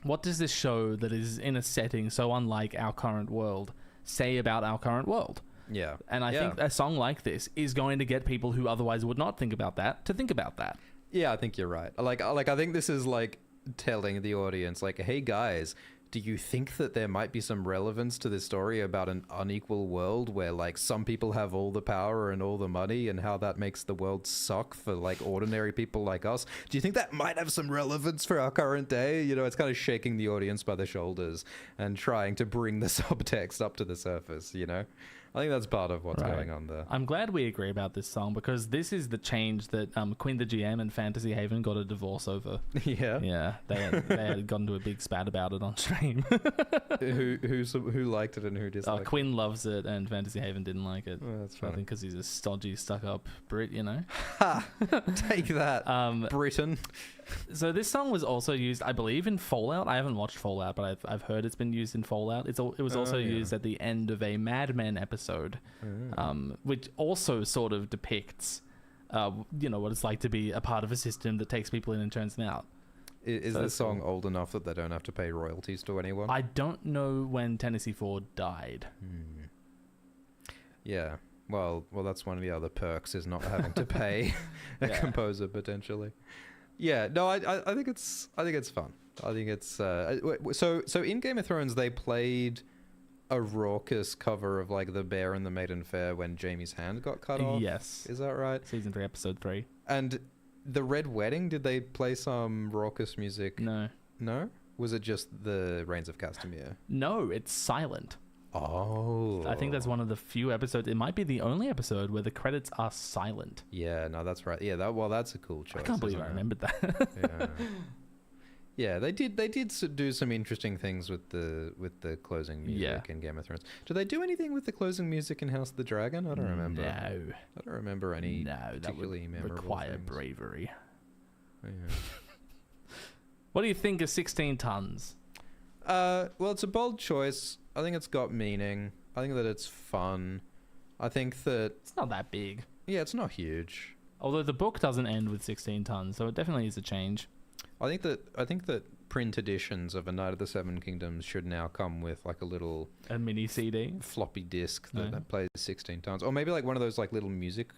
what does this show that is in a setting so unlike our current world say about our current world? Yeah. And I think a song like this is going to get people who otherwise would not think about that to think about that. Yeah, I think you're right. Like I think this is like telling the audience, like, hey guys, do you think that there might be some relevance to this story about an unequal world where like some people have all the power and all the money and how that makes the world suck for like ordinary people like us? Do you think that might have some relevance for our current day? You know, it's kind of shaking the audience by the shoulders and trying to bring the subtext up to the surface, you know? I think that's part of what's going on there. I'm glad we agree about this song because this is the change that Quinn the GM and Fantasy Haven got a divorce over. Yeah. Yeah. They had gotten to a big spat about it on stream. Who liked it and who disliked it? Quinn loves it and Fantasy Haven didn't like it. Oh, that's funny. I think because he's a stodgy, stuck-up Brit, you know? Ha! Take that, Britain. So this song was also used, I believe, in Fallout. I haven't watched Fallout, but I've heard it's been used in Fallout. It was also used at the end of a Mad Men episode, which also sort of depicts, you know, what it's like to be a part of a system that takes people in and turns them out. Is this song old enough that they don't have to pay royalties to anyone? I don't know when Tennessee Ford died. Yeah. Well, that's one of the other perks, is not having to pay a composer potentially. Yeah, no, I think it's fun. I think it's so in Game of Thrones they played a raucous cover of like The Bear and the Maiden Fair when Jaime's hand got cut off. Yes, is that right? Season 3, episode 3. And the Red Wedding, did they play some raucous music? No. Was it just the Reigns of Castamere? No, it's silent. Oh. I think that's one of the few episodes. It might be the only episode where the credits are silent. Yeah, no, that's right. Yeah, that's a cool choice. I can't believe I remembered that. Yeah, they did do some interesting things with the closing music in Game of Thrones. Do they do anything with the closing music in House of the Dragon? I don't remember. No. I don't remember any particularly that would memorable require things. bravery. Yeah. What do you think of 16 tons? Well, it's a bold choice. I think it's got meaning. I think that it's fun. I think that It's not that big. yeah, it's not huge. Although the book doesn't end with 16 tons, so it definitely is a change. I think that print editions of A Knight of the Seven Kingdoms should now come with like A mini CD. floppy disk that plays 16 tons, or maybe like one of those like little music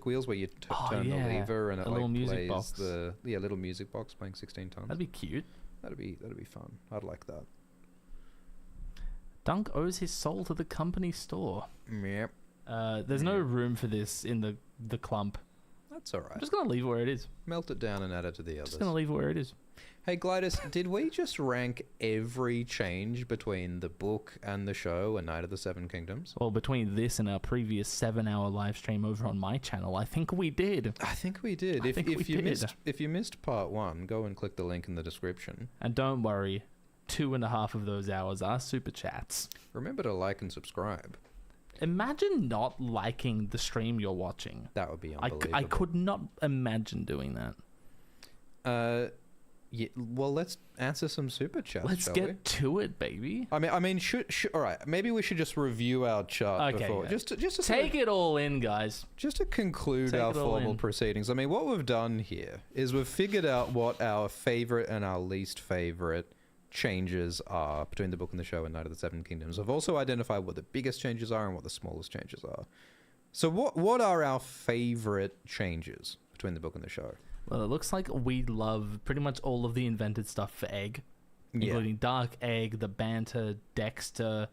wheels where you turn the lever and it little like music plays box. the little music box playing 16 tons. That'd be cute. That'd be fun. I'd like that. Dunk owes his soul to the company store. Yep. There's no room for this in the clump. That's all right. I'm just gonna leave it where it is. Melt it down and add it to the others. Just gonna leave it where it is. Hey, Glidus, did we just rank every change between the book and the show, A Knight of the Seven Kingdoms? Well, between this and our previous 7-hour live stream over on my channel, I think we did. I think we did. If you missed part 1, go and click the link in the description. And don't worry, 2.5 of those hours are super chats. Remember to like and subscribe. Imagine not liking the stream you're watching. That would be unbelievable. I could not imagine doing that. Yeah, well, let's answer some super chats. Let's get to it, baby. I mean, should all right? Maybe we should just review our chart before, yeah. just to Take it all in, guys. just to conclude our formal proceedings. I mean, what we've done here is we've figured out what our favorite and our least favorite changes are between the book and the show and Knight of the Seven Kingdoms. I've also identified what the biggest changes are and what the smallest changes are. So, what are our favorite changes between the book and the show? Well, it looks like we love pretty much all of the invented stuff for Egg, including Dark Egg, the Banter, Dexter,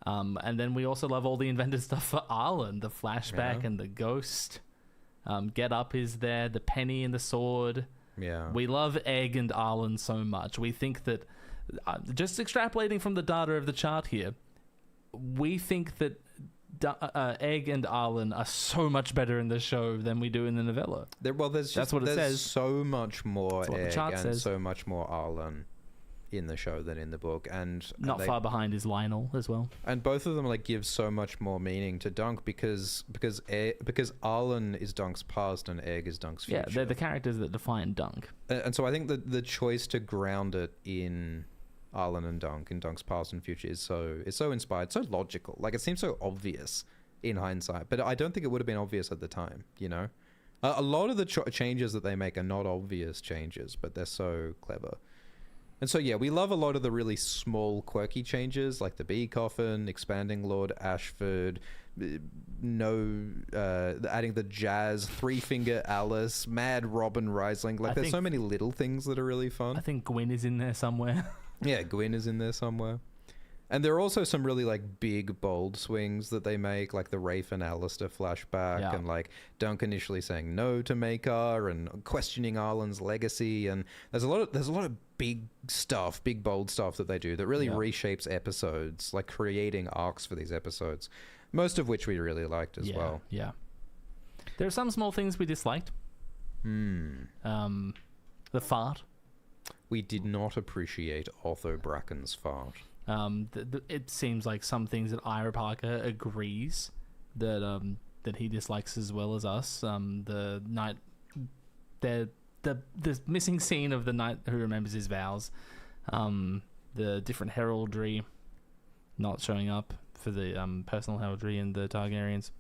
and then we also love all the invented stuff for Arlan, the flashback and the ghost. Get Up is there, the penny and the sword. Yeah. We love Egg and Arlan so much. We think that, just extrapolating from the data of the chart here, we think that Egg and Arlan are so much better in the show than we do in the novella. That's what it says. So much more Egg and says. so much more Arlan in the show than in the book, and not far behind is Lionel as well. And both of them like give so much more meaning to Dunk because Arlan is Dunk's past and Egg is Dunk's future. Yeah, they're the characters that define Dunk. And so I think that the choice to ground it in Arlan and Dunk, in Dunk's past and future, is so inspired, so logical. Like, it seems so obvious in hindsight, but I don't think it would have been obvious at the time, you know? A lot of the changes that they make are not obvious changes, but they're so clever. And so, yeah, we love a lot of the really small, quirky changes, like the bee coffin, expanding Lord Ashford, adding the jazz, Three-Finger Alice, Mad Robin Riesling. Like, there's so many little things that are really fun. I think Gwyn is in there somewhere. Yeah, Gwyn is in there somewhere. And there are also some really, like, big, bold swings that they make, like the Rafe Alester flashback, and, like, Dunk initially saying no to Maekar and questioning Arlan's legacy. And there's a lot of big stuff, big, bold stuff that they do that really reshapes episodes, like creating arcs for these episodes, most of which we really liked as well. Yeah. There are some small things we disliked. The fart. We did not appreciate Otho Bracken's fart. It seems like some things that Ira Parker agrees that he dislikes as well as us. The missing scene of the knight who remembers his vows, the different heraldry not showing up for the personal heraldry in the Targaryens.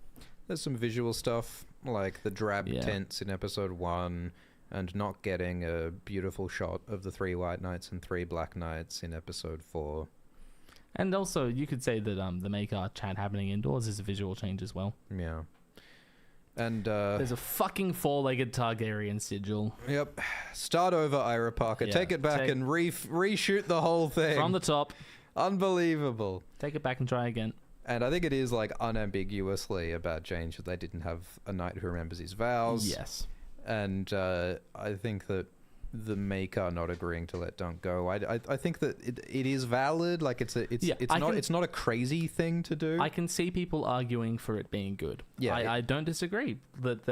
There's some visual stuff like the drab tents in episode 1. And not getting a beautiful shot of the 3 white knights and 3 black knights in episode 4. And also, you could say that the Maekar chat happening indoors is a visual change as well. Yeah. And there's a fucking 4-legged Targaryen sigil. Yep. Start over, Ira Parker. Take it back and reshoot the whole thing. From the top. Unbelievable. Take it back and try again. And I think it is like unambiguously a bad change that they didn't have a knight who remembers his vows. Yes. And I think that the Maekar not agreeing to let Dunk go, I think that it is valid. Like it's not a crazy thing to do. I can see people arguing for it being good. Yeah, I don't disagree that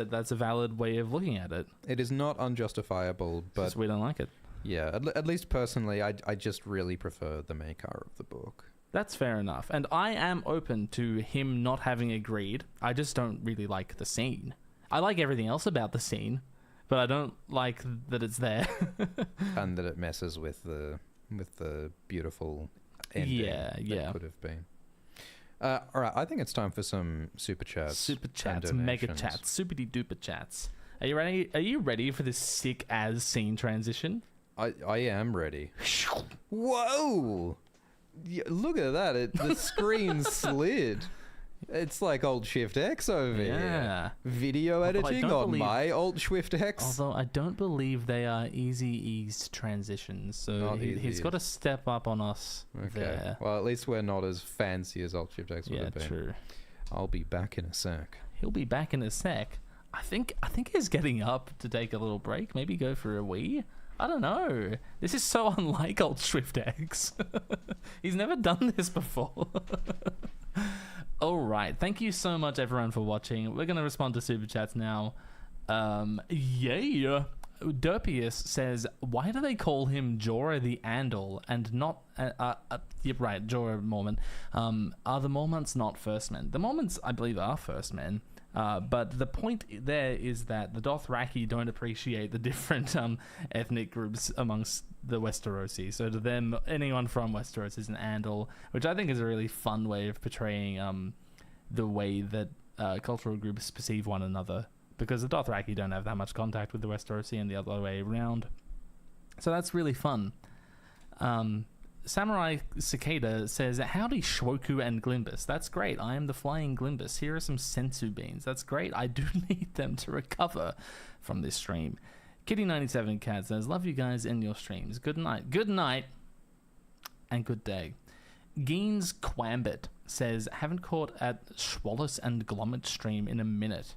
that's a valid way of looking at it. It is not unjustifiable, but just we don't like it. Yeah, at least personally, I just really prefer the Maekar of the book. That's fair enough. And I am open to him not having agreed. I just don't really like the scene. I like everything else about the scene, but I don't like that it's there. And that it messes with the beautiful ending that could have been. All right, I think it's time for some super chats. Super chats, mega chats, superty duper chats. Are you ready? Are you ready for this sick as scene transition? I am ready. Whoa! Yeah, look at that. The screen slid. It's like Alt Shift X over here. Video editing on my Alt Shift X. Although I don't believe they are easy eased transitions, so he's got to step up on us there. Well, at least we're not as fancy as Alt Shift X would have been. Yeah, true. I'll be back in a sec. He'll be back in a sec. I think he's getting up to take a little break. Maybe go for a wee. I don't know. This is so unlike Alt Shift X. He's never done this before. All right. Thank you so much, everyone, for watching. We're going to respond to super chats now. Yeah. Derpius says, why do they call him Jorah the Andal and not... Yep, right, Jorah Mormont. Are the Mormonts not first men? The Mormonts, I believe, are first men. But the point there is that the Dothraki don't appreciate the different ethnic groups amongst the Westerosi. So to them, anyone from Westeros is an Andal, which I think is a really fun way of portraying the way that cultural groups perceive one another. Because the Dothraki don't have that much contact with the Westerosi and the other way around. So that's really fun. Samurai Cicada says, howdy Shwoku and Glimbus. That's great. I am the flying Glimbus. Here are some sensu beans. That's great. I do need them to recover from this stream. Kitty97 Cat says, love you guys in your streams. Good night. Good night. And good day. Geens Quambit says, haven't caught at Schwallis and Glommet stream in a minute.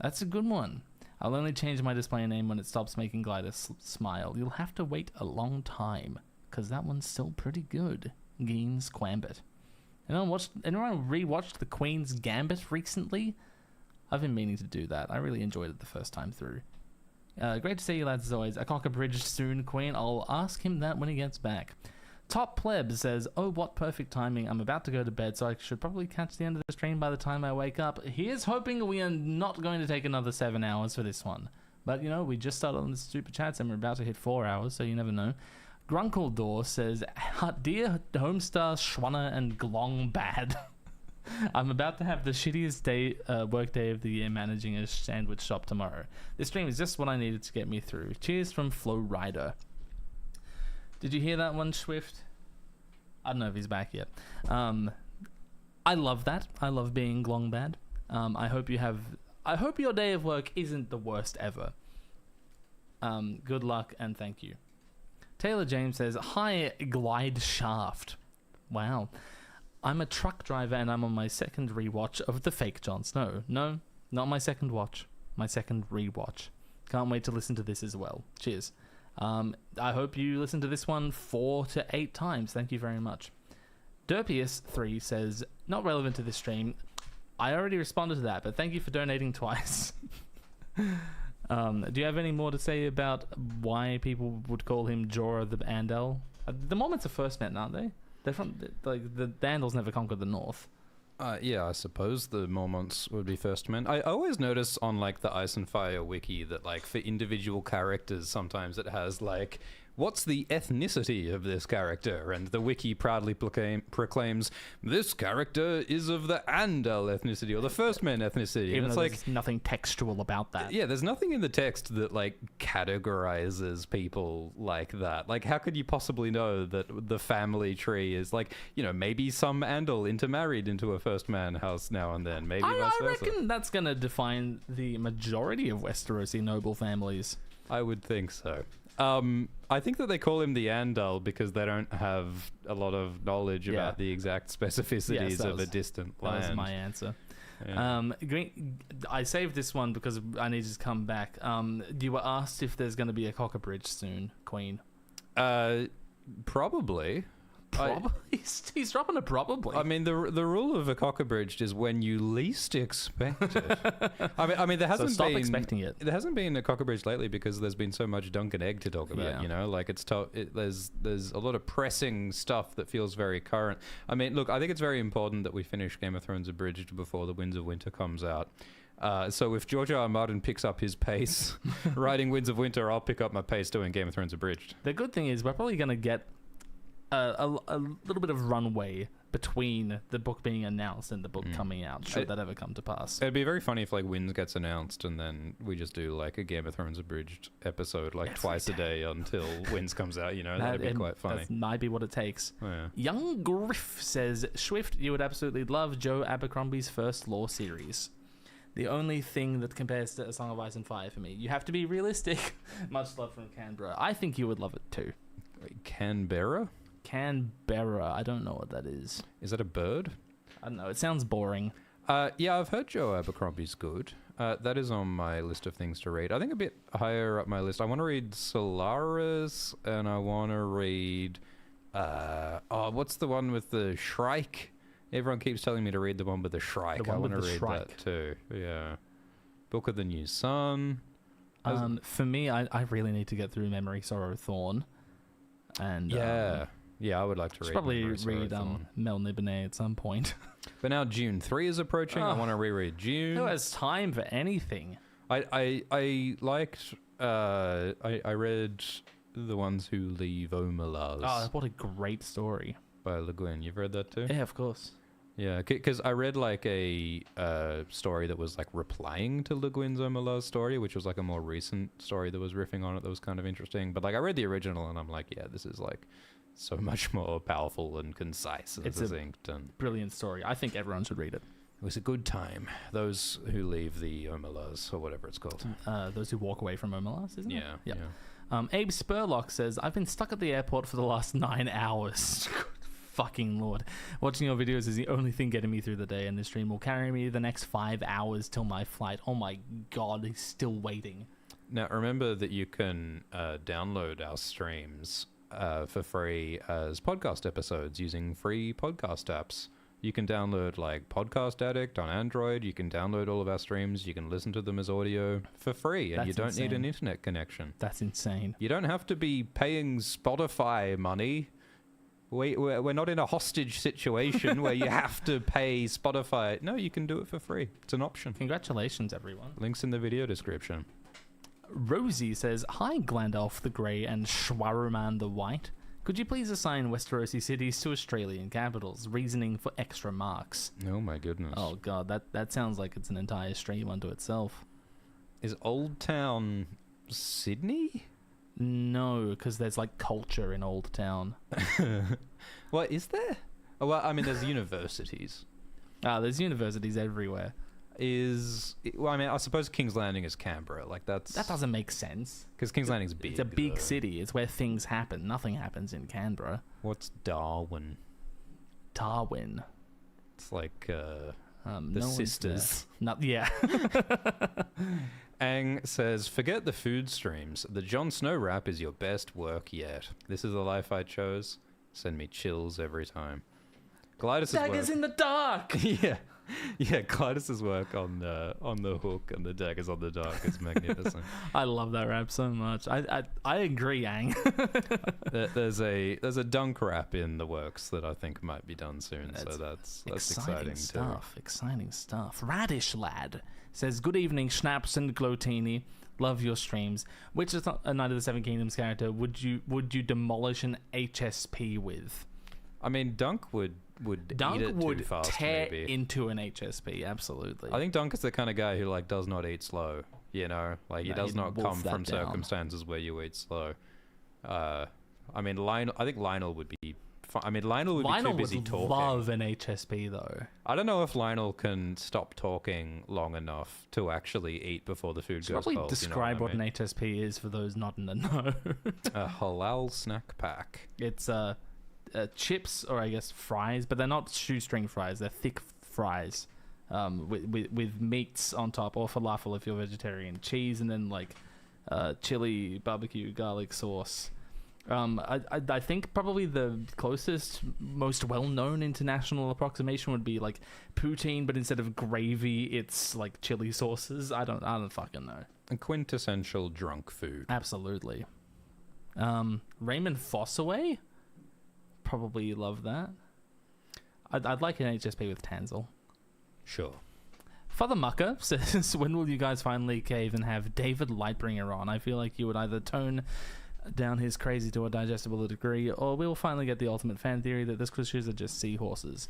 That's a good one. I'll only change my display name when it stops making Glider smile. You'll have to wait a long time, because that one's still pretty good. Geens Quambit. Anyone rewatched The Queen's Gambit recently? I've been meaning to do that. I really enjoyed it the first time through. Great to see you lads as always. A cock a bridge soon, Queen. I'll ask him that when he gets back. Top Pleb says, oh, what perfect timing. I'm about to go to bed, so I should probably catch the end of the stream by the time I wake up. Here's hoping we are not going to take another 7 hours for this one. But, we just started on the super chats and we're about to hit 4 hours, so you never know. Grunkledor says, dear Homestar, Schwanner, and Glong Bad. I'm about to have the shittiest work day of the year managing a sandwich shop tomorrow. This stream is just what I needed to get me through. Cheers from Flow Rider. Did you hear that one, Swift? I don't know if he's back yet. I love that. I love being Glong Bad. I hope your day of work isn't the worst ever. Good luck and thank you. Taylor James says, hi, Glide Shaft. Wow. I'm a truck driver and I'm on my second rewatch of The Fake Jon Snow. No, not my second watch. My second rewatch. Can't wait to listen to this as well. Cheers. I hope you listen to this one 4 to 8 times. Thank you very much. Derpius3 says, not relevant to this stream. I already responded to that, but thank you for donating twice. Do you have any more to say about why people would call him Jorah the Andal? The Mormonts are first men, aren't they? They're from, the Andals never conquered the north. Yeah, I suppose the Mormonts would be first men. I always notice on, the Ice and Fire wiki that, for individual characters, sometimes it has, what's the ethnicity of this character? And the wiki proudly proclaims, this character is of the Andal ethnicity, or the First Men ethnicity. Even and it's though there's nothing textual about that. Yeah, there's nothing in the text that, categorizes people like that. How could you possibly know that the family tree is, maybe some Andal intermarried into a First Man house now and then, maybe vice versa. I reckon that's going to define the majority of Westerosi noble families. I would think so. I think that they call him the Andal because they don't have a lot of knowledge about the exact specificities of a distant land. That was my answer. Yeah. I saved this one because I need to come back. You were asked if there's going to be a Cockabridge soon, Queen. Probably. He's dropping a probably. I mean, the rule of a cockabridged is when you least expect it. I mean, there hasn't stop been expecting it. There hasn't been a cockabridge lately because there's been so much Dunk and Egg to talk about. Yeah. You know, like there's a lot of pressing stuff that feels very current. I mean, look, I think it's very important that we finish Game of Thrones abridged before the Winds of Winter comes out. So if George R. R. Martin picks up his pace writing Winds of Winter, I'll pick up my pace doing Game of Thrones abridged. The good thing is we're probably going to get a little bit of runway between the book being announced and the book coming out, should that ever come to pass. It'd be very funny if like Winds gets announced and then we just do like a Game of Thrones abridged episode like twice a day until Winds comes out, you know. That'd be quite funny. That might be what it takes. Oh, yeah. Young Griff says, Swift, you would absolutely love Joe Abercrombie's first law series. The only thing that compares to A Song of Ice and Fire for me. You have to be realistic. Much love from Canberra. I think you would love it too. Canberra? Canberra. I don't know what that is. Is that a bird? I don't know. It sounds boring. Yeah, I've heard Joe Abercrombie's good. That is on my list of things to read. I think a bit higher up my list. I want to read Solaris, and I want to read... what's the one with the Shrike? Everyone keeps telling me to read the one with the Shrike. I want to read that too. Yeah. Book of the New Sun. For me, I really need to get through Memory, Sorrow, Thorn. And yeah, I would like to read. Probably read Mel Nibene at some point. But now June 3 is approaching. I want to reread June. Who has time for anything? I liked. I read The Ones Who Leave Omalaz. Oh, what a great story by Le Guin. You've read that too? Yeah, of course. Yeah, because I read like a story that was like replying to Le Guin's Omalaz story, which was like a more recent story that was riffing on it that was kind of interesting. But like I read the original and I'm like, yeah, this is like so much more powerful and concise and succinct. And brilliant story. I think everyone should read it. It was a good time. Those who leave the Omalaz, or whatever it's called. Those who walk away from Omalaz, isn't it? Yeah. Abe Spurlock says, I've been stuck at the airport for the last 9 hours. Fucking Lord. Watching your videos is the only thing getting me through the day, and this stream will carry me the next 5 hours till my flight. Oh my God, he's still waiting. Now, remember that you can download our streams for free as podcast episodes using free podcast apps. You can download like Podcast Addict on Android. You can download all of our streams. You can listen to them as audio for free, and you don't need an internet connection. That's insane. You don't have to be paying Spotify money. We're not in a hostage situation where you have to pay Spotify. No, you can do it for free. It's an option. Congratulations, everyone. Links in the video description. Rosie says, Hi, Glandalf the Grey and Schwaruman the White. Could you please assign Westerosi cities to Australian capitals? Reasoning for extra marks. Oh my goodness. Oh God, that sounds like it's an entire stream unto itself. Is Old Town Sydney? No, because there's like culture in Old Town. What is there? Oh, well, I mean, there's universities. There's universities everywhere. I suppose King's Landing is Canberra. Like that doesn't make sense. Because King's Landing's big. It's a big city. It's where things happen. Nothing happens in Canberra. What's Darwin? Darwin. It's like the no sisters. Yeah. Ang says, forget the food streams. The Jon Snow rap is your best work yet. This is the life I chose. Send me chills every time. Glidus's Daggers in the dark! Yeah. Glidus's work on the hook and the daggers on the dark is magnificent. I love that rap so much. I agree, Ang. There's a dunk rap in the works that I think might be done soon, so that's exciting stuff. too. Exciting stuff. Radish Lad says, good evening, Schnaps and Glotini. Love your streams. Which is a Knight of the Seven Kingdoms character would you demolish an HSP with? I mean, Dunk would Dunk eat it would too fast, tear maybe. into an HSP, absolutely. I think Dunk is the kind of guy who like does not eat slow. You know, like he does not come from circumstances where you eat slow. I mean, I think Lionel would be. I mean, Lionel would be too busy talking. Lionel would love an HSP though. I don't know if Lionel can stop talking long enough to actually eat before the food goes cold. Probably describe what an HSP is for those not in the know. A halal snack pack. It's chips, or I guess fries, but they're not shoestring fries. They're thick fries with meats on top, or falafel if you're vegetarian, cheese, and then like chili, barbecue, garlic sauce. I think probably the closest, most well-known international approximation would be like poutine, but instead of gravy, it's like chili sauces. I don't fucking know. A quintessential drunk food. Absolutely. Raymun Fossaway? Probably love that. I'd like an HSP with Tanzil. Sure. Father Mucker says, when will you guys finally cave and have David Lightbringer on? I feel like you would either tone down his crazy to a digestible degree, or we'll finally get the ultimate fan theory that this creatures are just seahorses.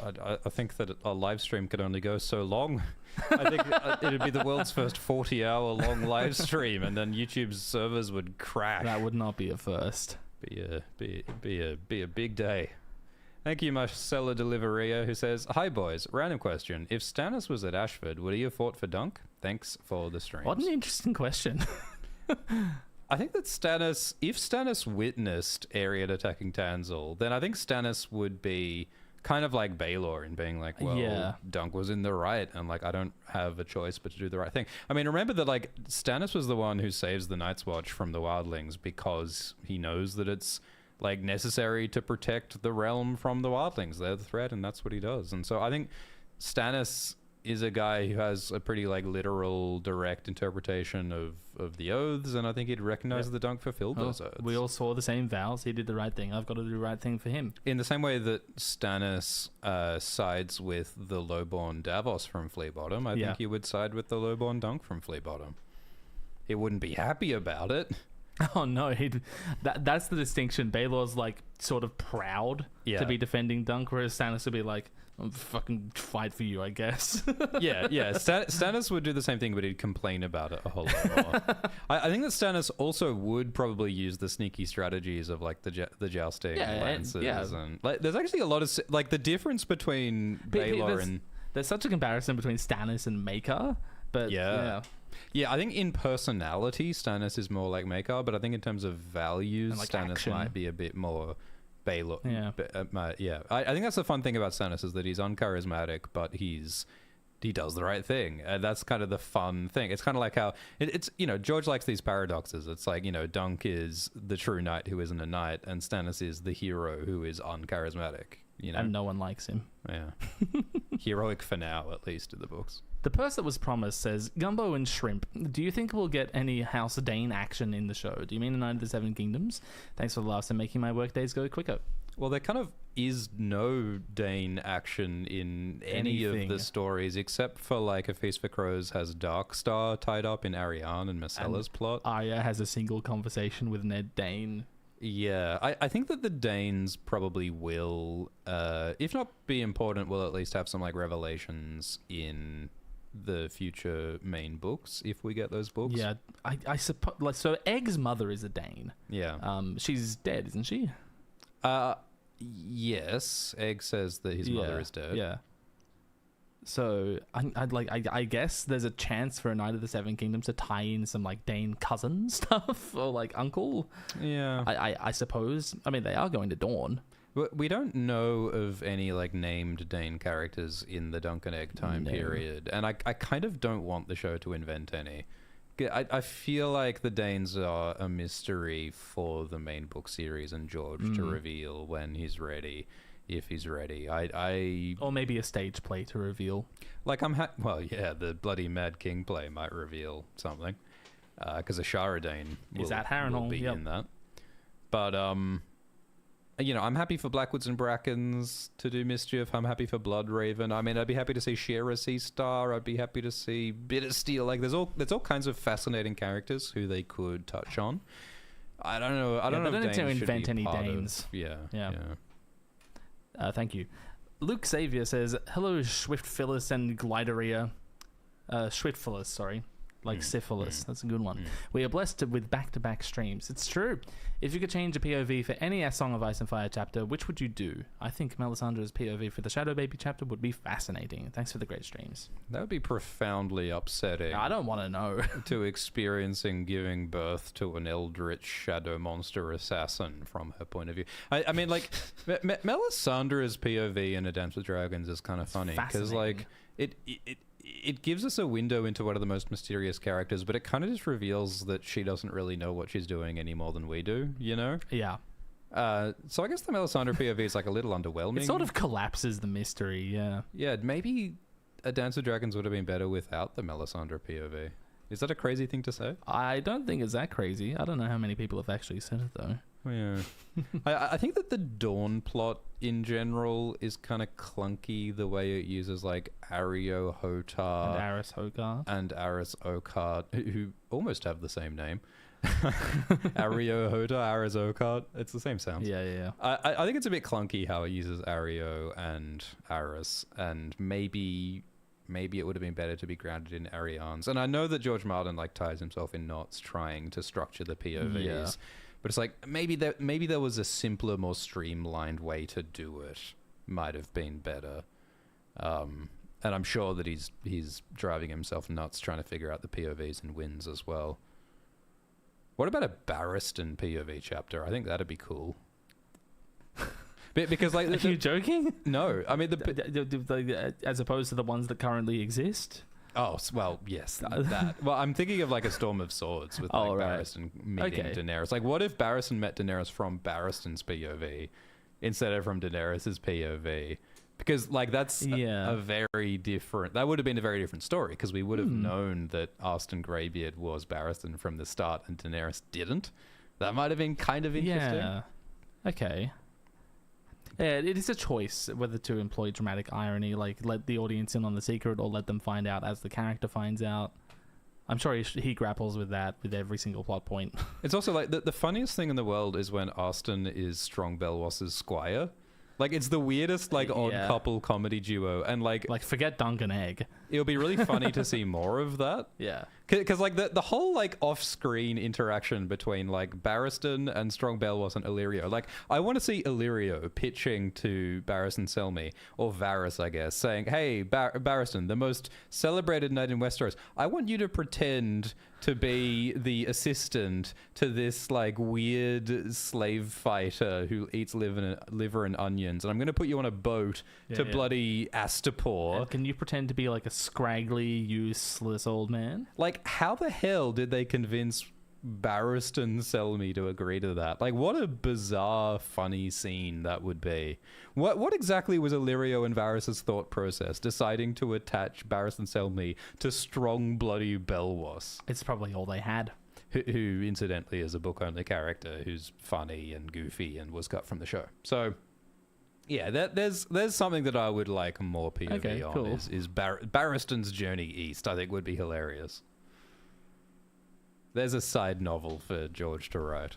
I think that a live stream could only go so long. I think it'd be the world's first 40-hour long live stream, and then YouTube's servers would crash. That would not be a first. Be a big day. Thank you, Marcella Deliveria, who says, "Hi boys, random question. If Stannis was at Ashford, would he have fought for Dunk? Thanks for the streams." What an interesting question. I think that if Stannis witnessed Ariad attacking Tanzil, then I think Stannis would be kind of like Baelor in being like, well, Yeah. Dunk was in the right, and like I don't have a choice but to do the right thing. I mean, remember that like Stannis was the one who saves the Night's Watch from the Wildlings because he knows that it's like necessary to protect the realm from the Wildlings. They're the threat, and that's what he does. And so I think Stannis is a guy who has a pretty like literal, direct interpretation of the oaths, and I think he'd recognize the Dunk fulfilled those oaths. We all saw the same vows. He did the right thing. I've got to do the right thing for him. In the same way that Stannis sides with the lowborn Davos from Fleabottom, I think he would side with the lowborn Dunk from Fleabottom. He wouldn't be happy about it. Oh no, that's the distinction. Baelor's like sort of proud to be defending Dunk, whereas Stannis would be like, I'll fucking fight for you, I guess. yeah. Stannis would do the same thing, but he'd complain about it a whole lot more. I think that Stannis also would probably use the sneaky strategies of like the jousting lances, and like there's actually a lot of like the difference between Baelor and there's such a comparison between Stannis and Maekar, but yeah, I think in personality Stannis is more like Maekar, but I think in terms of values like Stannis action might be a bit more Baelor. Yeah. I think that's the fun thing about Stannis is that he's uncharismatic, but he does the right thing. That's kind of the fun thing. It's kind of like how it's George likes these paradoxes. It's like Dunk is the true knight who isn't a knight, and Stannis is the hero who is uncharismatic. And no one likes him. Yeah, heroic for now, at least in the books. The purse that was promised says, Gumbo and Shrimp, do you think we'll get any House Dane action in the show? Do you mean the Night of the Seven Kingdoms? Thanks for the laughs and making my work days go quicker. Well, there kind of is no Dane action in any of the stories, except for like A Feast for Crows has Darkstar tied up in Arianne and Marcella's plot. Arya has a single conversation with Ned Dane. Yeah, I think that the Danes probably will, if not be important, will at least have some like revelations in the future main books if we get those books. Yeah, I suppose. Like, so Egg's mother is a Dane. Yeah. She's dead, isn't she? Yes. Egg says that his mother is dead. Yeah. So I guess there's a chance for a Night of the Seven Kingdoms to tie in some like Dane cousin stuff or like uncle. Yeah. I suppose. I mean, they are going to Dawn. We don't know of any like named Dane characters in the Dunk and Egg time period, and I kind of don't want the show to invent any. I feel like the Danes are a mystery for the main book series and George to reveal when he's ready, if he's ready. Or maybe a stage play to reveal. Like the bloody Mad King play might reveal something, because Ashara Dane will be in that. But I'm happy for Blackwoods and Brackens to do mischief. I'm happy for Bloodraven. I mean, I'd be happy to see Shira Seastar. I'd be happy to see Bittersteel. Like, there's all kinds of fascinating characters who they could touch on. I don't know. I don't know. They don't need to invent any Danes. Yeah. Thank you. Luke Xavier says, "Hello, Swift Phyllis and Glideria." Swift Phyllis, sorry. Like syphilis. That's a good one. We are blessed with back-to-back streams. It's true. If you could change a POV for any Song of Ice and Fire chapter, which would you do? I think Melisandre's POV for the Shadow Baby chapter would be fascinating. Thanks for the great streams. That would be profoundly upsetting. I don't want to know. To experiencing giving birth to an eldritch shadow monster assassin from her point of view. I mean, like, Melisandre's POV in A Dance with Dragons is kind of funny because, like, it gives us a window into one of the most mysterious characters, but it kind of just reveals that she doesn't really know what she's doing any more than we do, you know? Yeah. So I guess the Melisandre POV is like a little underwhelming. It sort of collapses the mystery, yeah. Yeah, maybe A Dance of Dragons would have been better without the Melisandre POV. Is that a crazy thing to say? I don't think it's that crazy. I don't know how many people have actually said it, though. Yeah. I think that the Dawn plot in general is kind of clunky, the way it uses like Ario Hotar And Aris Hogarth. and Aris Okart, who almost have the same name. Ario Hotar, Aris Okart. It's the same sound. Yeah. I think it's a bit clunky how it uses Ario and Aris, and maybe it would have been better to be grounded in Ariane's. And I know that George Martin like ties himself in knots trying to structure the POVs. Yeah. But it's like maybe there was a simpler, more streamlined way to do it. Might have been better. And I'm sure that he's driving himself nuts trying to figure out the POVs and wins as well. What about a Barristan POV chapter? I think that'd be cool. Because like, are you joking? No, I mean as opposed to the ones that currently exist. Oh, well, yes, that. Well, I'm thinking of like a Storm of Swords with like Barristan meeting Daenerys. Like, what if Barristan met Daenerys from Barristan's POV instead of from Daenerys's POV? Because like that's a very different. That would have been a very different story because we would have known that Arstan Greybeard was Barristan from the start and Daenerys didn't. That might have been kind of interesting. Yeah. Okay. Yeah, it is a choice whether to employ dramatic irony, like let the audience in on the secret or let them find out as the character finds out. I'm sure he grapples with that with every single plot point. It's also like the funniest thing in the world is when Arstan is Strong Belwas's squire. Like, it's the weirdest, like, odd couple comedy duo. And, like... Like, forget Dunk and Egg. It'll be really funny to see more of that. Yeah. Because, like, the whole, like, off-screen interaction between, like, Barristan and Strong Belwas and Illyrio. Like, I want to see Illyrio pitching to Barristan Selmy, or Varys, I guess, saying, hey, Barristan, the most celebrated knight in Westeros, I want you to pretend to be the assistant to this, like, weird slave fighter who eats liver and onions. And I'm going to put you on a boat to bloody Astapor. And can you pretend to be, like, a scraggly, useless old man? Like, how the hell did they convince Barristan Selmy to agree to that? Like, what a bizarre, funny scene that would be. What exactly was Illyrio and Varys' thought process, deciding to attach Barristan Selmy to strong, bloody Belwas? It's probably all they had. Who incidentally is a book-only character who's funny and goofy and was cut from the show. So, yeah, there's something that I would like more POV on. Cool. Is Barristan's journey east. I think would be hilarious. There's a side novel for George to write.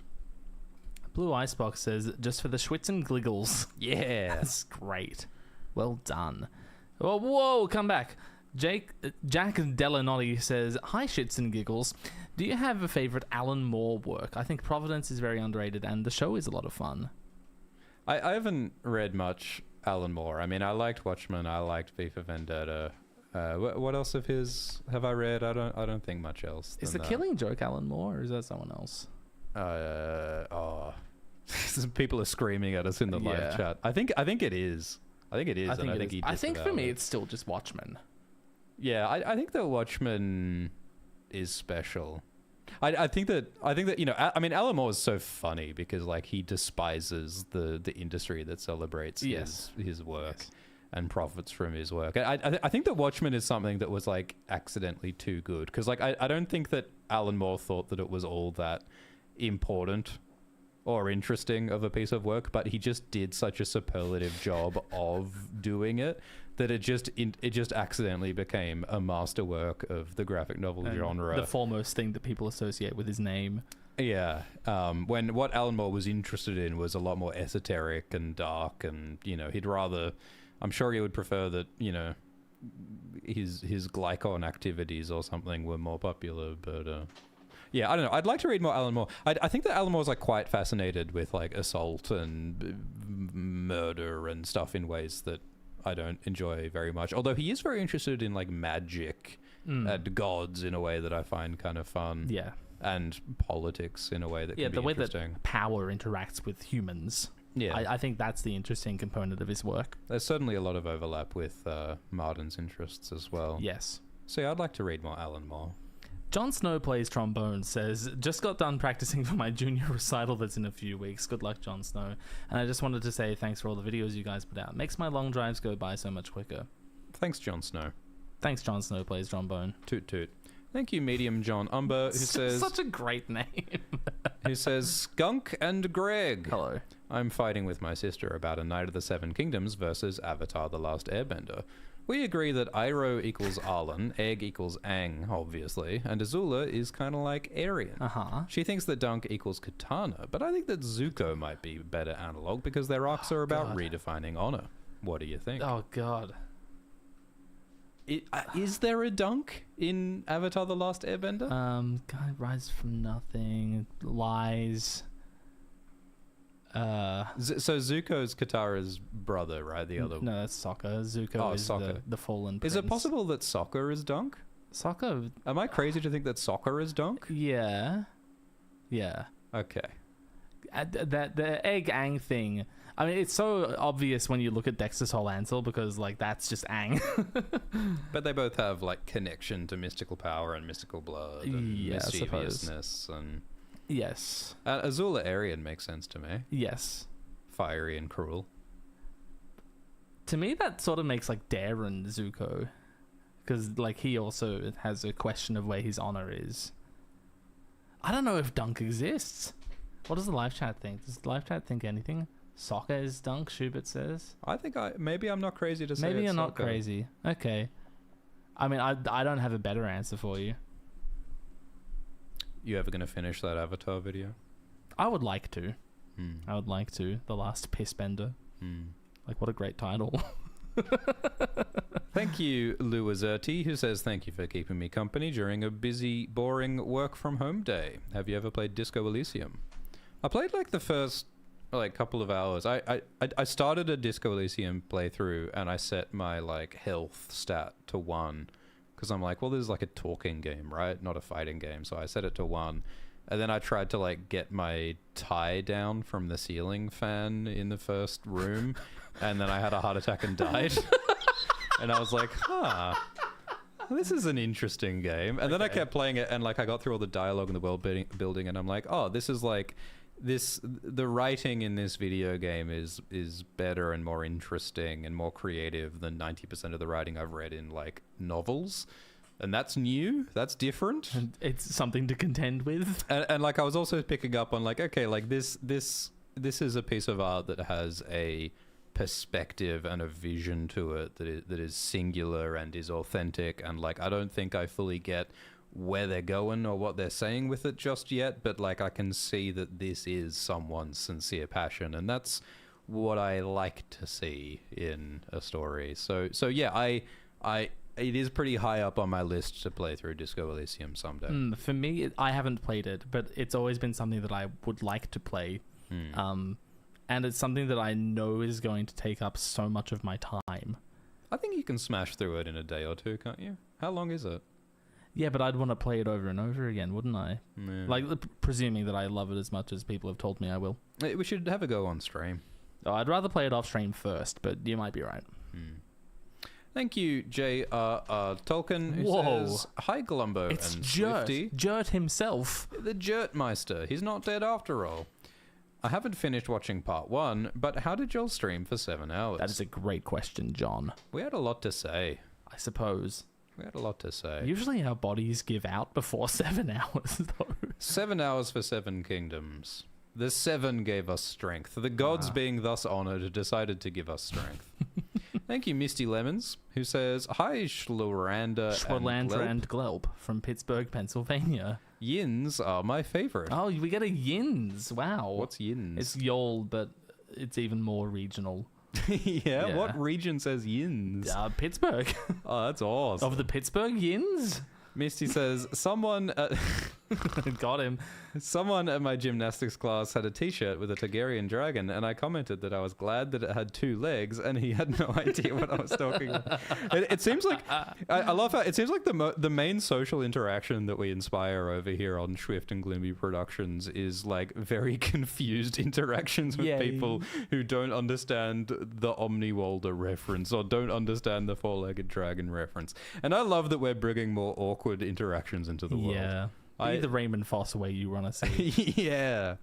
Blue Icebox says, just for the schwitz and gliggles. Yeah. That's great. Well done. Oh, whoa, come back. Jack Delanotti says, hi, shits and giggles. Do you have a favorite Alan Moore work? I think Providence is very underrated and the show is a lot of fun. I haven't read much Alan Moore. I mean, I liked Watchmen. I liked V for Vendetta. What else of his have I read? I don't think much else. Is The Killing Joke Alan Moore, or is that someone else? People are screaming at us in the live chat. I think it is. I think for me it's still just Watchmen. Yeah, I think that Watchmen is special. I think that you know, I mean, Alan Moore is so funny because like he despises the industry that celebrates his work and profits from his work. I think that Watchmen is something that was like accidentally too good because like I don't think that Alan Moore thought that it was all that important or interesting of a piece of work, but he just did such a superlative job of doing it that it just accidentally became a masterwork of the graphic novel genre. The foremost thing that people associate with his name. Yeah. When what Alan Moore was interested in was a lot more esoteric and dark, and you know, I'm sure he would prefer that, you know, his Glycon activities or something were more popular, but yeah, I don't know. I'd like to read more Alan Moore. I think that Alan Moore's like quite fascinated with like assault and murder and stuff in ways that I don't enjoy very much. Although he is very interested in like magic and gods in a way that I find kind of fun. Yeah. And politics in a way that can be the way interesting. that power interacts with humans. Yeah. I think that's the interesting component of his work. There's certainly a lot of overlap with Martin's interests as well. Yes. So I'd like to read more Alan Moore. Jon Snow plays trombone, says, just got done practicing for my junior recital that's in a few weeks. Good luck, Jon Snow. And I just wanted to say thanks for all the videos you guys put out. Makes my long drives go by so much quicker. Thanks, Jon Snow. Thanks, Jon Snow plays trombone. Toot toot. Thank you, Medium John Umber, who says... Such a great name. who says, Skunk and Greg. Hello. I'm fighting with my sister about A Knight of the Seven Kingdoms versus Avatar The Last Airbender. We agree that Iroh equals Arlan, Egg equals Aang, obviously, and Azula is kind of like Aryan. Uh-huh. She thinks that Dunk equals Katana, but I think that Zuko might be a better analog because their arcs are about redefining honor. What do you think? Oh, God. Is there a Dunk in Avatar The Last Airbender? Guy rises from nothing, lies. So Zuko's Katara's brother, right? The other. No, that's Sokka. Zuko is Sokka. The fallen prince. Is it possible that Sokka is Dunk? Sokka? Am I crazy to think that Sokka is Dunk? Yeah. Yeah. Okay. That the Egg Aang thing. I mean, it's so obvious when you look at Dexter's whole answer because, like, that's just Aang. But they both have, like, connection to mystical power and mystical blood and Yeah, I mischievousness and... Yes. Azula Aryan makes sense to me. Yes. Fiery and cruel. To me, that sort of makes, like, Daeron Zuko. Because, like, he also has a question of where his honor is. I don't know if Dunk exists. What does the live chat think? Does the live chat think anything? Sokka is Dunk, Schubert says. I think maybe I'm not crazy to say Maybe it's you're not Sokka. crazy. Okay. I mean, I don't have a better answer for you. You ever going to finish that Avatar video? I would like to. I would like to. The Last Pissbender. Like, what a great title. Thank you, Lou Azerti, who says, thank you for keeping me company during a busy, boring work-from-home day. Have you ever played Disco Elysium? I played, like, the first, like, couple of hours. I started a Disco Elysium playthrough, and I set my, like, health stat to 1. Because I'm like, well, this is like a talking game, right? Not a fighting game. So I set it to 1. And then I tried to, like, get my tie down from the ceiling fan in the first room. And then I had a heart attack and died. And I was like, this is an interesting game. And then I kept playing it, and, like, I got through all the dialogue and the world building, and I'm like, oh, this is like... the writing in this video game is better and more interesting and more creative than 90% of the writing I've read in, like, novels, and that's new, that's different, And it's something to contend with. and like I was also picking up on, like, okay, like this is a piece of art that has a perspective and a vision to it that is singular and is authentic, and, like, I don't think I fully get where they're going or what they're saying with it just yet, but, like, I can see that this is someone's sincere passion, and that's what I like to see in a story. So yeah, I it is pretty high up on my list to play through Disco Elysium someday. For me, I haven't played it, but it's always been something that I would like to play. And it's something that I know is going to take up so much of my time. I think you can smash through it in a day or two, can't you? How long is it? Yeah, but I'd want to play it over and over again, wouldn't I? Yeah. Like, presuming that I love it as much as people have told me I will. We should have a go on stream. Oh, I'd rather play it off stream first, but you might be right. Thank you, J.R.R. Tolkien, who says, hi, Glumbo It's and Jert. Swifty. Jert himself. The Jertmeister. He's not dead after all. I haven't finished watching part 1, but how did y'all stream for 7 hours? That is a great question, John. We had a lot to say. I suppose. We had a lot to say. Usually our bodies give out before 7 hours, though. 7 hours for 7 kingdoms. The 7 gave us strength. The gods, being thus honored, decided to give us strength. Thank you, Misty Lemons, who says, hi, Schwalander and Glelb from Pittsburgh, Pennsylvania. Yins are my favorite. Oh, we get a Yins. Wow. What's Yins? It's Yol, but it's even more regional. yeah, what region says Yins? Pittsburgh. Oh, that's awesome. Of the Pittsburgh Yins? Misty says, someone Got him. Someone at my gymnastics class had a t-shirt with a Targaryen dragon, and I commented that I was glad that it had 2 legs, and he had no idea what I was talking about. It seems like, I love how, it seems like the main social interaction that we inspire over here on Swift and Gloomy Productions is like very confused interactions with people who don't understand the Omniwalder reference or don't understand the 4-legged dragon reference. And I love that we're bringing more awkward interactions into the world. Yeah. Be the Raymun Foss way you want to see. Yeah.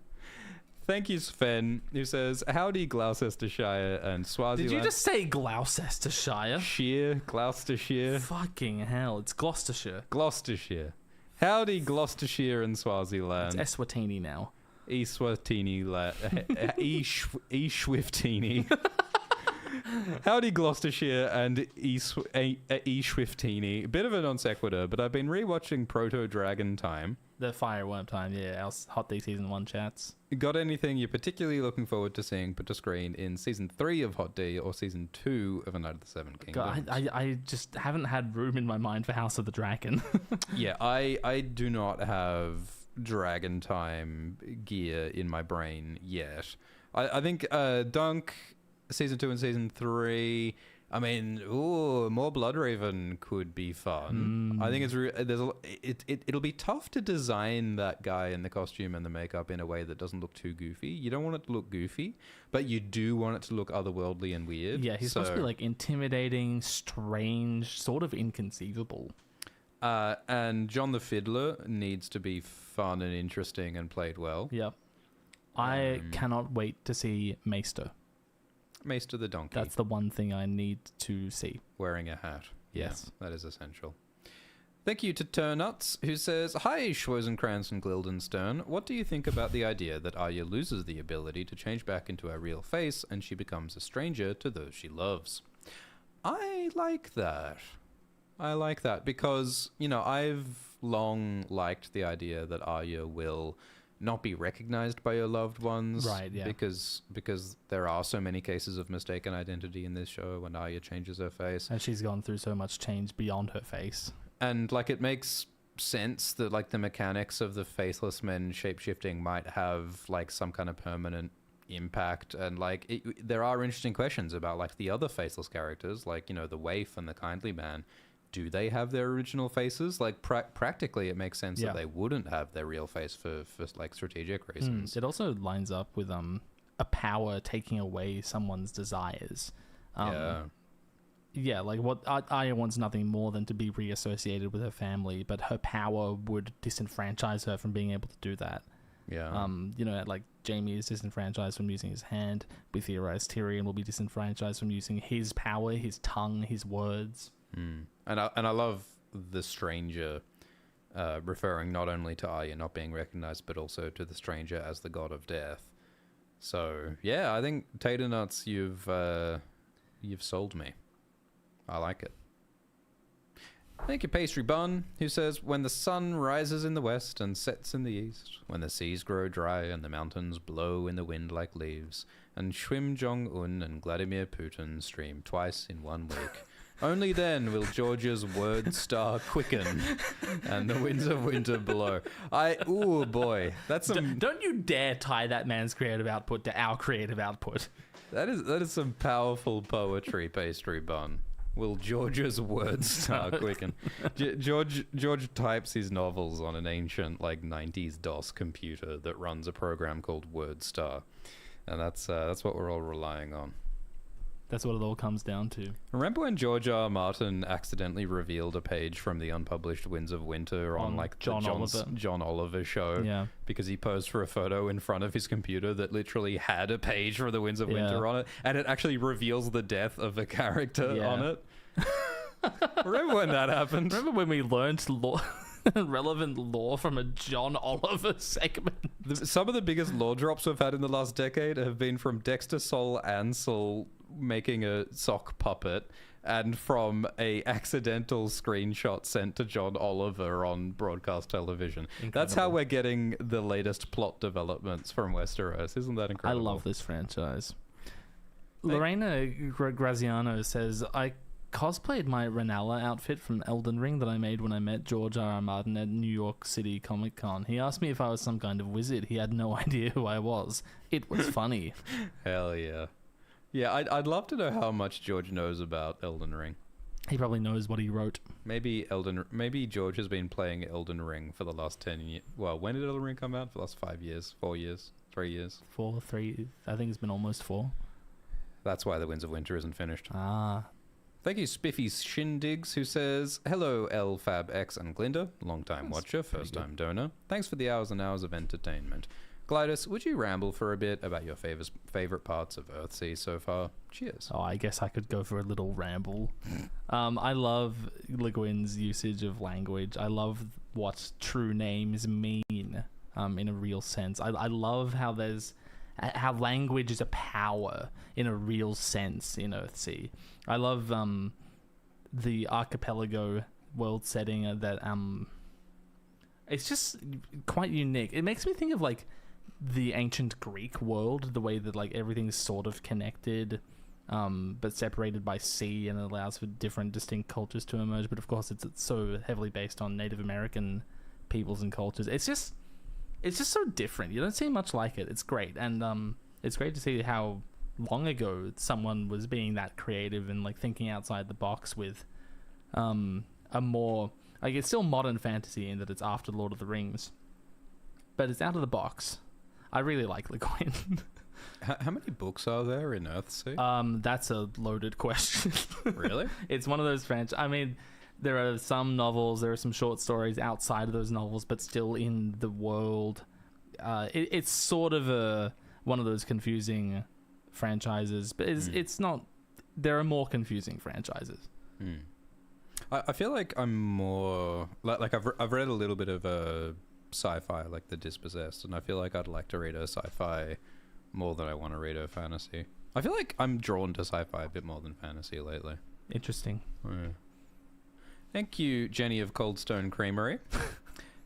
Thank you, Sven, who says, howdy, Gloucestershire and Swaziland. Did you just say Gloucestershire? Shire, Gloucestershire. Fucking hell, it's Gloucestershire. Gloucestershire. Howdy, Gloucestershire and Swaziland. It's Eswatini now. Eswatini, Eswiftini. Howdy, Gloucestershire and Eswiftini. Bit of a non sequitur, but I've been rewatching Proto Dragon Time. The Fireworm Time, yeah, our Hot D Season 1 chats. Got anything you're particularly looking forward to seeing put to screen in Season 3 of Hot D or Season 2 of A Night of the Seven Kingdoms? God, I just haven't had room in my mind for House of the Dragon. Yeah, I do not have Dragon Time gear in my brain yet. I think Dunk... Season 2 and Season 3. I mean, more Bloodraven could be fun. I think it'll be tough to design that guy in the costume and the makeup in a way that doesn't look too goofy. You don't want it to look goofy, but you do want it to look otherworldly and weird. Yeah, he's supposed to be like intimidating, strange, sort of inconceivable. And John the Fiddler needs to be fun and interesting and played well. Yep. I cannot wait to see Maester. Maester the donkey. That's the one thing I need to see. Wearing a hat. Yes. Yeah, that is essential. Thank you to Turnuts, who says, hi, Schwozenkrantz and Guildenstern. What do you think about the idea that Arya loses the ability to change back into her real face and she becomes a stranger to those she loves? I like that. I like that because, you know, I've long liked the idea that Arya will not be recognized by your loved ones. Right, yeah. Because there are so many cases of mistaken identity in this show when Arya changes her face. And she's gone through so much change beyond her face. And, like, it makes sense that, like, the mechanics of the Faithless Men shapeshifting might have, like, some kind of permanent impact. And, like, there are interesting questions about, like, the other Faceless characters, like, you know, the Waif and the Kindly Man. Do they have their original faces? Like, practically, it makes sense that they wouldn't have their real face for like, strategic reasons. It also lines up with a power taking away someone's desires. Yeah, like, what Arya wants nothing more than to be reassociated with her family, but her power would disenfranchise her from being able to do that. Yeah. You know, like, Jaime is disenfranchised from using his hand. We theorize Tyrion will be disenfranchised from using his power, his tongue, his words. And I love the stranger referring not only to Arya not being recognized, but also to the stranger as the god of death. So yeah, I think Tater Nuts, you've sold me. I like it. Thank you, Pastry Bun, who says, when the sun rises in the west and sets in the east, when the seas grow dry and the mountains blow in the wind like leaves, and Shwim Jong-un and Vladimir Putin stream twice in 1 week, only then will Georgia's word star quicken and the winds of winter blow. Ooh, boy. That's some... Don't you dare tie that man's creative output to our creative output. That is some powerful poetry, Pastry Bun. Will Georgia's word star quicken? George types his novels on an ancient, like, 90s DOS computer that runs a program called WordStar. And that's what we're all relying on. That's what it all comes down to. Remember when George R. R. Martin accidentally revealed a page from the unpublished Winds of Winter on like John Oliver show? Yeah. Because he posed for a photo in front of his computer that literally had a page for the Winds of Winter on it, and it actually reveals the death of a character on it. Remember when that happened? Remember when we learned relevant lore from a John Oliver segment? Some of the biggest lore drops we've had in the last decade have been from Dexter Sol Ansel making a sock puppet and from a accidental screenshot sent to John Oliver on broadcast television. Incredible. That's how we're getting the latest plot developments from Westeros. Isn't that incredible? I love this franchise. Lorena Graziano says, I cosplayed my Renala outfit from Elden Ring that I made when I met George R.R. Martin at New York City Comic Con. He asked me if I was some kind of wizard. He had no idea who I was. It was funny. Hell yeah. Yeah, I'd love to know how much George knows about Elden Ring. He probably knows what he wrote. Maybe George has been playing Elden Ring for the last 10 years. Well, when did Elden Ring come out? For the last 5 years, 4 years, 3 years? 4, 3. I think it's been almost 4. That's why the Winds of Winter isn't finished. Ah. Thank you, Spiffy Shindigs, who says, hello, L, Fab, X, and Glinda. Long-time watcher, first-time donor. Thanks for the hours and hours of entertainment. Glidus, would you ramble for a bit about your favorite parts of Earthsea so far? Cheers. Oh, I guess I could go for a little ramble. I love Le Guin's usage of language. I love what true names mean in a real sense. I love how language is a power in a real sense in Earthsea. I love the archipelago world setting that it's just quite unique. It makes me think of like the ancient Greek world, the way that like everything's sort of connected but separated by sea, and it allows for different distinct cultures to emerge. But of course it's so heavily based on Native American peoples and cultures. It's just so different. You don't see much like it. It's great. And it's great to see how long ago someone was being that creative and like thinking outside the box with a more like, it's still modern fantasy in that it's after Lord of the Rings, but it's out of the box. I really like Le Guin. How many books are there in Earthsea? That's a loaded question. Really? It's one of those I mean, there are some novels, there are some short stories outside of those novels, but still in the world. It's sort of one of those confusing franchises, but it's not. There are more confusing franchises. I feel like I'm more like I've read a little bit of sci-fi, like The Dispossessed, and I feel like I'd like to read a sci-fi more than I want to read a fantasy. I feel like I'm drawn to sci-fi a bit more than fantasy lately. Interesting. Yeah. Thank you, Jenny of Coldstone Creamery,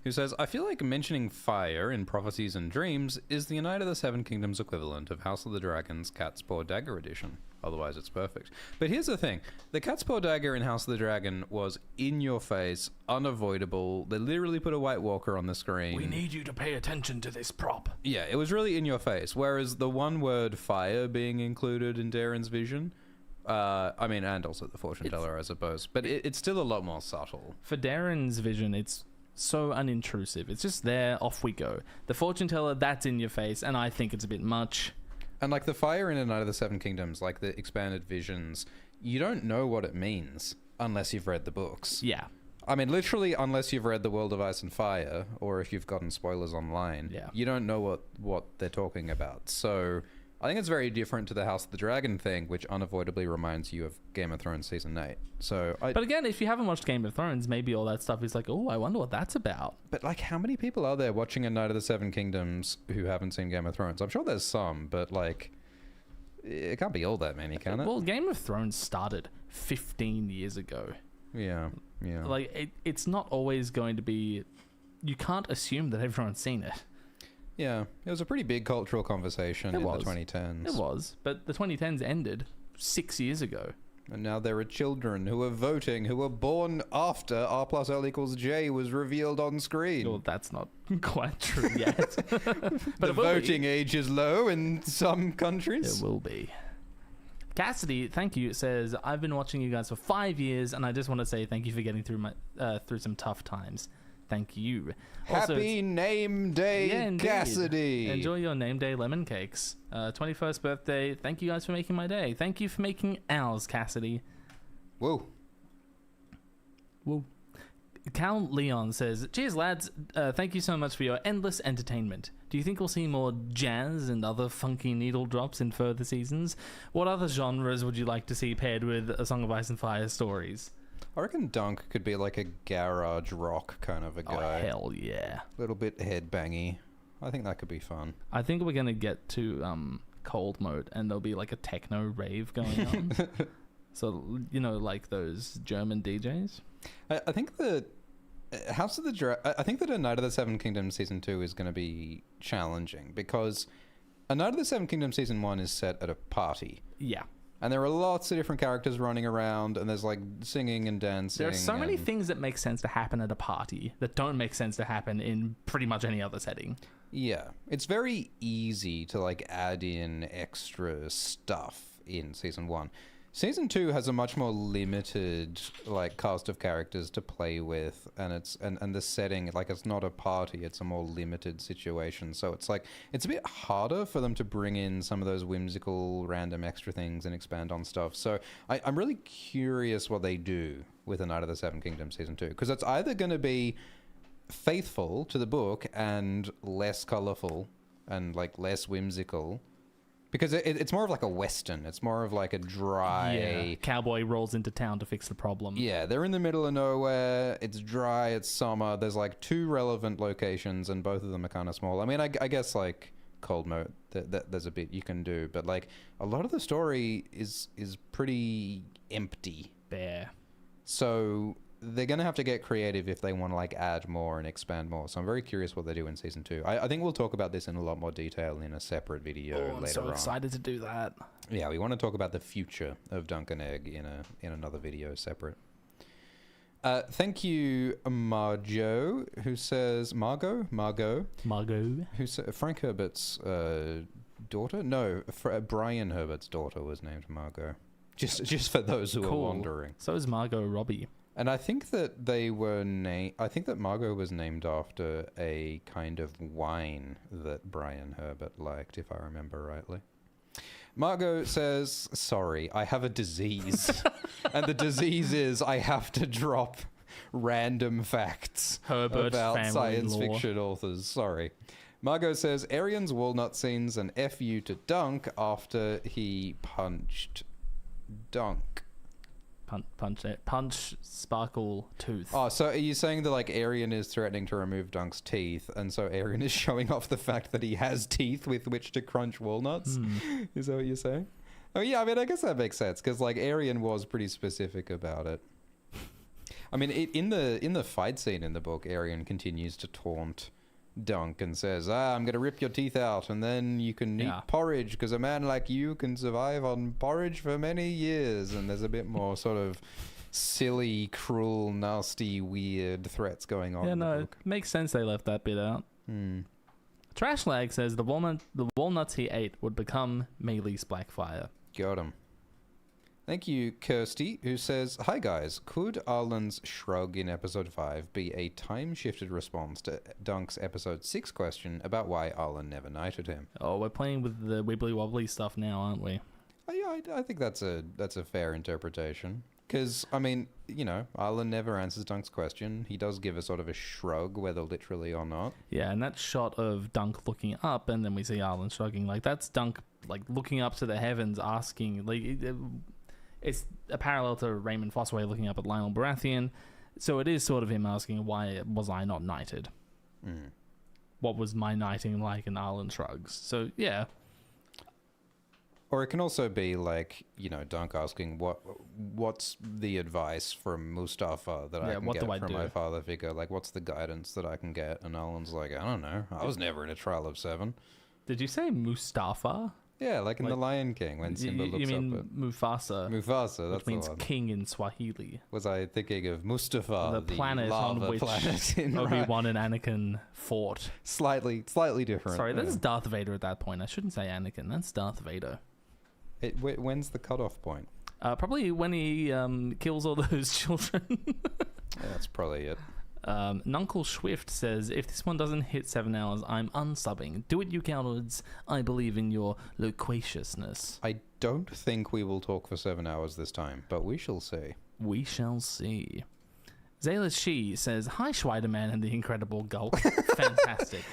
who says, I feel like mentioning fire in Prophecies and Dreams is the Night of the Seven Kingdoms equivalent of House of the Dragon's Cat's Paw Dagger edition. Otherwise, it's perfect. But here's the thing. The Cat's Paw Dagger in House of the Dragon was in your face, unavoidable. They literally put a White Walker on the screen. We need you to pay attention to this prop. Yeah, it was really in your face. Whereas the one word fire being included in Daeron's vision, I mean, and also the fortune teller, I suppose. But it's still a lot more subtle. For Daeron's vision, it's so unintrusive. It's just there, off we go. The fortune teller, that's in your face, and I think it's a bit much. And like the fire in A Night of the Seven Kingdoms, like the expanded visions, you don't know what it means unless you've read the books. Yeah. I mean, literally, unless you've read The World of Ice and Fire, or if you've gotten spoilers online, you don't know what they're talking about. So I think it's very different to the House of the Dragon thing, which unavoidably reminds you of Game of Thrones Season 8. But again, if you haven't watched Game of Thrones, maybe all that stuff is like, oh, I wonder what that's about. But like, how many people are there watching A Night of the Seven Kingdoms who haven't seen Game of Thrones? I'm sure there's some, but like, it can't be all that many, can it? Well, Game of Thrones started 15 years ago. Yeah. Like, it's not always going to be... You can't assume that everyone's seen it. Yeah, it was a pretty big cultural conversation in the 2010s. It was, but the 2010s ended 6 years ago. And now there are children who are voting, who were born after R plus L equals J was revealed on screen. Well, that's not quite true yet. But the voting age is low in some countries. It will be. Cassidy, thank you, says, I've been watching you guys for 5 years, and I just want to say thank you for getting through some tough times. Thank you. Happy name day, Cassidy. Enjoy your name day lemon cakes. 21st birthday. Thank you guys for making my day. Thank you for making ours, Cassidy. Whoa. Whoa. Cal Leon says, cheers, lads. Thank you so much for your endless entertainment. Do you think we'll see more jazz and other funky needle drops in further seasons? What other genres would you like to see paired with A Song of Ice and Fire stories? I reckon Dunk could be like a garage rock kind of a guy. Oh, hell yeah. A little bit headbangy. I think that could be fun. I think we're going to get to cold mode and there'll be like a techno rave going on. So, you know, like those German DJs. I think that I think that A Night of the Seven Kingdoms Season 2 is going to be challenging because A Night of the Seven Kingdoms Season 1 is set at a party. Yeah. And there are lots of different characters running around, and there's like singing and dancing. There are so many things that make sense to happen at a party that don't make sense to happen in pretty much any other setting. Yeah, it's very easy to like add in extra stuff in season 1. Season 2 has a much more limited like cast of characters to play with, and it's and the setting, like, it's not a party, it's a more limited situation. So it's like it's a bit harder for them to bring in some of those whimsical random extra things and expand on stuff. So I'm really curious what they do with A Knight of the Seven Kingdoms season 2, because it's either going to be faithful to the book and less colorful and like less whimsical. Because it's more of like a Western. It's more of like a dry... Yeah. Cowboy rolls into town to fix the problem. Yeah, they're in the middle of nowhere. It's dry. It's summer. There's like 2 relevant locations, and both of them are kind of small. I mean, I guess like Cold Mode, there's a bit you can do. But like a lot of the story is pretty empty. Bare. So they're going to have to get creative if they want to like add more and expand more. So I'm very curious what they do in season 2. I think we'll talk about this in a lot more detail in a separate video later on. I'm so excited to do that. Yeah, we want to talk about the future of Dunk and Egg in another video separate. Thank you, Marjo, who says Margot, who said Frank Herbert's daughter. No, Brian Herbert's daughter was named Margot. Just for those who are wondering. So is Margot Robbie. And I think that they were I think that Margot was named after a kind of wine that Brian Herbert liked, if I remember rightly. Margot says, sorry, I have a disease. And the disease is I have to drop random facts about science fiction authors. Sorry. Margot says, Arian's walnut scenes an FU to Dunk after he punched Dunk. Punch Sparkle Tooth. Oh, so are you saying that like Arian is threatening to remove Dunk's teeth, and so Arian is showing off the fact that he has teeth with which to crunch walnuts? Is that what you're saying? Oh yeah, I mean, I guess that makes sense, because like Arian was pretty specific about it. I mean, in the fight scene in the book, Arian continues to taunt Dunk and says, I'm going to rip your teeth out and then you can eat porridge, because a man like you can survive on porridge for many years. And there's a bit more sort of silly, cruel, nasty, weird threats going on. Yeah, no, it makes sense they left that bit out. Trashlag says the walnuts he ate would become Mealy's Blackfire. Got him. Thank you, Kirsty, who says, hi guys, could Arlan's shrug in episode 5 be a time-shifted response to Dunk's episode 6 question about why Arlan never knighted him? Oh, we're playing with the wibbly-wobbly stuff now, aren't we? Oh, yeah, I think that's a fair interpretation. Because, I mean, you know, Arlan never answers Dunk's question. He does give a sort of a shrug, whether literally or not. Yeah, and that shot of Dunk looking up, and then we see Arlan shrugging, like, that's Dunk, like, looking up to the heavens, asking, like... It's a parallel to Raymun Fossway looking up at Lionel Baratheon. So it is sort of him asking, why was I not knighted? What was my knighting like? And Arlan shrugs. So, yeah. Or it can also be like, you know, Dunk asking, what's the advice from Mustafa that I can get from my father figure? Like, what's the guidance that I can get? And Arlan's like, I don't know. I was never in a trial of 7. Did you say Mustafa? Yeah, like in The Lion King when Simba looks up at... You mean Mufasa? Mufasa, that's which means the one. king in Swahili. Was I thinking of Mustafa, the planet on which Obi-Wan and Anakin fought? Slightly different. Sorry, that's Darth Vader at that point. I shouldn't say Anakin. That's Darth Vader. When's the cutoff point? Probably when he kills all those children. Yeah, that's probably it. Nuncle Swift says, if this one doesn't hit 7 hours, I'm unsubbing. Do it, you cowards. I believe in your loquaciousness. I don't think we will talk for 7 hours this time, but we shall see. We shall see. Zayla She says, hi, Schweiderman and the Incredible Gulk. Fantastic.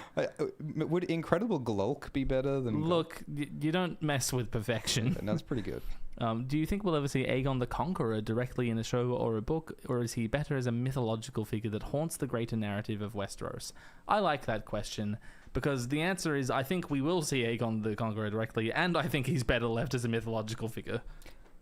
Would Incredible Glulk be better than... Look, you don't mess with perfection. That's pretty good. Do you think we'll ever see Aegon the Conqueror directly in a show or a book, or is he better as a mythological figure that haunts the greater narrative of Westeros? I like that question, because the answer is I think we will see Aegon the Conqueror directly, and I think he's better left as a mythological figure.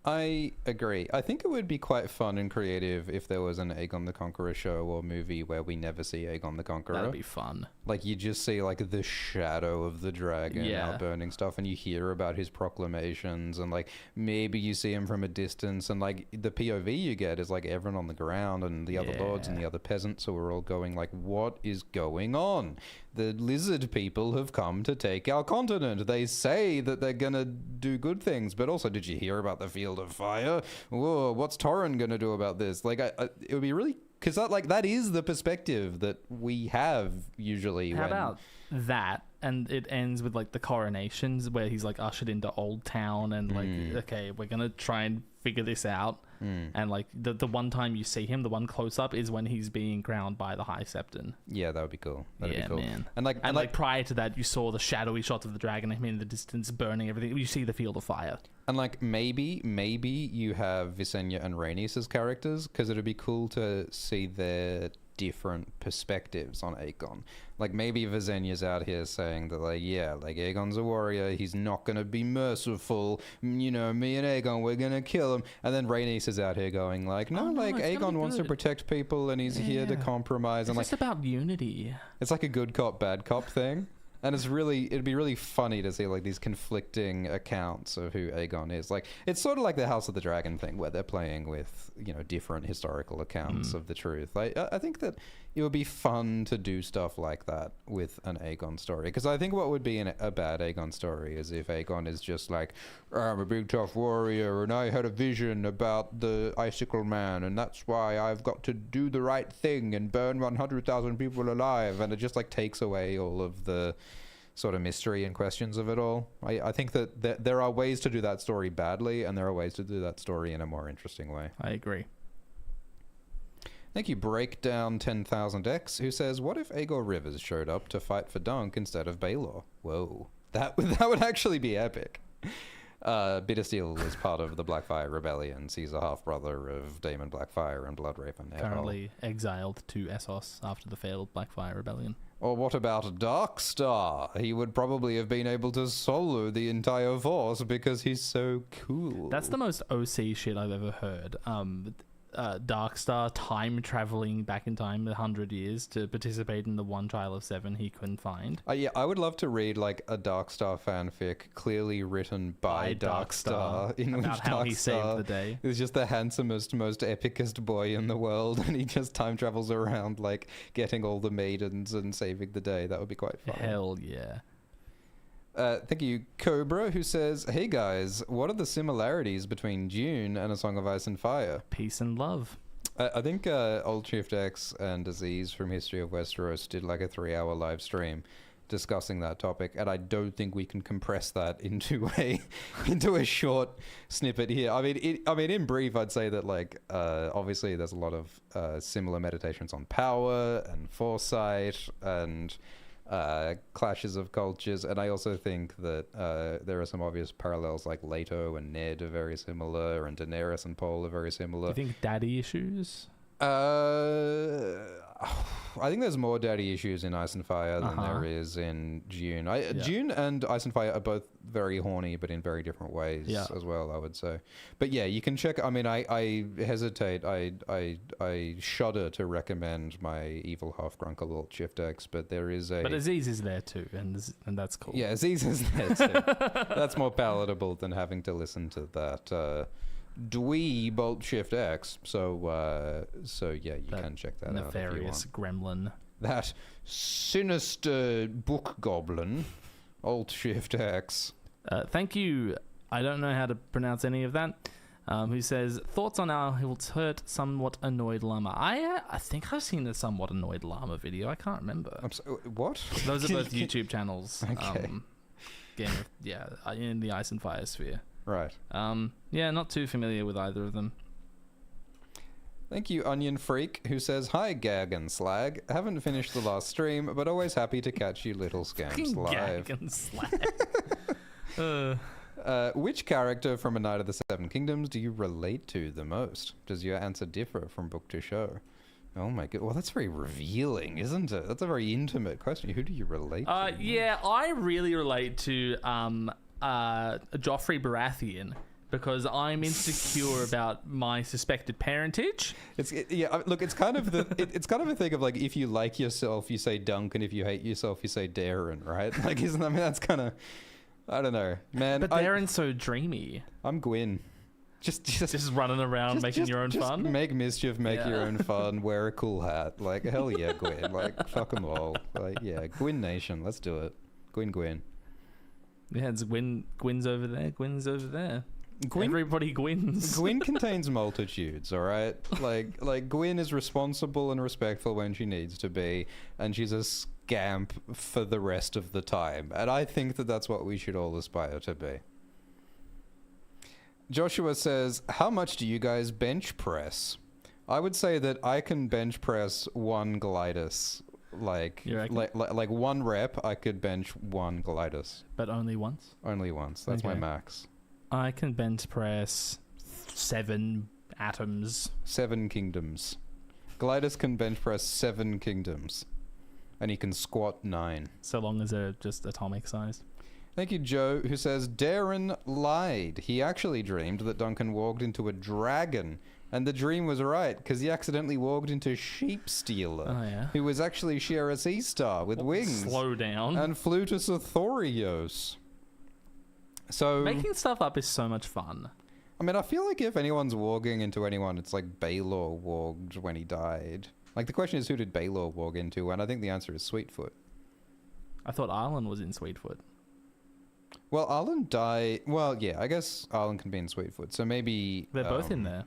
I agree. I think it would be quite fun and creative if there was an Aegon the Conqueror show or movie where we never see Aegon the Conqueror. That'd be fun. Like, you just see, like, the shadow of the dragon outburning stuff, and you hear about his proclamations, and, like, maybe you see him from a distance, and, like, the POV you get is, like, everyone on the ground, and the other lords and the other peasants who are all going, like, what is going on? The lizard people have come to take our continent. They say that they're gonna do good things, but also, did you hear about the Field of Fire? Whoa, what's Torrhen gonna do about this? Like, it would be really... Because that is the perspective that we have usually. How about that? And it ends with, like, the coronations where he's, like, ushered into Old Town and, like, okay, we're going to try and figure this out. And, like, the one time you see him, the one close-up is when he's being crowned by the High Septon. Yeah, that would be cool. That'd be cool. Man. And, like, prior to that, you saw the shadowy shots of the dragon, I mean, in the distance, burning everything. You see the Field of Fire. And, like, maybe you have Visenya and Rhaenys as characters, because it'd be cool to see their different perspectives on Aegon. Like, maybe Visenya's out here saying that, like, yeah, like, Aegon's a warrior, he's not gonna be merciful, you know, me and Aegon, we're gonna kill him. And then Rhaenys is out here going, like, no, like, Aegon wants to protect people, and he's here to compromise. It's just about unity. It's like a good cop, bad cop thing. And it'd be really funny to see, like, these conflicting accounts of who Aegon is. Like, it's sort of like the House of the Dragon thing, where they're playing with, you know, different historical accounts of the truth. Like, I think that it would be fun to do stuff like that with an Aegon story. Because I think what would be a bad Aegon story is if Aegon is just like, I'm a big tough warrior, and I had a vision about the Icicle Man, and that's why I've got to do the right thing and burn 100,000 people alive. And it just, like, takes away all of the sort of mystery and questions of it all. I think that there are ways to do that story badly, and there are ways to do that story in a more interesting way. I agree. Thank you, Breakdown 10,000X, who says, what if Aegor Rivers showed up to fight for Dunk instead of Baelor? Whoa. That would actually be epic. Bittersteel is part of the Blackfire Rebellion. He's a half-brother of Daemon Blackfire and Bloodraven. Currently exiled to Essos after the failed Blackfire Rebellion. Or what about Darkstar? He would probably have been able to solo the entire force because he's so cool. That's the most OC shit I've ever heard. Darkstar time traveling back in time 100 years to participate in the one trial of 7 he couldn't find. Yeah, I would love to read, like, a Darkstar fanfic clearly written by Darkstar, in about which how Darkstar he saved the day. is just the handsomest, most epicest boy in the world, and he just time travels around, like, getting all the maidens and saving the day. That would be quite fun. Hell yeah. Thank you, Cobra, who says, hey guys, what are the similarities between Dune and A Song of Ice and Fire? Peace and love. I think Old Shift X and Aziz from History of Westeros did like a 3-hour live stream discussing that topic, and I don't think we can compress that into a short snippet here. I mean, in brief, I'd say that, like, obviously there's a lot of similar meditations on power and foresight and clashes of cultures, and I also think that there are some obvious parallels, like Leto and Ned are very similar, and Daenerys and Paul are very similar. Do you think daddy issues? I think there's more daddy issues in Ice and Fire than there is in Dune. Dune and Ice and Fire are both very horny, but in very different ways as well, I would say. But yeah, you can check. I mean, I hesitate. I shudder to recommend my evil half-grunkle Alt Shift X, but there is a... But Aziz is there too, and that's cool. Yeah, Aziz is there too. That's more palatable than having to listen to that... dweeb Alt Shift X. So yeah, you can check that out. Nefarious gremlin. That sinister book goblin, Alt Shift X. Thank you. I don't know how to pronounce any of that. Who says, thoughts on our hurt somewhat annoyed llama? I think I've seen a somewhat annoyed llama video. I can't remember. What? Those are both YouTube channels. Okay. In the Ice and Fire sphere. Right. Yeah, not too familiar with either of them. Thank you, Onion Freak, who says, hi, Gag and Slag. Haven't finished the last stream, but always happy to catch you little scamps live. Gag and Slag. Which character from A Knight of the Seven Kingdoms do you relate to the most? Does your answer differ from book to show? Oh my god, well that's very revealing, isn't it? That's a very intimate question. Who do you relate to? Yeah, I really relate to Joffrey Baratheon, because I'm insecure about my suspected parentage. Look, it's kind of it's kind of a thing of like, if you like yourself, you say Dunk, and if you hate yourself, you say Daeron, right? Like, that's kind of, I don't know, man. But Daeron's so dreamy. I'm Gwyn. Just running around making your own fun. Make mischief, make your own fun, wear a cool hat. Like, hell yeah, Gwyn. Like, fuck them all. Like, yeah, Gwyn Nation, let's do it. Gwyn. Yeah, it's Gwyn's over there. Gwyn's over there. Everybody Gwyns. Gwyn contains multitudes, all right? Like Gwyn is responsible and respectful when she needs to be, and she's a scamp for the rest of the time. And I think that that's what we should all aspire to be. Joshua says, how much do you guys bench press? I would say that I can bench press one Glidus. Like one rep, I could bench one Glidus. But only once? Only once. That's my max. I can bench press 7 atoms. 7 kingdoms. Glidus can bench press 7 kingdoms. And he can squat 9. So long as they're just atomic sized. Thank you, Joe, who says, Daeron lied. He actually dreamed that Duncan walked into a dragon. And the dream was right, because he accidentally walked into Sheep Stealer, who was actually Shira Seastar with wings. Slow down. And flew to Sothorios. So making stuff up is so much fun. I mean, I feel like if anyone's warging into anyone, it's like Baelor warged when he died. Like, the question is, who did Baelor warg into? And I think the answer is Sweetfoot. I thought Arlan was in Sweetfoot. Well, Arlan died. Well, yeah, I guess Arlan can be in Sweetfoot. So maybe they're both in there.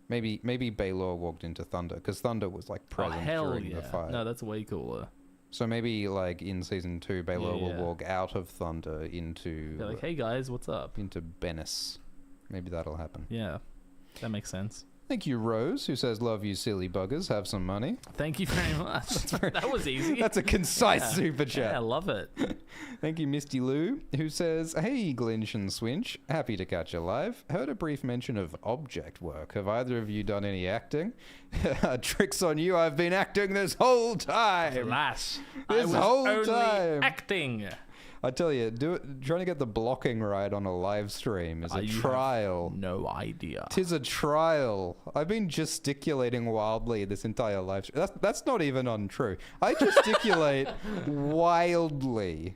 Maybe Baelor walked into Thunder, because Thunder was like present during the fight. No, that's way cooler. So maybe like in season 2, Baelor will walk out of Thunder into. They're like, hey guys, what's up? Into Bennis. Maybe that'll happen. Yeah, that makes sense. Thank you, Rose, who says, love you, silly buggers. Have some money. Thank you very much. That was easy. That's a concise super chat. Yeah, I love it. Thank you, Misty Lou, who says, hey, Glinch and Swinch. Happy to catch you live. Heard a brief mention of object work. Have either of you done any acting? Tricks on you. I've been acting this whole time. Alas. This whole time. Acting. I tell you, trying to get the blocking right on a live stream is a trial. No idea. 'Tis a trial. I've been gesticulating wildly this entire live stream. That's not even untrue. I gesticulate wildly,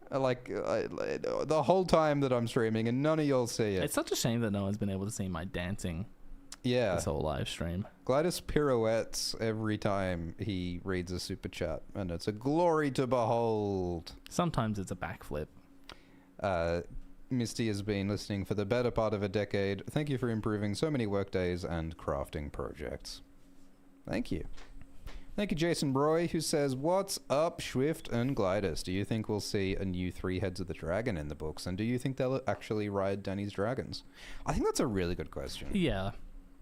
the whole time that I'm streaming, and none of y'all see it. It's such a shame that no one's been able to see my dancing. Yeah. This whole live stream. Glidus pirouettes every time he reads a super chat, and it's a glory to behold. Sometimes it's a backflip. Misty has been listening for the better part of a decade. Thank you for improving so many workdays and crafting projects. Thank you. Thank you, Jason Roy, who says, what's up, Swift and Glidus? Do you think we'll see a new 3 Heads of the Dragon in the books? And do you think they'll actually ride Dany's dragons? I think that's a really good question. Yeah.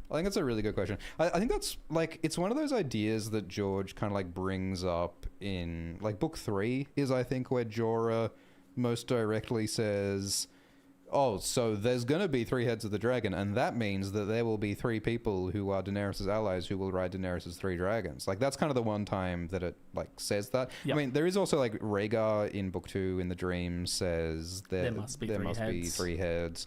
I think that's a really good question. I think that's, like, it's one of those ideas that George kind of, like, brings up in, like, book 3 is, I think, where Jorah most directly says, oh, so there's going to be 3 Heads of the Dragon, and that means that there will be 3 people who are Daenerys' allies who will ride Daenerys' 3 dragons. Like, that's kind of the one time that it, like, says that. Yep. I mean, there is also, like, Rhaegar in book 2 in the dream says there must be 3 heads.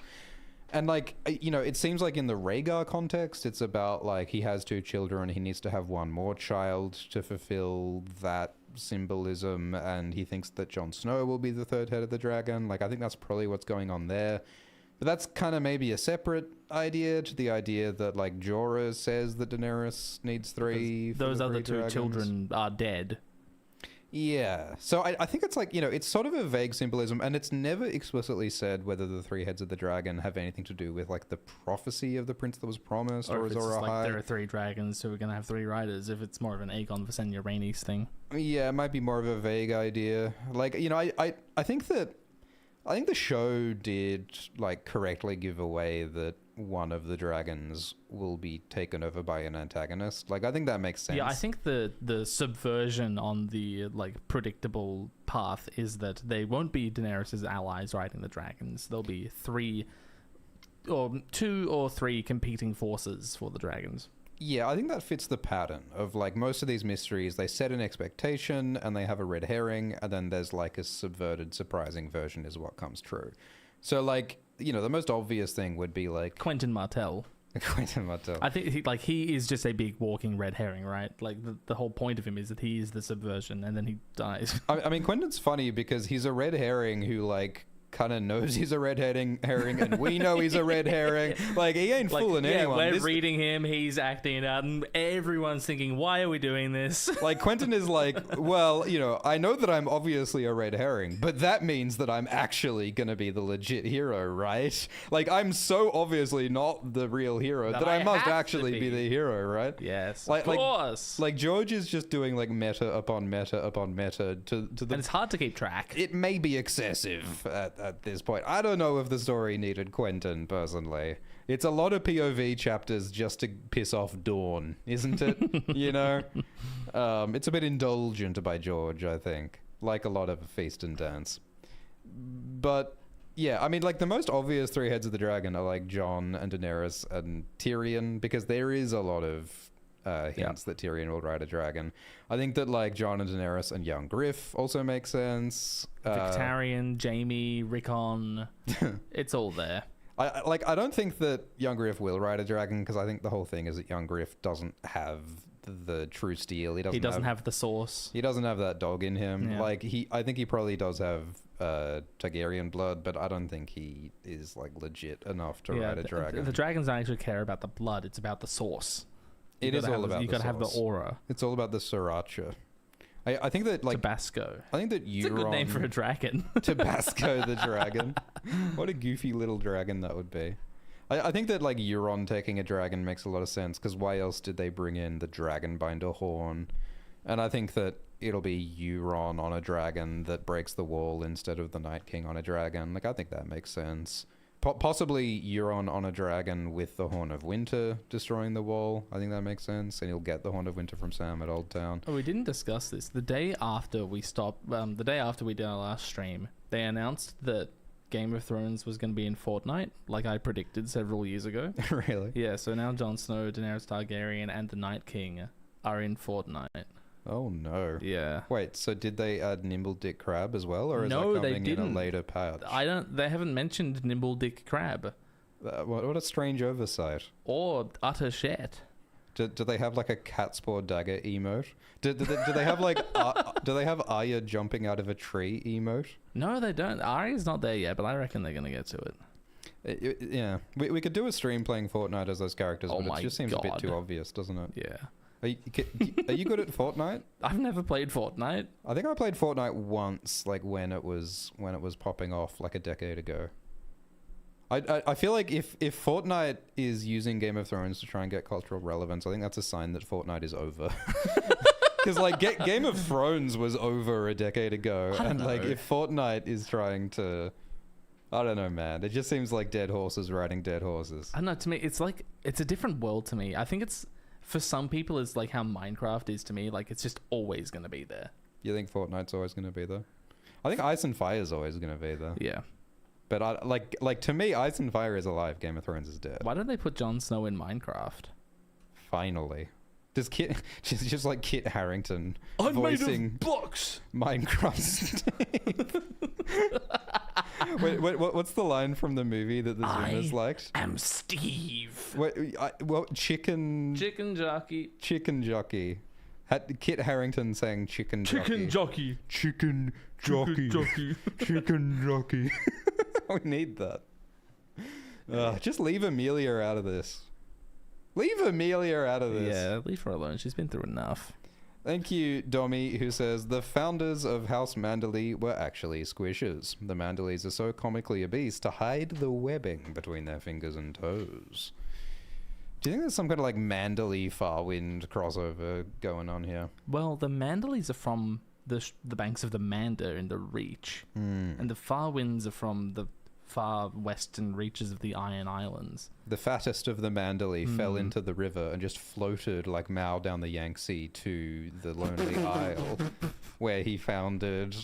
And, like, you know, it seems like in the Rhaegar context, it's about, like, he has 2 children, he needs to have 1 more child to fulfill that symbolism, and he thinks that Jon Snow will be the 3rd head of the dragon. Like, I think that's probably what's going on there. But that's kind of maybe a separate idea to the idea that, like, Jorah says that Daenerys needs 3. Those other 2 children are dead. Yeah. So I think it's like, you know, it's sort of a vague symbolism, and it's never explicitly said whether the 3 heads of the dragon have anything to do with, like, the prophecy of the prince that was promised, or if it's just like there are 3 dragons, so we're going to have 3 riders, if it's more of an Aegon Visenya Rhaenys thing. Yeah, it might be more of a vague idea. Like, you know, I think the show did, like, correctly give away that one of the dragons will be taken over by an antagonist. Like, I think that makes sense. Yeah, I think the subversion on the, like, predictable path is that they won't be Daenerys' allies riding the dragons. There'll be 3 or 2 or 3 competing forces for the dragons. Yeah, I think that fits the pattern of, like, most of these mysteries, they set an expectation and they have a red herring, and then there's, like, a subverted, surprising version is what comes true. So, like, the most obvious thing would be like Quentin Martell. Quentin Martell. I think he is just a big walking red herring, right? Like the whole point of him is that he is the subversion, and then he dies. I mean, Quentin's funny because he's a red herring who like kind of knows he's a red herring, and we know he's a red herring. Like he ain't fooling anyone. We're reading him, he's acting it out, and everyone's thinking, why are we doing this? Like Quentin is like, well, I know that I'm obviously a red herring, but that means that I'm actually gonna be the legit hero, right? Like I'm so obviously not the real hero that I must actually be the hero, right? Yes, of course. Like George is just doing like meta upon meta upon meta to the. And it's hard to keep track. It may be excessive at this point. I don't know if the story needed Quentin personally. It's a lot of POV chapters just to piss off Dawn, isn't it? It's a bit indulgent by George, I think, like a lot of Feast and Dance. But yeah, I mean, like the most obvious three heads of the dragon are like Jon and Daenerys and Tyrion, because there is a lot of hints that Tyrion will ride a dragon. I think that like Jon and Daenerys and young Griff also make sense. Victarion, Jaime, Rickon, it's all there. I don't think that young Griff will ride a dragon, because I think the whole thing is that young Griff doesn't have the true steel. He doesn't have the source. He doesn't have that dog in him. Yeah. Like I think he probably does have Targaryen blood, but I don't think he is like legit enough to ride a dragon. The dragons don't actually care about the blood; it's about the source. It is all about. You gotta have the aura. It's all about the sriracha. I think that like Tabasco. I think that It's a good name for a dragon. Tabasco the dragon. What a goofy little dragon that would be. I think that like Euron taking a dragon makes a lot of sense, because why else did they bring in the Dragonbinder horn? And I think that it'll be Euron on a dragon that breaks the wall instead of the Night King on a dragon. Like I think that makes sense. Possibly Euron on a dragon with the Horn of Winter destroying the wall. I think that makes sense. And he'll get the Horn of Winter from Sam at Old Town. Oh, we didn't discuss this. The day after we did our last stream, they announced that Game of Thrones was going to be in Fortnite, like I predicted several years ago. Really? Yeah, so now Jon Snow, Daenerys Targaryen, and the Night King are in Fortnite. Oh no. Yeah. Wait, so did they add Nimble Dick Crab as well, or is No, that they coming in didn't. a later patch? They haven't mentioned Nimble Dick Crab What a strange oversight. or Utter Shet. Do they have like a Catspore dagger emote? Do they have like do they have Arya jumping out of a tree emote? No, they don't. Arya's not there yet, but I reckon they're gonna get to it. Yeah, we could do a stream playing Fortnite as those characters, Oh but my it just seems a bit God. too obvious, doesn't it? Yeah. Are you good at Fortnite? I've never played Fortnite. I think I played Fortnite once, like when it was popping off, like a decade ago. I feel like if Fortnite is using Game of Thrones to try and get cultural relevance, I think that's a sign that Fortnite is over. Because like Game of Thrones was over a decade ago, and like if Fortnite is trying to, I don't know, man. It just seems like dead horses riding dead horses. I don't know. To me, it's a different world to me. I think it's, for some people, it's like how Minecraft is to me. Like it's just always gonna be there. You think Fortnite's always going to be there? I think Ice and Fire is always going to be there. Yeah. But I like to me, Ice and Fire is alive. Game of Thrones is dead. Why don't they put Jon Snow in Minecraft? Finally, does Kit just like Kit Harington I'm voicing made of blocks. Minecraft? Wait, what's the line from the movie that the Zoomers liked? I'm Steve. Wait, chicken jockey. Chicken jockey. Had Kit Harington saying chicken jockey. jockey. Chicken jockey. Chicken jockey. We need that. Just leave Amelia out of this. Leave Amelia out of this. Yeah, leave her alone. She's been through enough. Thank you, Domi, who says, the founders of House Manderley were actually squishers. The Manderleys are so comically obese to hide the webbing between their fingers and toes. Do you think there's some kind of like Manderley Farwind crossover going on here? Well, the Manderleys are from the banks of the Mander in the Reach, and the Farwinds are from the far western reaches of the Iron Islands. The fattest of the Manderley fell into the river and just floated like Mao down the Yangtze to the Lonely Isle, where he founded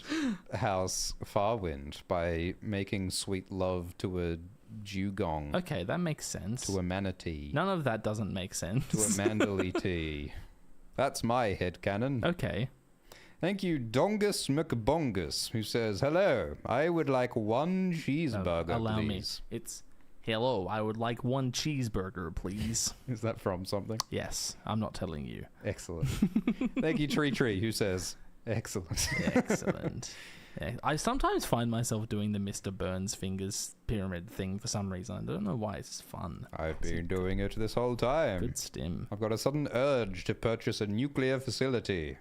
House Farwind by making sweet love to a dugong. Okay, that makes sense. To a manatee. None of that doesn't make sense. To a Manderley tea. That's my headcanon. Okay. Thank you, Dongus McBongus, who says, hello, I would like one cheeseburger, Allow please. me. It's, hello, I would like one cheeseburger, please. Is that from something? Yes, I'm not telling you. Excellent. Thank you, Tree, who says, excellent. Excellent. Yeah, I sometimes find myself doing the Mr. Burns fingers pyramid thing for some reason. I don't know why. It's fun. I've been doing it this whole time. Good stim. I've got a sudden urge to purchase a nuclear facility.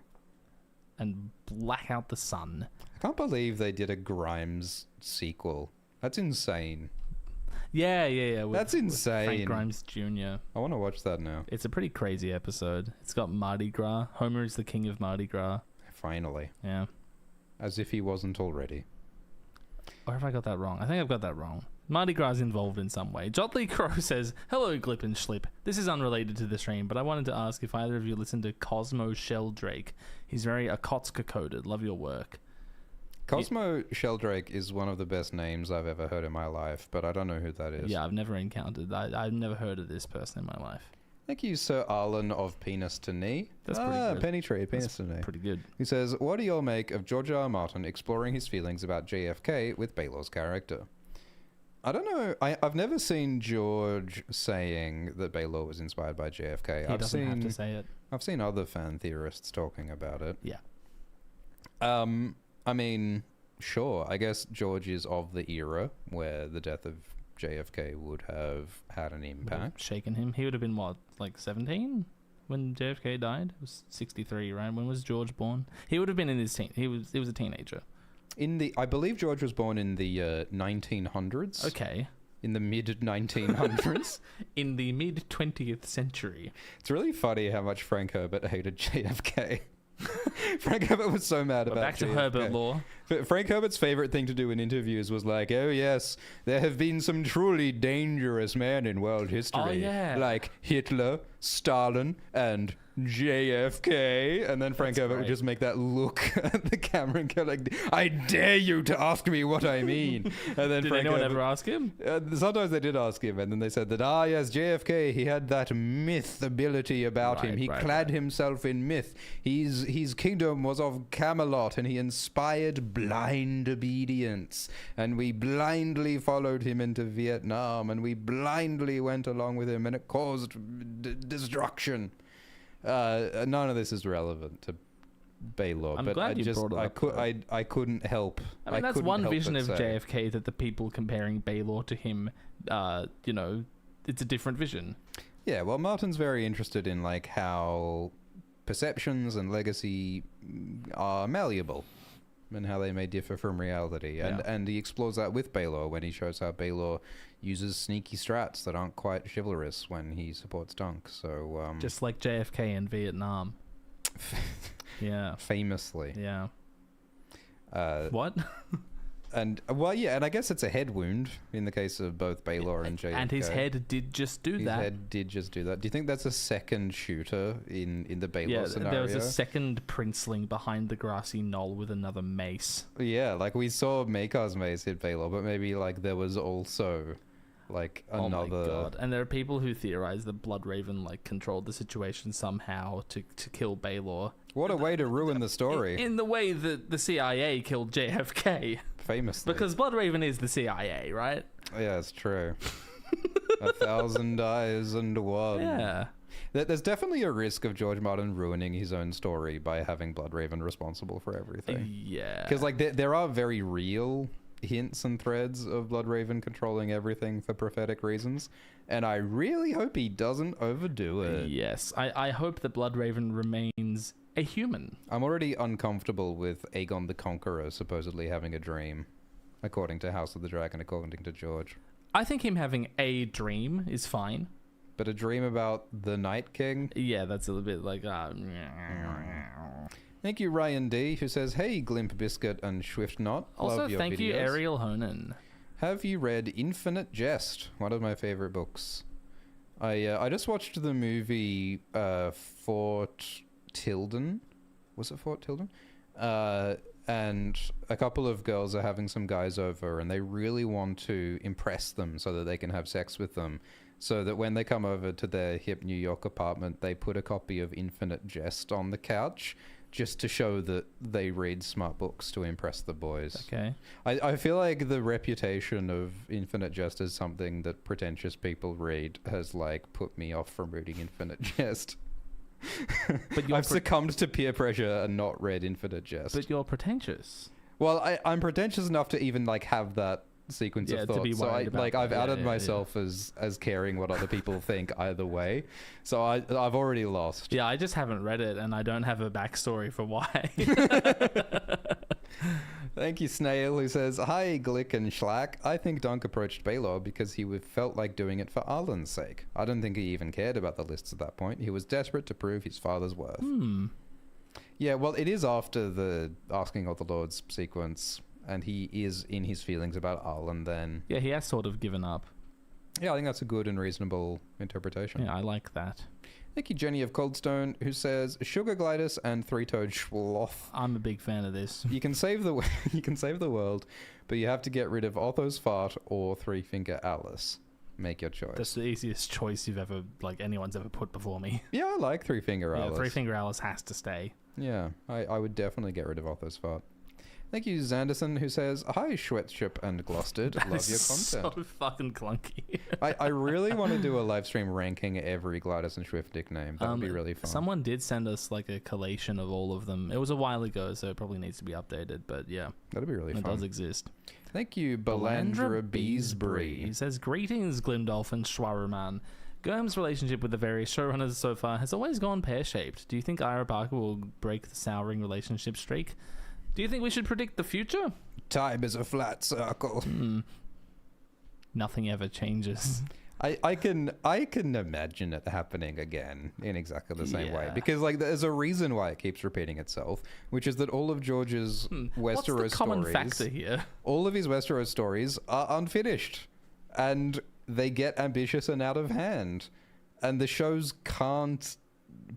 And black out the sun. I can't believe they did a Grimes sequel. That's insane. Yeah. That's insane. Frank Grimes Jr. I want to watch that now. It's a pretty crazy episode. It's got Mardi Gras. Homer is the king of Mardi Gras. Finally. Yeah. As if he wasn't already. Or have I got that wrong? I think I've got that wrong. Mardi Gras is involved in some way. Jotley Crow says, hello, Glip and Schlip. This is unrelated to the stream, but I wanted to ask if either of you listened to Cosmo Sheldrake. He's very Akotska-coded. Love your work. Cosmo Sheldrake is one of the best names I've ever heard in my life, but I don't know who that is. Yeah, I've never encountered. I've never heard of this person in my life. Thank you, Sir Arlan of Penis to Knee. That's pretty good. Penny Tree, Penis to Knee. Pretty good. He says, what do y'all make of George R. R. Martin exploring his feelings about JFK with Baelor's character? I don't know. I've never seen George saying that Baelor was inspired by JFK. He doesn't have to say it. I've seen other fan theorists talking about it. Yeah. I mean, sure. I guess George is of the era where the death of JFK would have had an impact. Shaken him. He would have been, what, like 17 when JFK died? It was 63, right? When was George born? He would have been in his teen. He was a teenager. I believe George was born in the 1900s. Okay. In the mid 1900s. In the mid 20th century. It's really funny how much Frank Herbert hated JFK. Frank Herbert was so mad about back to JFK. Herbert law. Frank Herbert's favorite thing to do in interviews was like, oh yes, there have been some truly dangerous men in world history. Oh, yeah. Like Hitler, Stalin, and JFK. And then Frank Herbert would just make that look at the camera and go like, I dare you to ask me what I mean. And then Did Frank anyone Herbert, ever ask him? sometimes they did ask him, and then they said that, yes, JFK, he had that myth ability about him. He clad himself in myth. His kingdom was of Camelot, and he inspired blind obedience. And we blindly followed him into Vietnam, and we blindly went along with him, and it caused destruction. None of this is relevant to Baelor, I'm but glad you brought it up. I couldn't help. I mean, that's one vision of JFK, that the people comparing Baelor to him, it's a different vision. Yeah, well, Martin's very interested in like how perceptions and legacy are malleable and how they may differ from reality. And he explores that with Baelor when he shows how Baelor uses sneaky strats that aren't quite chivalrous when he supports Dunk. So just like JFK in Vietnam. Yeah. Famously. Yeah. What? And I guess it's a head wound in the case of both Baelor and JFK. And his head did just do that. His head did just do that. Do you think that's a second shooter in the Baelor scenario? There was a second princeling behind the grassy knoll with another mace. Yeah, like we saw Maekar's mace hit Baelor, but maybe like there was also like another. Oh my god! And there are people who theorize that Bloodraven like controlled the situation somehow to kill Baelor. What a way to ruin the story! In the way that the CIA killed JFK. Famously. Because Bloodraven is the CIA, right? Yeah, it's true. 1,000 eyes and one. Yeah. There's definitely a risk of George Martin ruining his own story by having Bloodraven responsible for everything. Yeah. Because like there are very real hints and threads of Bloodraven controlling everything for prophetic reasons, and I really hope he doesn't overdo it. Yes. I hope that Bloodraven remains a human. I'm already uncomfortable with Aegon the Conqueror supposedly having a dream, according to House of the Dragon, according to George. I think him having a dream is fine. But a dream about the Night King? Yeah, that's a little bit like... Thank you, Ryan D, who says, hey, Glimp Biscuit and Swift Knot. Also, love your thank you, videos. Ariel Honan. Have you read Infinite Jest? One of my favorite books. I just watched the movie Fort Tilden. Was it Fort Tilden? And a couple of girls are having some guys over, and they really want to impress them so that they can have sex with them. So that when they come over to their hip New York apartment, they put a copy of Infinite Jest on the couch, just to show that they read smart books to impress the boys. Okay. I feel like the reputation of Infinite Jest as something that pretentious people read has like put me off from reading Infinite Jest. But I've succumbed to peer pressure and not read Infinite Jest. But you're pretentious. Well, I'm pretentious enough to even like have that sequence of thoughts. To be so I've outed myself as caring what other people think either way. So I've already lost. Yeah, I just haven't read it, and I don't have a backstory for why. Thank you, Snail, who says, "Hi, Glick and Schlack. I think Dunk approached Baelor because he felt like doing it for Arlan's sake. I don't think he even cared about the lists at that point. He was desperate to prove his father's worth." Yeah, well, it is after the Asking All the Lords sequence, and he is in his feelings about Arlan then. Yeah, he has sort of given up. Yeah, I think that's a good and reasonable interpretation. Yeah, I like that. Thank you, Jenny of Coldstone, who says, "Sugar Glidus and three-toed Schloth. I'm a big fan of this. You can save the world, but you have to get rid of Otho's fart or Three-Finger Alice. Make your choice." That's the easiest choice anyone's ever put before me. Yeah, I like Three-Finger Alice. Three-Finger Alice has to stay. Yeah, I would definitely get rid of Otho's fart. Thank you, Zanderson, who says, "Hi, Schwetzship and Glosted. Love your content." So fucking clunky. I really want to do a live stream ranking every Glidus and Swift nickname. That would be really fun. Someone did send us like a collation of all of them. It was a while ago, so it probably needs to be updated. But yeah, that'd be really fun. It does exist. Thank you, Belandra Beesbury. He says, "Greetings, Glimdolf and Schwarreman. Gurm's relationship with the various showrunners so far has always gone pear-shaped. Do you think Ira Barker will break the souring relationship streak? Do you think we should predict the future? Time is a flat circle." Nothing ever changes. I can imagine it happening again in exactly the same way, because like there's a reason why it keeps repeating itself, which is that all of George's Westeros What's the common stories, factor here? all of his Westeros stories are unfinished, and they get ambitious and out of hand, and the shows can't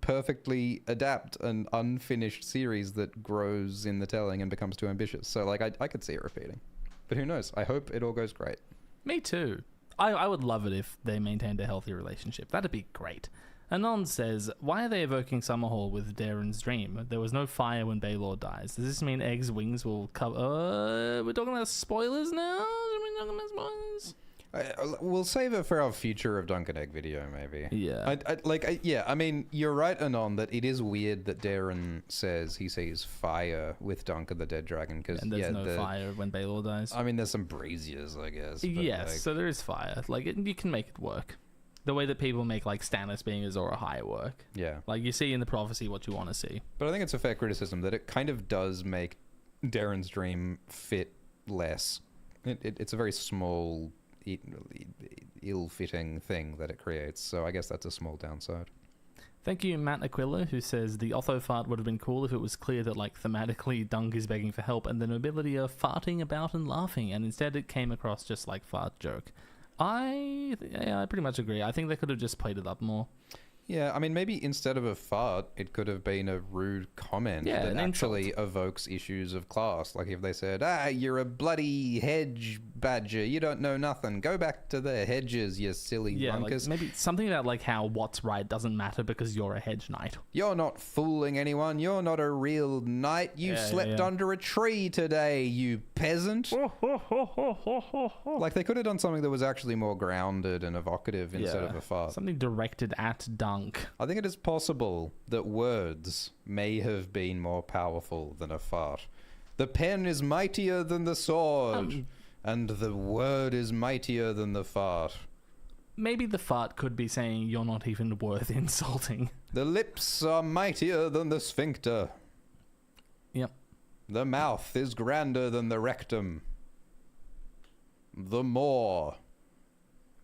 perfectly adapt an unfinished series that grows in the telling and becomes too ambitious. So like I could see it repeating, but who knows? I hope it all goes great. Me too. I would love it if they maintained a healthy relationship. That'd be great. Anon says, "Why are they evoking Summerhall with Daeron's dream? There was no fire when Baelor dies. Does this mean Egg's wings will cover..." We're talking about spoilers now? Are we talking about spoilers? We'll save it for our future of Dunk and Egg video, maybe. Yeah. I mean, you're right, Anon, that it is weird that Daeron says he sees fire with Dunk and the Dead Dragon, because and there's no fire when Baelor dies. I mean, there's some braziers, I guess. Yes, so there is fire. You can make it work. The way that people make Stannis being Azor Ahai work. Yeah. You see in the prophecy what you want to see. But I think it's a fair criticism that it kind of does make Daeron's dream fit less. It's a very small, ill-fitting thing that it creates, so I guess that's a small downside. Thank you, Matt Aquila, who says the Otho fart would have been cool if it was clear that thematically Dunk is begging for help and the nobility are farting about and laughing, and instead it came across just like fart joke. I pretty much agree. I think they could have just played it up more. Yeah, I mean, maybe instead of a fart, it could have been a rude comment that actually evokes issues of class. Like if they said, "You're a bloody hedge badger. You don't know nothing. Go back to the hedges, you silly bunkers." Maybe something about how what's right doesn't matter because you're a hedge knight. You're not fooling anyone. You're not a real knight. You slept under a tree today, you peasant. Like they could have done something that was actually more grounded and evocative instead of a fart. Something directed at Dunk. I think it is possible that words may have been more powerful than a fart. The pen is mightier than the sword, and the word is mightier than the fart. Maybe the fart could be saying you're not even worth insulting. The lips are mightier than the sphincter. Yep. The mouth is grander than the rectum. The maw,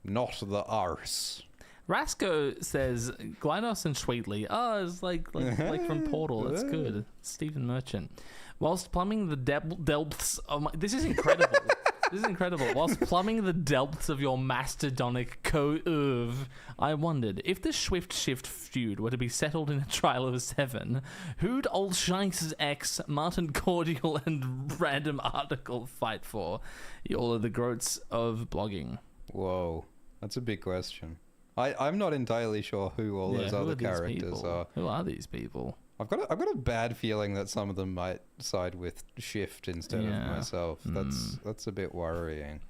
not the arse. Rasco says Glynos and Sweetly. It's like from Portal. That's good. Stephen Merchant. Whilst plumbing the depths of my... This is incredible. This is incredible. Whilst plumbing the depths of your mastodonic co-oeuvre, I wondered, if the Swift-Shift feud were to be settled in a trial of 7, who'd Old Shanks' ex, Martin Cordial, and Random Article fight for? All of the groats of blogging. Whoa. That's a big question. I'm not entirely sure who all those other characters are. Who are these people? I've got a bad feeling that some of them might side with Shift instead of myself. That's a bit worrying.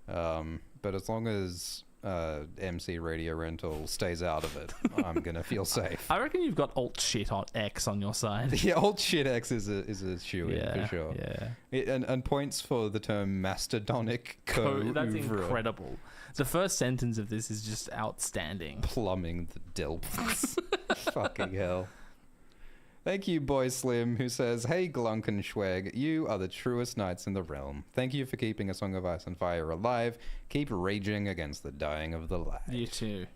But as long as MC Radio Rental stays out of it, I'm gonna feel safe. I reckon you've got alt shit on X on your side. Yeah, alt shit X is a shoe-in for sure. Yeah. And points for the term mastodonic That's incredible. The first sentence of this is just outstanding. Plumbing the Delpits. Fucking hell. Thank you, Boy Slim, who says, "Hey, Glunk and Schweg, you are the truest knights in the realm. Thank you for keeping A Song of Ice and Fire alive. Keep raging against the dying of the light." You too.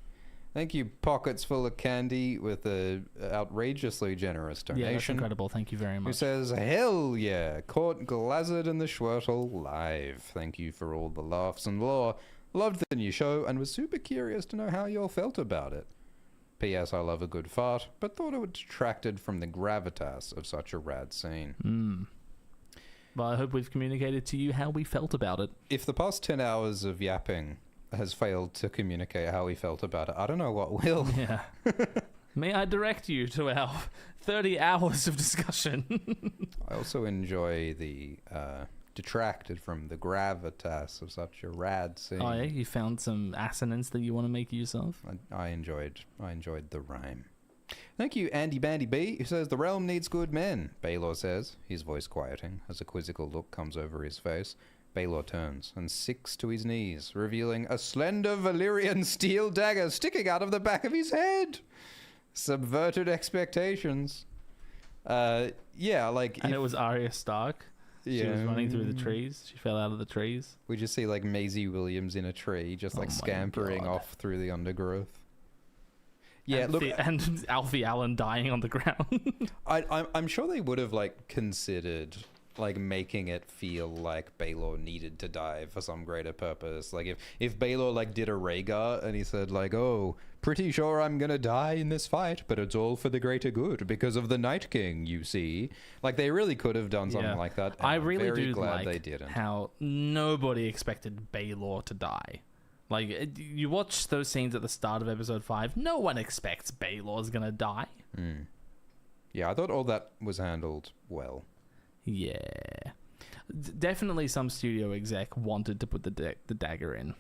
Thank you, Pockets Full of Candy, with a outrageously generous donation. Yeah, that's incredible. Thank you very much. Who says, "Hell yeah, caught Glazard and the Schwertle live. Thank you for all the laughs and lore. Loved the new show and was super curious to know how you all felt about it. P.S. I love a good fart, but thought it detracted from the gravitas of such a rad scene." Well, I hope we've communicated to you how we felt about it. If the past 10 hours of yapping has failed to communicate how we felt about it, I don't know what will. Yeah. May I direct you to our 30 hours of discussion? I also enjoy the detracted from the gravitas of such a rad scene. Oh yeah, you found some assonance that you want to make use of? I enjoyed the rhyme. Thank you, Andy Bandy B, who says, "The realm needs good men," Baelor says, his voice quieting as a quizzical look comes over his face. Baelor turns and sinks to his knees, revealing a slender Valyrian steel dagger sticking out of the back of his head. Subverted expectations. And it was Arya Stark. She was running through the trees. She fell out of the trees. We just see like Maisie Williams in a tree, just like scampering off through the undergrowth. Yeah, and and Alfie Allen dying on the ground. I'm sure they would have like considered like making it feel like Baelor needed to die for some greater purpose. Like if Baelor like did a Rhaegar and he said like, "Oh, pretty sure I'm gonna die in this fight, but it's all for the greater good because of the Night King, you see." Like they really could have done something like that. I really do glad like they didn't. How nobody expected Baelor to die. Like you watch those scenes at the start of episode 5, no one expects Baelor's gonna die. Yeah, I thought all that was handled well. Yeah, definitely some studio exec wanted to put the dagger in.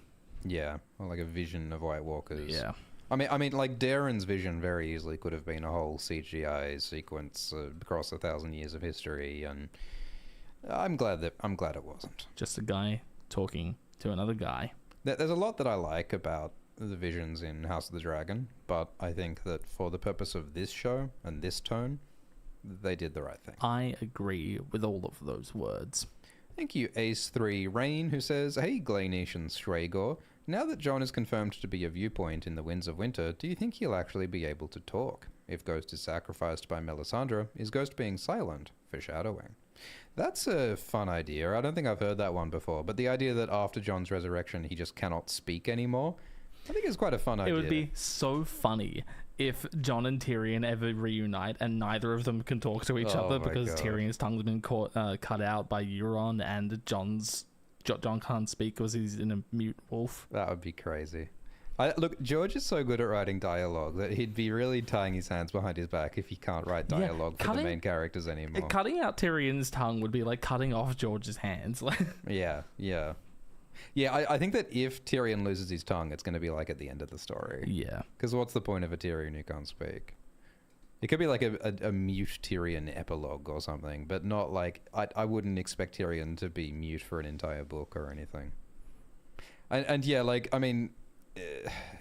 Yeah, or like a vision of White Walkers. Yeah, I mean, like Daeron's vision very easily could have been a whole CGI sequence across 1,000 years of history, and I'm glad it wasn't. Just a guy talking to another guy. There's a lot that I like about the visions in House of the Dragon, but I think that for the purpose of this show and this tone, they did the right thing. I agree with all of those words. Thank you, Ace3 Rain, who says, "Hey, Glanish and Stragor, now that Jon is confirmed to be a viewpoint in the Winds of Winter, do you think he'll actually be able to talk? If Ghost is sacrificed by Melisandre, is Ghost being silent? Foreshadowing." That's a fun idea. I don't think I've heard that one before, but the idea that after Jon's resurrection, he just cannot speak anymore, I think is quite a fun idea. It would be so funny if Jon and Tyrion ever reunite and neither of them can talk to each other because Tyrion's tongue's been cut out by Euron and Jon can't speak because he's in a mute wolf. That would be crazy. Look, George is so good at writing dialogue that he'd be really tying his hands behind his back if he can't write dialogue for the main characters anymore. Cutting out Tyrion's tongue would be like cutting off George's hands. Yeah. I think that if Tyrion loses his tongue, it's going to be like at the end of the story. Yeah. Because what's the point of a Tyrion who can't speak? It could be like a mute Tyrion epilogue or something, but not like... I wouldn't expect Tyrion to be mute for an entire book or anything. And yeah, like, I mean...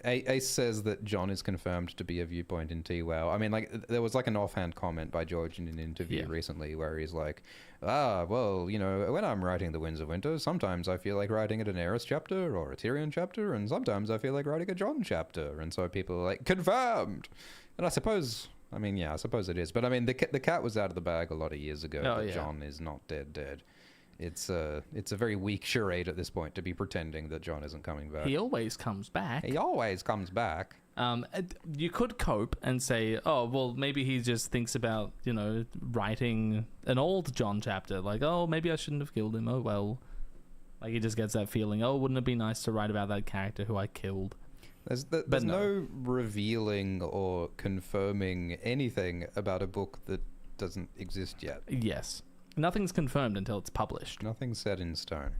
Ace says that Jon is confirmed to be a viewpoint in TWOW. I mean, like, there was like an offhand comment by George in an interview recently where he's like, well, you know, when I'm writing The Winds of Winter, sometimes I feel like writing a Daenerys chapter or a Tyrion chapter, and sometimes I feel like writing a Jon chapter. And so people are like, confirmed! And I suppose it is. But I mean, the cat was out of the bag a lot of years ago. Jon is not dead. It's a very weak charade at this point to be pretending that Jon isn't coming back. He always comes back. You could cope and say, oh, well, maybe he just thinks about, you know, writing an old Jon chapter. Like, oh, maybe I shouldn't have killed him. Oh, well. Like, he just gets that feeling, oh, wouldn't it be nice to write about that character who I killed? There's no revealing or confirming anything about a book that doesn't exist yet. Yes. Nothing's confirmed until it's published. Nothing's set in stone.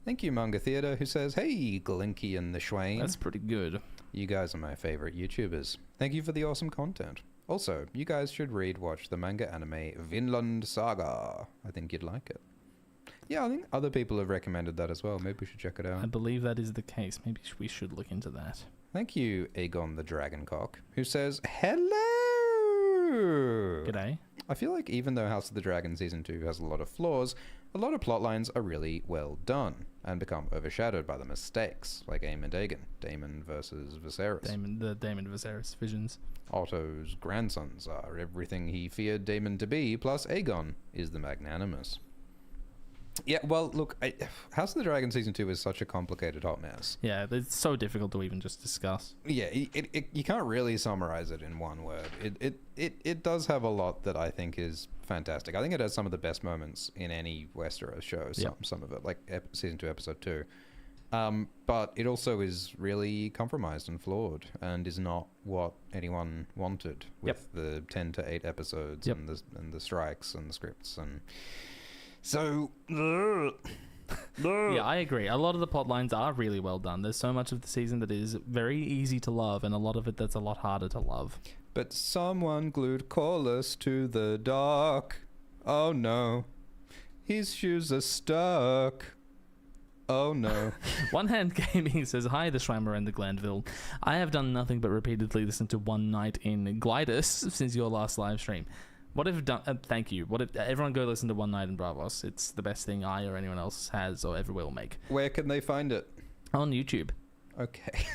Thank you, Manga Theatre, who says, "Hey, Glinky and the Schwain. That's pretty good. You guys are my favorite YouTubers. Thank you for the awesome content. Also, you guys should watch the manga anime Vinland Saga. I think you'd like it." Yeah, I think other people have recommended that as well. Maybe we should check it out. I believe that is the case. Maybe we should look into that. Thank you, Aegon the Dragoncock, who says, "Hello! G'day. I feel like even though House of the Dragon Season 2 has a lot of flaws, a lot of plot lines are really well done and become overshadowed by the mistakes, like Aemon and Dagon, Daemon versus Viserys. The Daemon Viserys visions. Otto's grandsons are everything he feared Daemon to be, plus Aegon is the magnanimous. Yeah, well, look, House of the Dragon Season 2 is such a complicated hot mess. Yeah, it's so difficult to even just discuss. Yeah, you can't really summarize it in one word. It does have a lot that I think is fantastic. I think it has some of the best moments in any Westeros show, some of it, like Season 2, Episode 2. But it also is really compromised and flawed and is not what anyone wanted with the 10 to 8 episodes and the strikes and the scripts and... So, yeah, I agree. A lot of the plot lines are really well done. There's so much of the season that is very easy to love, and a lot of it that's a lot harder to love. But someone glued Corlys to the dock. Oh no. His shoes are stuck. Oh no. One Hand Gaming says, "Hi, the Schwammer and the Glanville. I have done nothing but repeatedly listen to One Night in Glidus since your last live stream. What if thank you. What if everyone go listen to One Night in Bravos? It's the best thing I or anyone else has or ever will make." Where can they find it? On YouTube. Okay.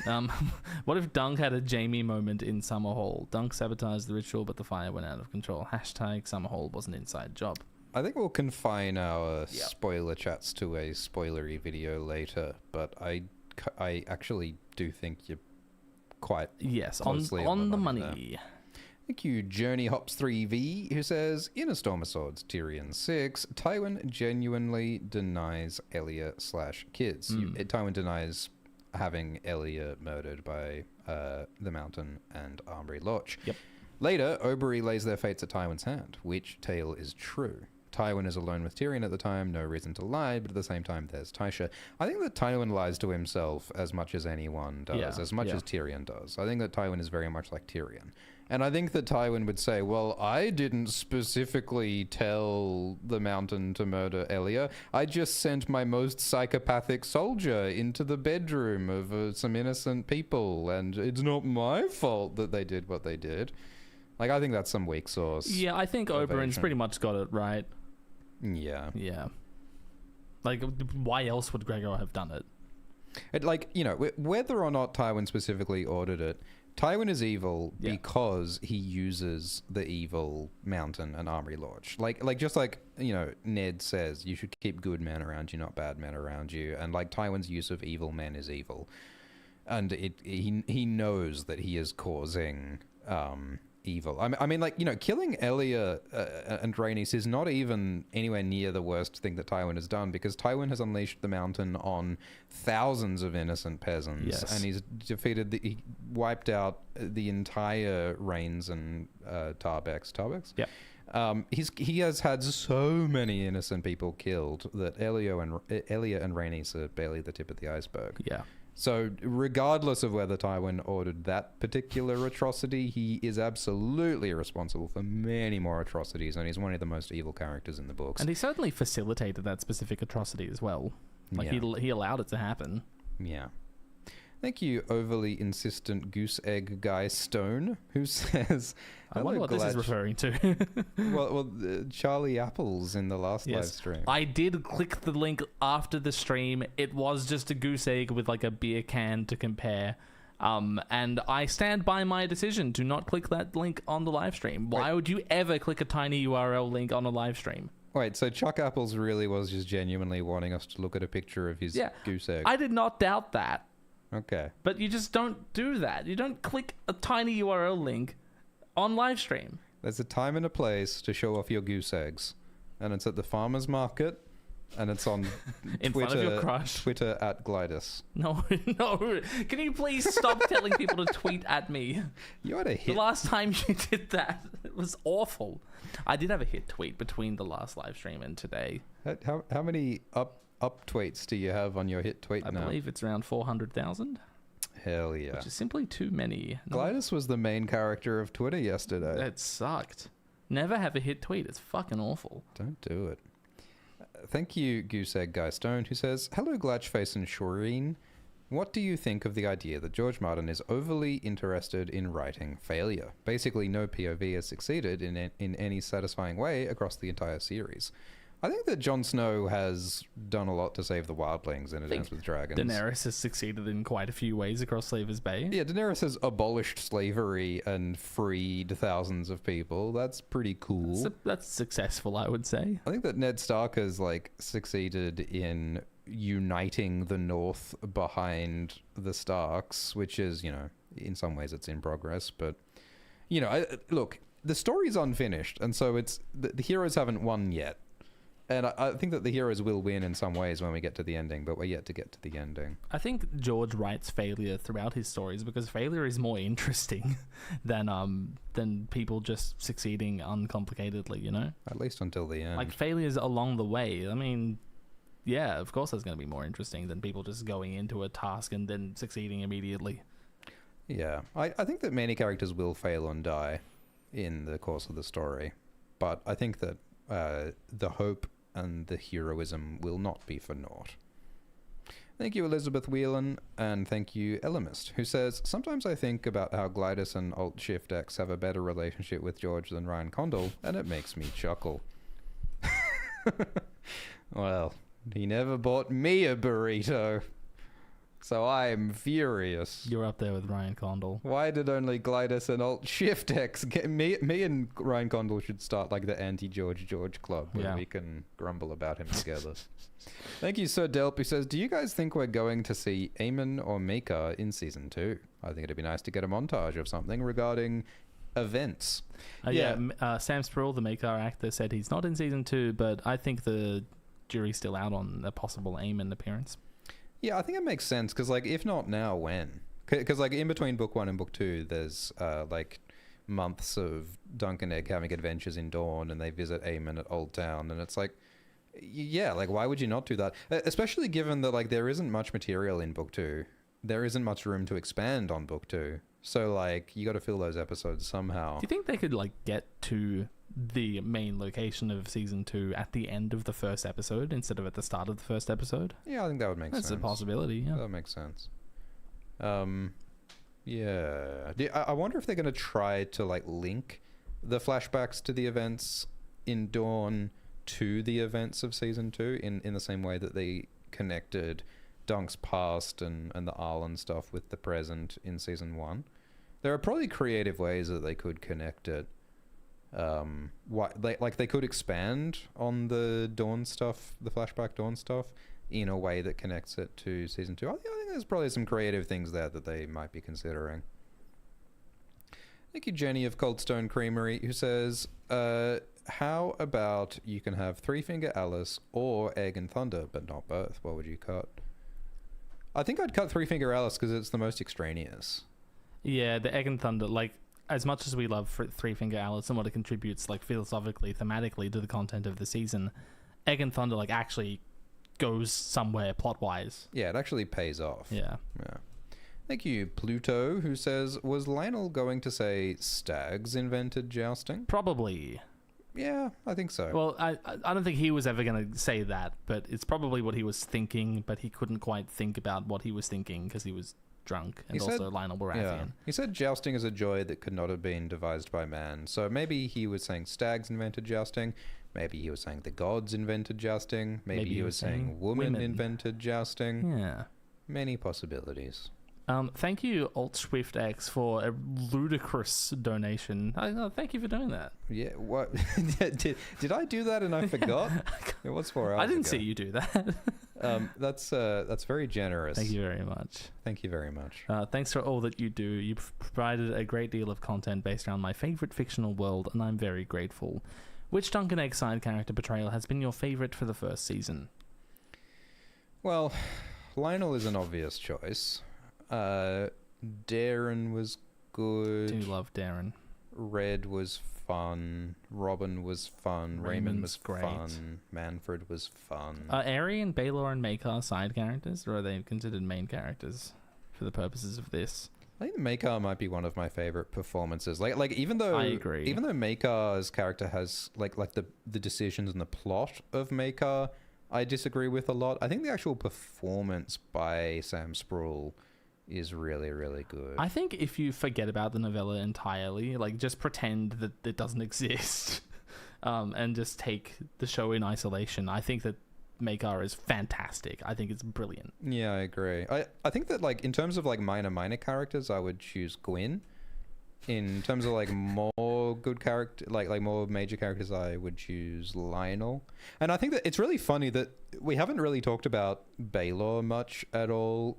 What if Dunk had a Jamie moment in Summerhall? Dunk sabotaged the ritual, but the fire went out of control. Hashtag Summerhall was an inside job. I think we'll confine our spoiler chats to a spoilery video later, but I actually do think you're quite closely on the money money. There. Thank you, Journey Hops 3V, who says, "In A Storm of Swords, Tyrion 6, Tywin genuinely denies Elia/kids. Tywin denies having Elia murdered by the Mountain and Armory Lodge. Yep. Later, Oberyn lays their fates at Tywin's hand, which tale is true. Tywin is alone with Tyrion at the time, no reason to lie, but at the same time, there's Tysha. I think that Tywin lies to himself as much as anyone does, as much as Tyrion does. I think that Tywin is very much like Tyrion. And I think that Tywin would say, well, I didn't specifically tell the Mountain to murder Elia. I just sent my most psychopathic soldier into the bedroom of some innocent people, and it's not my fault that they did what they did." Like, I think that's some weak source. Yeah, I think Oberyn's pretty much got it right. Yeah. Yeah. Like, why else would Gregor have done it? Whether or not Tywin specifically ordered it, Tywin is evil because he uses the evil Mountain and Armory Lodge. Just like Ned says, you should keep good men around you, not bad men around you. And like Tywin's use of evil men is evil. And he knows that he is causing evil. I mean, killing Elia and Rhaenys is not even anywhere near the worst thing that Tywin has done, because Tywin has unleashed the Mountain on thousands of innocent peasants, and he's he wiped out the entire Rains and Tarbex. Yeah. He has had so many innocent people killed that Elia and Rhaenys are barely the tip of the iceberg. Yeah. So regardless of whether Tywin ordered that particular atrocity, he is absolutely responsible for many more atrocities, and he's one of the most evil characters in the books. And he certainly facilitated that specific atrocity as well. He allowed it to happen. Yeah. Thank you, overly insistent goose egg guy Stone, who says... I wonder what this is referring to. well, Charlie Apples in the last live stream. I did click the link after the stream. It was just a goose egg with like a beer can to compare. And I stand by my decision to not click that link on the live stream. Why would you ever click a tiny URL link on a live stream? Wait, so Chuck Apples really was just genuinely wanting us to look at a picture of his goose egg? I did not doubt that. Okay. But you just don't do that. You don't click a tiny URL link on live stream. There's a time and a place to show off your goose eggs. And it's at the farmer's market and it's on In front of your crush. Twitter at Glidus. No, no. Can you please stop telling people to tweet at me? You had a The hit. last time you did that, it was awful. I did have a hit tweet between the last live stream and today. How many up tweets do you have on your hit tweet I now? believe it's around 400,000. Hell yeah. Which is simply too many. Glidus was the main character of Twitter yesterday. That sucked. Never have a hit tweet. It's fucking awful. Don't do it. Thank you, Gooseegg Guy Stone, who says, "Hello, Glatchface and Shoreen. What do you think of the idea that George Martin is overly interested in writing failure? Basically, no POV has succeeded in any satisfying way across the entire series. I think that Jon Snow has done a lot to save the wildlings in A Dance with Dragons. Daenerys has succeeded in quite a few ways across Slaver's Bay. Yeah, Daenerys has abolished slavery and freed thousands of people. That's pretty cool. That's successful, I would say. I think that Ned Stark has succeeded in uniting the North behind the Starks, which is, in some ways it's in progress, but look, the story's unfinished, and so it's the heroes haven't won yet. And I think that the heroes will win in some ways when we get to the ending, but we're yet to get to the ending. I think George writes failure throughout his stories because failure is more interesting than people just succeeding uncomplicatedly, At least until the end. Like, failures along the way. I mean, yeah, of course that's going to be more interesting than people just going into a task and then succeeding immediately. Yeah. I think that many characters will fail and die in the course of the story, but I think that the hope and the heroism will not be for naught. Thank you, Elizabeth Whelan, and thank you, Elamist, who says, "Sometimes I think about how Glidus and Alt Shift X have a better relationship with George than Ryan Condal, and it makes me chuckle." Well, he never bought me a burrito, so I'm furious. You're up there with Ryan Condal. Why did only Glidus and Alt Shift X get me and Ryan Condal should start the anti-George club where we can grumble about him together. Thank you, Sir Delp, who says, "Do you guys think we're going to see Aemon or Maekar in season 2? I think it'd be nice to get a montage of something regarding events." Sam Sproul, the Maekar actor, said he's not in season 2, but I think the jury's still out on a possible Aemon appearance. Yeah, I think it makes sense, because, if not now, when? Because, in between book 1 and book 2, there's, months of Dunk and Egg having adventures in Dawn, and they visit Aemon at Old Town, and it's why would you not do that? Especially given that, there isn't much material in book 2. There isn't much room to expand on book 2. So, you got to fill those episodes somehow. Do you think they could, get to the main location of season 2 at the end of the first episode instead of at the start of the first episode? Yeah, I think that would make sense. That's a possibility, yeah. That makes sense. Yeah. I wonder if they're going to try to, link the flashbacks to the events in Dawn to the events of season 2 in the same way that they connected Dunk's past and the Arlan stuff with the present in season 1. There are probably creative ways that they could connect it. They could expand on the Dawn stuff, the flashback Dawn stuff, in a way that connects it to season 2. I think there's probably some creative things there that they might be considering. Thank you, Jenny of Coldstone Creamery, who says, "How about you can have Three Finger Alice or Egg and Thunder, but not both? What would you cut?" I think I'd cut Three Finger Alice because it's the most extraneous. Yeah, the Egg and Thunder, as much as we love Three Finger Alice and what it contributes, philosophically, thematically to the content of the season, Egg and Thunder, actually goes somewhere plot-wise. Yeah, it actually pays off. Yeah. Thank you, Pluto, who says, "Was Lionel going to say stags invented jousting?" Probably. Yeah, I think so. Well, I don't think he was ever going to say that, but it's probably what he was thinking, but he couldn't quite think about what he was thinking because he was drunk, and also Lionel Baratheon. Yeah. He said jousting is a joy that could not have been devised by man. So maybe he was saying stags invented jousting. Maybe he was saying the gods invented jousting. Maybe he was saying women invented jousting. Yeah. Many possibilities. Thank you, Alt Swift X, for a ludicrous donation. Thank you for doing that. Yeah, what? did I do that and I forgot? It was 4 hours I didn't ago. see you do that. That's very generous. Thank you very much. Thank you very much. Thanks for all that you do. You've provided a great deal of content based around my favorite fictional world, and I'm very grateful. Which Duncan Egg side character portrayal has been your favourite for the first season? Well, Lionel is an obvious choice. Daeron was good. Do love Daeron. Red was fun. Robin was fun. Raymun was great. fun. Manfred was fun. Are Aerie and Baelor and Maekar side characters, or are they considered main characters for the purposes of this? I think Maekar might be one of my favorite performances. Like even though I agree. Even though Maekar's character has like the decisions and the plot of Maekar, I disagree with a lot. I think the actual performance by Sam Sproul is really, really good. I think if you forget about the novella entirely, like just pretend that it doesn't exist, and just take the show in isolation, I think that Maekar is fantastic. I think it's brilliant. Yeah, I agree. I think that like in terms of like minor characters, I would choose Gwyn. In terms of like more good character, like more major characters, I would choose Lionel. And I think that it's really funny that we haven't really talked about Baelor much at all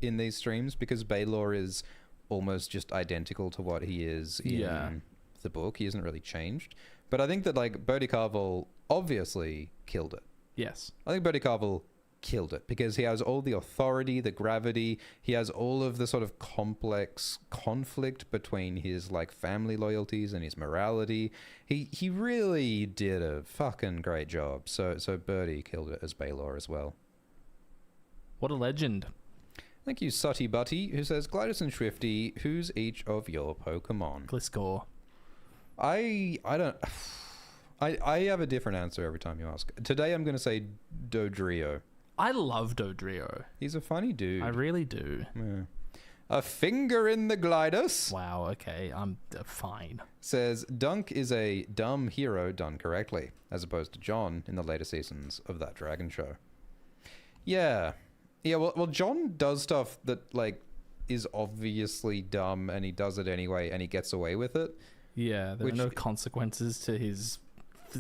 in these streams, because Baelor is almost just identical to what he is in the book. He isn't really changed. But I think that like Bodhi Carvel obviously killed it. Yes. I think Bodhi Carvel killed it because he has all the authority, the gravity. He has all of the sort of complex conflict between his like family loyalties and his morality. He really did a fucking great job. So Birdie killed it as Baelor as well. What a legend. Thank you, Sutty Butty, who says, Glidus and Swifty, who's each of your Pokemon? Gliscor. I don't... I have a different answer every time you ask. Today I'm going to say Dodrio. I love Dodrio. He's a funny dude. I really do. Yeah. A finger in the Glidus. Wow, okay, I'm fine. Says, Dunk is a dumb hero done correctly, as opposed to John in the later seasons of that Dragon show. Yeah. Yeah, well, John does stuff that, like, is obviously dumb, and he does it anyway, and he gets away with it. Yeah, there are no consequences to his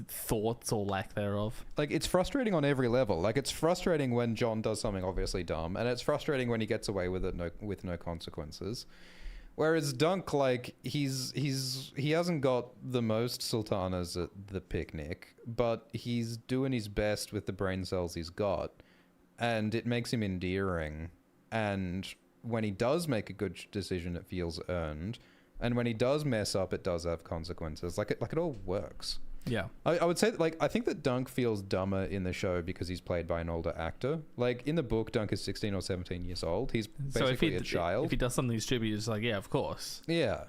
thoughts or lack thereof. Like, it's frustrating on every level. Like, it's frustrating when John does something obviously dumb, and it's frustrating when he gets away with it with no consequences. Whereas Dunk, like, he hasn't got the most sultanas at the picnic, but he's doing his best with the brain cells he's got. And it makes him endearing. And when he does make a good decision, it feels earned. And when he does mess up, it does have consequences. Like it all works. Yeah. I would say that, like, I think that Dunk feels dumber in the show because he's played by an older actor. Like, in the book, Dunk is 16 or 17 years old. He's basically a child. If he does something stupid, he's like, yeah, of course. Yeah.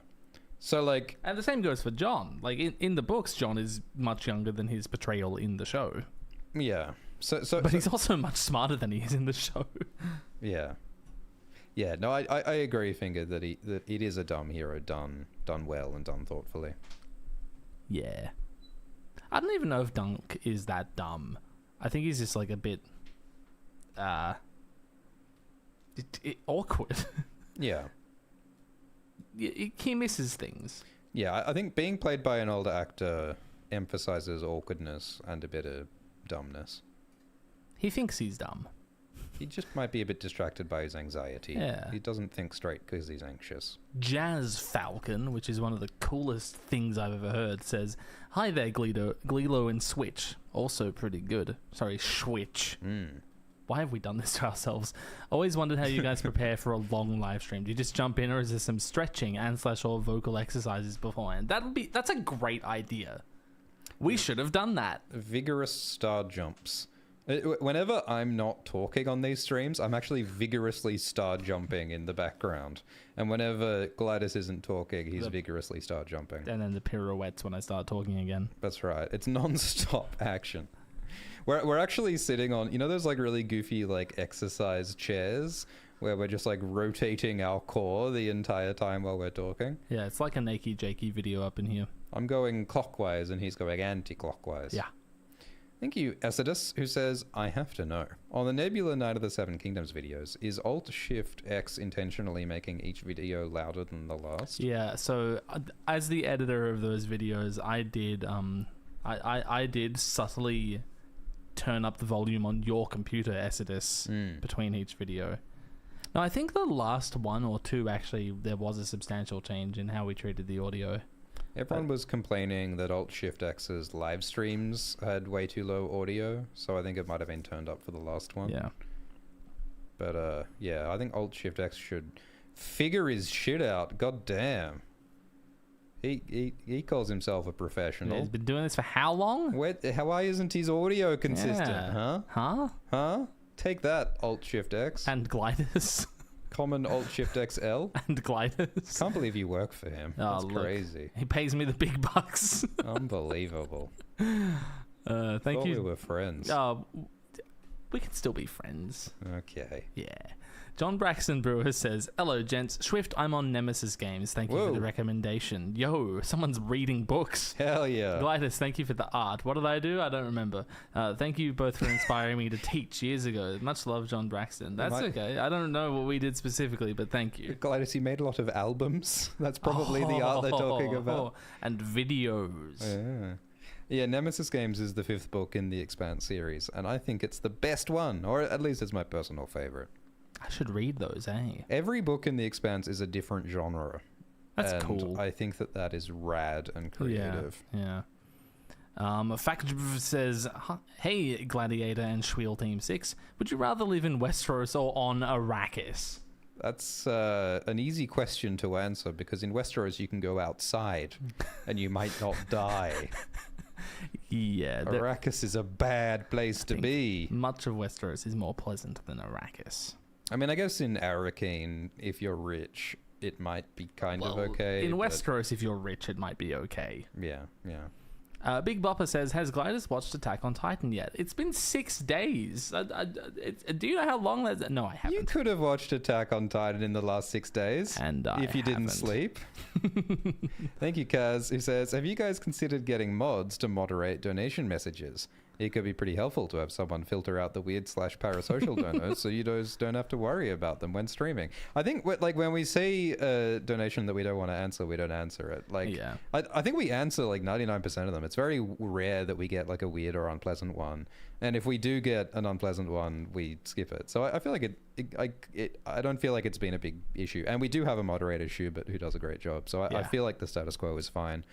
So, like... And the same goes for John. Like, in the books, John is much younger than his portrayal in the show. Yeah. But he's also much smarter than he is in the show. Yeah. Yeah, no, I agree, Finger, that it is a dumb hero done well and done thoughtfully. Yeah. I don't even know if Dunk is that dumb. I think he's just like a bit awkward. Yeah. He misses things. Yeah, I think being played by an older actor emphasizes awkwardness and a bit of dumbness. He thinks he's dumb. He just might be a bit distracted by his anxiety. Yeah. He doesn't think straight because he's anxious. Jazz Falcon, which is one of the coolest things I've ever heard, says, Hi there, Glilo and Switch. Also pretty good. Sorry, Switch. Why have we done this to ourselves? Always wondered how you guys prepare for a long live stream. Do you just jump in, or is there some stretching and/or vocal exercises beforehand? That's a great idea. We should have done that. Vigorous star jumps. Whenever I'm not talking on these streams, I'm actually vigorously star jumping in the background. And whenever Glidus isn't talking, he's vigorously star jumping. And then the pirouettes when I start talking again. That's right. It's non-stop action. We're actually sitting on, you know, those like really goofy like exercise chairs where we're just like rotating our core the entire time while we're talking. Yeah, it's like a Nakey Jakey video up in here. I'm going clockwise and he's going anti-clockwise. Yeah. Thank you, Ecidus, who says, I have to know. On the Nebula Night of the Seven Kingdoms videos, is Alt-Shift-X intentionally making each video louder than the last? Yeah, so as the editor of those videos, I did I did subtly turn up the volume on your computer, Ecidus, between each video. Now, I think the last one or two, actually, there was a substantial change in how we treated the audio. Everyone was complaining that Alt-Shift-X's live streams had way too low audio, so I think it might have been turned up for the last one. Yeah. But, yeah, I think Alt-Shift-X should figure his shit out. God damn. He calls himself a professional. Yeah, he's been doing this for how long? Why isn't his audio consistent, Huh? Huh? Take that, Alt-Shift-X. And gliders. Common Alt-Shift-XL. And gliders. Can't believe you work for him. That's crazy. He pays me the big bucks. Unbelievable. Thank Thought you. we were friends. We can still be friends. Okay. Yeah. John Braxton Brewer says, "Hello, gents. Swift, I'm on Nemesis Games. Thank you for the recommendation. Yo, someone's reading books. Hell yeah. Glidus, thank you for the art. What did I do? I don't remember. Thank you both for inspiring me to teach years ago. Much love, John Braxton." That's okay. I don't know what we did specifically, but thank you. Glidus, you made a lot of albums. That's probably the art they're talking about. And videos. Yeah. Yeah, Nemesis Games is the 5th book in the Expanse series, and I think it's the best one, or at least it's my personal favorite. I should read those, eh? Every book in the Expanse is a different genre. That's cool. I think that is rad and creative. Yeah. Fact says, "Hey, Gladiator and Schweel Team 6, would you rather live in Westeros or on Arrakis?" That's an easy question to answer, because in Westeros you can go outside and you might not die. Yeah. Arrakis is a bad place to be. Much of Westeros is more pleasant than Arrakis. I mean, I guess in Arrakeen, if you're rich, it might be kind of okay. In Westeros, if you're rich, it might be okay. Yeah. Big Bopper says, "Has Glidus watched Attack on Titan yet? It's been 6 days. Do you know how long that? No, I haven't. You could have watched Attack on Titan in the last 6 days. And if you didn't sleep. Thank you, Kaz, who says, "Have you guys considered getting mods to moderate donation messages? It could be pretty helpful to have someone filter out the weird/parasocial donors so you don't have to worry about them when streaming." I think when we see a donation that we don't want to answer, we don't answer it. I think we answer 99% of them. It's very rare that we get a weird or unpleasant one. And if we do get an unpleasant one, we skip it. So I feel like I don't feel like it's been a big issue. And we do have a moderator, Schubert, who does a great job. So I feel like the status quo is fine.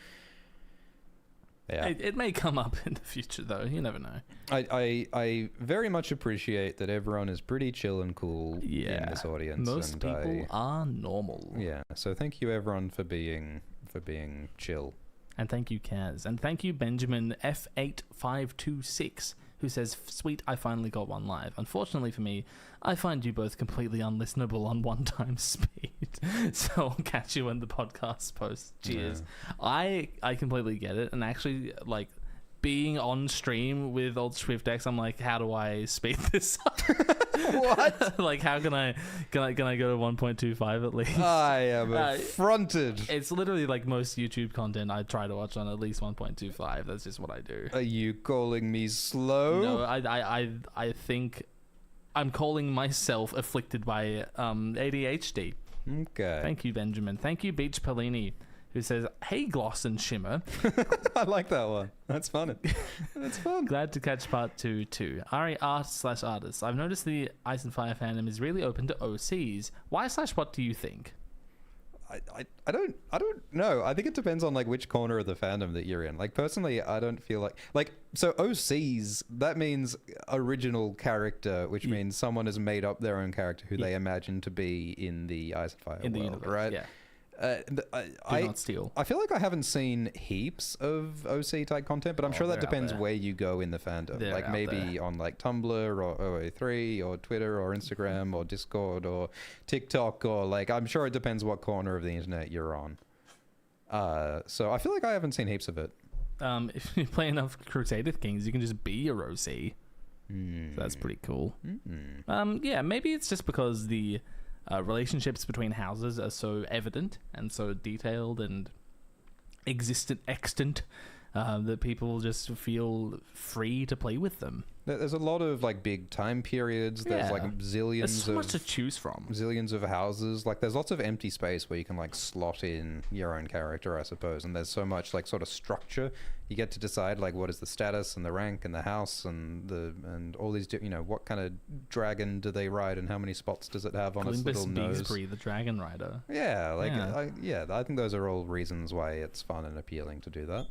Yeah. It may come up in the future, though. You never know. I very much appreciate that everyone is pretty chill and cool in this audience. Most people are normal. Yeah. So thank you, everyone, for being chill. And thank you, Kaz. And thank you, Benjamin F8526, who says, "Sweet, I finally got one live. Unfortunately for me, I find you both completely unlistenable on one-time speed. So I'll catch you when the podcast posts. Cheers." Yeah. I completely get it. And actually, being on stream with Old SwiftX, I'm like, how do I speed this up? What? How can I go to 1.25 at least? I am affronted. It's literally most YouTube content I try to watch on at least 1.25. That's just what I do. Are you calling me slow? No, I think I'm calling myself afflicted by ADHD. Okay. Thank you, Benjamin. Thank you, Beach Pellini, who says, "Hey, Gloss and Shimmer." I like that one. That's funny. That's fun. Glad to catch part 2 too. Ari art/artists. I've noticed the Ice and Fire fandom is really open to OCs. Why/what do you think? I don't know. I think it depends on which corner of the fandom that you're in. Personally, I don't feel so OCs, that means original character, which means someone has made up their own character who they imagine to be in the Ice and Fire world, the universe, right? Yeah. Do not steal. I feel like I haven't seen heaps of OC type content, but I'm sure that depends where you go in the fandom. Maybe on Tumblr or OA3 or Twitter or Instagram or Discord or TikTok or I'm sure it depends what corner of the internet you're on. So I feel like I haven't seen heaps of it. If you play enough Crusader Kings, you can just be your OC. So that's pretty cool. Yeah, maybe it's just because the relationships between houses are so evident and so detailed and extant that people just feel free to play with them. There's a lot of like big time periods. There's like zillions. There's so much to choose from. Zillions of houses. Like there's lots of empty space where you can like slot in your own character, I suppose. And there's so much like sort of structure. You get to decide like what is the status and the rank and the house and all these. What kind of dragon do they ride and how many spots does it have on its little nose? Beesbury, the dragon rider. Yeah, I think those are all reasons why it's fun and appealing to do that.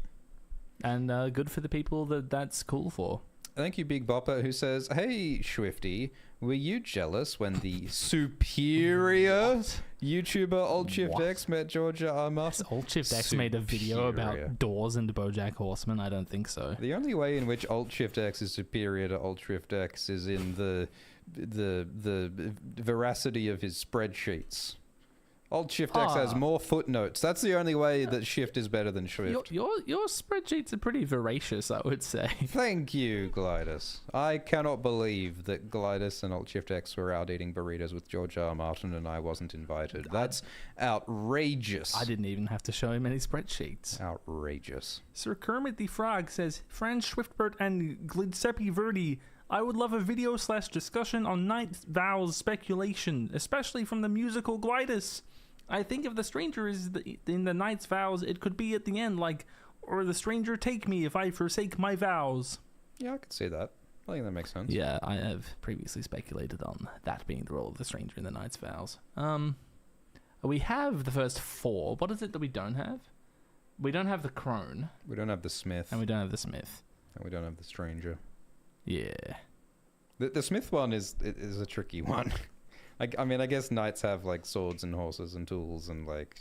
And good for the people that's cool for. Thank you, Big Bopper, who says, "Hey, Swifty, were you jealous when the superior YouTuber AltShiftX met Georgia R. Martin?" AltShiftX made a video about doors and BoJack Horseman? I don't think so. The only way in which AltShiftX is superior to AltShiftX is in the veracity of his spreadsheets. AltShiftX has more footnotes. That's the only way that Shift is better than Swift. Your spreadsheets are pretty voracious, I would say. Thank you, Glidus. I cannot believe that Glidus and AltShiftX were out eating burritos with George R. R. Martin and I wasn't invited. That's outrageous. I didn't even have to show him any spreadsheets. Outrageous. Sir Kermit the Frog says, Franz Swiftbert and Glidsepi Verdi, I would love a video/discussion on Knight's Vows speculation, especially from the musical Glidus. I think if the stranger is in the Knight's Vows, it could be at the end, like, or the stranger take me if I forsake my vows. Yeah, I could see that. I think that makes sense. Yeah, I have previously speculated on that being the role of the stranger in the Knight's Vows. We have the first 4. What is it that we don't have? We don't have the crone. We don't have the smith. And we don't have the smith. And we don't have the stranger. Yeah. The smith one is a tricky one. I mean, I guess knights have like swords and horses and tools and like,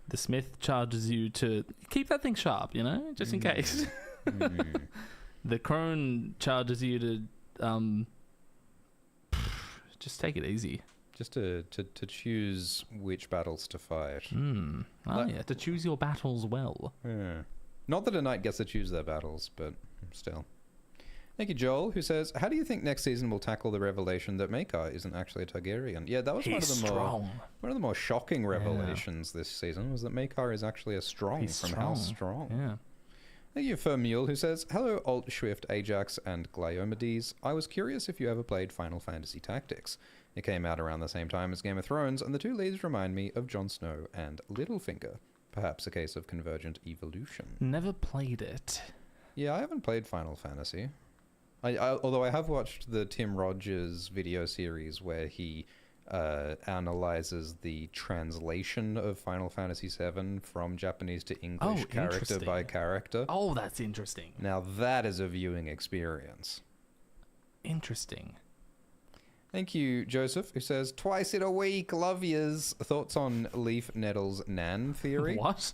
The smith charges you to keep that thing sharp, just in case. The crone charges you to just take it easy. Just to choose which battles to fight. To choose your battles well. Yeah. Not that a knight gets to choose their battles, but still. Thank you, Joel, who says, how do you think next season will tackle the revelation that Maekar isn't actually a Targaryen? Yeah, that was one of the more shocking revelations this season, was that Maekar is actually a strong House Strong. Yeah. Thank you, Fermule, who says, hello, Alt, Swift, Ajax, and Gliomedes. I was curious if you ever played Final Fantasy Tactics. It came out around the same time as Game of Thrones, and the two leads remind me of Jon Snow and Littlefinger. Perhaps a case of convergent evolution. Never played it. Yeah, I haven't played Final Fantasy. Although I have watched the Tim Rogers video series where he analyzes the translation of Final Fantasy VII from Japanese to English character by character. Oh, that's interesting. Now that is a viewing experience. Interesting. Thank you, Joseph, who says, twice in a week, love yous. Thoughts on Leaf Nettle's Nan theory? What?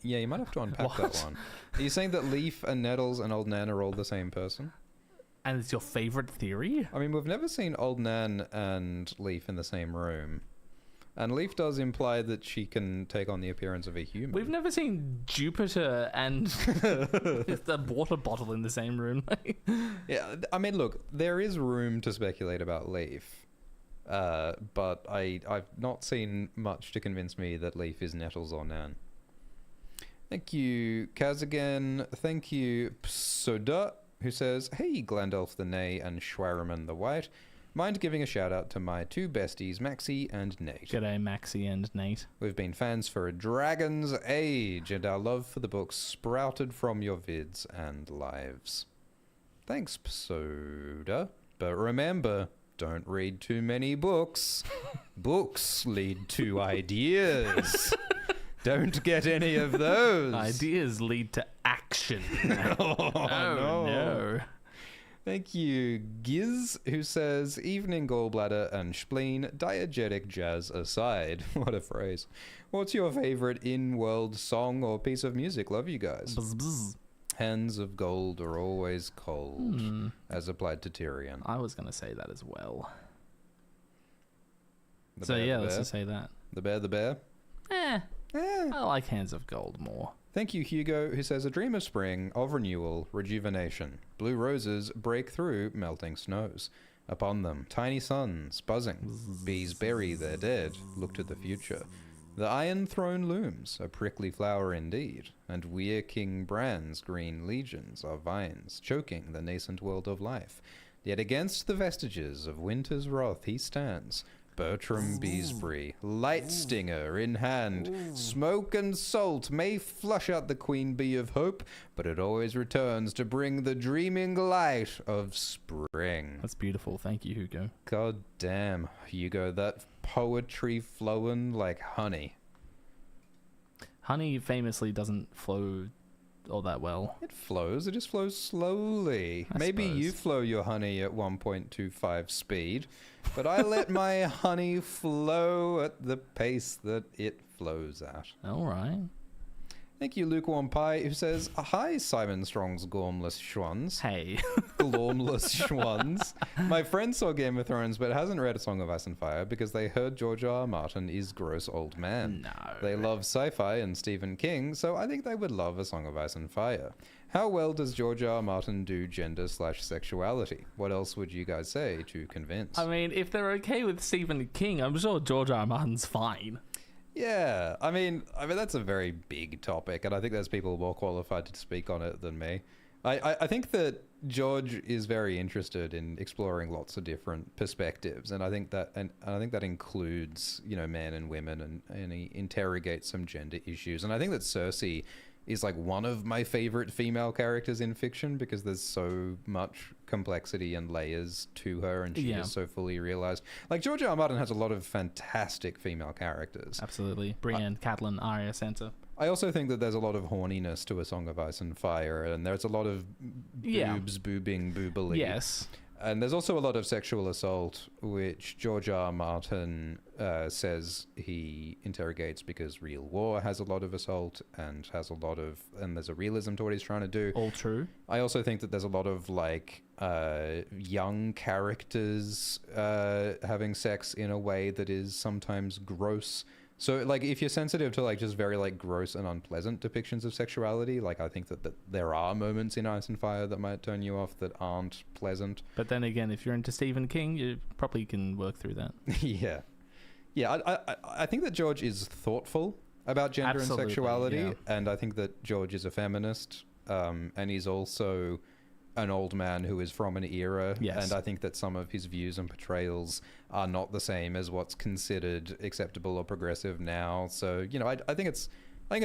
Yeah, you might have to unpack that one. Are you saying that Leaf and Nettles and Old Nan are all the same person? And it's your favorite theory? I mean, we've never seen Old Nan and Leaf in the same room. And Leaf does imply that she can take on the appearance of a human. We've never seen Jupiter and the water bottle in the same room. Yeah, I mean, look, there is room to speculate about Leaf. But I've not seen much to convince me that Leaf is Nettles or Nan. Thank you, Kaz again. Thank you, Psoda, who says, hey, Glandalf the Ney and Schwarriman the White. Mind giving a shout out to my two besties, Maxie and Nate. G'day, Maxie and Nate. We've been fans for a dragon's age, and our love for the books sprouted from your vids and lives. Thanks, Psoda. But remember, don't read too many books. Books lead to ideas. Don't get any of those. Ideas lead to action. Oh, no. Thank you, Giz, who says, evening gallbladder and spleen, diegetic jazz aside. What a phrase. What's your favorite in-world song or piece of music? Love you guys. Bzz, bzz. Hands of gold are always cold, as applied to Tyrion. I was going to say that as well. Let's just say that. The bear? I like Hands of Gold more. Thank you, Hugo, who says, a dream of spring, of renewal, rejuvenation. Blue roses break through melting snows. Upon them, tiny suns buzzing. Bees bury their dead, look to the future. The Iron Throne looms, a prickly flower indeed, and Weir King Bran's green legions are vines, choking the nascent world of life. Yet against the vestiges of winter's wrath he stands, Bertram Beesbury, light stinger in hand. Smoke and salt may flush out the queen bee of hope, but it always returns to bring the dreaming light of spring. That's beautiful. Thank you, Hugo. God damn, Hugo, that poetry flowing like honey. Honey famously doesn't flow all that well. It flows, it just flows slowly. Maybe you flow your honey at 1.25 speed, but I let my honey flow at the pace that it flows at. All right. Thank you, Lukewarm Pie, who says, "Hi, Simon Strong's Gormless Schwans." Hey. Glormless Schwans. My friend saw Game of Thrones, but hasn't read A Song of Ice and Fire because they heard George R. R. Martin is gross old man. No. They love sci-fi and Stephen King, so I think they would love A Song of Ice and Fire. How well does George R. R. Martin do gender/sexuality? What else would you guys say to convince? I mean, if they're okay with Stephen King, I'm sure George R. R. Martin's fine. Yeah, I mean that's a very big topic, and I think there's people more qualified to speak on it than me. I think that George is very interested in exploring lots of different perspectives, and I think that includes, you know, men and women, and he interrogates some gender issues, and I think that Cersei is like one of my favorite female characters in fiction because there's so much complexity and layers to her, and she is so fully realized. Like, George R. R. Martin has a lot of fantastic female characters. Absolutely. Brienne, Catelyn, Arya, Sansa. I also think that there's a lot of horniness to A Song of Ice and Fire, and there's a lot of boobs, boobing, boobily. Yes. And there's also a lot of sexual assault, which George R. R. Martin says he interrogates because real war has a lot of assault and there's a realism to what he's trying to do. All true. I also think that there's a lot of like young characters having sex in a way that is sometimes gross. So, like, if you're sensitive to, like, just very, like, gross and unpleasant depictions of sexuality, like, I think that there are moments in Ice and Fire that might turn you off that aren't pleasant. But then again, if you're into Stephen King, you probably can work through that. Yeah. I think that George is thoughtful about gender and sexuality, and I think that George is a feminist, and he's also an old man who is from an era, and I think that some of his views and portrayals are not the same as what's considered acceptable or progressive now. So, you know, I think it's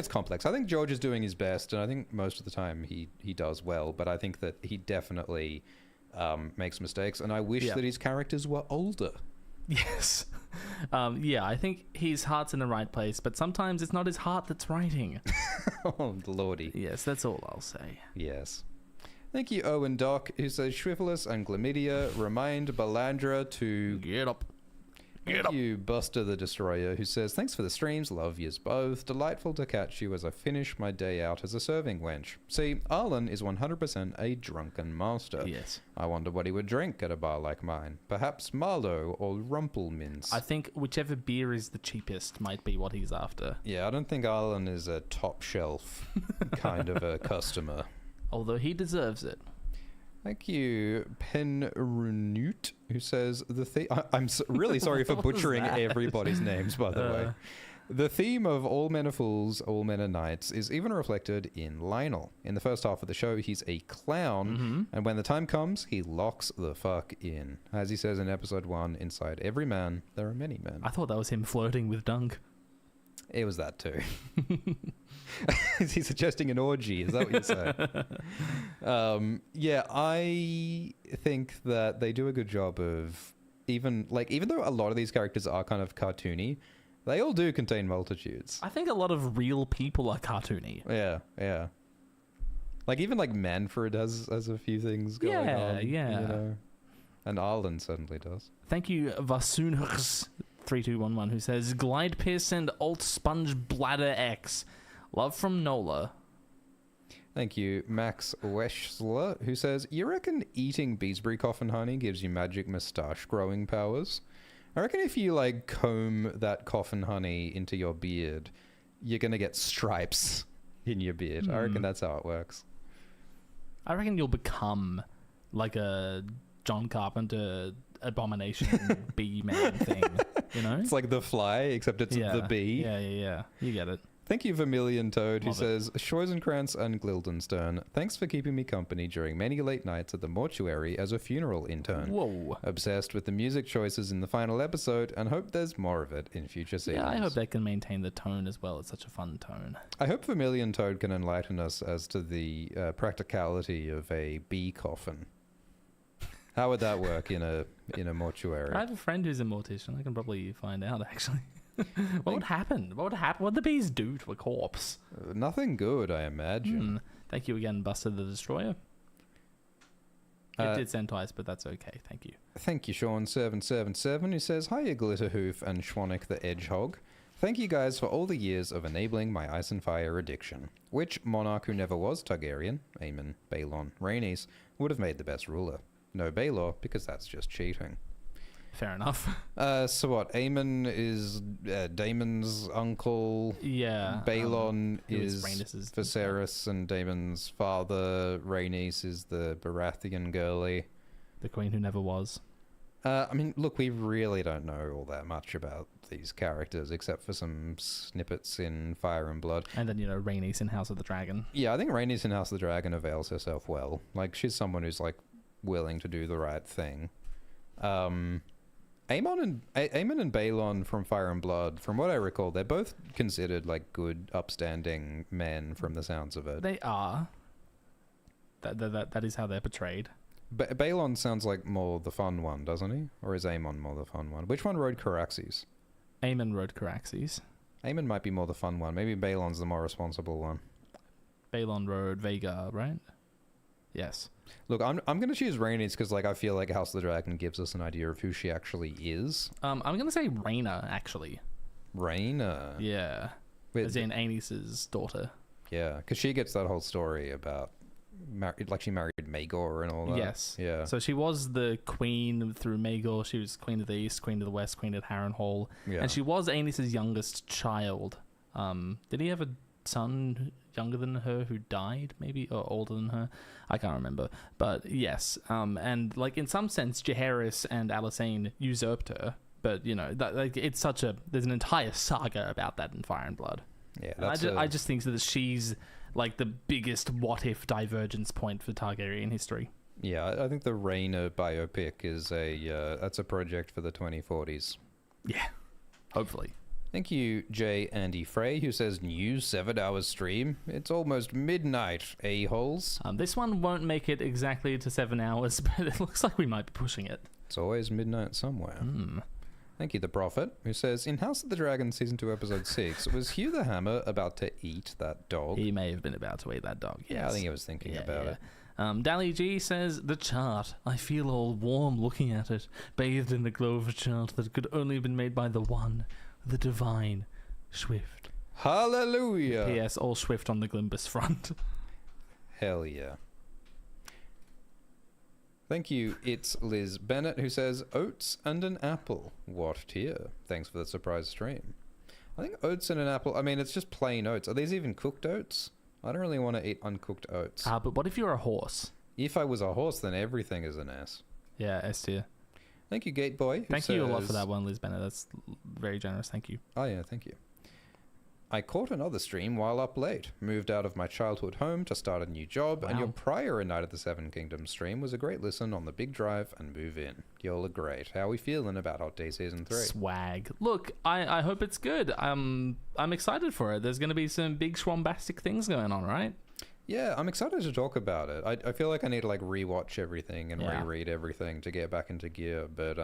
complex. I think George is doing his best, and I think most of the time he does well, but I think that he definitely makes mistakes, and I wish that his characters were older. Yes. I think his heart's in the right place, but sometimes it's not his heart that's writing. Oh, lordy. Yes, that's all I'll say. Yes. Thank you, Owen Doc, who says Shrivelous and Glamidia remind Balandra to... Get up. Thank you, Buster the Destroyer, who says, "Thanks for the streams, love yous both. Delightful to catch you as I finish my day out as a serving wench. See, Arlan is 100% a drunken master. Yes. I wonder what he would drink at a bar like mine. Perhaps Marlowe or Rumpelminz." I think whichever beer is the cheapest might be what he's after. Yeah, I don't think Arlan is a top shelf kind of a customer. Although he deserves it. Thank you, Penrunute, who says, I'm really sorry for butchering everybody's names, by the way. The theme of All Men Are Fools, All Men Are Knights is even reflected in Lionel. In the first half of the show, he's a clown, and when the time comes, he locks the fuck in. As he says in episode 1, inside every man, there are many men. I thought that was him flirting with Dunk. It was that too. Is he suggesting an orgy? Is that what you're saying? I think that they do a good job of even though a lot of these characters are kind of cartoony, they all do contain multitudes. I think a lot of real people are cartoony. Yeah. Like even like Manfred has a few things going on. Yeah. You know? And Arlan certainly does. Thank you, Vasunhrs 3211, who says, "Glide Piss and Alt Sponge Bladder X. Love from Nola." Thank you, Max Weschler, who says, "You reckon eating Beesbury coffin honey gives you magic moustache growing powers? I reckon if you like comb that coffin honey into your beard, you're going to get stripes in your beard. I reckon that's how it works." I reckon you'll become like a John Carpenter abomination bee man thing. you know? It's like the fly, except it's the bee. Yeah. You get it. Thank you, Vermilion Toad, who Love it. says, Schwarzenkrantz and Guildenstern, thanks for keeping me company during many late nights at the mortuary as a funeral intern. Whoa. Obsessed with the music choices in the final episode and hope there's more of it in future seasons. Yeah, I hope they can maintain the tone as well. It's such a fun tone. I hope Vermilion Toad can enlighten us as to the practicality of a bee coffin. How would that work in a mortuary? I have a friend who's a mortician. I can probably find out, actually. What would happen? What would the bees do to a corpse? Nothing good, I imagine. Thank you again, Buster the Destroyer. It did send twice, but that's okay. Thank you. Thank you, Sean777, who says, Hiya, Glitterhoof and Schwannick the Edgehog. Thank you guys for all the years of enabling my ice and fire addiction. Which monarch who never was Targaryen, Aemon, Baelor, Rhaenys, would have made the best ruler? No Baelor, because that's just cheating. Fair enough. So what? Aemon is Daemon's uncle. Yeah. Baelor is Rhaenys's Viserys and Daemon's father. Rhaenys is the Baratheon girly. The queen who never was. I mean, look, we really don't know all that much about these characters, except for some snippets in Fire and Blood. And then, Rhaenys in House of the Dragon. Yeah, I think Rhaenys in House of the Dragon avails herself well. Like, she's someone who's, like, willing to do the right thing. Aemon and Baelor from Fire and Blood, from what I recall, they're both considered like good, upstanding men from the sounds of it. They are. That is how they're portrayed. Baelor sounds like more the fun one, doesn't he? Or is Aemon more the fun one? Which one rode Caraxes? Aemon rode Caraxes. Aemon might be more the fun one. Maybe Baelon's the more responsible one. Baelor rode Vhagar, right? Yes. Look, I'm going to choose Rhaenys because like I feel like House of the Dragon gives us an idea of who she actually is. I'm going to say Rhaena, actually. Rhaena? Yeah. As in Aenys's daughter. Yeah, because she gets that whole story about she married Maegor and all that. Yes. Yeah. So she was the queen through Maegor. She was queen of the east, queen of the west, queen of Harrenhal. Yeah. And she was Aenys's youngest child. Did he have a son younger than her who died, maybe, or older than her? I can't remember. But yes, and like in some sense, Jaehaerys and Alysanne usurped her. But it's such a there's an entire saga about that in Fire and Blood. Yeah, I just think that she's like the biggest what if divergence point for Targaryen history. Yeah, I think the Rhaena biopic is that's a project for the 2040s. Yeah, hopefully. Thank you, J. Andy Frey, who says, new 7-hour stream. It's almost midnight, a-holes. This one won't make it exactly to 7 hours, but it looks like we might be pushing it. It's always midnight somewhere. Thank you, The Prophet, who says, in House of the Dragon Season 2, Episode 6, was Hugh the Hammer about to eat that dog? He may have been about to eat that dog, yes. Yeah, I think he was thinking about it. Dally G says, the chart. I feel all warm looking at it, bathed in the glow of a chart that could only have been made by the one, the divine Swift. Hallelujah. P.S. All Swift on the Glimbus front. Hell yeah. Thank you. It's Liz Bennett who says, oats and an apple. What tier? Thanks for the surprise stream. I think oats and an apple, I mean, it's just plain oats. Are these even cooked oats? I don't really want to eat uncooked oats. But what if you're a horse? If I was a horse, then everything is an S. Yeah, S tier. Thank you, Gate Boy. Thank you a lot for that one, Liz Bennett. That's very generous. Thank you. Oh, yeah, thank you. I caught another stream while up late. Moved out of my childhood home to start a new job, and your prior A Night of the Seven Kingdoms stream was a great listen on the big drive and move in. Y'all are great. How are we feeling about Hot Day Season 3? Swag. Look, I hope it's good. I'm excited for it. There's going to be some big schwambastic things going on, right? Yeah, I'm excited to talk about it. I feel like I need to like rewatch everything and reread everything to get back into gear, but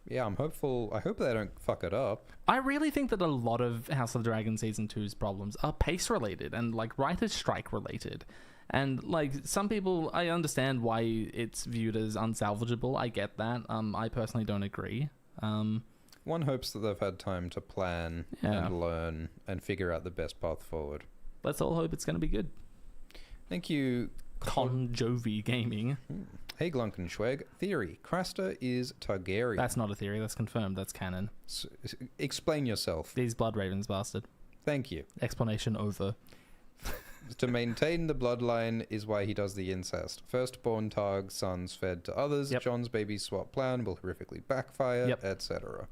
yeah, I'm hopeful. I hope they don't fuck it up. I really think that a lot of House of the Dragon Season 2's problems are pace related and like writer's strike related. And like some people, I understand why it's viewed as unsalvageable. I get that. I personally don't agree. One hopes that they've had time to plan and learn and figure out the best path forward. Let's all hope it's going to be good. Thank you, Con Jovi Gaming. Hey, Glunkenschweg. Theory. Craster is Targaryen. That's not a theory. That's confirmed. That's canon. Explain yourself. These blood ravens, bastard. Thank you. Explanation over. To maintain the bloodline is why he does the incest. Firstborn Targ sons fed to others. John's baby swap plan will horrifically backfire, etc.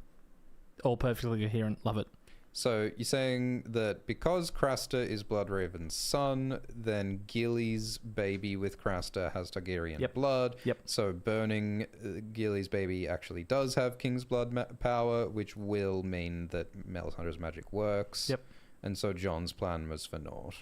All perfectly coherent. Love it. So you're saying that because Craster is Bloodraven's son, then Gilly's baby with Craster has Targaryen blood. Yep. So burning Gilly's baby actually does have King's blood power, which will mean that Melisandre's magic works. Yep. And so Jon's plan was for naught.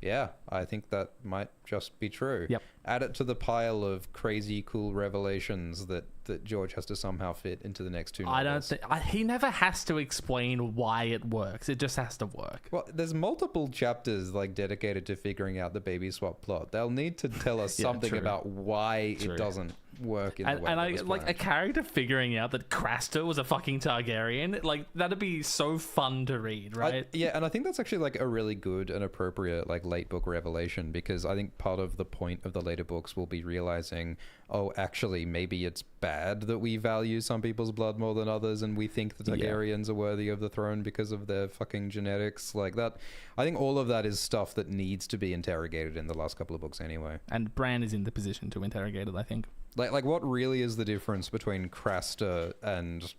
Yeah, I think that might just be true. Yep. Add it to the pile of crazy cool revelations that George has to somehow fit into the next two novels. I don't think... he never has to explain why it works. It just has to work. Well, there's multiple chapters like dedicated to figuring out the baby swap plot. They'll need to tell us something about why it doesn't work in the way that was like a character figuring out that Craster was a fucking Targaryen. Like, that'd be so fun to read, right? Yeah, and I think that's actually like a really good and appropriate like late book revelation, because I think part of the point of the later books will be realizing, oh, actually, maybe it's bad that we value some people's blood more than others, and we think the Targaryens are worthy of the throne because of their fucking genetics. Like that, I think all of that is stuff that needs to be interrogated in the last couple of books anyway. And Bran is in the position to interrogate it, I think. Like what really is the difference between Craster and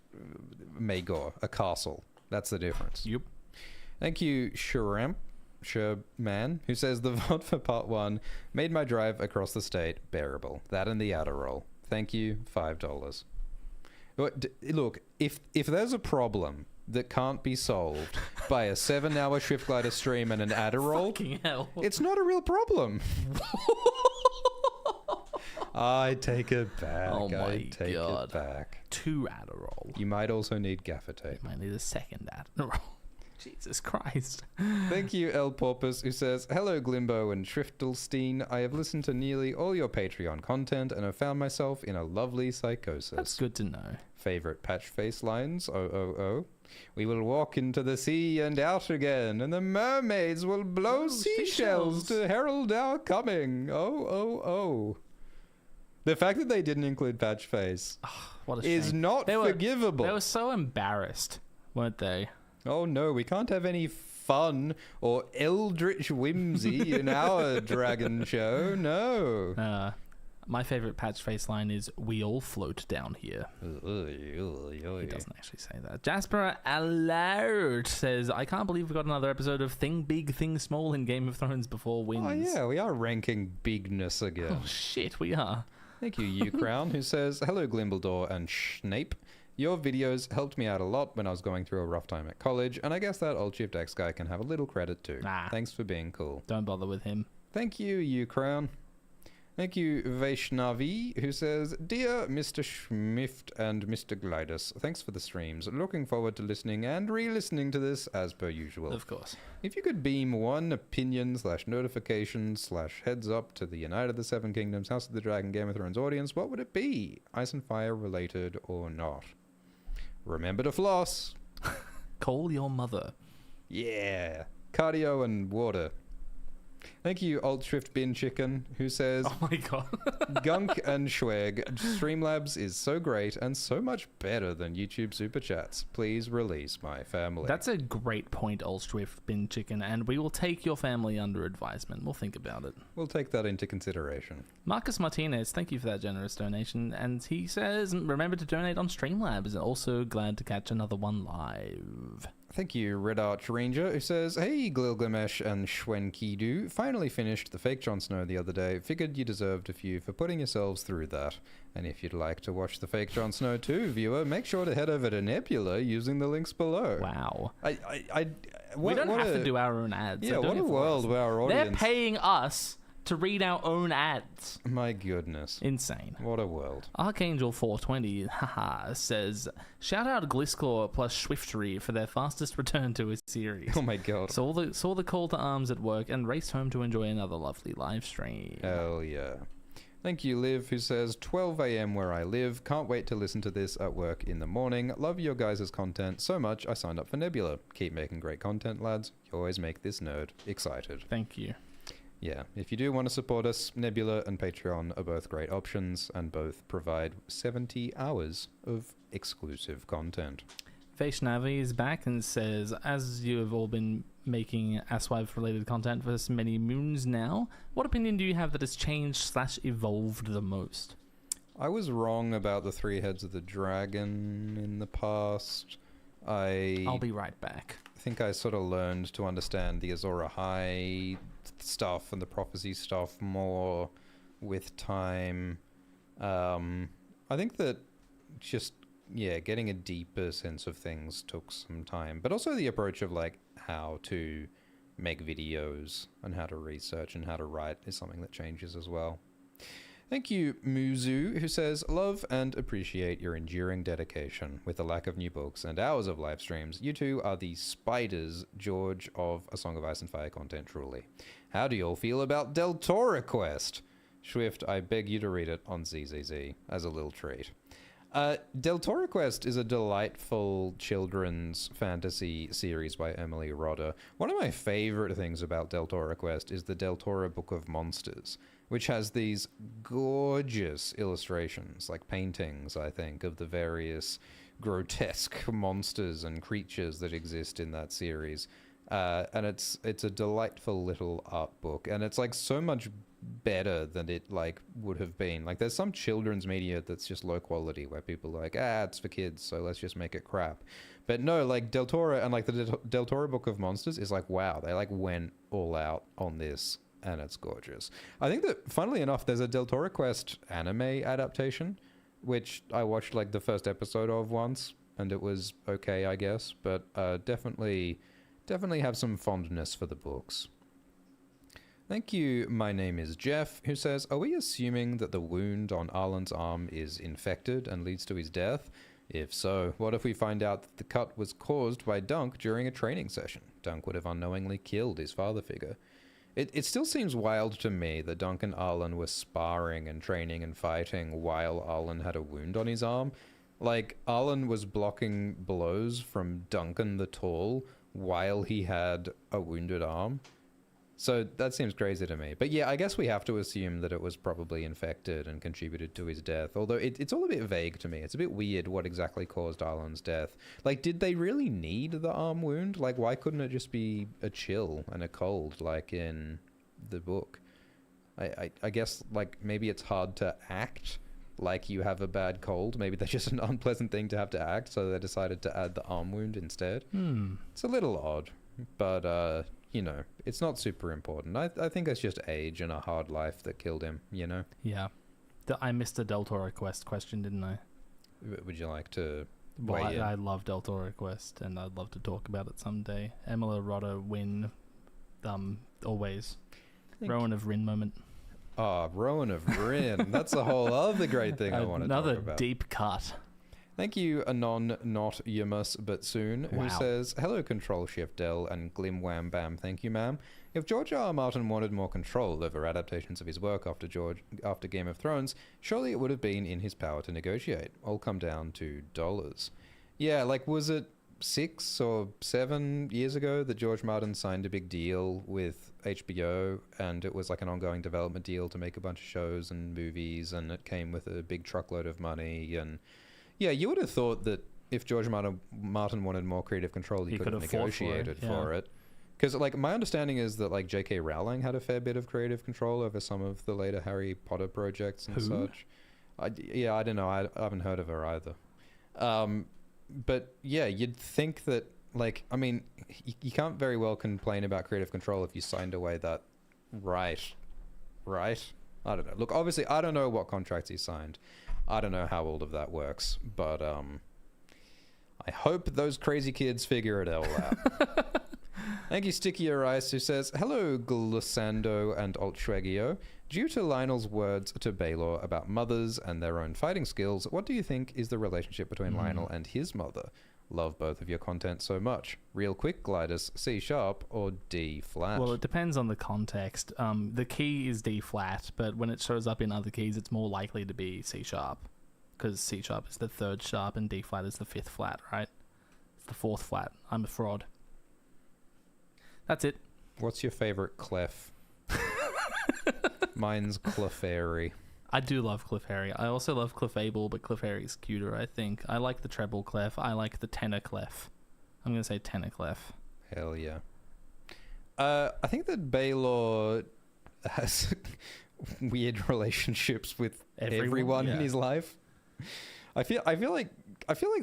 Maegor, a castle? That's the difference. Yep. Thank you, Sherman, who says the VOD for part 1 made my drive across the state bearable. That and the Adderall. Thank you, $5. Look, if there's a problem that can't be solved by a 7-hour Swift Glider stream and an Adderall, fucking hell, it's not a real problem. I take it back. Oh my I take God. it back. 2 Adderall. You might also need gaffer tape. You might need a second Adderall. Jesus Christ. Thank you, El Porpoise, who says, hello, Glimbo and Schriftelstein. I have listened to nearly all your Patreon content and have found myself in a lovely psychosis. That's good to know. Favorite patch face lines? Oh. We will walk into the sea and out again, and the mermaids will blow seashells to herald our coming. Oh. The fact that they didn't include patch face What a is shame. not forgivable. They were so embarrassed, weren't they? Oh no, we can't have any fun or eldritch whimsy in our dragon show. No. My favorite patch face line is, we all float down here. He doesn't actually say that. Jasper Allard says, I can't believe we got another episode of Thing Big, Thing Small in Game of Thrones before wins. Oh yeah, we are ranking bigness again. Oh shit, we are. Thank you, Crown, who says, hello, Glimbledore and Snape. Your videos helped me out a lot when I was going through a rough time at college, and I guess that old Shift X guy can have a little credit too. Thanks for being cool. Don't bother with him. Thank you, Crown. Thank you, Vaishnavi, who says, dear Mr. Schmift and Mr. Glidus, thanks for the streams. Looking forward to listening and re-listening to this as per usual. Of course. If you could beam one opinion/notification/heads up to the United of the Seven Kingdoms, House of the Dragon, Game of Thrones audience, what would it be? Ice and Fire related or not? Remember to floss. Call your mother. Yeah. Cardio and water. Thank you, Alt Shrift Bin Chicken, who says, oh my God. Gunk and Schweg, Streamlabs is so great and so much better than YouTube Super Chats. Please release my family. That's a great point, Alt Shrift Bin Chicken, and we will take your family under advisement. We'll think about it. We'll take that into consideration. Marcus Martinez, thank you for that generous donation, and he says, remember to donate on Streamlabs, and also glad to catch another one live. Thank you, Red Arch Ranger, who says, hey, Glilgamesh and Schwenkidu, finally finished the fake Jon Snow the other day. Figured you deserved a few for putting yourselves through that. And if you'd like to watch the fake Jon Snow too, viewer, make sure to head over to Nebula using the links below. Wow. We don't have to do our own ads. Yeah, what a world where our audience... They're paying us to read our own ads. My goodness. Insane. What a world. Archangel420 says, shout out Gliscor plus Swiftery for their fastest return to a series. Oh my God. Saw the call to arms at work and raced home to enjoy another lovely live stream. Hell yeah. Thank you, Liv, who says, 12 a.m. where I live. Can't wait to listen to this at work in the morning. Love your guys' content so much I signed up for Nebula. Keep making great content, lads. You always make this nerd excited. Thank you. Yeah, if you do want to support us, Nebula and Patreon are both great options and both provide 70 hours of exclusive content. Vaishnavi is back and says, as you have all been making Asswife-related content for so many moons now, what opinion do you have that has changed/evolved the most? I was wrong about the 3 heads of the dragon in the past. I'll be right back. think I sort of learned to understand the Azor Ahai stuff and the prophecy stuff more with time. I think that just, getting a deeper sense of things took some time, but also the approach of like how to make videos and how to research and how to write is something that changes as well. Thank you, Muzu, who says, love and appreciate your enduring dedication. With the lack of new books and hours of live streams, you two are the spiders, George, of A Song of Ice and Fire content, truly. How do you all feel about Del Toro Quest? Swift, I beg you to read it on ZZZ as a little treat. Del Toro Quest is a delightful children's fantasy series by Emily Rodda. One of my favorite things about Del Toro Quest is the Del Toro Book of Monsters, which has these gorgeous illustrations, like paintings, I think, of the various grotesque monsters and creatures that exist in that series. And it's a delightful little art book, and it's like so much better than it like would have been. Like there's some children's media that's just low quality where people are like, it's for kids, so let's just make it crap. But no, like Del Toro and like the Del Toro Book of Monsters is like, wow, they like went all out on this, and it's gorgeous. I think that funnily enough, there's a Del Toro Quest anime adaptation, which I watched like the first episode of once, and it was okay, I guess, but definitely have some fondness for the books. Thank you. My name is Jeff, who says, are we assuming that the wound on Arlan's arm is infected and leads to his death? If so, what if we find out that the cut was caused by Dunk during a training session? Dunk would have unknowingly killed his father figure. It still seems wild to me that Dunk and Arlan were sparring and training and fighting while Arlan had a wound on his arm. Like, Arlan was blocking blows from Duncan the Tall while he had a wounded arm. So that seems crazy to me. But yeah, I guess we have to assume that it was probably infected and contributed to his death. Although it's all a bit vague to me. It's a bit weird what exactly caused Arlan's death. Like, did they really need the arm wound? Like, why couldn't it just be a chill and a cold like in the book? I guess, like, maybe it's hard to act like you have a bad cold. Maybe that's just an unpleasant thing to have to act, so they decided to add the arm wound instead. It's a little odd, but you know, it's not super important. I think it's just age and a hard life that killed him, you know? Yeah. I missed a Del Toro Quest question, didn't I? Would you like to Well, weigh in? I love Del Toro Quest, and I'd love to talk about it someday. Emily Rodda win, always. Rowan of Rin moment. Oh, Rowan of Rin. That's a whole other great thing I want to talk about. Another deep cut. Thank you, Anon, not Yamus, but soon, who says, hello, Control Shift Del and Glim Wham Bam. Thank you, ma'am. If George R. R. Martin wanted more control over adaptations of his work after Game of Thrones, surely it would have been in his power to negotiate. All come down to dollars. Yeah, like, was it 6 or 7 years ago that George Martin signed a big deal with HBO, and it was like an ongoing development deal to make a bunch of shows and movies, and it came with a big truckload of money, and yeah, you would have thought that if George Martin wanted more creative control, he could have negotiated for it. Because, like, my understanding is that, like, J.K. Rowling had a fair bit of creative control over some of the later Harry Potter projects and such. I don't know. I haven't heard of her either. But, yeah, you'd think that, like, I mean, you can't very well complain about creative control if you signed away that right? I don't know. Look, obviously, I don't know what contracts he signed. I don't know how all of that works, but I hope those crazy kids figure it all out. Thank you, Sticky Rice, who says, hello, Glissando and Altschwegio. Due to Lionel's words to Baelor about mothers and their own fighting skills, what do you think is the relationship between Lionel and his mother? Love both of your content so much. Real quick, Glidus, C sharp or D flat? Well, it depends on the context. The key is D flat, but when it shows up in other keys, it's more likely to be C sharp, because C sharp is the 3rd sharp and D flat is the 5th flat, right? It's the 4th flat. I'm a fraud. That's it. What's your favorite clef? Mine's Clefairy. I do love Clefairy. I also love Clefable, but Clefairy's cuter, I think. I like the treble clef. I like the tenor clef. I'm going to say tenor clef. Hell yeah. I think that Baelor has weird relationships with everyone in his life. I feel like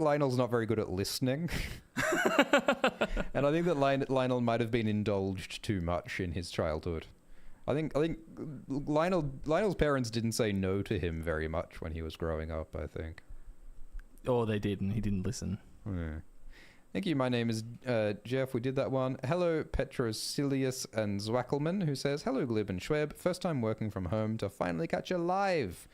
Lionel's not very good at listening, and I think that Lionel might have been indulged too much in his childhood. I think Lionel's parents didn't say no to him very much when he was growing up, I think. Or they did, and he didn't listen. Yeah. Thank you. My name is Jeff. We did that one. Hello, Petrosilius and Zwackelman, who says, hello, Glib and Schweb. First time working from home to finally catch you live.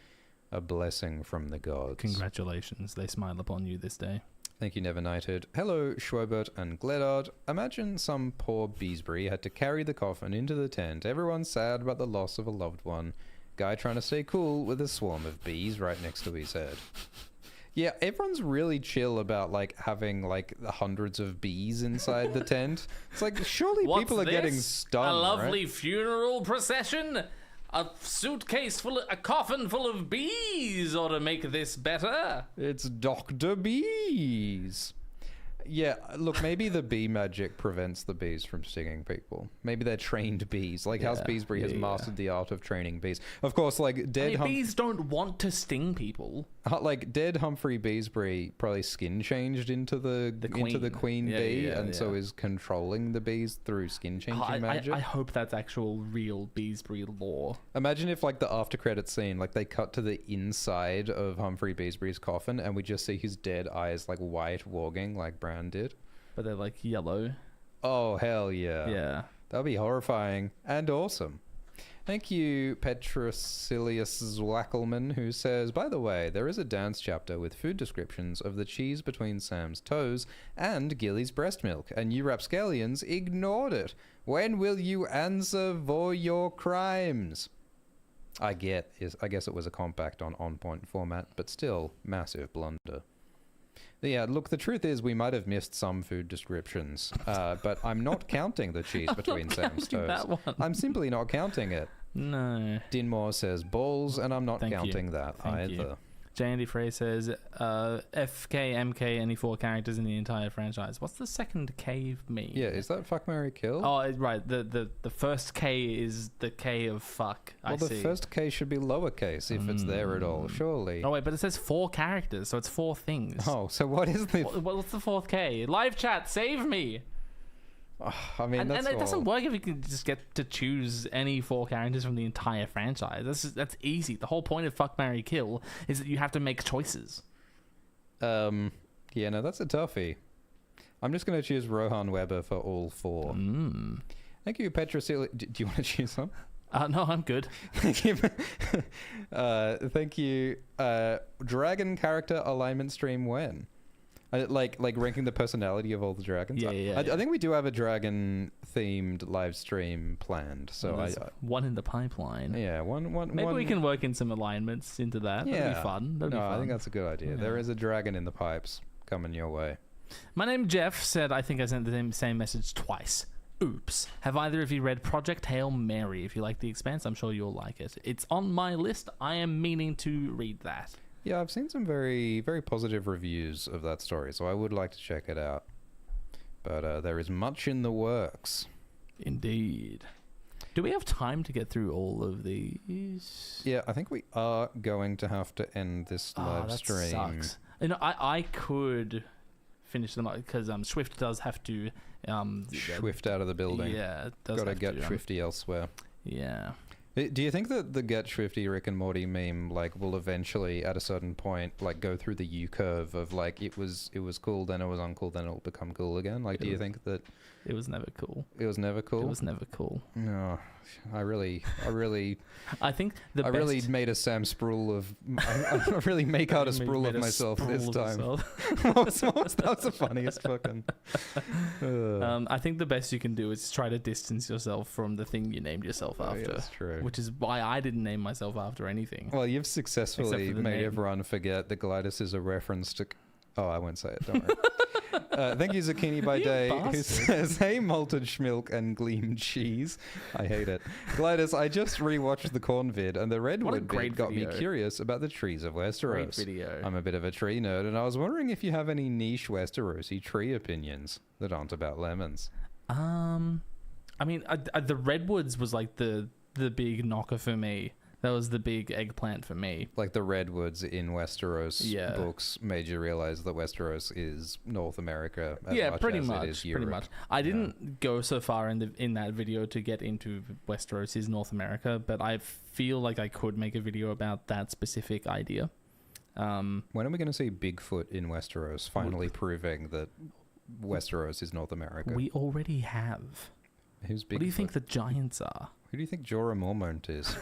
A blessing from the gods. Congratulations. They smile upon you this day. Thank you, Never Knighted. Hello, Schwobert and Gledard. Imagine some poor Beesbury had to carry the coffin into the tent. Everyone's sad about the loss of a loved one. Guy trying to stay cool with a swarm of bees right next to his head. Yeah, everyone's really chill about, like, having, like, hundreds of bees inside the tent. It's like, surely people are getting stung, a lovely right? funeral procession? A coffin full of bees ought to make this better. It's Dr. Bees. Yeah, look, maybe the bee magic prevents the bees from stinging people. Maybe they're trained bees. Like House Beesbury has mastered the art of training bees. Of course, like bees don't want to sting people. Like dead Humphrey Beesbury probably skin changed into the queen bee, so is controlling the bees through skin changing magic. I hope that's actual real Beesbury lore. Imagine if, like, the after credit scene, like, they cut to the inside of Humphrey Beesbury's coffin and we just see his dead eyes, like, white warging like Brown did, but they're like yellow. Oh, hell yeah. That'd be horrifying and awesome. Thank you, Petrosilius Zwackelman, who says, by the way, there is a dance chapter with food descriptions of the cheese between Sam's toes and Gilly's breast milk, and you rapscallions ignored it. When will you answer for your crimes? I guess it was a compact on point format, but still massive blunder. Yeah, look, the truth is we might have missed some food descriptions, but I'm not counting the cheese between Sam's toes. I'm simply not counting it. No. Dinmore says balls, and I'm not counting that either. J.Andy Frey says, FK, MK, any 4 characters in the entire franchise. What's the second K mean? Yeah, is that fuck, marry, kill? Oh, right. The first K is the K of fuck. Well, the first K should be lowercase if it's there at all, surely. Oh, wait, but it says 4 characters, so it's 4 things. Oh, so what is the... What's the 4th K? Live chat, save me! I mean, and it doesn't work if you can just get to choose any 4 characters from the entire franchise. That's easy. The whole point of Fuck, Marry, Kill is that you have to make choices. Yeah, no, that's a toughie. I'm just going to choose Rohan Weber for all 4. Thank you, Petrosili. Do you want to choose some? No, I'm good. Thank you. Dragon character alignment stream when? Like ranking the personality of all the dragons. I think we do have a dragon themed live stream planned. So one in the pipeline. Yeah, one. Maybe we can work in some alignments into that. Yeah. That'd be fun. I think that's a good idea. Yeah. There is a dragon in the pipes coming your way. My name Jeff said I think I sent the same message twice. Oops. Have either of you read Project Hail Mary? If you like The Expanse, I'm sure you'll like it. It's on my list. I am meaning to read that. Yeah, I've seen some very, very positive reviews of that story, so I would like to check it out. But there is much in the works. Indeed. Do we have time to get through all of these? Yeah, I think we are going to have to end this live stream. Sucks. You know, I could finish them because Swift does have to... Swift out of the building. Yeah, got to get Swifty elsewhere. Yeah. Do you think that the Get Swifty Rick and Morty meme will eventually at a certain point go through the U curve of it was cool, then it was uncool, then it'll become cool again? Do you think that it was never cool? It was never cool. It was never cool. No, I really I think really made a Sam Sproul of I really make out a Sproul of myself this time. That was the funniest fucking. I think the best you can do is try to distance yourself from the thing you named yourself after. Yeah, that's true. Which is why I didn't name myself after anything. Well, you've successfully made everyone forget that Glidus is a reference to... Oh, I won't say it, don't worry. Thank you, Zucchini by Day, who says, hey, malted schmilk and gleamed cheese. I hate it. Glidus, I just rewatched the corn vid, and the redwood vid got me curious about the trees of Westeros. Great video. I'm a bit of a tree nerd, and I was wondering if you have any niche Westerosi tree opinions that aren't about lemons. I mean, the redwoods was the big knocker for me. That was the big eggplant for me. Like the redwoods in Westeros books made you realize that Westeros is North America as much pretty as much. it is Europe. Pretty much. I didn't go so far in that video to get into Westeros is North America, but I feel like I could make a video about that specific idea. When are we going to see Bigfoot in Westeros finally proving that Westeros is North America? We already have. Who's Bigfoot? What do you think the giants are? Who do you think Jorah Mormont is?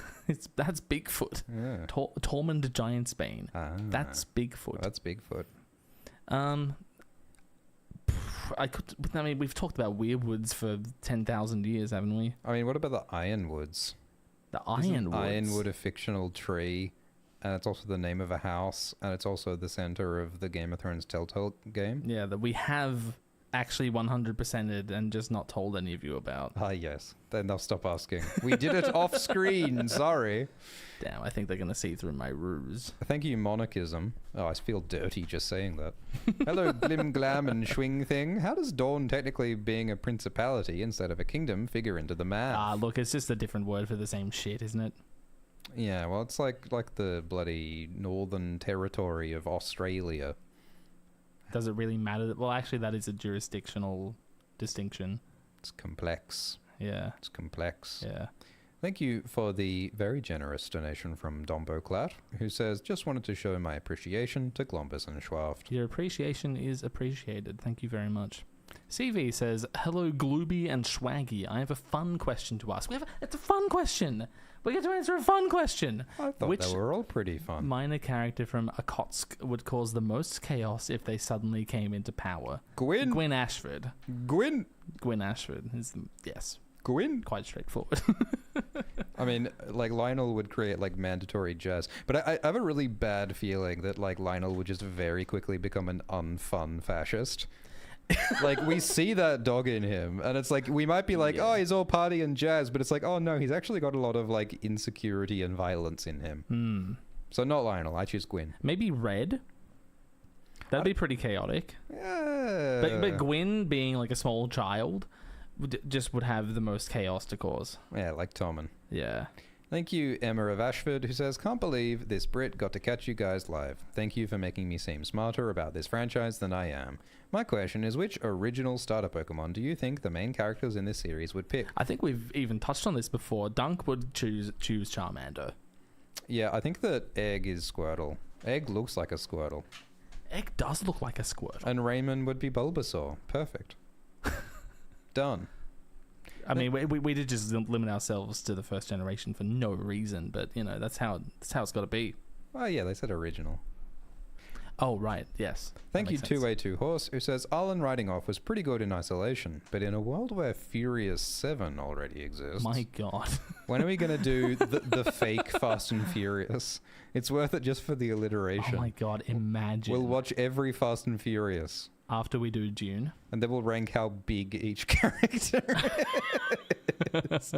That's Bigfoot. Yeah. Tormund Giantsbane. That's Bigfoot. That's Bigfoot. I mean, we've talked about weirwoods for 10,000 years, haven't we? I mean, what about the Ironwoods? The Ironwoods? Ironwood a fictional tree, and it's also the name of a house, and it's also the center of the Game of Thrones Telltale game. Yeah, that we have actually 100%ed and just not told any of you about. Ah, yes. Then they'll stop asking. We did it off screen. Sorry. Damn, I think they're going to see through my ruse. Thank you, monarchism. Oh, I feel dirty just saying that. Hello, Glim Glam and Schwing Thing. How does Dawn, technically being a principality instead of a kingdom, figure into the math? Look, it's just a different word for the same shit, isn't it? Yeah, well, it's like the bloody Northern Territory of Australia. Does it really matter? Well, actually, that is a jurisdictional distinction. It's complex. Yeah. It's complex. Yeah. Thank you for the very generous donation from Dombo Clat, who says, just wanted to show my appreciation to Glombus and Schwaft. Your appreciation is appreciated. Thank you very much. CV says, hello, Glooby and Swaggy. I have a fun question to ask. It's a fun question. We get to answer a fun question. I thought they were all pretty fun. Minor character from Akotsk would cause the most chaos if they suddenly came into power? Gwyn Ashford. Gwyn Ashford is yes. Gwyn. Quite straightforward. I mean, like, Lionel would create, like, mandatory jazz. But I have a really bad feeling that, like, Lionel would just very quickly become an unfun fascist. Like, we see that dog in him, and it's like, we might be like, oh, he's all party and jazz, but it's like, oh, no, he's actually got a lot of, like, insecurity and violence in him. So not Lionel. I choose Gwyn. Maybe Red. That'd be pretty chaotic. Yeah. But Gwyn, being, like, a small child, would have the most chaos to cause. Yeah, like Tommen. Yeah. Thank you, Emma of Ashford, who says, can't believe this Brit got to catch you guys live. Thank you for making me seem smarter about this franchise than I am. My question is, which original starter Pokemon do you think the main characters in this series would pick? I think we've even touched on this before. Dunk would choose Charmander. Yeah, I think that Egg is Squirtle. Egg looks like a Squirtle. Egg does look like a Squirtle. And Raymun would be Bulbasaur. Perfect. Done. I mean, we did just limit ourselves to the first generation for no reason, but, you know, that's how it's got to be. Oh, yeah, they said original. Oh, right, yes. Thank you, 2A2 Horse, who says, Arlan riding off was pretty good in isolation, but in a world where Furious 7 already exists... My God. When are we going to do the fake Fast and Furious? It's worth it just for the alliteration. Oh, my God, imagine. We'll watch every Fast and Furious. After we do Dune. And then we'll rank how big each character is.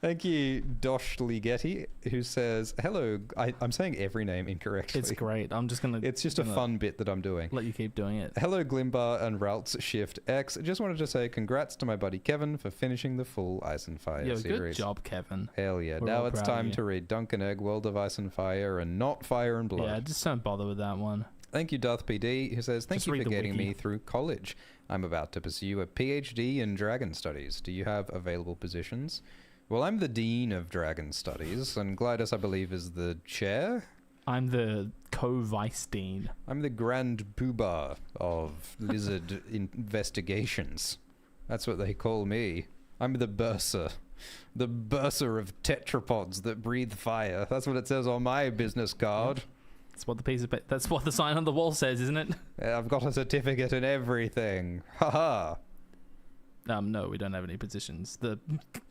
Thank you, Dosh Ligeti, who says, hello, I'm saying every name incorrectly. It's great. I'm just going to... It's just a fun bit that I'm doing. Let you keep doing it. Hello, Glimbar and Ralts Shift X. Just wanted to say congrats to my buddy Kevin for finishing the full Ice and Fire series. Good job, Kevin. Hell yeah. Now it's time to read Dunk and Egg, World of Ice and Fire, and not Fire and Blood. Yeah, just don't bother with that one. Thank you, Darth PD, who says, thank you for getting me through college. I'm about to pursue a PhD in Dragon Studies. Do you have available positions? Well, I'm the Dean of Dragon Studies, and Glidus, I believe, is the chair? I'm the co-vice dean. I'm the Grand Poobah of Lizard Investigations. That's what they call me. I'm the bursar. The bursar of tetrapods that breathe fire. That's what it says on my business card. That's what the sign on the wall says, isn't it? I've got a certificate and everything. Haha. No, we don't have any positions.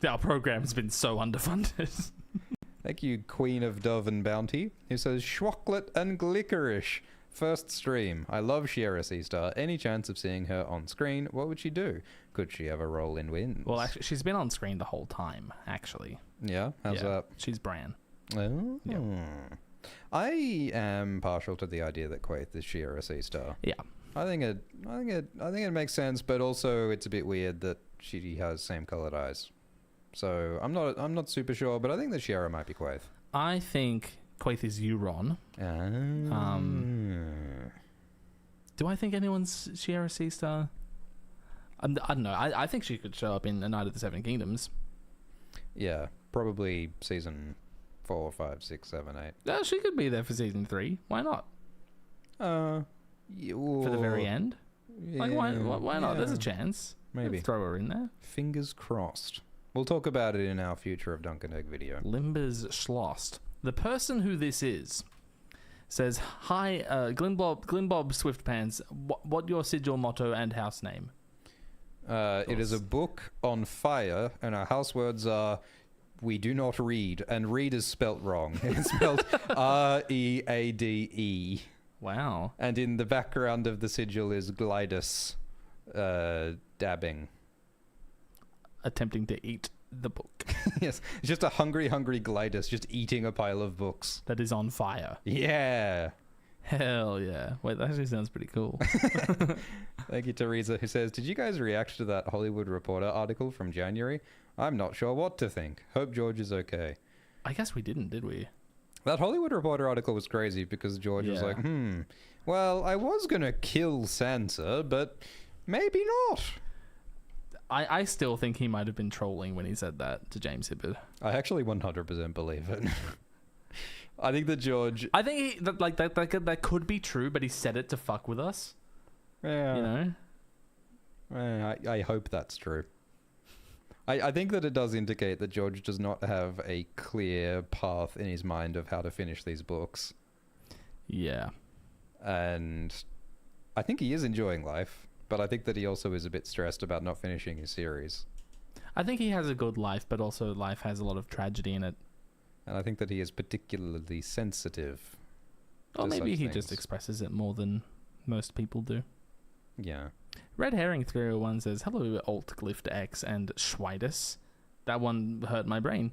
Our program's been so underfunded. Thank you, Queen of Dove and Bounty, who says, Schwocklet and Glickerish. First stream. I love Shiera Seastar. Any chance of seeing her on screen? What would she do? Could she have a role in Wins? Well, actually, she's been on screen the whole time, actually. Yeah? How's that? She's Bran. Oh. Yep. I am partial to the idea that Quaithe is Shiera Seastar. Yeah. I think it makes sense, but also it's a bit weird that she has same colored eyes. So I'm not super sure, but I think the Shiera might be Quaithe. I think Quaithe is Euron. Do I think anyone's Shiera Seastar? I don't know. I think she could show up in A Night of the Seven Kingdoms. Yeah, probably season 4, 5, 6, 7, 8. No, she could be there for season 3. Why not? For the very end? Like, why not? There's a chance. Maybe. Let's throw her in there. Fingers crossed. We'll talk about it in our Future of Dunk and Egg video. Limbers Schlost. The person who this is says, "Hi, Glinbob Swiftpants. What your sigil motto and house name?" It is a book on fire, and our house words are, "We do not read," and read is spelt wrong. It's spelled Reade. Wow. And in the background of the sigil is Glidus dabbing. Attempting to eat the book. Yes, it's just a hungry Glidus just eating a pile of books. That is on fire. Yeah. Hell yeah. Wait, that actually sounds pretty cool. Thank you, Teresa, who says, "Did you guys react to that Hollywood Reporter article from January? I'm not sure what to think. Hope George is okay." I guess we didn't, did we? That Hollywood Reporter article was crazy because George was like, well, I was going to kill Sansa, but maybe not. I still think he might have been trolling when he said that to James Hibberd. I actually 100% believe it. I think that George... I think that could be true, but he said it to fuck with us. Yeah. You know? I hope that's true. I think that it does indicate that George does not have a clear path in his mind of how to finish these books. Yeah. And I think he is enjoying life, but I think that he also is a bit stressed about not finishing his series. I think he has a good life, but also life has a lot of tragedy in it. And I think that he is particularly sensitive. Or maybe he just expresses it more than most people do. Yeah. Red Herring 301 says, "Hello, Alt Glyph X and Schweitus." That one hurt my brain.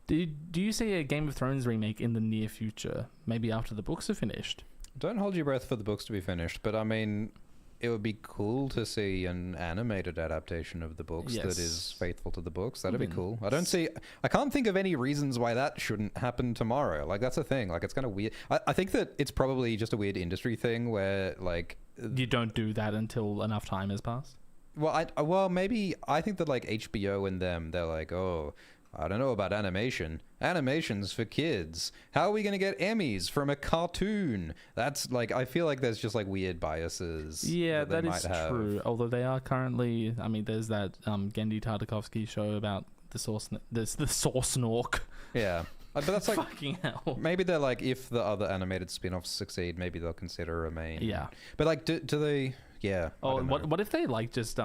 Do you see a Game of Thrones remake in the near future? Maybe after the books are finished? Don't hold your breath for the books to be finished, but I mean, it would be cool to see an animated adaptation of the books that is faithful to the books. That'd be cool. I can't think of any reasons why that shouldn't happen tomorrow. Like, that's a thing. Like, it's kind of weird. I think that it's probably just a weird industry thing where, like... You don't do that until enough time has passed? Well, maybe I think that, like, HBO and them, they're like, oh... I don't know about animation. Animation's for kids. How are we going to get Emmys from a cartoon? That's like, I feel like there's just like weird biases. Yeah, that is true. Although they are currently, I mean, there's that Gendy Tartakovsky show about the Source Snork. Yeah. But that's like, fucking hell. Maybe they're like, if the other animated spin-offs succeed, maybe they'll consider a main. Yeah. But like, do they, yeah. Oh, what if they like just,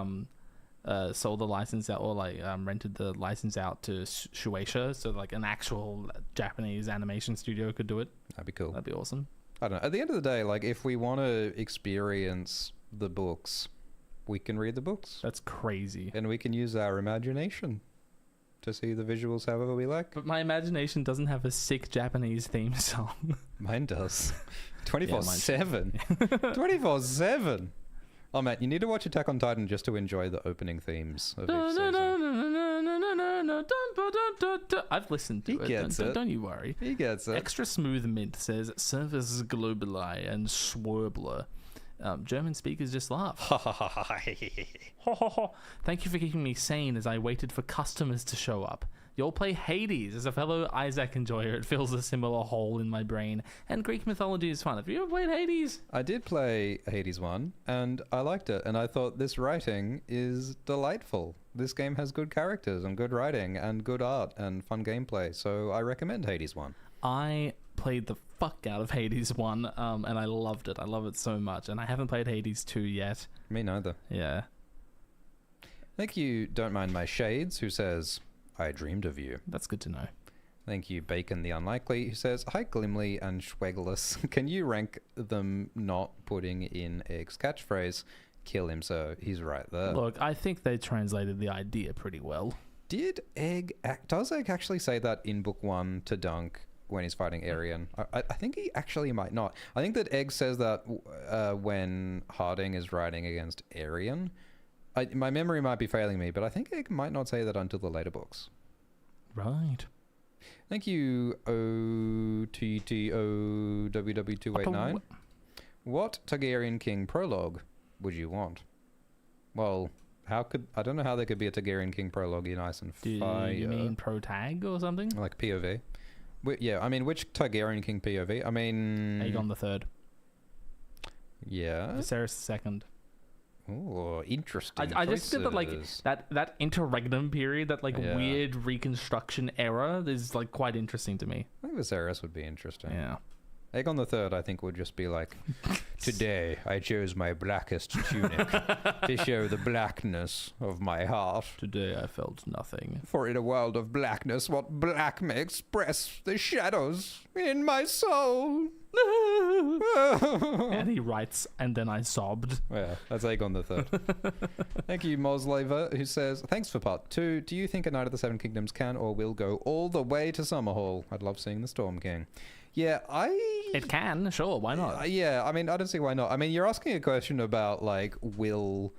sold the license out or like rented the license out to Shueisha, so like an actual Japanese animation studio could do it? That'd be cool. That'd be awesome. I don't know. At the end of the day, like, if we want to experience the books, we can read the books. That's crazy. And we can use our imagination to see the visuals however we like. But my imagination doesn't have a sick Japanese theme song. Mine does. 24/7. 24/7. Oh, Matt, you need to watch Attack on Titan just to enjoy the opening themes of each season. I've listened to it. He gets it. Don't you worry. He gets it. Extra Smooth Mint says, "Service Globali and Schwerbler. German speakers just laugh." Thank you for keeping me sane as I waited for customers to show up. You'll play Hades. As a fellow Isaac enjoyer, it fills a similar hole in my brain. And Greek mythology is fun. Have you ever played Hades? I did play Hades 1, and I liked it. And I thought this writing is delightful. This game has good characters and good writing and good art and fun gameplay. So I recommend Hades 1. I played the fuck out of Hades 1, and I loved it. I love it so much. And I haven't played Hades 2 yet. Me neither. Yeah. Thank you, Don't Mind My Shades, who says, "I dreamed of you." That's good to know. Thank you, Bacon the Unlikely, who says, "Hi, Glimly and Schwegless. Can you rank them not putting in Egg's catchphrase? Kill him, sir." He's right there. Look, I think they translated the idea pretty well. Does Egg actually say that in book 1 to Dunk when he's fighting Arian? I think he actually might not. I think that Egg says that when Harding is riding against Arian. My memory might be failing me, but I think Egg might not say that until the later books. Right. Thank you, OTTOWW289. What Targaryen King prologue would you want? Well, I don't know how there could be a Targaryen King prologue in Ice and Fire. Do you mean pro-tag or something? Like POV? Yeah, I mean, which Targaryen King POV? I mean... Aegon the Third. Yeah? Viserys the Second. Oh, interesting. I just feel that like that interregnum period, that like weird reconstruction era, is like quite interesting to me. I think Viserys would be interesting. Yeah. Aegon the Third, I think, would just be like, today I chose my blackest tunic to show the blackness of my heart. Today I felt nothing. For in a world of blackness, what black may express the shadows in my soul. And he writes, and then I sobbed. Yeah, that's Aegon the Third. Thank you, Moslaver, who says, thanks for part 2. Do you think A Knight of the Seven Kingdoms can or will go all the way to Summerhall? I'd love seeing the Storm King. Yeah, It can, sure, why not? Yeah, I mean, I don't see why not. I mean, you're asking a question about, like, will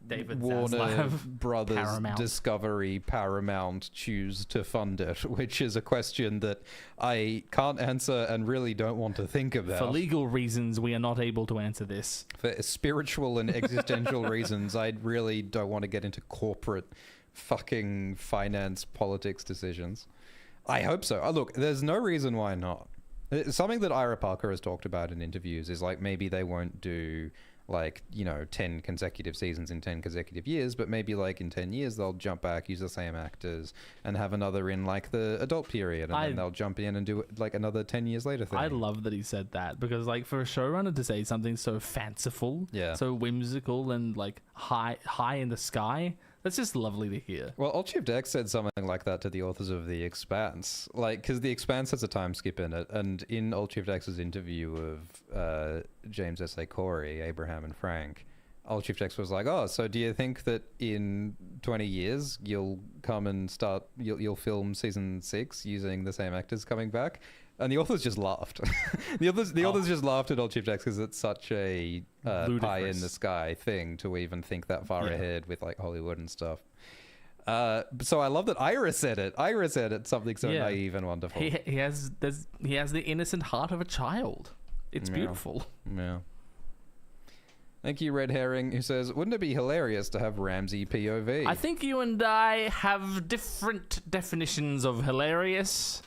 David Warner Zaslav, Brothers Paramount. Discovery Paramount choose to fund it, which is a question that I can't answer and really don't want to think about. For legal reasons, we are not able to answer this. For spiritual and existential reasons, I really don't want to get into corporate fucking finance politics decisions. I hope so. Oh, look, there's no reason why not. Something that Ira Parker has talked about in interviews is like maybe they won't do like, 10 consecutive seasons in 10 consecutive years, but maybe like in 10 years they'll jump back, use the same actors, and have another in like the adult period, and then they'll jump in and do it like another 10 years later thing. I love that he said that, because like for a showrunner to say something so fanciful, so whimsical and like high in the sky, that's just lovely to hear. Well, Old Chief Dex said something like that to the authors of The Expanse. Like, because The Expanse has a time skip in it, and in Old Chief Dex's interview of James S.A. Corey, Abraham and Frank, Old Chief Dex was like, oh, so do you think that in 20 years you'll come and you'll film season 6 using the same actors coming back? And the authors just laughed. the authors just laughed at Old Chief Dex because it's such a pie in the sky thing to even think that far ahead with like Hollywood and stuff. So I love that Ira said it. Ira said it, something so naive and wonderful. He has the innocent heart of a child. It's beautiful. Yeah. Thank you, Red Herring, who says, wouldn't it be hilarious to have Ramsay POV? I think you and I have different definitions of hilarious.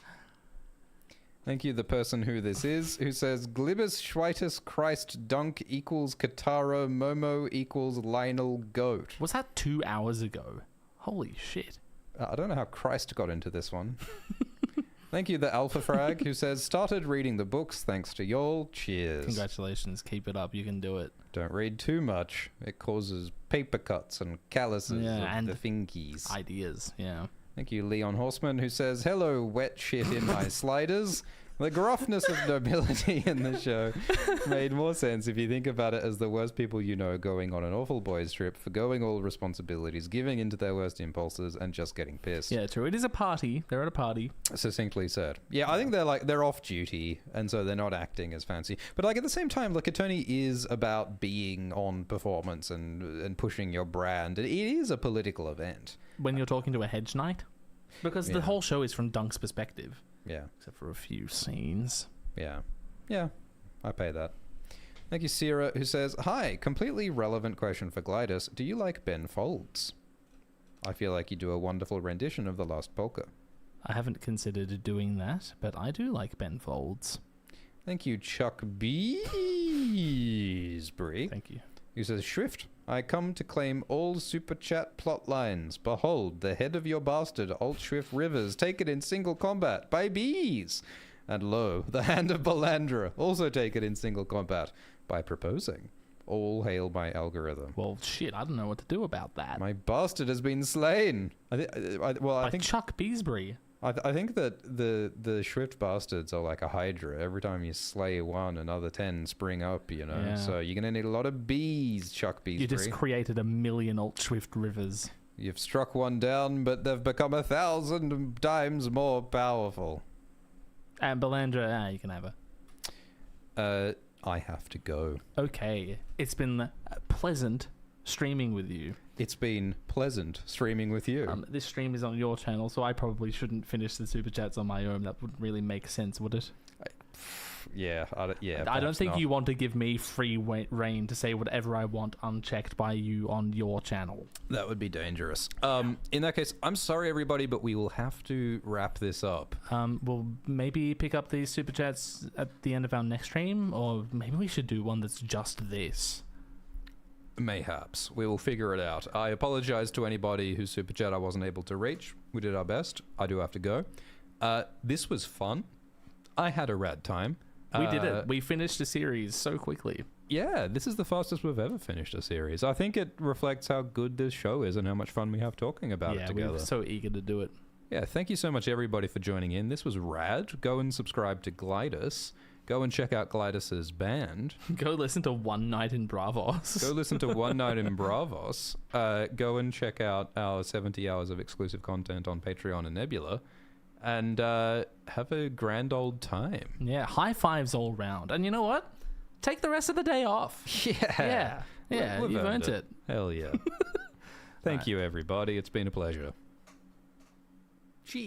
Thank you, the person who this is, who says, Glibus Schweitus Christ Dunk equals Katara Momo equals Lionel Goat. Was that 2 hours ago? Holy shit. I don't know how Christ got into this one. Thank you, the Alpha Frag, who says, started reading the books thanks to y'all. Cheers. Congratulations. Keep it up. You can do it. Don't read too much. It causes paper cuts and calluses of the fingies. Ideas, yeah. Thank you, Leon Horseman, who says, hello, wet shit in my sliders. The gruffness of nobility in the show made more sense if you think about it as the worst people you know going on an awful boys trip, forgoing all responsibilities, giving into their worst impulses, and just getting pissed. Yeah, true. It is a party. They're at a party. Succinctly said. Yeah, I think they're off duty, and so they're not acting as fancy. But like at the same time, like a tourney is about being on performance and pushing your brand. It is a political event. When you're talking to a hedge knight? Because the whole show is from Dunk's perspective. Yeah. Except for a few scenes. Yeah. Yeah. I pay that. Thank you, Sierra, who says, hi, completely relevant question for Glidus. Do you like Ben Folds? I feel like you do a wonderful rendition of The Last Polka. I haven't considered doing that, but I do like Ben Folds. Thank you, Chuck Beesbury. Thank you. Who says, Shrift, I come to claim all super chat plot lines. Behold, the head of your bastard, Alt Shrift Rivers, take it in single combat by bees. And lo, the hand of Belandra, also take it in single combat by proposing. All hail my algorithm. Well, shit, I don't know what to do about that. My bastard has been slain. I think Chuck Beesbury. I think that the Shrift bastards are like a hydra. Every time you slay one, another 10 spring up, you know. Yeah. So you're going to need a lot of bees, Chuck Beesbury. You just created 1 million Alt Swift Rivers. You've struck one down, but they've become 1,000 times more powerful. And Belandra, you can have her. I have to go. Okay. It's been pleasant streaming with you. It's been pleasant streaming with you. This stream is on your channel, so I probably shouldn't finish the super chats on my own. That wouldn't really make sense, would it? I don't think you want to give me free reign to say whatever I want unchecked by you on your channel. That would be dangerous. In that case, I'm sorry, everybody, but we will have to wrap this up. We'll maybe pick up these super chats at the end of our next stream, or maybe we should do one that's just this. Mayhaps. We will figure it out. I apologize to anybody whose super chat I wasn't able to reach. We did our best. I do have to go. This was fun. I had a rad time. We did it. We finished a series so quickly. Yeah, this is the fastest we've ever finished a series. I think it reflects how good this show is and how much fun we have talking about it together. Yeah, we were so eager to do it. Yeah, thank you so much, everybody, for joining in. This was rad. Go and subscribe to Glidus. Go and check out Glidus's band. Go listen to One Night in Bravos. Go listen to One Night in Bravos. Go and check out our 70 hours of exclusive content on Patreon and Nebula. And have a grand old time. Yeah, high fives all round. And you know what? Take the rest of the day off. Yeah. You've earned it. Hell yeah. Thank you, everybody. It's been a pleasure. Gee.